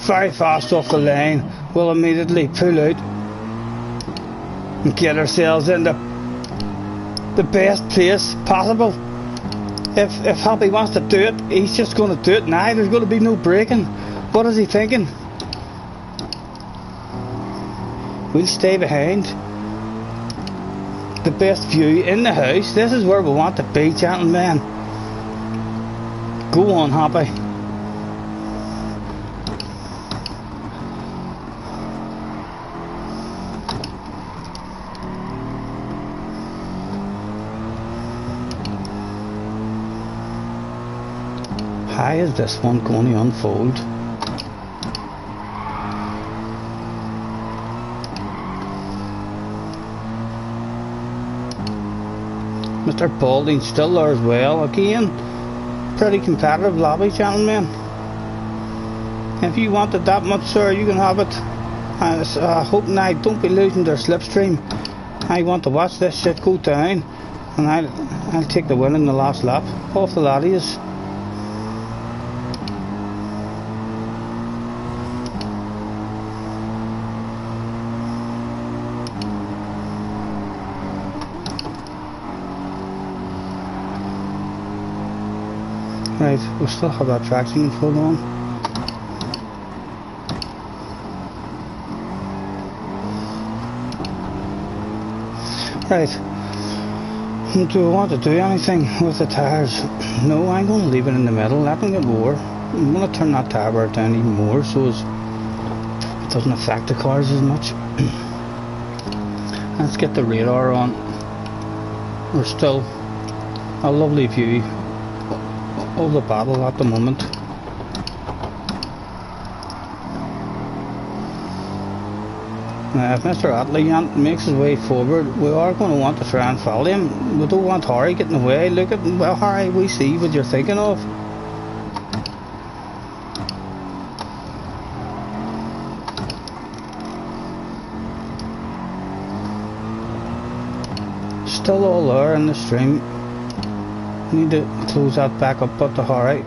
Speaker 1: very fast off the line. We'll immediately pull out and get ourselves into the best place possible. If Happy wants to do it, he's just going to do it now. There's going to be no braking. What is he thinking? We'll stay behind. The best view in the house. This is where we want to be, gentlemen. Go on, Happy. How is this one going to unfold? Mr. Balding still there as well. Again, pretty competitive lobby, gentlemen. If you wanted that much, sir, you can have it. I hope now don't be losing their slipstream. I want to watch this shit go down, and I'll take the win in the last lap. Off the laddies. Right, we still have that traction control on. Right, do I want to do anything with the tyres? No, I'm going to leave it in the middle, let them get more. I'm going to turn that tyre bar down even more so it doesn't affect the cars as much. Let's get the radar on. We're still a lovely view of the battle at the moment. Now if Mr. Atliant makes his way forward, we are going to want to try and follow him. We don't want Harry getting away. Look at, well Harry, we see what you're thinking of. Still all there in the stream. Need to close that back up at the Harry.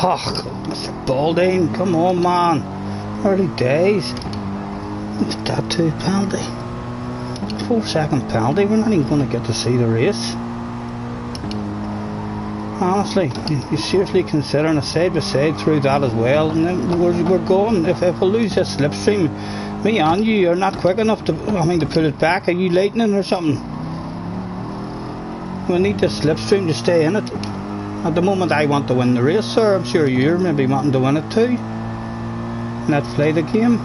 Speaker 1: Oh, Mr. Balding, come on, man. Early days. What's that 2 penalty? 4 second penalty. We're not even going to get to see the race. Honestly, you're seriously considering a side by side through that as well, and then we're going. If we lose this slipstream, me and you are not quick enough to put it back. Are you lightning or something? We need this slipstream to stay in it. At the moment I want to win the race, sir. I'm sure you're maybe wanting to win it too. Let's play the game.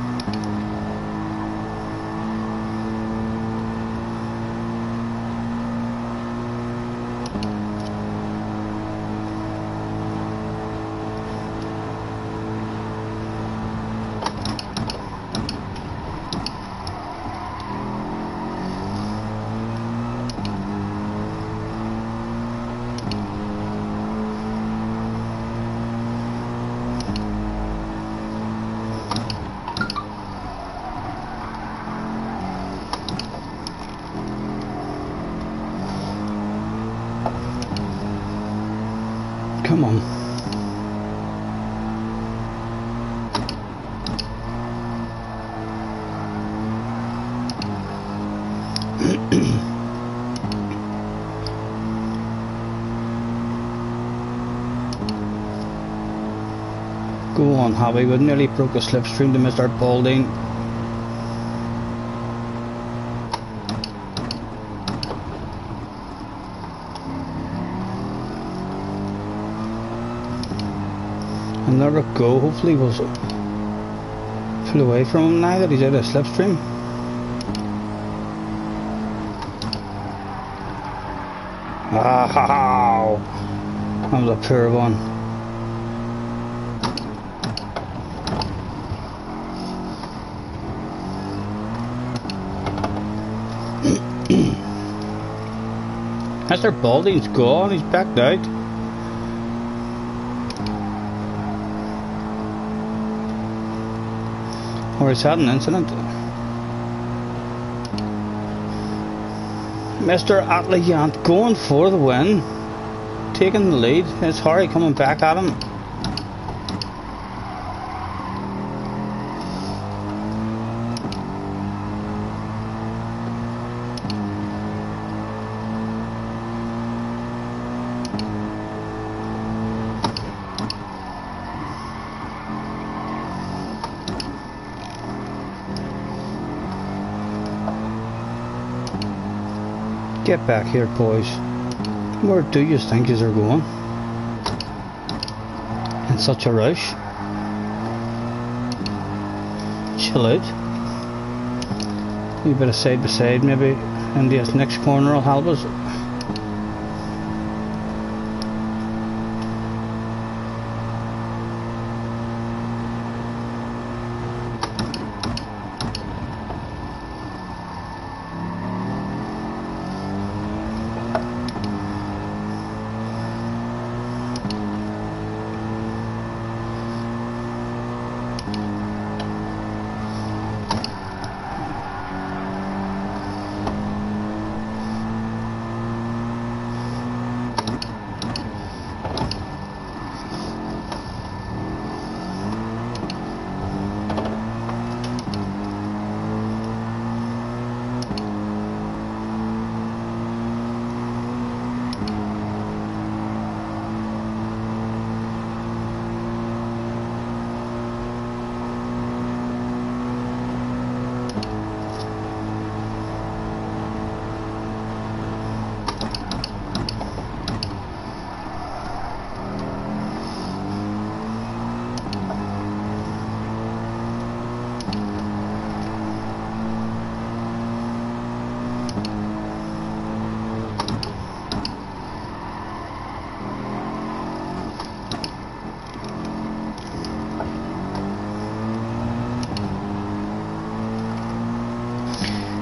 Speaker 1: Come on. Go on, Harry. We nearly broke a slipstream to Mr. Balding. And there we go. Hopefully we'll pull away from him now that he's out of slipstream. Oh, that was a poor one. Mr. Balding's gone, he's backed out. Or he's had an incident. Mr. Atlayant going for the win, taking the lead. It's Harry coming back at him. Get back here, boys. Where do you think yous are going? In such a rush? Chill out. A bit of side by side, maybe in this next corner will help us.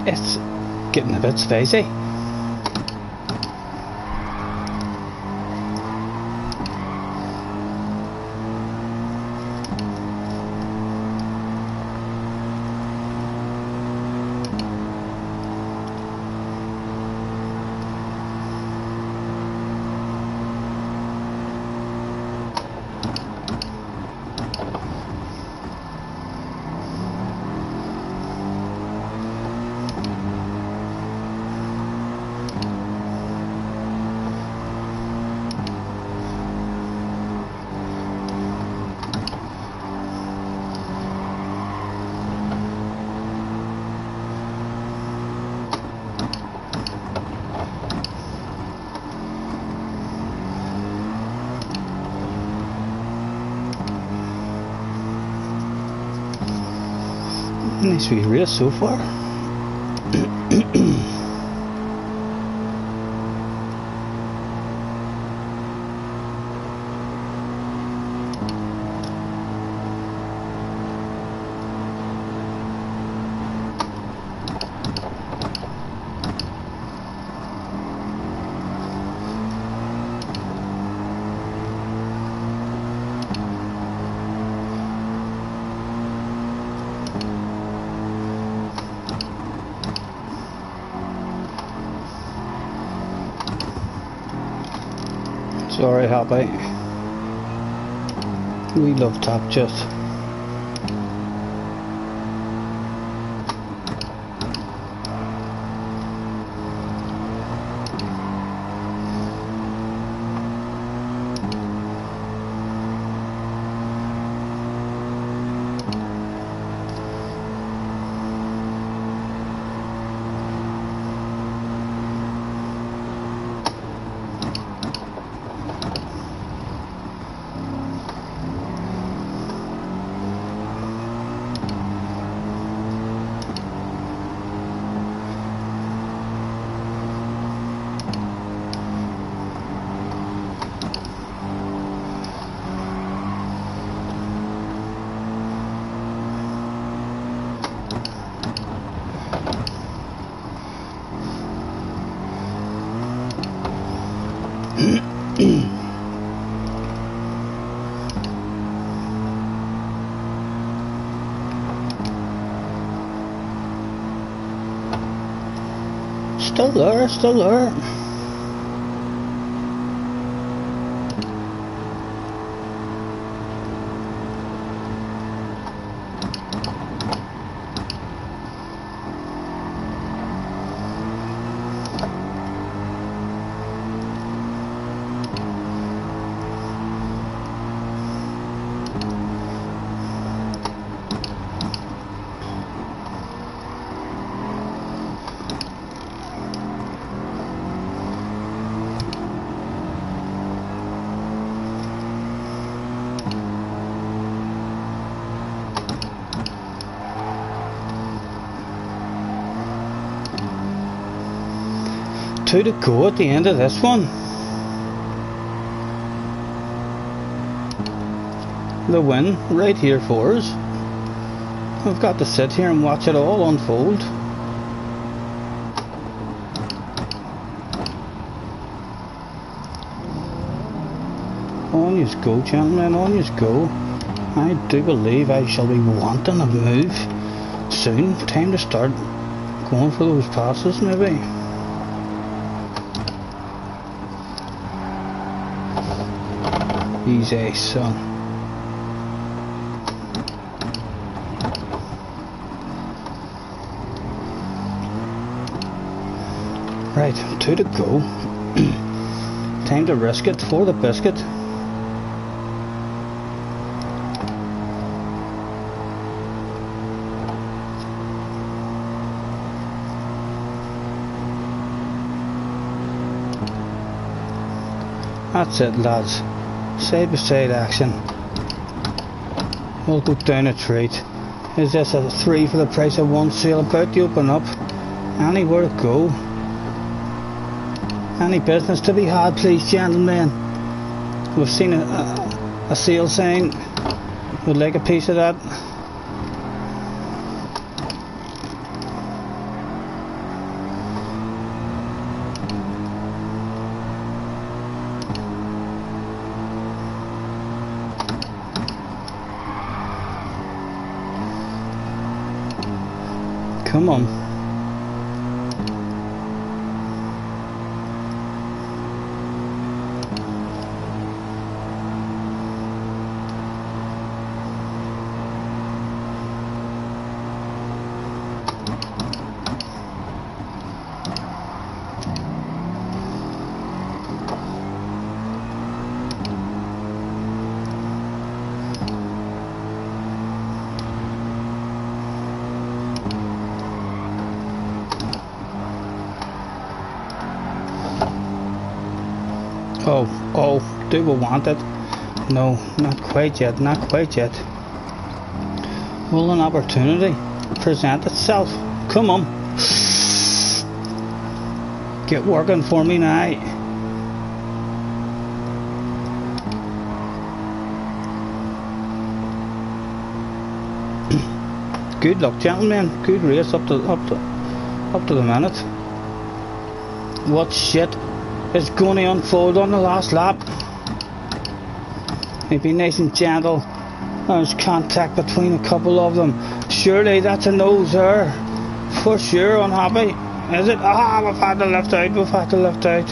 Speaker 1: It's getting a bit spacey. Nice wee race so far. Sorry, Happy. We love Top Just. Still there, still there. Two to go at the end of this one. The win right here for us. We've got to sit here and watch it all unfold. On you go, gentlemen, on you go. I do believe I shall be wanting a move soon. Time to start going for those passes maybe. Easy, son. Right, two to go. Time to risk it for the biscuit. That's it, lads. Side by side action. We'll go down a treat. Is this a 3 for the price of 1 sale about to open up? Anywhere to go? Any business to be had, please, gentlemen? We've seen a sale sign. Would like a piece of that. Come on. Oh, do we want it? No, not quite yet, not quite yet. Will an opportunity present itself? Come on. Get working for me now. Good luck, gentlemen. Good race up to the minute. What shit is going to unfold on the last lap? Be nice and gentle. There's contact between a couple of them. Surely that's a nose there. For sure, unhappy. Is it? Ah, we've had to left out. We've had to left out.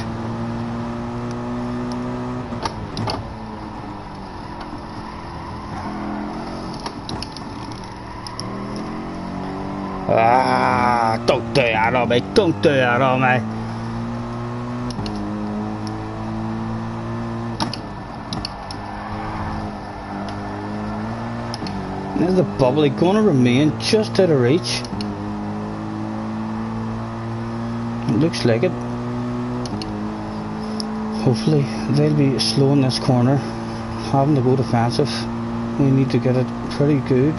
Speaker 1: Ah, don't do that on me. Don't do that on me. Is the bubbly going to remain just out of reach? It looks like it. Hopefully they'll be slow in this corner, having to go defensive. We need to get it pretty good.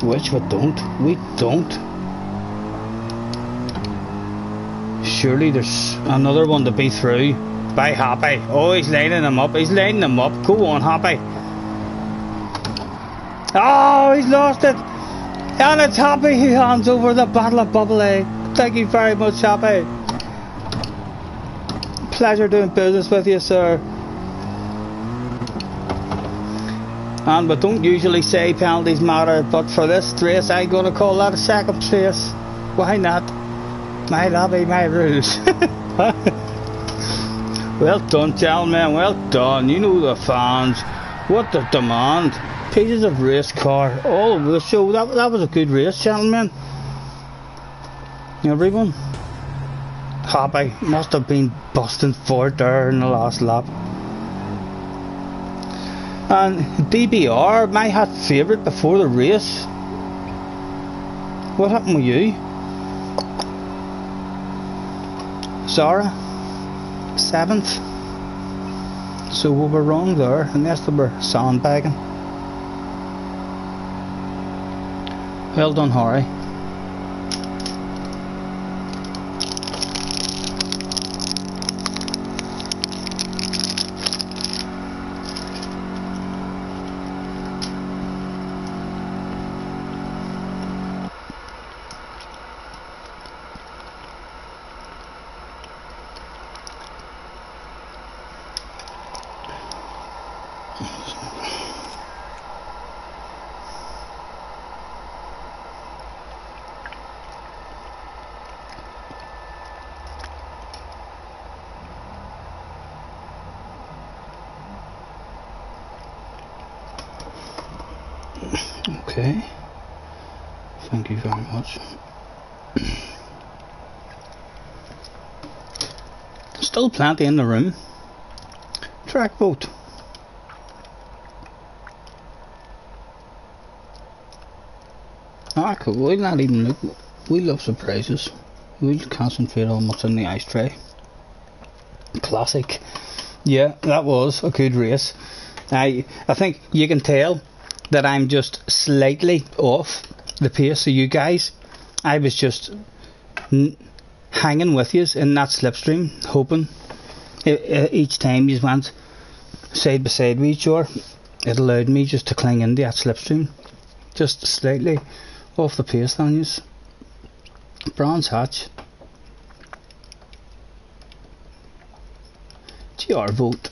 Speaker 1: Which we don't. We don't. Surely there's another one to be through. By Happy. Oh, he's lining them up. He's lining them up. Go on, Happy. Oh, he's lost it. And it's Happy who hands over the battle of Bubbly. Thank you very much, Happy. Pleasure doing business with you, sir. And we don't usually say penalties matter, but for this race I'm going to call that a second place. Why not? Might that be my rules? Well done, gentlemen, well done. You know the fans, what the demand. Pieces of race car all over the show. That was a good race, gentlemen. Everyone Happy must have been busting for it there in the last lap. And DBR, my hat favourite before the race. What happened with you? Zara, 7th. So we were wrong there, unless they were sandbagging. Well done, Harry. Okay, thank you very much. Still plenty in the room. Track boat. Ah, cool. We'll not even look. We love surprises. We'll concentrate on what's in the ice tray. Classic. Yeah, that was a good race. I think you can tell that I'm just slightly off the pace of you guys. I was just hanging with you in that slipstream, hoping each time you went side by side with each other, it allowed me just to cling into that slipstream. Just slightly off the pace then, yes. Bronze hatch. GR vote.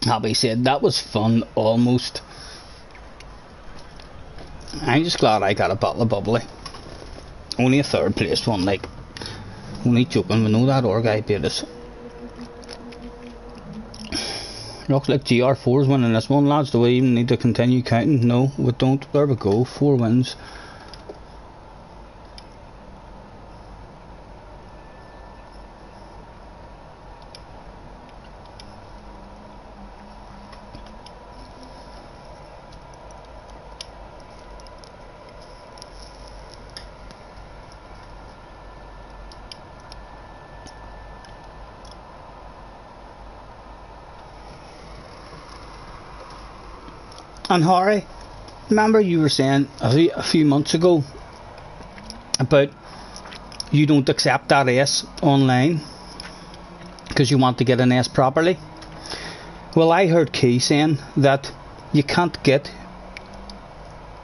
Speaker 1: Happy said that was fun almost. I'm just glad I got a bottle of bubbly. Only a third place one, like. Only joking, we know that our guy beat us. Looks like GR4's winning this one, lads. Do we even need to continue counting? No, we don't. There we go, 4 wins. And Harry, remember you were saying a few months ago about you don't accept that S online because you want to get an S properly? Well, I heard Key saying that you can't get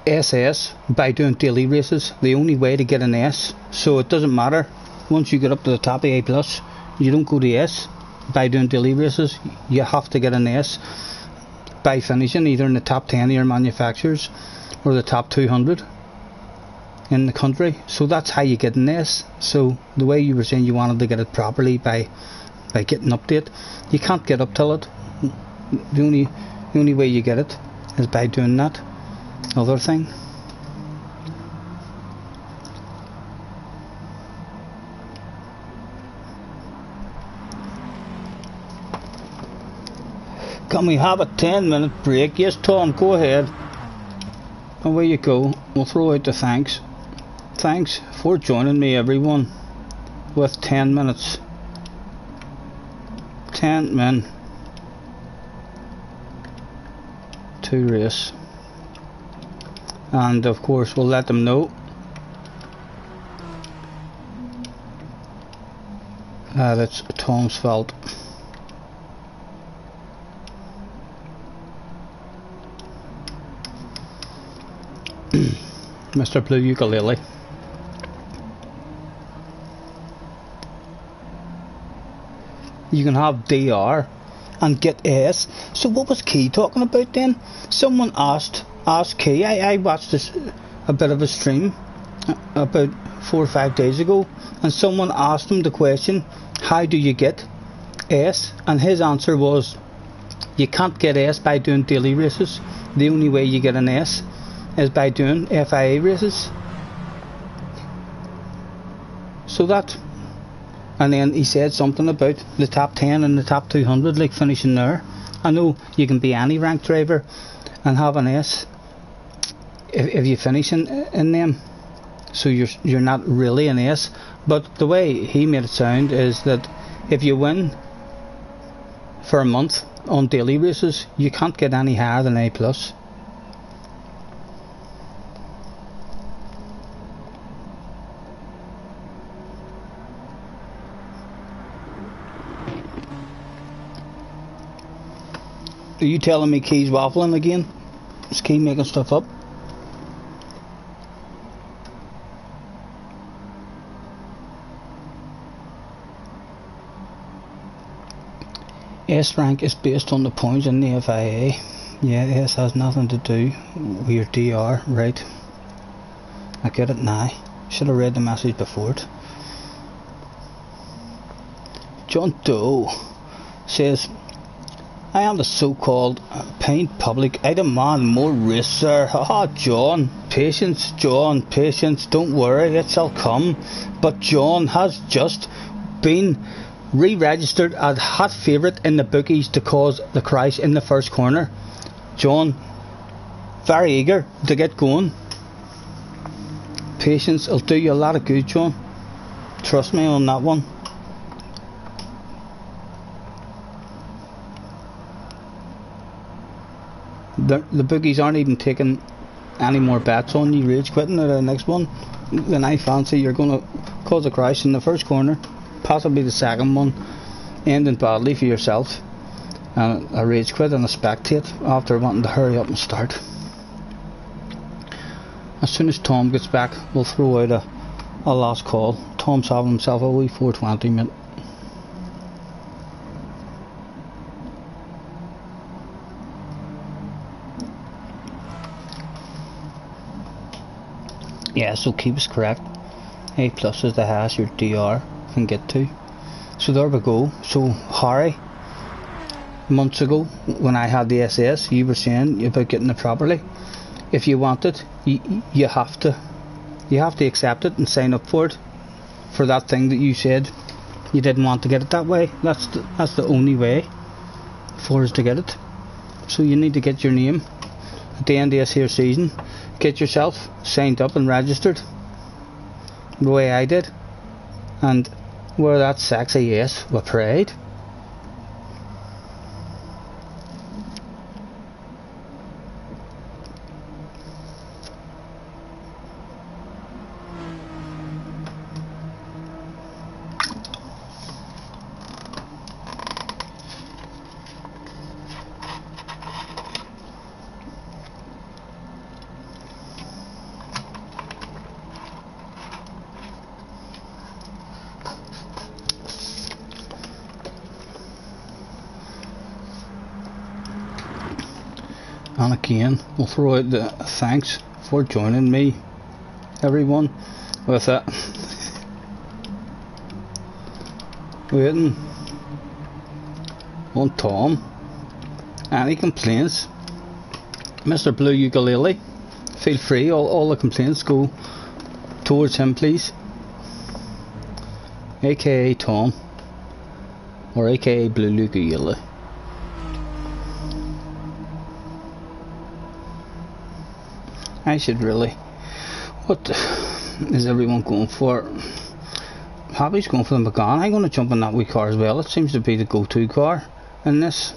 Speaker 1: SS by doing daily races. The only way to get an S, so it doesn't matter. Once you get up to the top of A+, you don't go to S by doing daily races. You have to get an S by finishing either in the top 10 of your manufacturers or the top 200 in the country. So that's how you get an S. So the way you were saying you wanted to get it properly by getting up to it, you can't get up till it. The only way you get it is by doing that other thing. Can we have a 10-minute break? Yes, Tom, go ahead. Away you go. We'll throw out the thanks. Thanks for joining me, everyone, with 10 minutes. 10 men to race. And of course we'll let them know that it's Tom's fault. Mr. Blue Ukulele. You can have DR and get S. So what was Key talking about then? Someone asked Key. I watched a bit of a stream about 4 or 5 days ago, and someone asked him the question, how do you get S? And his answer was, you can't get S by doing daily races. The only way you get an S is by doing FIA races. So that, and then he said something about the top 10 and the top 200, like finishing there. I know you can be any rank driver and have an S if you finish in them, so you're not really an S. But the way he made it sound is that if you win for a month on daily races, you can't get any higher than A+. Are you telling me Key's waffling again? Is Key making stuff up? S rank is based on the points in the FIA. Yeah, S has nothing to do with your DR, right? I get it now. Should have read the message before it. John Doe says, I am the so-called paint public. I demand more risk, sir. Haha, John. Patience, John. Patience. Don't worry, it shall come. But John has just been re-registered as hot favourite in the bookies to cause the crash in the first corner. John, very eager to get going. Patience will do you a lot of good, John. Trust me on that one. The bookies aren't even taking any more bets on you rage quitting at the next one. Then I fancy you're going to cause a crash in the first corner, possibly the second one, ending badly for yourself, and a rage quit and a spectate after wanting to hurry up and start. As soon as Tom gets back, we'll throw out a last call. Tom's having himself a wee 420 minute. Yeah, so keep us correct. A+ is the highest your DR can get to. So there we go. So Harry, months ago when I had the SS, you were saying about getting it properly. If you want it, you have to accept it and sign up for it, for that thing that you said you didn't want to get it that way. That's the only way for us to get it. So you need to get your name at the end of this here season. Get yourself signed up and registered the way I did, and wear that sexy yes with pride. And again, we'll throw out the thanks for joining me, everyone, with that. Waiting on Tom. Any complaints? Mr. Blue Ukulele, feel free, all the complaints go towards him, please. AKA Tom, or AKA Blue Ukulele. I should really. What is everyone going for? Hobby's going for the Megane. I'm going to jump in that wee car as well. It seems to be the go-to car in this.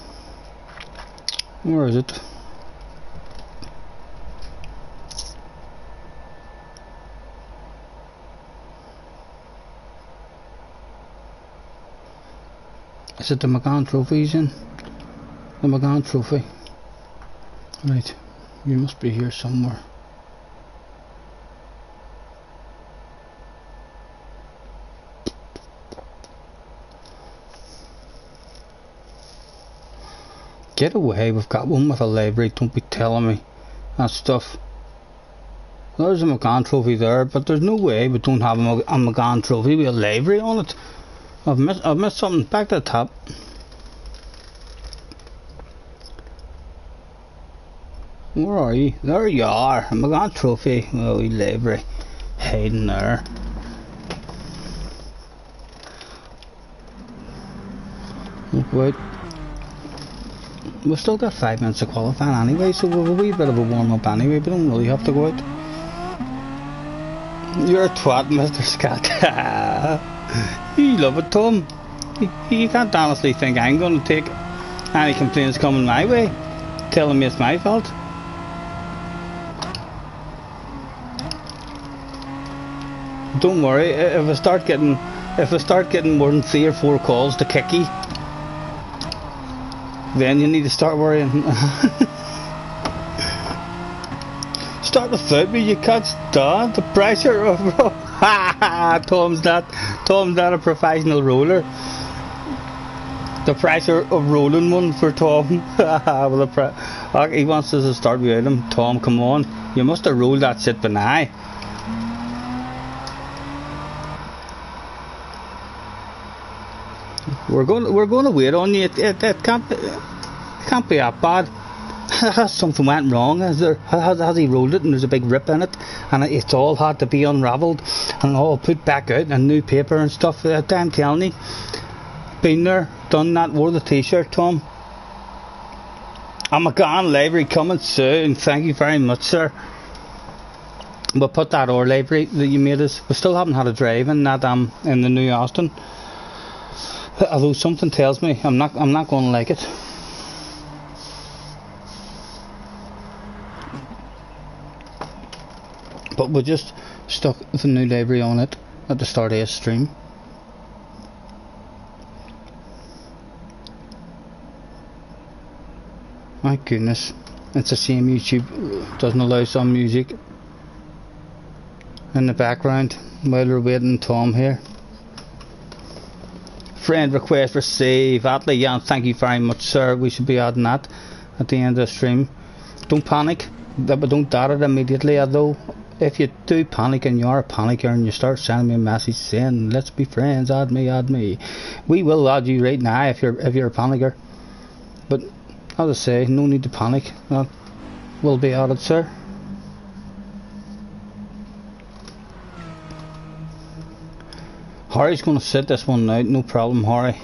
Speaker 1: Where is it? Is it the Megane Trophy's in? The Megane Trophy. Right. You must be here somewhere. Get away, we've got one with a livery, don't be telling me that stuff. There's a McGann trophy there, but there's no way we don't have a McGann trophy with a livery on it. I've missed something. Back to the top. Where are you? There you are. A McGann trophy. Oh, we livery. Hiding there. Wait. We've still got 5 minutes of qualifying anyway, so we've a wee bit of a warm up anyway. We don't really have to go out. You're a twat, Mr. Scott. You love it, Tom. You can't honestly think I'm going to take any complaints coming my way, telling me it's my fault. Don't worry. If I start getting more than 3 or 4 calls to kick you, then you need to start worrying. Start without me, you can't stand the pressure of Tom's not a professional roller. The pressure of rolling one for Tom. Well, he wants us to start without him. Tom, come on, you must have rolled that shit by now. We're going to wait on you. It can't be that bad. Has something went wrong? Has he rolled it and there's a big rip in it, and it's all had to be unravelled and all put back out and new paper and stuff? I'm telling you, been there, done that, wore the t-shirt, Tom. I'm a McGann library coming soon. Thank you very much, sir. We'll put that our library that you made us. We still haven't had a drive in that in the new Austin. Although something tells me I'm not going to like it. But we just stuck the new library on it at the start of the stream. My goodness, it's the same. YouTube doesn't allow some music in the background while we're waiting. Tom here. Friend request received. Atlee, yeah, thank you very much, sir. We should be adding that at the end of the stream. Don't panic, but don't add it immediately. Although, if you do panic and you are a panicker and you start sending me a message saying let's be friends, add me, we will add you right now if you're a panicker. But as I say, no need to panic. That will be added, sir. Harry's going to sit this one out, no problem, Harry.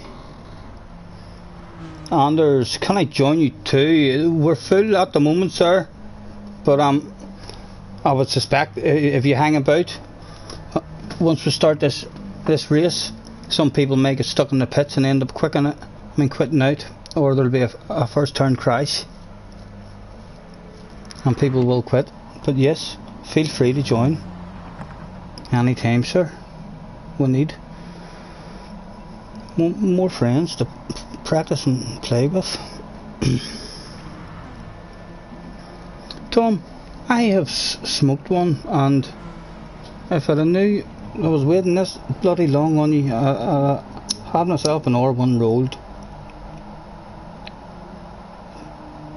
Speaker 1: Anders, can I join you too? We're full at the moment, sir. But I would suspect if you hang about, once we start this race, some people may get stuck in the pits and end up quitting out, or there'll be a first turn crash, and people will quit. But yes, feel free to join anytime, sir. We need more friends to practice and play with. Tom, I have smoked one, and if I knew I was waiting this bloody long on you, I had myself an R1 rolled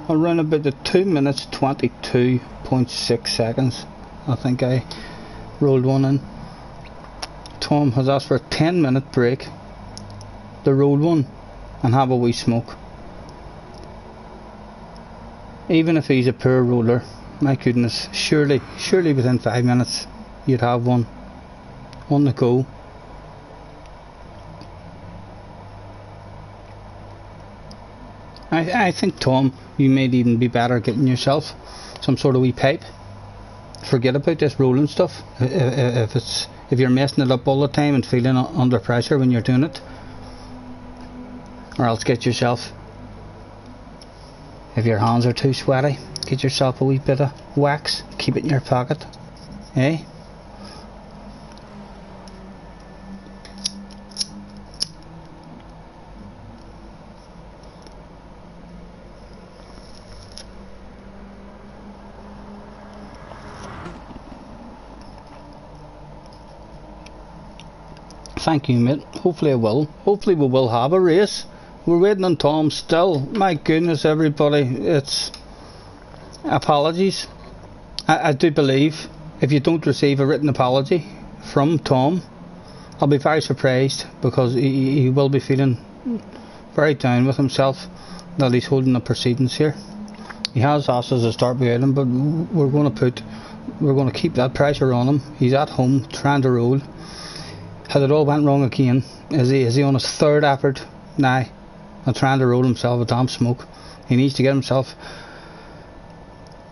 Speaker 1: around about the 2 minutes 22.6 seconds. I think I rolled one in. Tom has asked for a 10-minute break to roll one and have a wee smoke. Even if he's a poor roller, my goodness, surely within 5 minutes you'd have one on the go. I think, Tom, you may even be better getting yourself some sort of wee pipe. Forget about this rolling stuff. If you're messing it up all the time and feeling under pressure when you're doing it, or else get yourself, if your hands are too sweaty, get yourself a wee bit of wax, keep it in your pocket, eh? Thank you, mate. Hopefully I will. Hopefully we will have a race We're waiting on Tom still. My goodness, everybody. It's apologies. I do believe if you don't receive a written apology from Tom, I'll be very surprised, because he will be feeling very down with himself that he's holding the proceedings here. He has asked us to start without him, but we're going to keep that pressure on him. He's at home trying to roll. Has it all went wrong again? Is he on his third effort now and trying to roll himself a damn smoke? He needs to get himself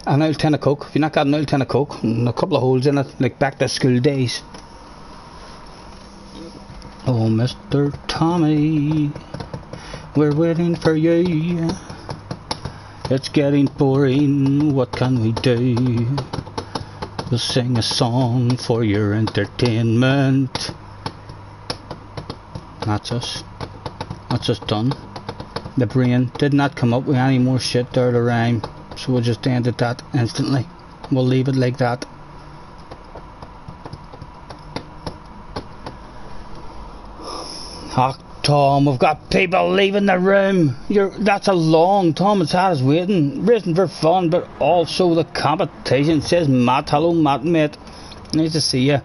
Speaker 1: an old tin of coke. If you're not got an old tin of coke and a couple of holes in it, like back to school days. Oh, Mr. Tommy, we're waiting for you. It's getting boring, what can we do? We'll sing a song for your entertainment. That's us. That's us done. The brain did not come up with any more shit there to rhyme, so we'll just end it that instantly. We'll leave it like that. Ah, Tom, we've got people leaving the room. That's a long Tom has had us waiting. Racing for fun, but also the competition, says Matt. Hello, Matt, mate. Nice to see you.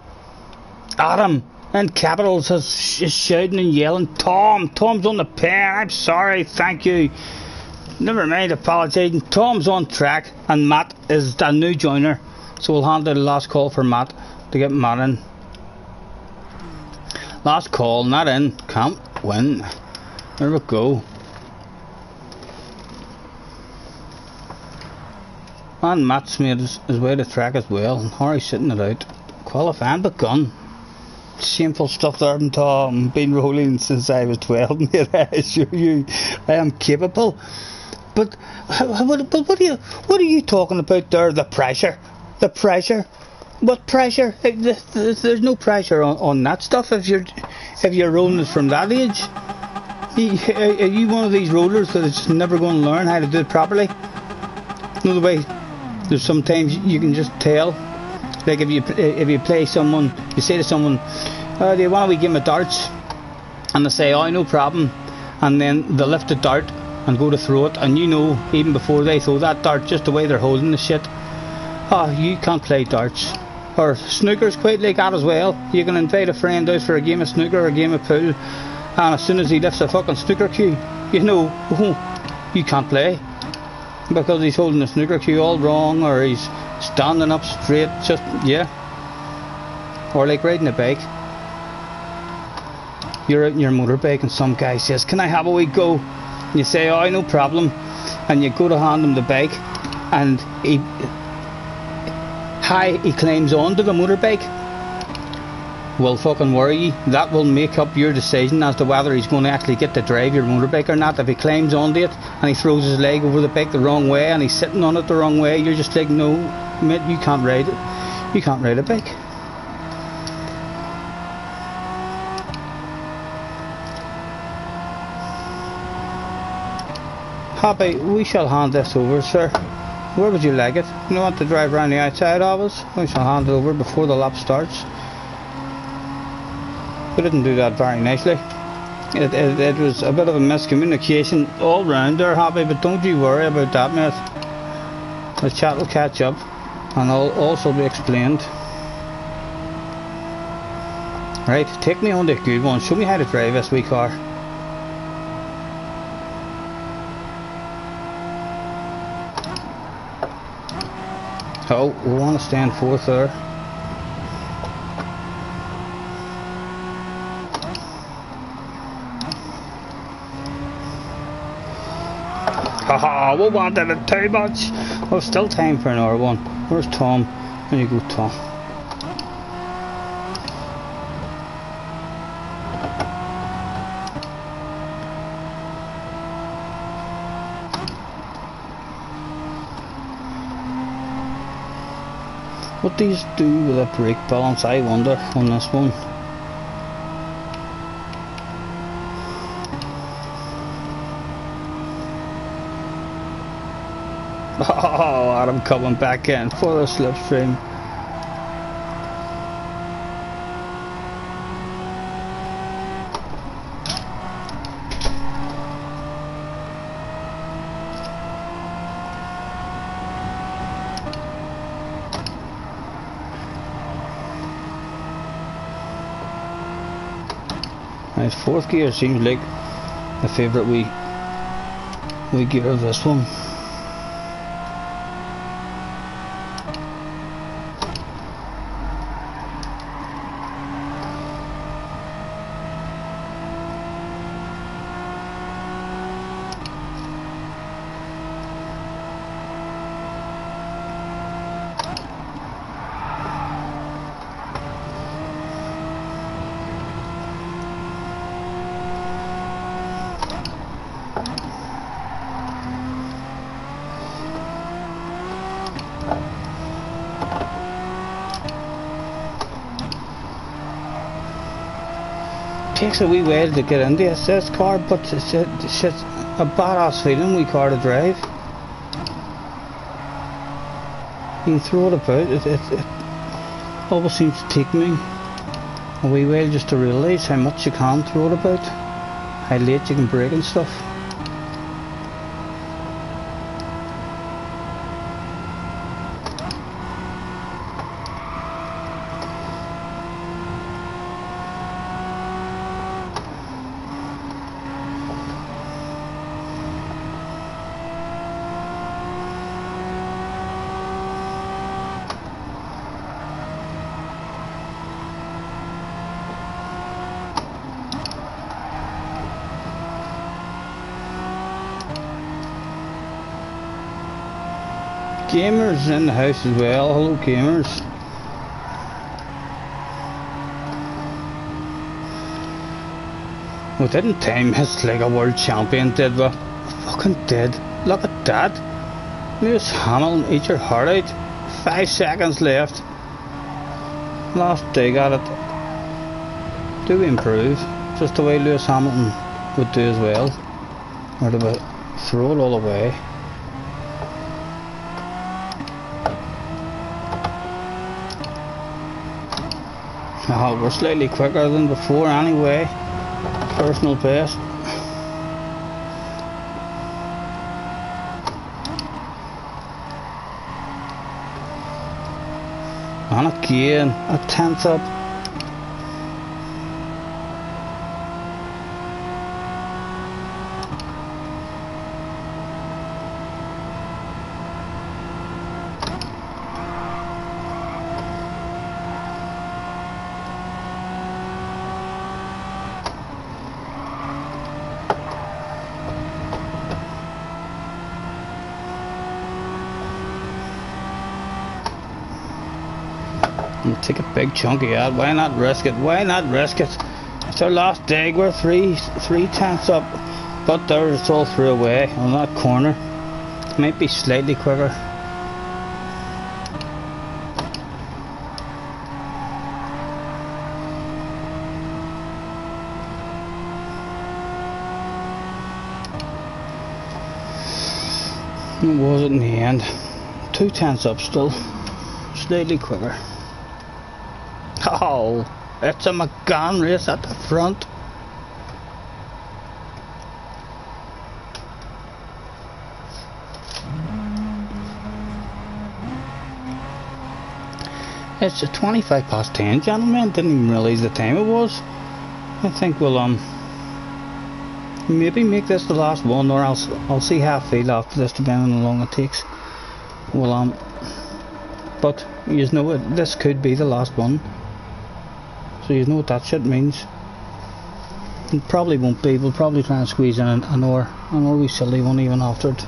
Speaker 1: Adam in capitals is shouting and yelling, Tom's on the pen. I'm sorry, thank you. Never mind apologising. Tom's on track, and Matt is a new joiner, so we'll handle the last call for Matt to get Matt in. Last call, not in, can't win. There we go. And Matt's made his way to track as well, and Harry's sitting it out. Qualifying begun. Shameful stuff there from Tom. Been rolling since I was 12, mate. I assure you, I am capable. But what are you talking about there? The pressure. What pressure? There's no pressure on that stuff if you're rolling from that age. Are you one of these rollers that's never going to learn how to do it properly? No, the way there's sometimes you can just tell. Like if you play someone, you say to someone, do you want to give me darts? And they say, oh, no problem. And then they lift the dart and go to throw it, and you know, even before they throw that dart, just the way they're holding the shit, oh, you can't play darts. Or snooker's quite like that as well. You can invite a friend out for a game of snooker or a game of pool, and as soon as he lifts a fucking snooker cue, you know, oh, you can't play, because he's holding the snooker cue all wrong, or he's standing up straight, just, yeah. Or like riding a bike. You're out in your motorbike and some guy says, can I have a wee go? And you say, oh, no problem. And you go to hand him the bike, and he climbs onto the motorbike. Well, fucking worry you. That will make up your decision as to whether he's going to actually get to drive your motorbike or not. If he climbs onto it and he throws his leg over the bike the wrong way and he's sitting on it the wrong way, you're just like, no, mate, you can't ride it. You can't ride a bike. Happy, we shall hand this over, sir. Where would you like it? You want to drive around the outside of us? We shall hand it over before the lap starts. We didn't do that very nicely. It was a bit of a miscommunication all round there, Happy, but don't you worry about that, mate. The chat will catch up, and I'll also be explained. Right, take me on the good one. Show me how to drive this wee car. Oh, we want to stand fourth there. Haha, we wanted it too much. Well, still time for another one. Where's Tom? There you go, Tom. What do you do with a brake balance, I wonder, on this one? Oh, Adam coming back in for the slipstream. Right, fourth gear seems like the favourite wee gear of this one. Takes a wee while to get into this car, but it's a badass feeling wee car to drive. You can throw it about. It always seems to take me a wee while just to realise how much you can throw it about, how late you can brake and stuff. Gamers in the house as well. Hello, gamers. We didn't time this like a world champion, did we? Fucking did. Look at that. Lewis Hamilton, eat your heart out. 5 seconds left. Last dig at it. Do we improve? Just the way Lewis Hamilton would do as well. Or do we throw it all away? Oh, we're slightly quicker than before anyway. Personal best. And again, a 10th up. Take a big chunky out. Why not risk it? Why not risk it? It's our last dig. We're three tenths up, but there it's all through away on that corner. Might be slightly quicker. It was in the end. 2 tenths up still. Slightly quicker. Oh, it's a McGann race at the front. It's a 25 past 10, gentlemen. Didn't even realise the time it was. I think we'll maybe make this the last one, or else I'll see half field after this, depending on how long it takes. Well, but you know this could be the last one. So you know what that shit means. It probably won't be. We'll probably try and squeeze in an hour wee silly one even after it.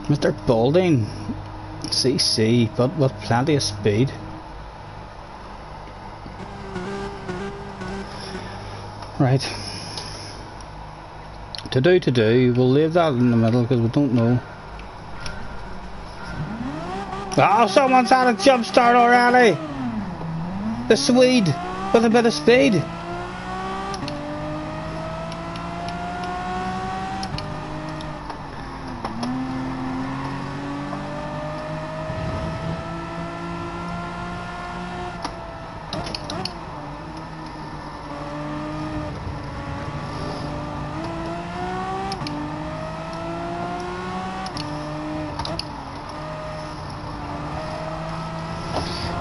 Speaker 1: Mr. Balding, CC, but with plenty of speed. Right. To do. We'll leave that in the middle because we don't know. Oh, someone's had a jump start already. The Swede. With a bit of speed.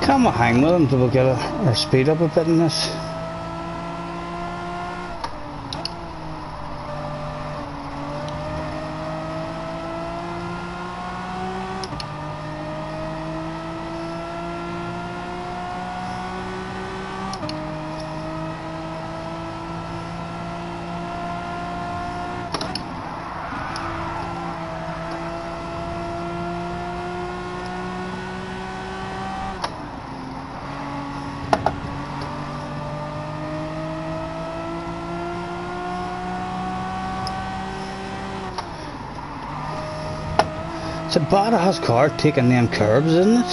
Speaker 1: Come on, hang with him till we get our speed up a bit in this. It's a badass car taking them curbs, isn't it?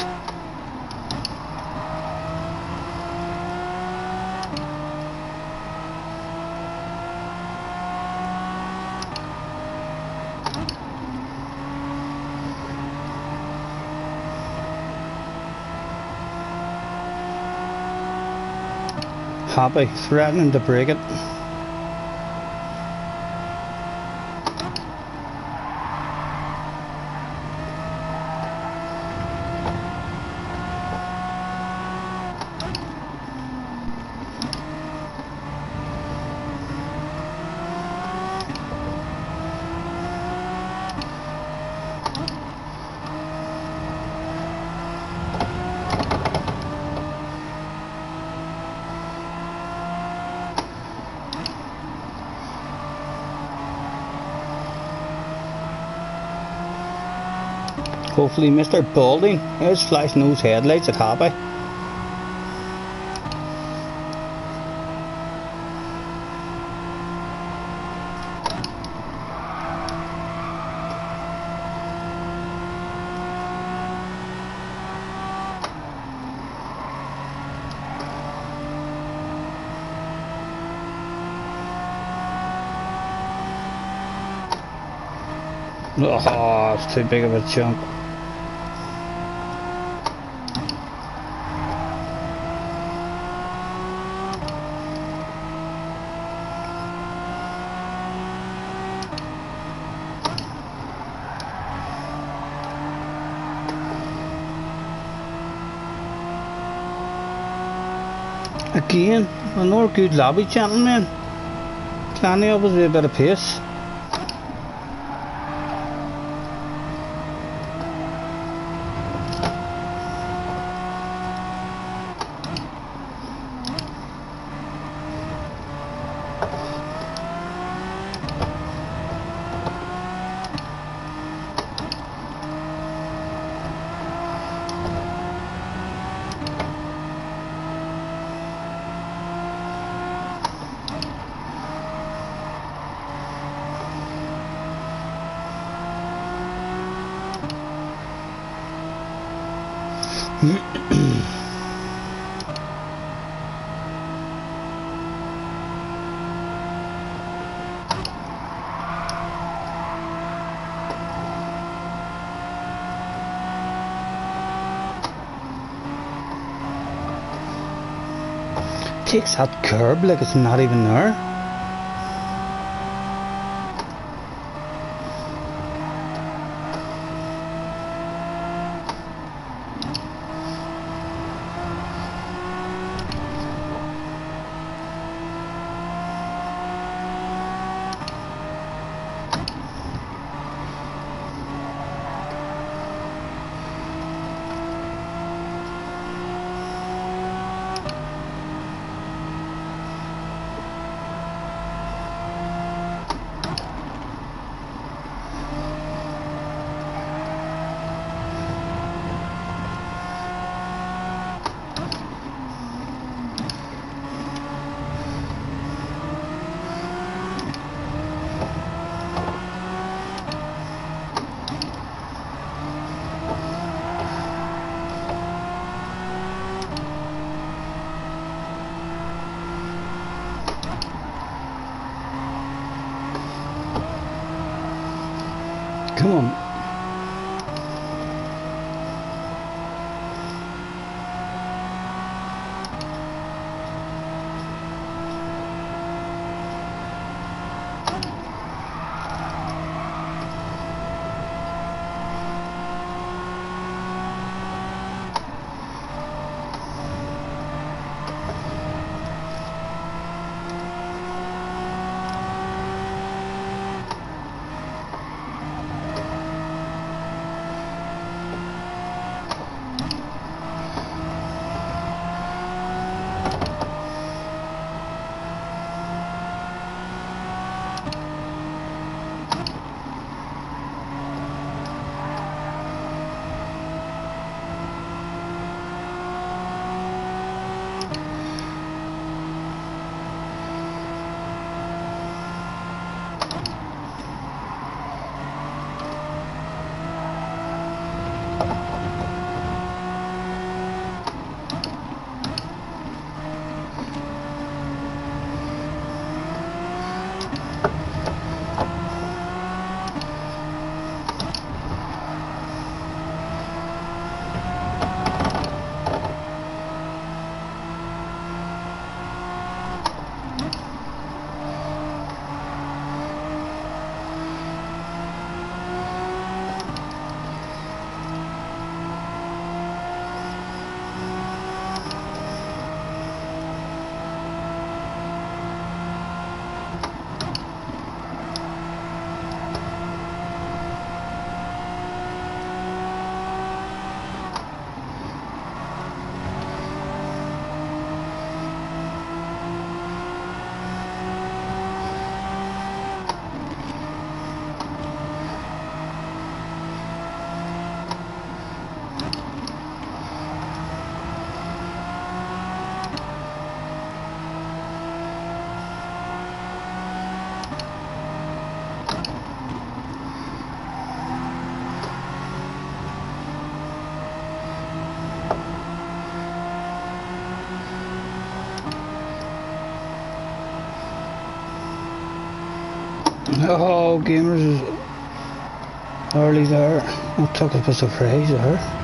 Speaker 1: Happy, threatening to break it. Hopefully Mr. Balding is flashing those headlights at Happy. Oh, it's too big of a chunk. Again, another good lobby, gentlemen. Plenty of us with a bit of pace. Takes that curb like it's not even there. Come on. Oh, Gamers is early there. I took it by surprise there.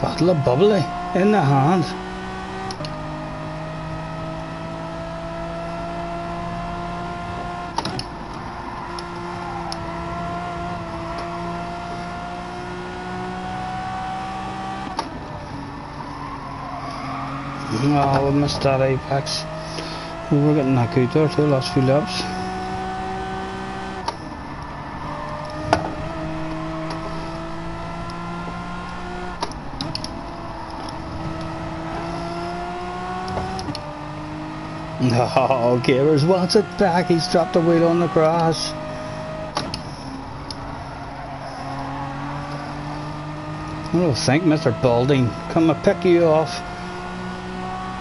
Speaker 1: Bottle of bubbly in the hand. Oh, we missed that apex. We were getting that good there too, last few laps. Oh, Gamers wants it back. He's dropped the wheel on the grass. I don't think, Mr. Balding. Come and pick you off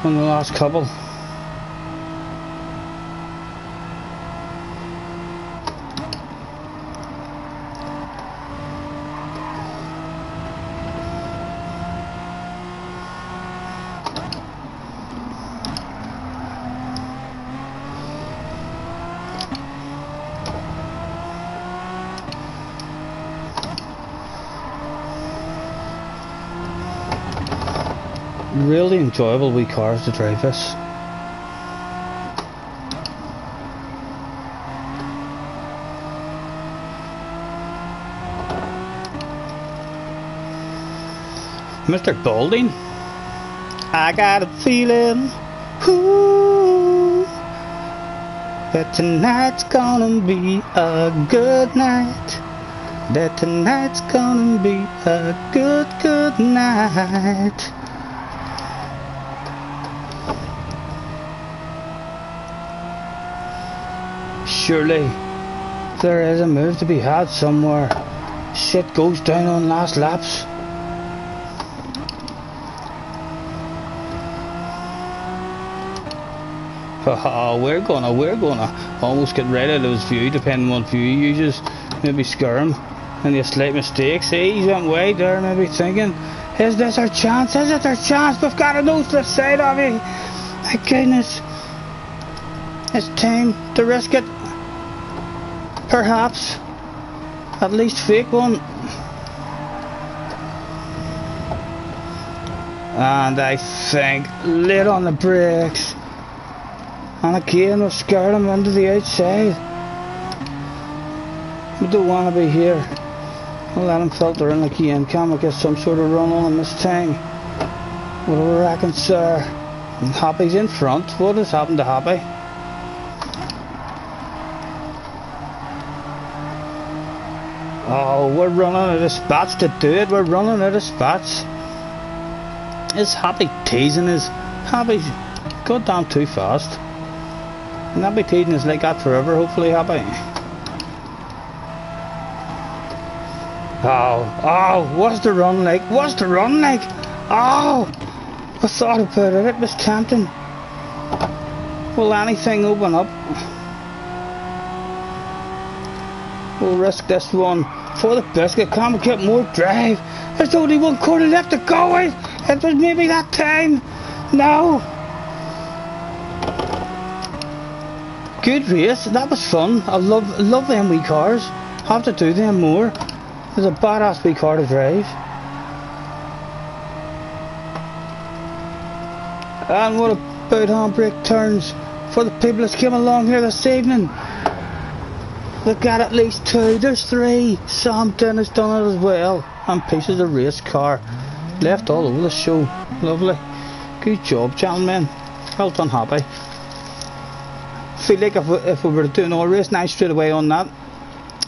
Speaker 1: on the last couple. Really enjoyable wee cars to drive this. Mr. Balding, I got a feeling, ooh, that tonight's gonna be a good night. That tonight's gonna be a good night. Surely there is a move to be had somewhere. Shit goes down on last laps. Oh, we're gonna almost get right out of his view, depending on what view he uses. Maybe scare him. Any slight mistakes. See, he's went wide there, maybe thinking, is this our chance? Is it our chance? We've got a nose to the side of it. My goodness. It's time to risk it. Perhaps. At least fake one. And I think late on the brakes. And again we've scared him into the outside. We don't want to be here. We'll let him filter in again. Can we get some sort of run on him this time? What do we reckon, sir? And Happy's in front. What has happened to Happy? Oh, we're running out of spots to do it. We're running out of spots. Is Happy teasing us? Happy's goddamn too fast. And Happy teasing us like that forever, hopefully, Happy. Oh, what's the run like? What's the run like? Oh, I thought about it. It was tempting. Will anything open up? We'll risk this one for the biscuit. Can we get more drive? There's only 1 quarter left to go. It was maybe that time. No. Good race. That was fun. I love them wee cars. Have to do them more. There's a badass wee car to drive. And what about handbrake turns for the people that came along here this evening? They've got at least 2. There's 3. Sam Dennis done it as well. And pieces of race car left all over the show. Lovely. Good job, gentlemen. Well done, Happy. Feel like if we were doing our race night straight away on that,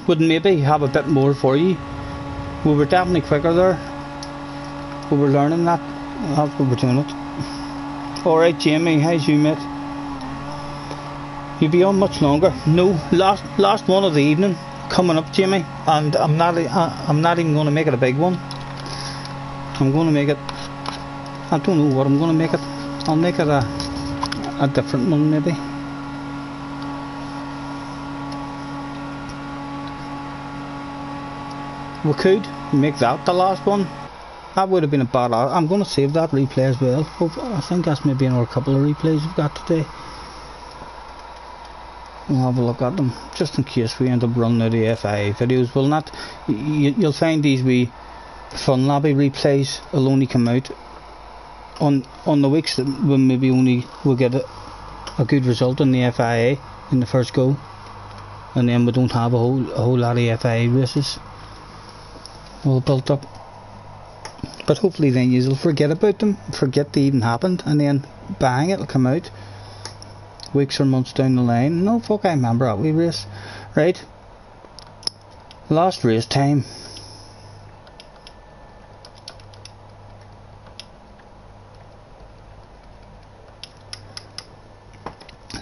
Speaker 1: would maybe have a bit more for you. We were definitely quicker there. We were learning that as we were doing it. Alright, Jamie, how's you, mate? You'll be on much longer. No, last one of the evening coming up, Jamie, and I'm not even going to make it a big one. I'm going to make it, I don't know what I'm going to make it. I'll make it a different one maybe. We could make that the last one. That would have been a bad. I'm going to save that replay as well. I think that's maybe another couple of replays we've got today. We'll have a look at them just in case we end up running out of the FIA videos. Will not. You'll find these wee fun lobby replays will only come out on the weeks that we maybe only will get a good result in the FIA in the first go, and then we don't have a whole lot of FIA races all built up. But hopefully then you'll forget about them, forget they even happened, and then bang, it'll come out weeks or months down the line. No, fuck, I remember that wee race. Right, last race time.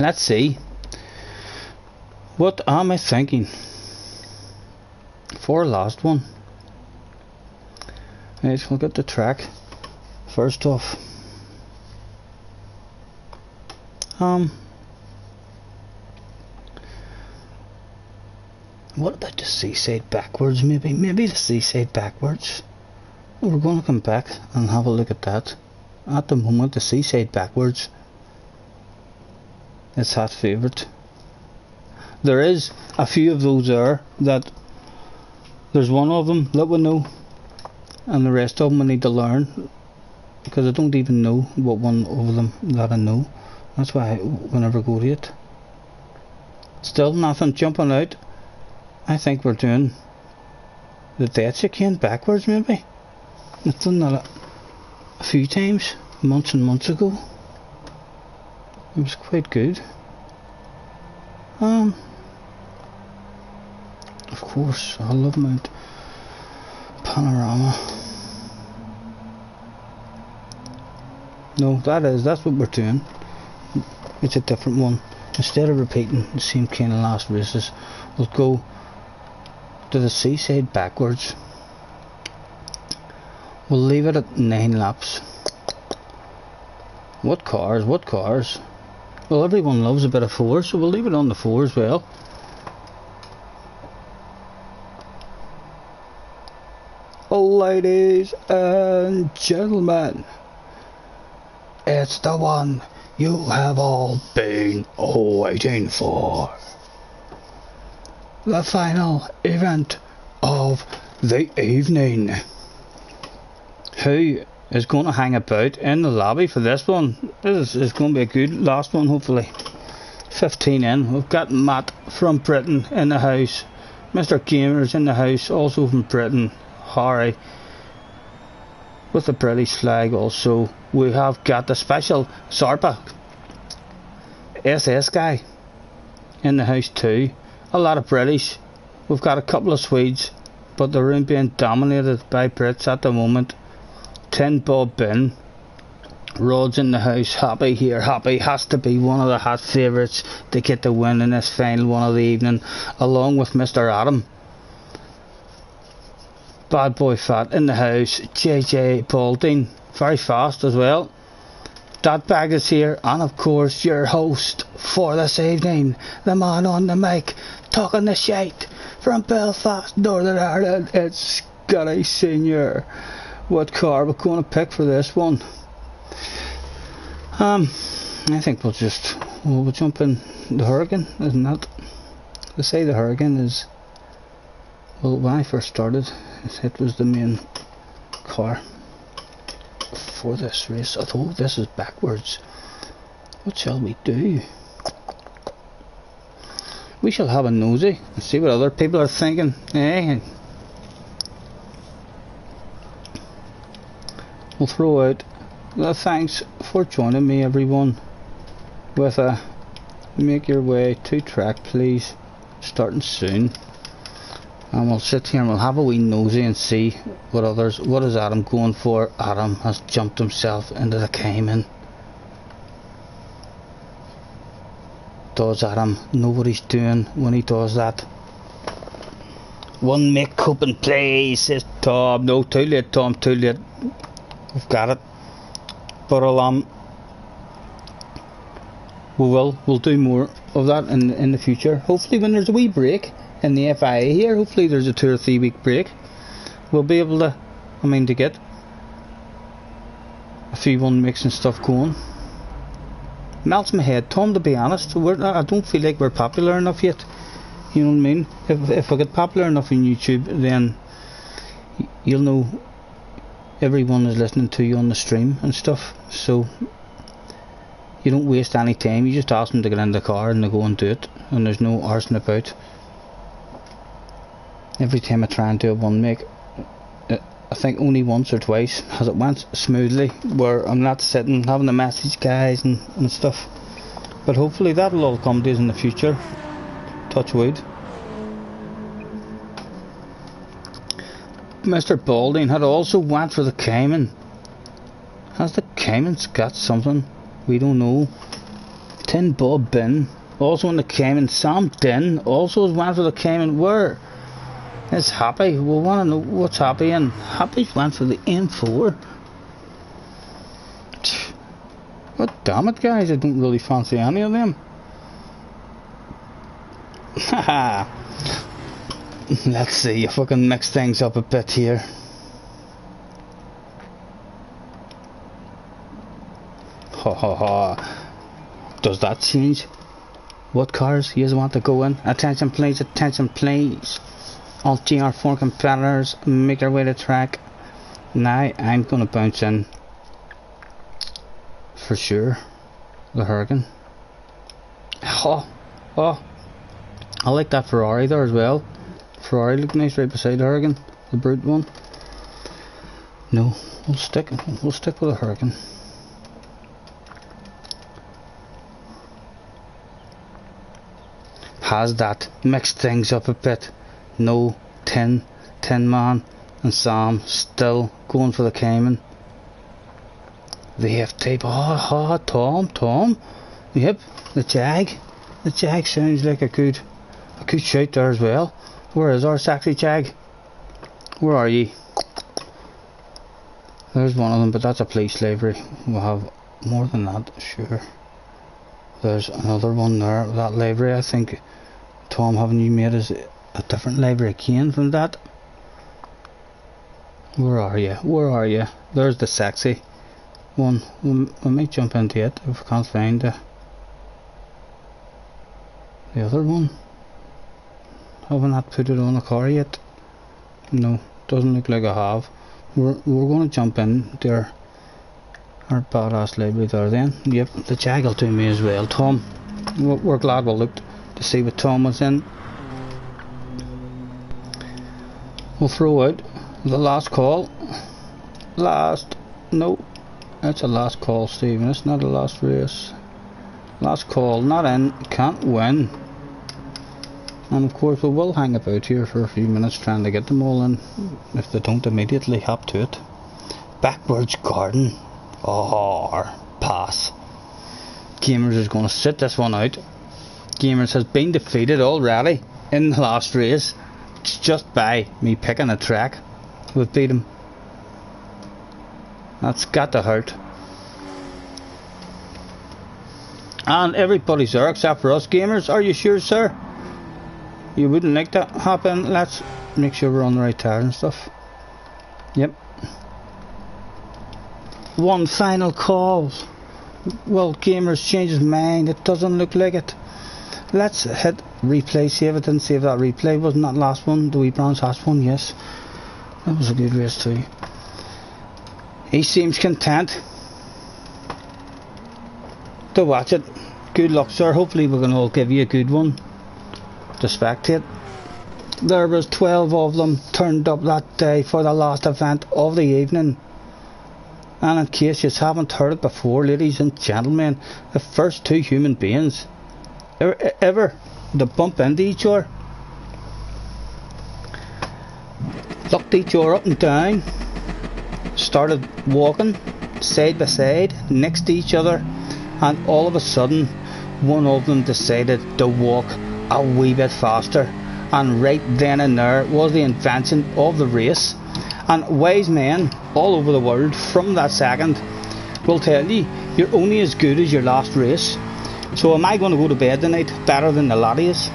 Speaker 1: Let's see, what am I thinking for last one? Right, we'll get the track first off. What about the seaside backwards? Maybe the seaside backwards. We're going to come back and have a look at that. At the moment, the seaside backwards is Hat's favourite. There is a few of those there that there's one of them that we know, and the rest of them I need to learn, because I don't even know what one of them that I know. That's why I will never go to it. Still nothing jumping out. I think we're doing the dead chicane backwards maybe. I've done that a few times, months and months ago. It was quite good. Of course, I love Mount Panorama. No, that's what we're doing. It's a different one. Instead of repeating the same kind of last races, we'll go to the seaside backwards. We'll leave it at 9 laps. What cars? Well, everyone loves a bit of 4, so we'll leave it on the 4 as well. Ladies and gentlemen, it's the one you have all been waiting for. The final event of the evening. Who is going to hang about in the lobby for this one? This is going to be a good last one, hopefully. 15 in. We've got Matt from Britain in the house. Mr. Gamer's in the house, also from Britain. Harry with the British flag also. We have got the special Sarpa SS guy in the house too. A lot of British. We've got a couple of Swedes but the room being dominated by Brits at the moment. 10 Bob bin. Rod's in the house. Happy here. Happy has to be one of the hot favourites to get the win in this final one of the evening, along with Mr. Adam. Bad Boy Fat in the house. JJ Balding, very fast as well. That bag is here, and of course your host for this evening, the man on the mic, talking the shite from Belfast, Northern Ireland. It's Scottie Senior. What car we're going to pick for this one? I think we'll jump in the Hurricane, isn't that? They say the Hurricane is, well, when I first started, it was the main car for this race. Although this is backwards, what shall we do? We shall have a nosy and see what other people are thinking. Eh? We'll throw out thanks for joining me, everyone, with a make your way to track please, starting soon, and we'll sit here and we'll have a wee nosy and see what is Adam going for. Adam has jumped himself into the Cayman. Does Adam know what he's doing when he does that? One make coping please, says Tom. No, too late Tom, too late. We've got it. But we'll do more of that in the future. Hopefully when there's a wee break in the FIA here, hopefully there's a 2 or 3 week break, we'll be able to, to get a few one mix and stuff going. Melts my head, Tom, to be honest. I don't feel like we're popular enough yet. You know what I mean? If I get popular enough on YouTube, then you'll know everyone is listening to you on the stream and stuff, so you don't waste any time. You just ask them to get in the car and they go and do it, and there's no arsing about. Every time I try and do a one make, I think only once or twice has it went smoothly, where I'm not sitting having to message guys and stuff. But hopefully that'll all come to us in the future. Touch wood. Mr. Balding had also went for the Cayman. Has the Cayman's got something we don't know? 10 Bob bin also in the Cayman. Sam Din also has went for the Cayman. Where is Happy? We want to know what's Happy in. Happy's went for the M4. God damn it, guys, I don't really fancy any of them. Haha. Let's see if we can mix things up a bit here. Ha ha ha. Does that change what cars you want to go in? Attention please, attention please. All GR4 competitors, make your way to track. Now I'm gonna bounce in for sure the Hurricane. Oh, I like that Ferrari there as well. Ferrari look nice right beside the Hurricane, the brute one. No, we'll stick with the Hurricane. Has that mixed things up a bit? No, Tin Man and Sam still going for the Cayman. The F-Type. Tom. Yep, the Jag. The Jag sounds like a good shout there as well. Where is our sexy Jag? Where are ye? There's one of them, but that's a police livery. We'll have more than that, sure. There's another one there, that livery. I think, Tom, haven't you made us a different livery again from that? Where are you? There's the sexy one. We might jump into it if we can't find the other one. Haven't not put it on the car yet. No, doesn't look like I have. We're going to jump in there. Our badass library there then. Yep, the Jag will do me as well. Tom, we're glad we looked to see what Tom was in. We'll throw out the last call. No, that's a last call, Stephen. It's not a last race. Last call, not in, can't win. And of course we will hang about here for a few minutes trying to get them all in, if they don't immediately hop to it. Backwards garden. Oh, pass. Gamers is going to sit this one out. Gamers has been defeated already in the last race. It's just by me picking a track. We've beat him. That's got to hurt. And everybody's there except for us gamers. Are you sure, sir? You wouldn't like that happen? Let's make sure we're on the right tire and stuff. Yep. One final call. Well, gamers changed his mind. It doesn't look like it. Let's hit replay. Save it and save that replay. Wasn't that last one? The wee bronze last one? Yes. That was a good race too. He seems content to watch it. Good luck, sir. Hopefully we can all give you a good one to spectate. There was 12 of them turned up that day for the last event of the evening. And in case you haven't heard it before, ladies and gentlemen, the first two human beings ever to bump into each other, looked each other up and down, started walking side by side next to each other, and all of a sudden one of them decided to walk a wee bit faster, and right then and there was the invention of the race. And wise men all over the world from that second will tell you you're only as good as your last race. So am I going to go to bed tonight better than the lot is?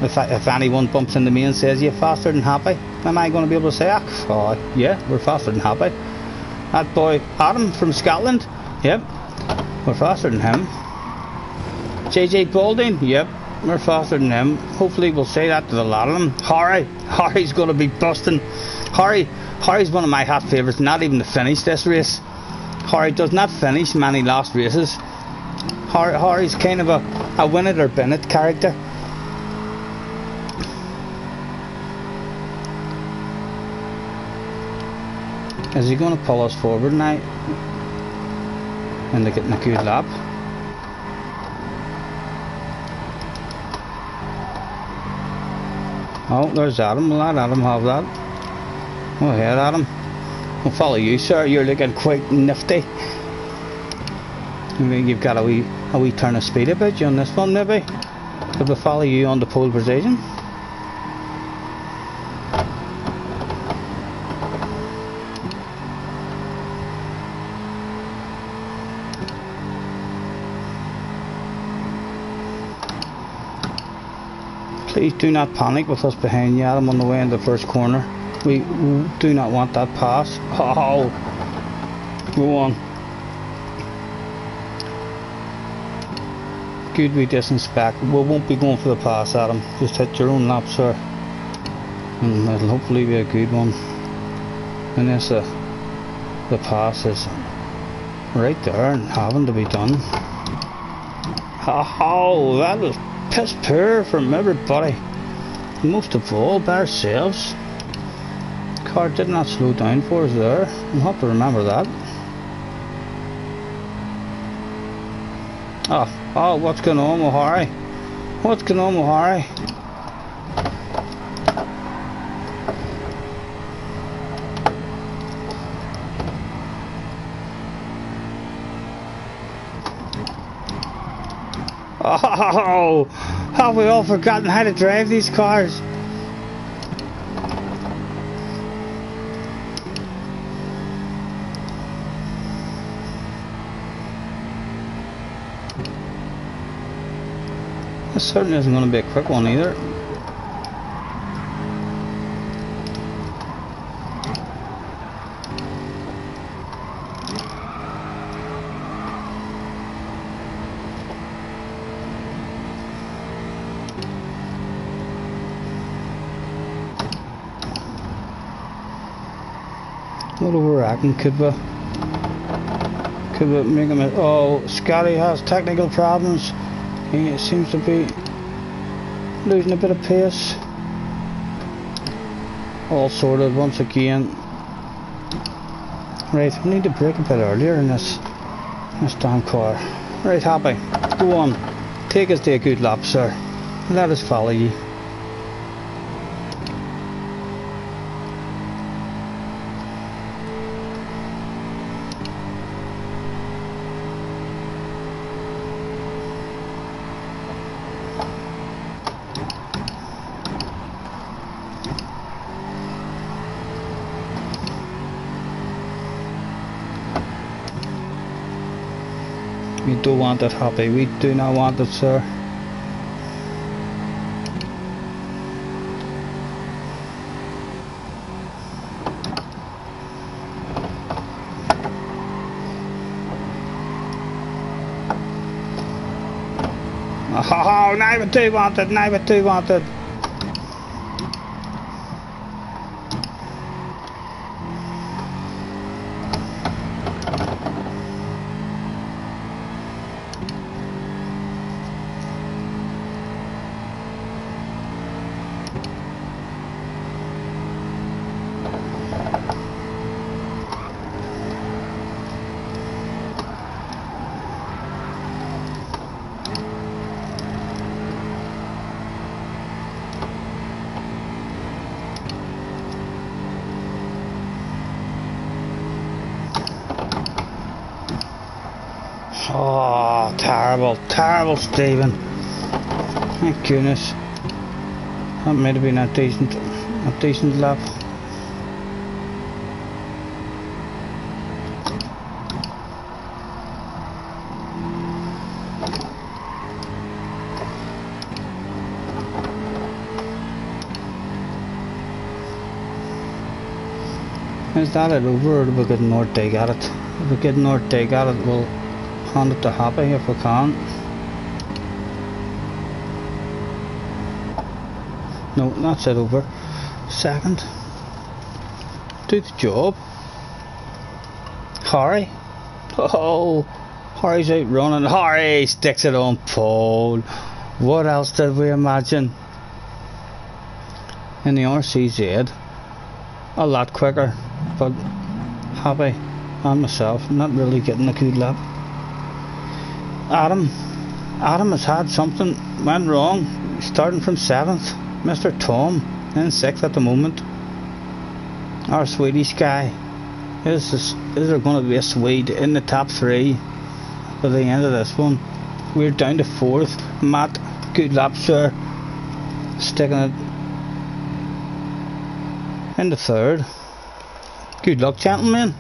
Speaker 1: If anyone bumps into me and says you're faster than Happy, am I going to be able to say, oh yeah, we're faster than Happy? That boy Adam from Scotland, yep, we're faster than him. JJ Balding, yep, we're faster than him. Hopefully we'll say that to the lot of them. Harry's going to be busting. Harry's one of my hot favourites, not even to finish this race. Harry does not finish many last races. Harry's kind of a win it or bin it character. Is he going to pull us forward now? And they're getting a good lap. Oh, there's Adam. Will let Adam have that. Go ahead, Adam. I'll follow you, sir. You're looking quite nifty. Maybe you've got a wee turn of speed about you on this one, maybe. Could we follow you on the pole position? Please do not panic with us behind you, Adam, on the way in the first corner. We do not want that pass. Oh, go on. Good wee distance back. We won't be going for the pass, Adam. Just hit your own lap, sir. And it'll hopefully be a good one. And yes, the pass is right there and having to be done. Oh, that was piss poor from everybody. Most of all by ourselves. Car did not slow down for us there. We'll have to remember that. Oh, what's going on with Harry? What's going on with Harry? Oh, have we all forgotten how to drive these cars? This certainly isn't going to be a quick one either. What do we reckon? Could we make him? Oh, Scottie has technical problems. He seems to be losing a bit of pace. All sorted once again. Right, we need to brake a bit earlier in this damn car. Right, Happy, go on. Take us to a good lap, sir. Let us follow you. don't want it, Happy. We do not want it, sir. Oh, now we do want it, now we do want it. Oh, terrible, terrible, Stephen. Thank goodness. That might have been a decent lap. Is that it over, or do we get more dig at it? If we get more dig at it, we'll hand it to Happy if we can. No, that's it over. Second. Do the job. Harry. Oh, Harry's out running. Harry sticks it on pole. What else did we imagine? In the RCZ, a lot quicker, but Happy and myself not really getting a good lap. Adam has had something went wrong, starting from 7th. Mr. Tom in 6th at the moment. Our Swedish guy. Is there going to be a Swede in the top 3 by the end of this one? We're down to 4th. Matt, good lap, sir. Sticking it in the 3rd. Good luck, gentlemen.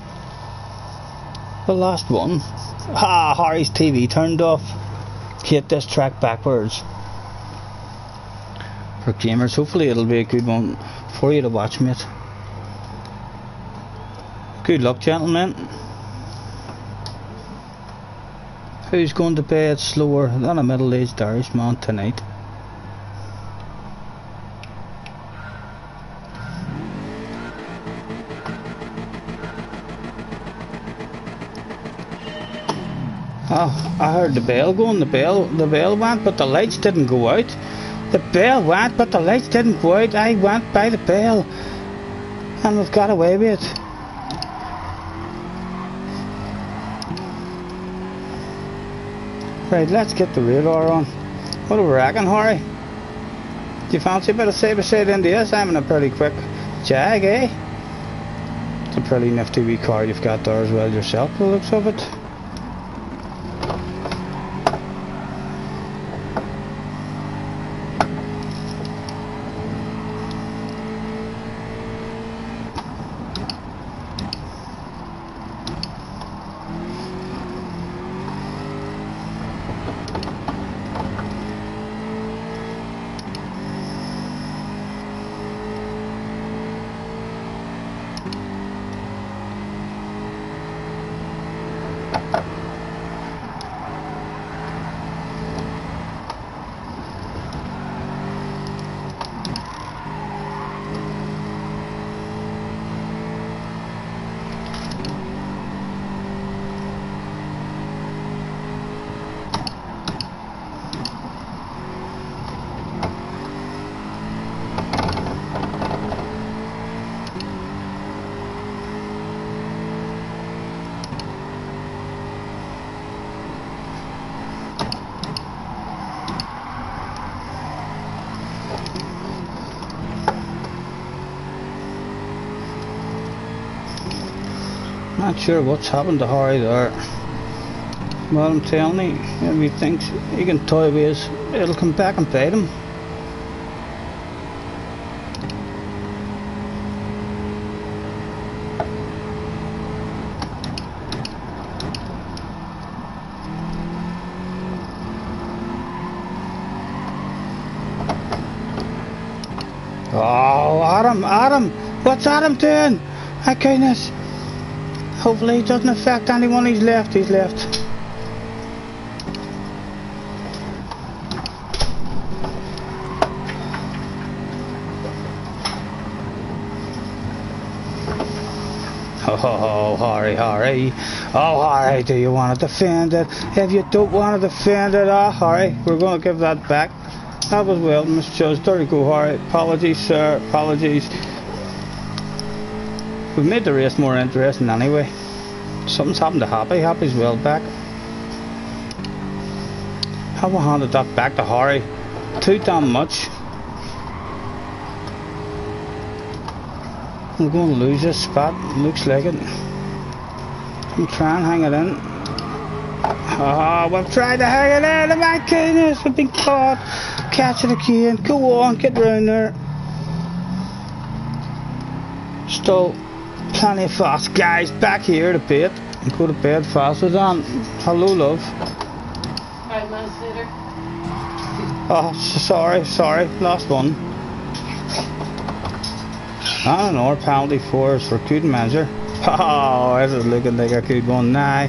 Speaker 1: The last one. Ah, Harry's TV turned off. Hit this track backwards. For gamers, hopefully it'll be a good one for you to watch, mate. Good luck, gentlemen. Who's going to bed slower than a middle-aged Irishman tonight? Oh, I heard the bell going. The bell went, but the lights didn't go out. The bell went, but the lights didn't go out. I went by the bell, and we've got away with it. Right, let's get the radar on. What do we reckon, Harry? Do you fancy a bit of side-by-side into this? I'm in a pretty quick Jag, eh? It's a pretty nifty wee car you've got there as well yourself, by the looks of it. Not sure what's happened to Harry there. Well, I'm telling you, if he thinks he can toy with us, it'll come back and bite him. Oh, Adam, what's Adam doing? My goodness. Hopefully it doesn't affect anyone. He's left. Oh, Harry. Oh, Harry, do you want to defend it? If you don't want to defend it, Harry, we're going to give that back. That was well misjudged. There you go, Harry. Apologies, sir. Apologies. We've made the race more interesting anyway. Something's happened to Happy. Happy's well back. Have I handed that back to Harry? Too damn much. I'm going to lose this spot. Looks like it. I'm trying to hang it in. Oh, we've tried to hang it in. Oh my goodness, we've been caught. Catch it again. Go on, get round there. Still plenty of fast guys back here to bed. And go to bed faster than. Hello, love.
Speaker 2: 5 minutes later.
Speaker 1: Oh, sorry. Last one. I don't know, our penalty for us for good measure. Oh, this is looking like a good one now.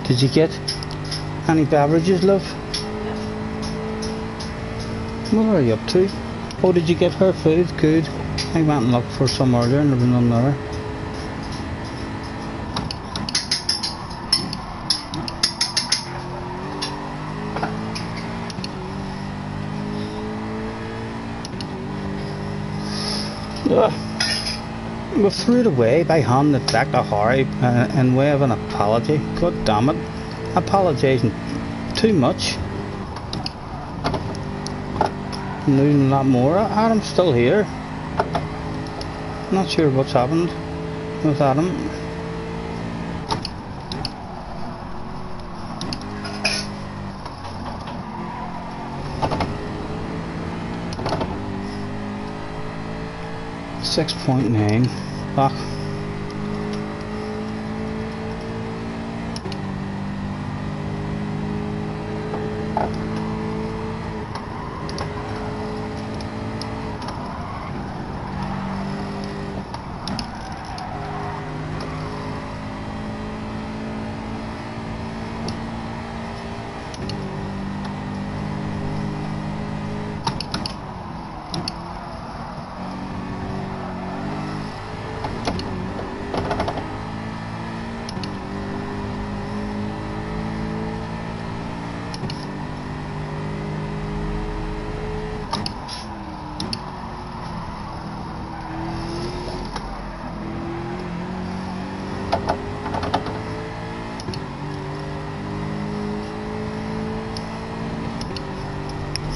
Speaker 1: Did you get any beverages, love? What are you up to? Oh, did you get her food? Good. I went and looked for some earlier and there was none there. We threw it away by handing it back to Harry in way of an apology. God damn it. Apologising too much. I'm losing a lot more. Adam's still here. Not sure what's happened with Adam. .9 back.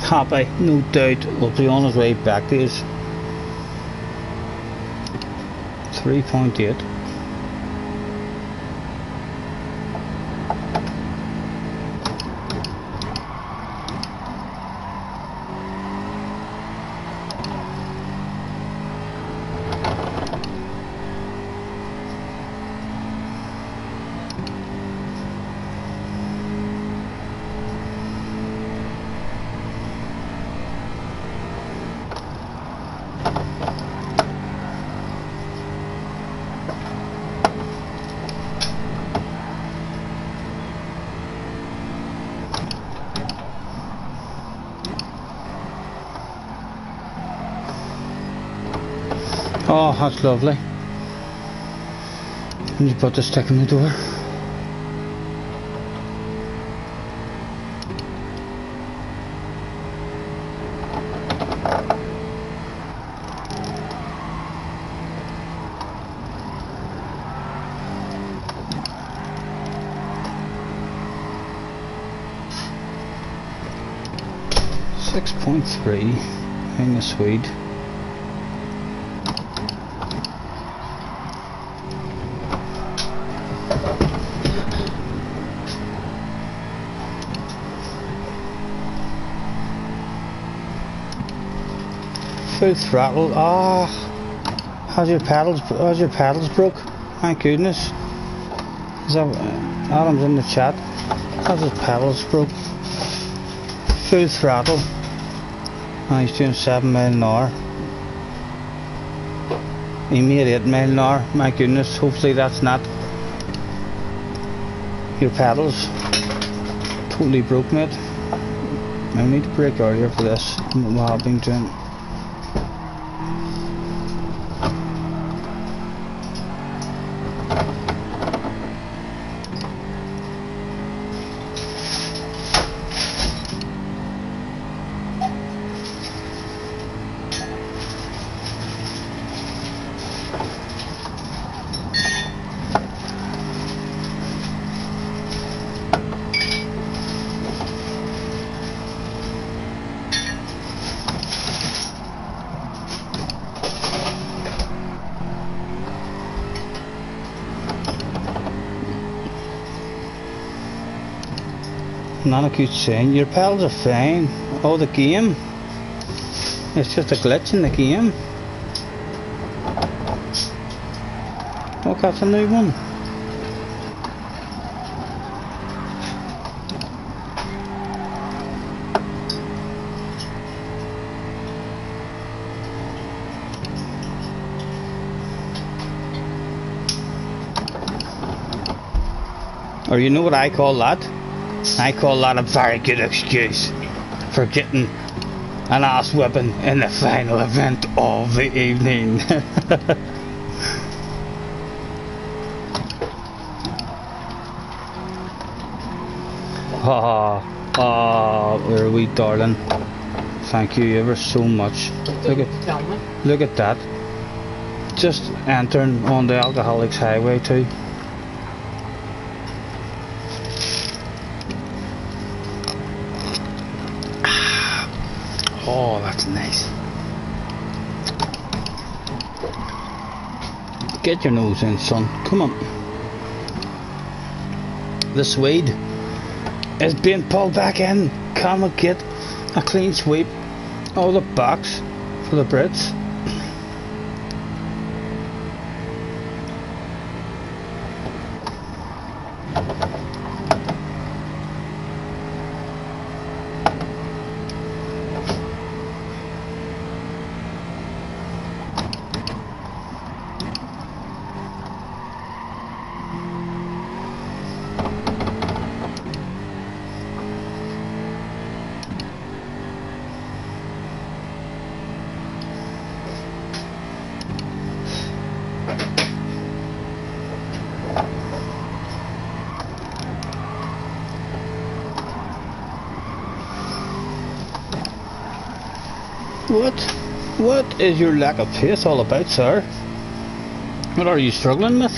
Speaker 1: Happy, no doubt, will be on his way back to us. 3.8. Oh, that's lovely. And you put the stick in the door. .3 in the Swede. Full throttle. Ah, how's your pedals broke? My goodness. Is that Adam's in the chat? How's his pedals broke? Full throttle. Oh, he's doing 7 miles an hour. He made 8 miles an hour. My goodness. Hopefully that's not your pedals. Totally broke, mate. I need to brake earlier for this. What I've been doing. Not a good saying. Your pedals are fine. Oh, the game. It's just a glitch in the game. Oh, that's a new one. Or you know what I call that? I call that a very good excuse for getting an ass whipping in the final event of the evening. We're a wee darling. Thank you ever so much. Look at that. Just entering on the Alcoholics Highway too. Oh, that's nice. Get your nose in, son. Come on. The Swede is being pulled back in. Can we get a clean sweep? All the box for the Brits. What is your lack of pace all about, sir? What are you struggling with?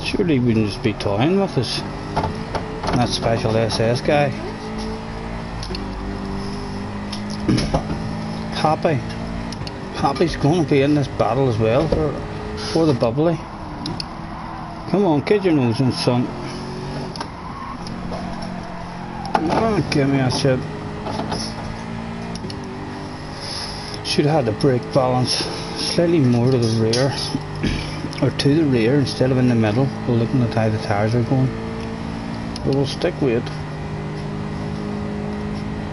Speaker 1: Surely you wouldn't just be toying with us. That special SS guy. Happy's going to be in this battle as well for the bubbly. Come on, get your nose in, son. Oh, give me a shit. Should have had the brake balance slightly more to the rear, or to the rear instead of in the middle. We're looking at how the tires are going, but we'll stick with it.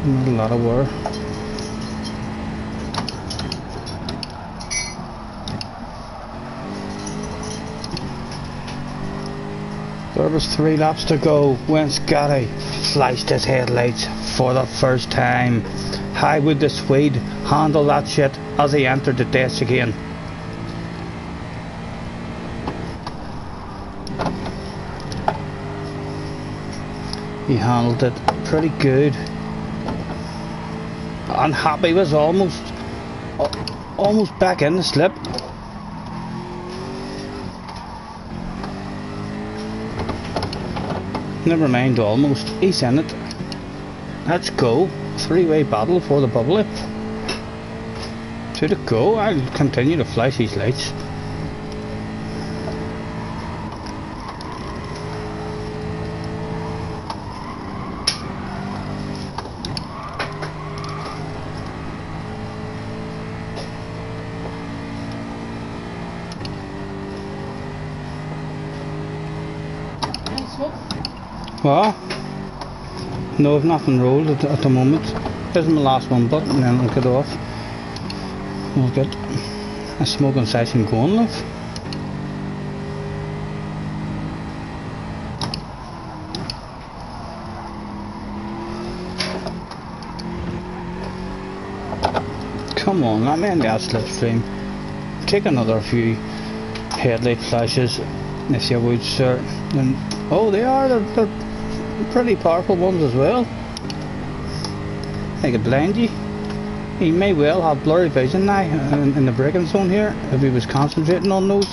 Speaker 1: Not a lot of wear. There was 3 laps to go when Scottie sliced his headlights for the first time. How would the Swede handle that shit as he entered the ditch again? He handled it pretty good. And Happy was almost back in the slip. Never mind, almost. He's in it. Let's go. 3-way battle for the bubbly. To the go. I'll continue to flash these lights. Well, no, I've not been rolled at the moment. This is my last one button and then I'll get off. We'll get a smoking session going, love. Come on, let me in that slipstream. Take another few headlight flashes, if you would, sir. And oh, they're pretty powerful ones as well. They could blind you. He may well have blurry vision now in the braking zone here if he was concentrating on those.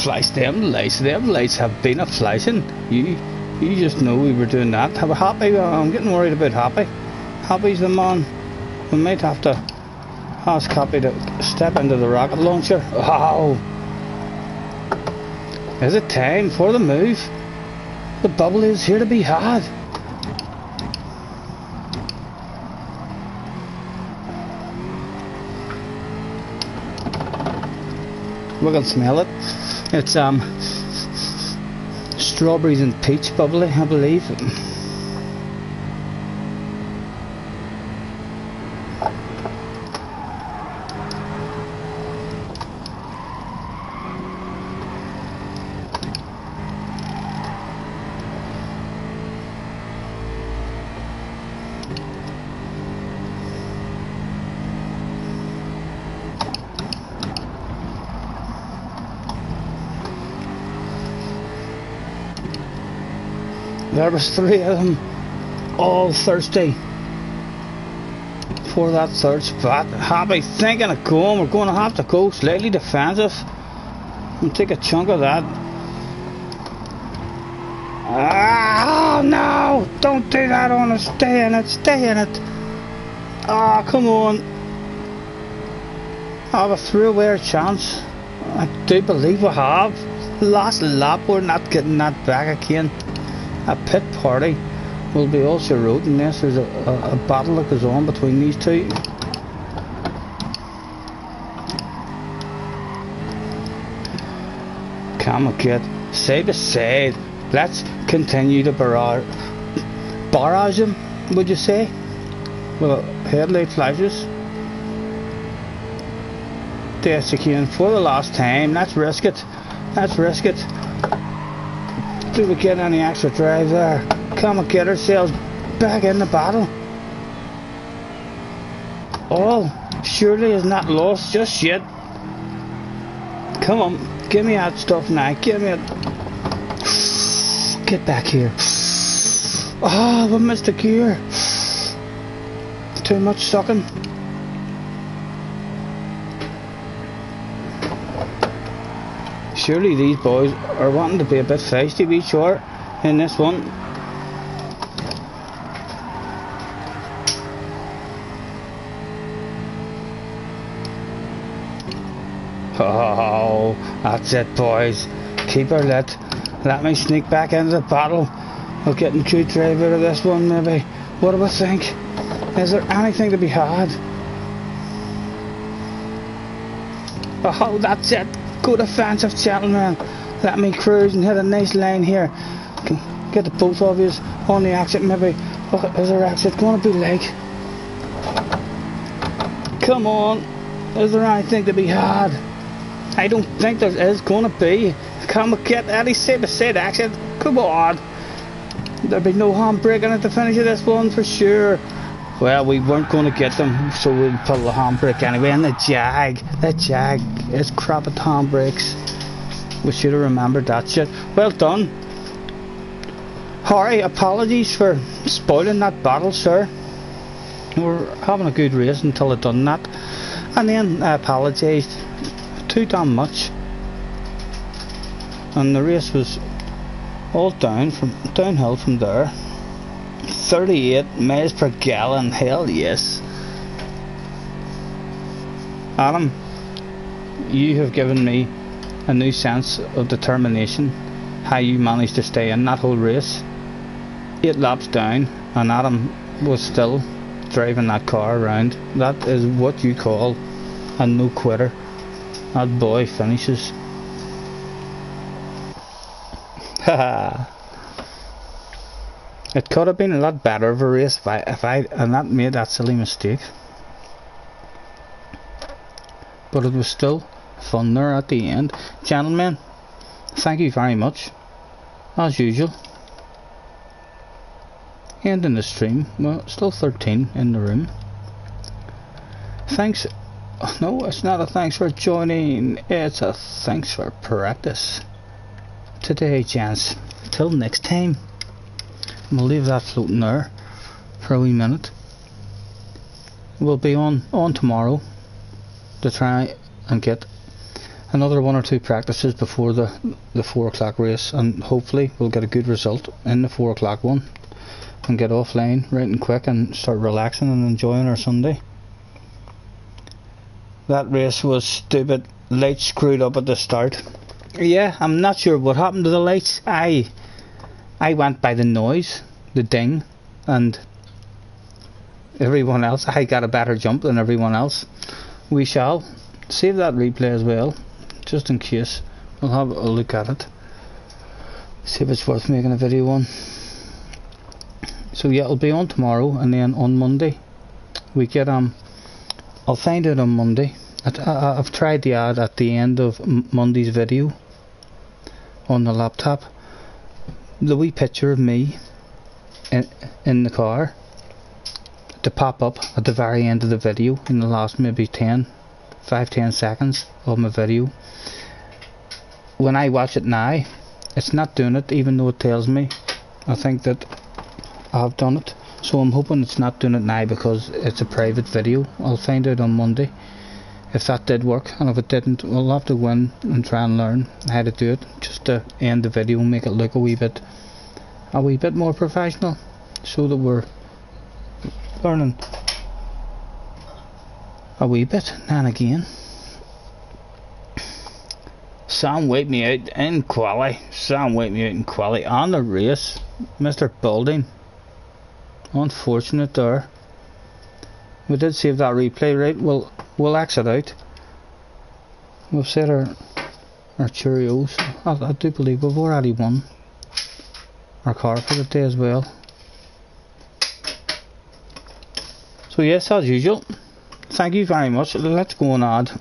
Speaker 1: Flash them lights have been a flashing. You just know we were doing that. Have a Happy, I'm getting worried about Happy. Happy's the man. We might have to ask Happy to step into the rocket launcher. Wow! Is it time for the move? The bubble is here to be had. We can smell it. It's strawberries and peach bubbly, I believe. There was 3 of them, all thirsty for that third spot. Happy thinking of going. We're going to have to go slightly defensive and take a chunk of that. Ah, no! Don't do that on us. Stay in it. Stay in it. Ah, come on. I have a throwaway chance. I do believe we have. Last lap, we're not getting that back again. A pit party will be also road unless there's a battle that goes on between these two. Come on, kid. Side by side. Let's continue to barrage him, would you say? With headlight flashes. Desiccating for the last time. Let's risk it. Let's risk it. Do we get any extra drive there? Come and get ourselves back in the battle. All surely is not lost just yet. Come on, give me that stuff now. Give me it. Get back here. Oh, we missed the gear. Too much sucking. Surely these boys are wanting to be a bit feisty, be sure, in this one. Oh, that's it, boys. Keep her lit. Let me sneak back into the battle. We'll get a good drive out of this one, maybe. What do we think? Is there anything to be had? Oh, that's it. Good offensive, gentlemen. Let me cruise and hit a nice line here. Get the both of you on the exit, maybe. What is our exit going to be like? Come on. Is there anything to be had? I don't think there is going to be. Come on, get any side by side exit. Come on. There'll be no handbraking at the finish of this one for sure. Well, we weren't going to get them, so we'll pull the handbrake anyway. And the Jag is crap at handbrakes. We should have remembered that shit. Well done. Harry, apologies for spoiling that battle, sir. We're having a good race until I done that. And then I apologised too damn much. And the race was all downhill from there. 38 miles per gallon, hell yes. Adam, you have given me a new sense of determination. How you managed to stay in that whole race. 8 laps down, and Adam was still driving that car around. That is what you call a no quitter. That boy finishes. Haha. It could have been a lot better of a race if I had not made that silly mistake. But it was still fun there at the end. Gentlemen, thank you very much. As usual. Ending the stream. Well, still 13 in the room. Thanks. No, it's not a thanks for joining. It's a thanks for practice. Today, gents. Till next time. We'll leave that floating there for a wee minute. We'll be on tomorrow to try and get another 1 or 2 practices before the 4 o'clock race, and hopefully we'll get a good result in the 4 o'clock one and get offline right and quick and start relaxing and enjoying our Sunday. That race was stupid. Lights screwed up at the start. Yeah, I'm not sure what happened to the lights. I went by the noise, the ding, and everyone else. I got a better jump than everyone else. We shall save that replay as well, just in case. We'll have a look at it, see if it's worth making a video on. So yeah, it'll be on tomorrow, and then on Monday we get I'll find it on Monday. I've tried the ad at the end of Monday's video on the laptop. The wee picture of me in the car to pop up at the very end of the video in the last maybe 5-10 seconds of my video. When I watch it now, it's not doing it, even though it tells me. I think that I've done it, so I'm hoping it's not doing it now because it's a private video. I'll find out on Monday if that did work, and if it didn't, we'll have to go in and try and learn how to do it, just to end the video and make it look a wee bit more professional, so that we're learning a wee bit now and again. Sam wiped me out in quali. On the race, Mr. Balding. Unfortunate there. We did save that replay, right? We'll exit out. We've said our cheerios. I do believe we've already won our car for the day as well. So yes, as usual, thank you very much. Let's go and add,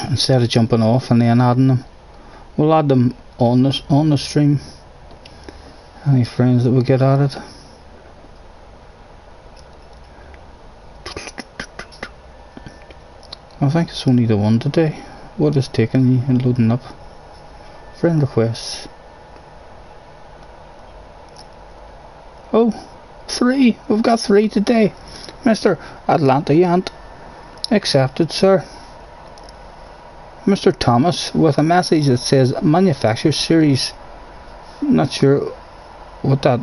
Speaker 1: instead of jumping off and then adding them. We'll add them on the stream. Any friends that we get added. I think it's only the one today. What is taking you and loading up? Friend requests. Oh, 3. We've got 3 today. Mr. Atlanta Yant. Accepted, sir. Mr. Thomas with a message that says Manufacturer Series. Not sure what that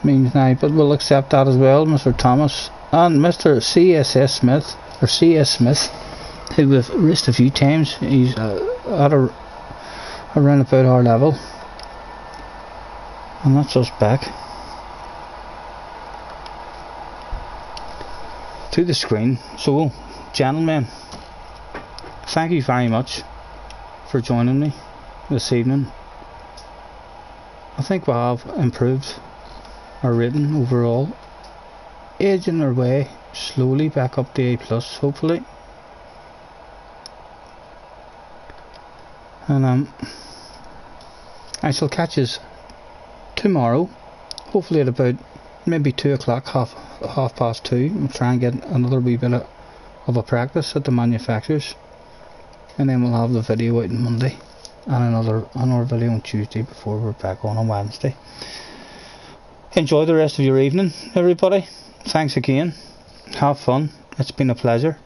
Speaker 1: means now, but we'll accept that as well, Mr. Thomas. And Mr. CSS Smith, or CS Smith, who we've raced a few times. He's at around about our level, and that's us back to the screen. So, gentlemen, thank you very much for joining me this evening. I think we have improved our rating overall, edging our way slowly back up to A+, hopefully. And I shall catch us tomorrow, hopefully at about maybe 2 o'clock, half past 2. We'll try and get another wee bit of a practice at the manufacturers, and then we'll have the video out on Monday and another video on Tuesday before we're back on Wednesday. Enjoy the rest of your evening, everybody. Thanks again. Have fun. It's been a pleasure.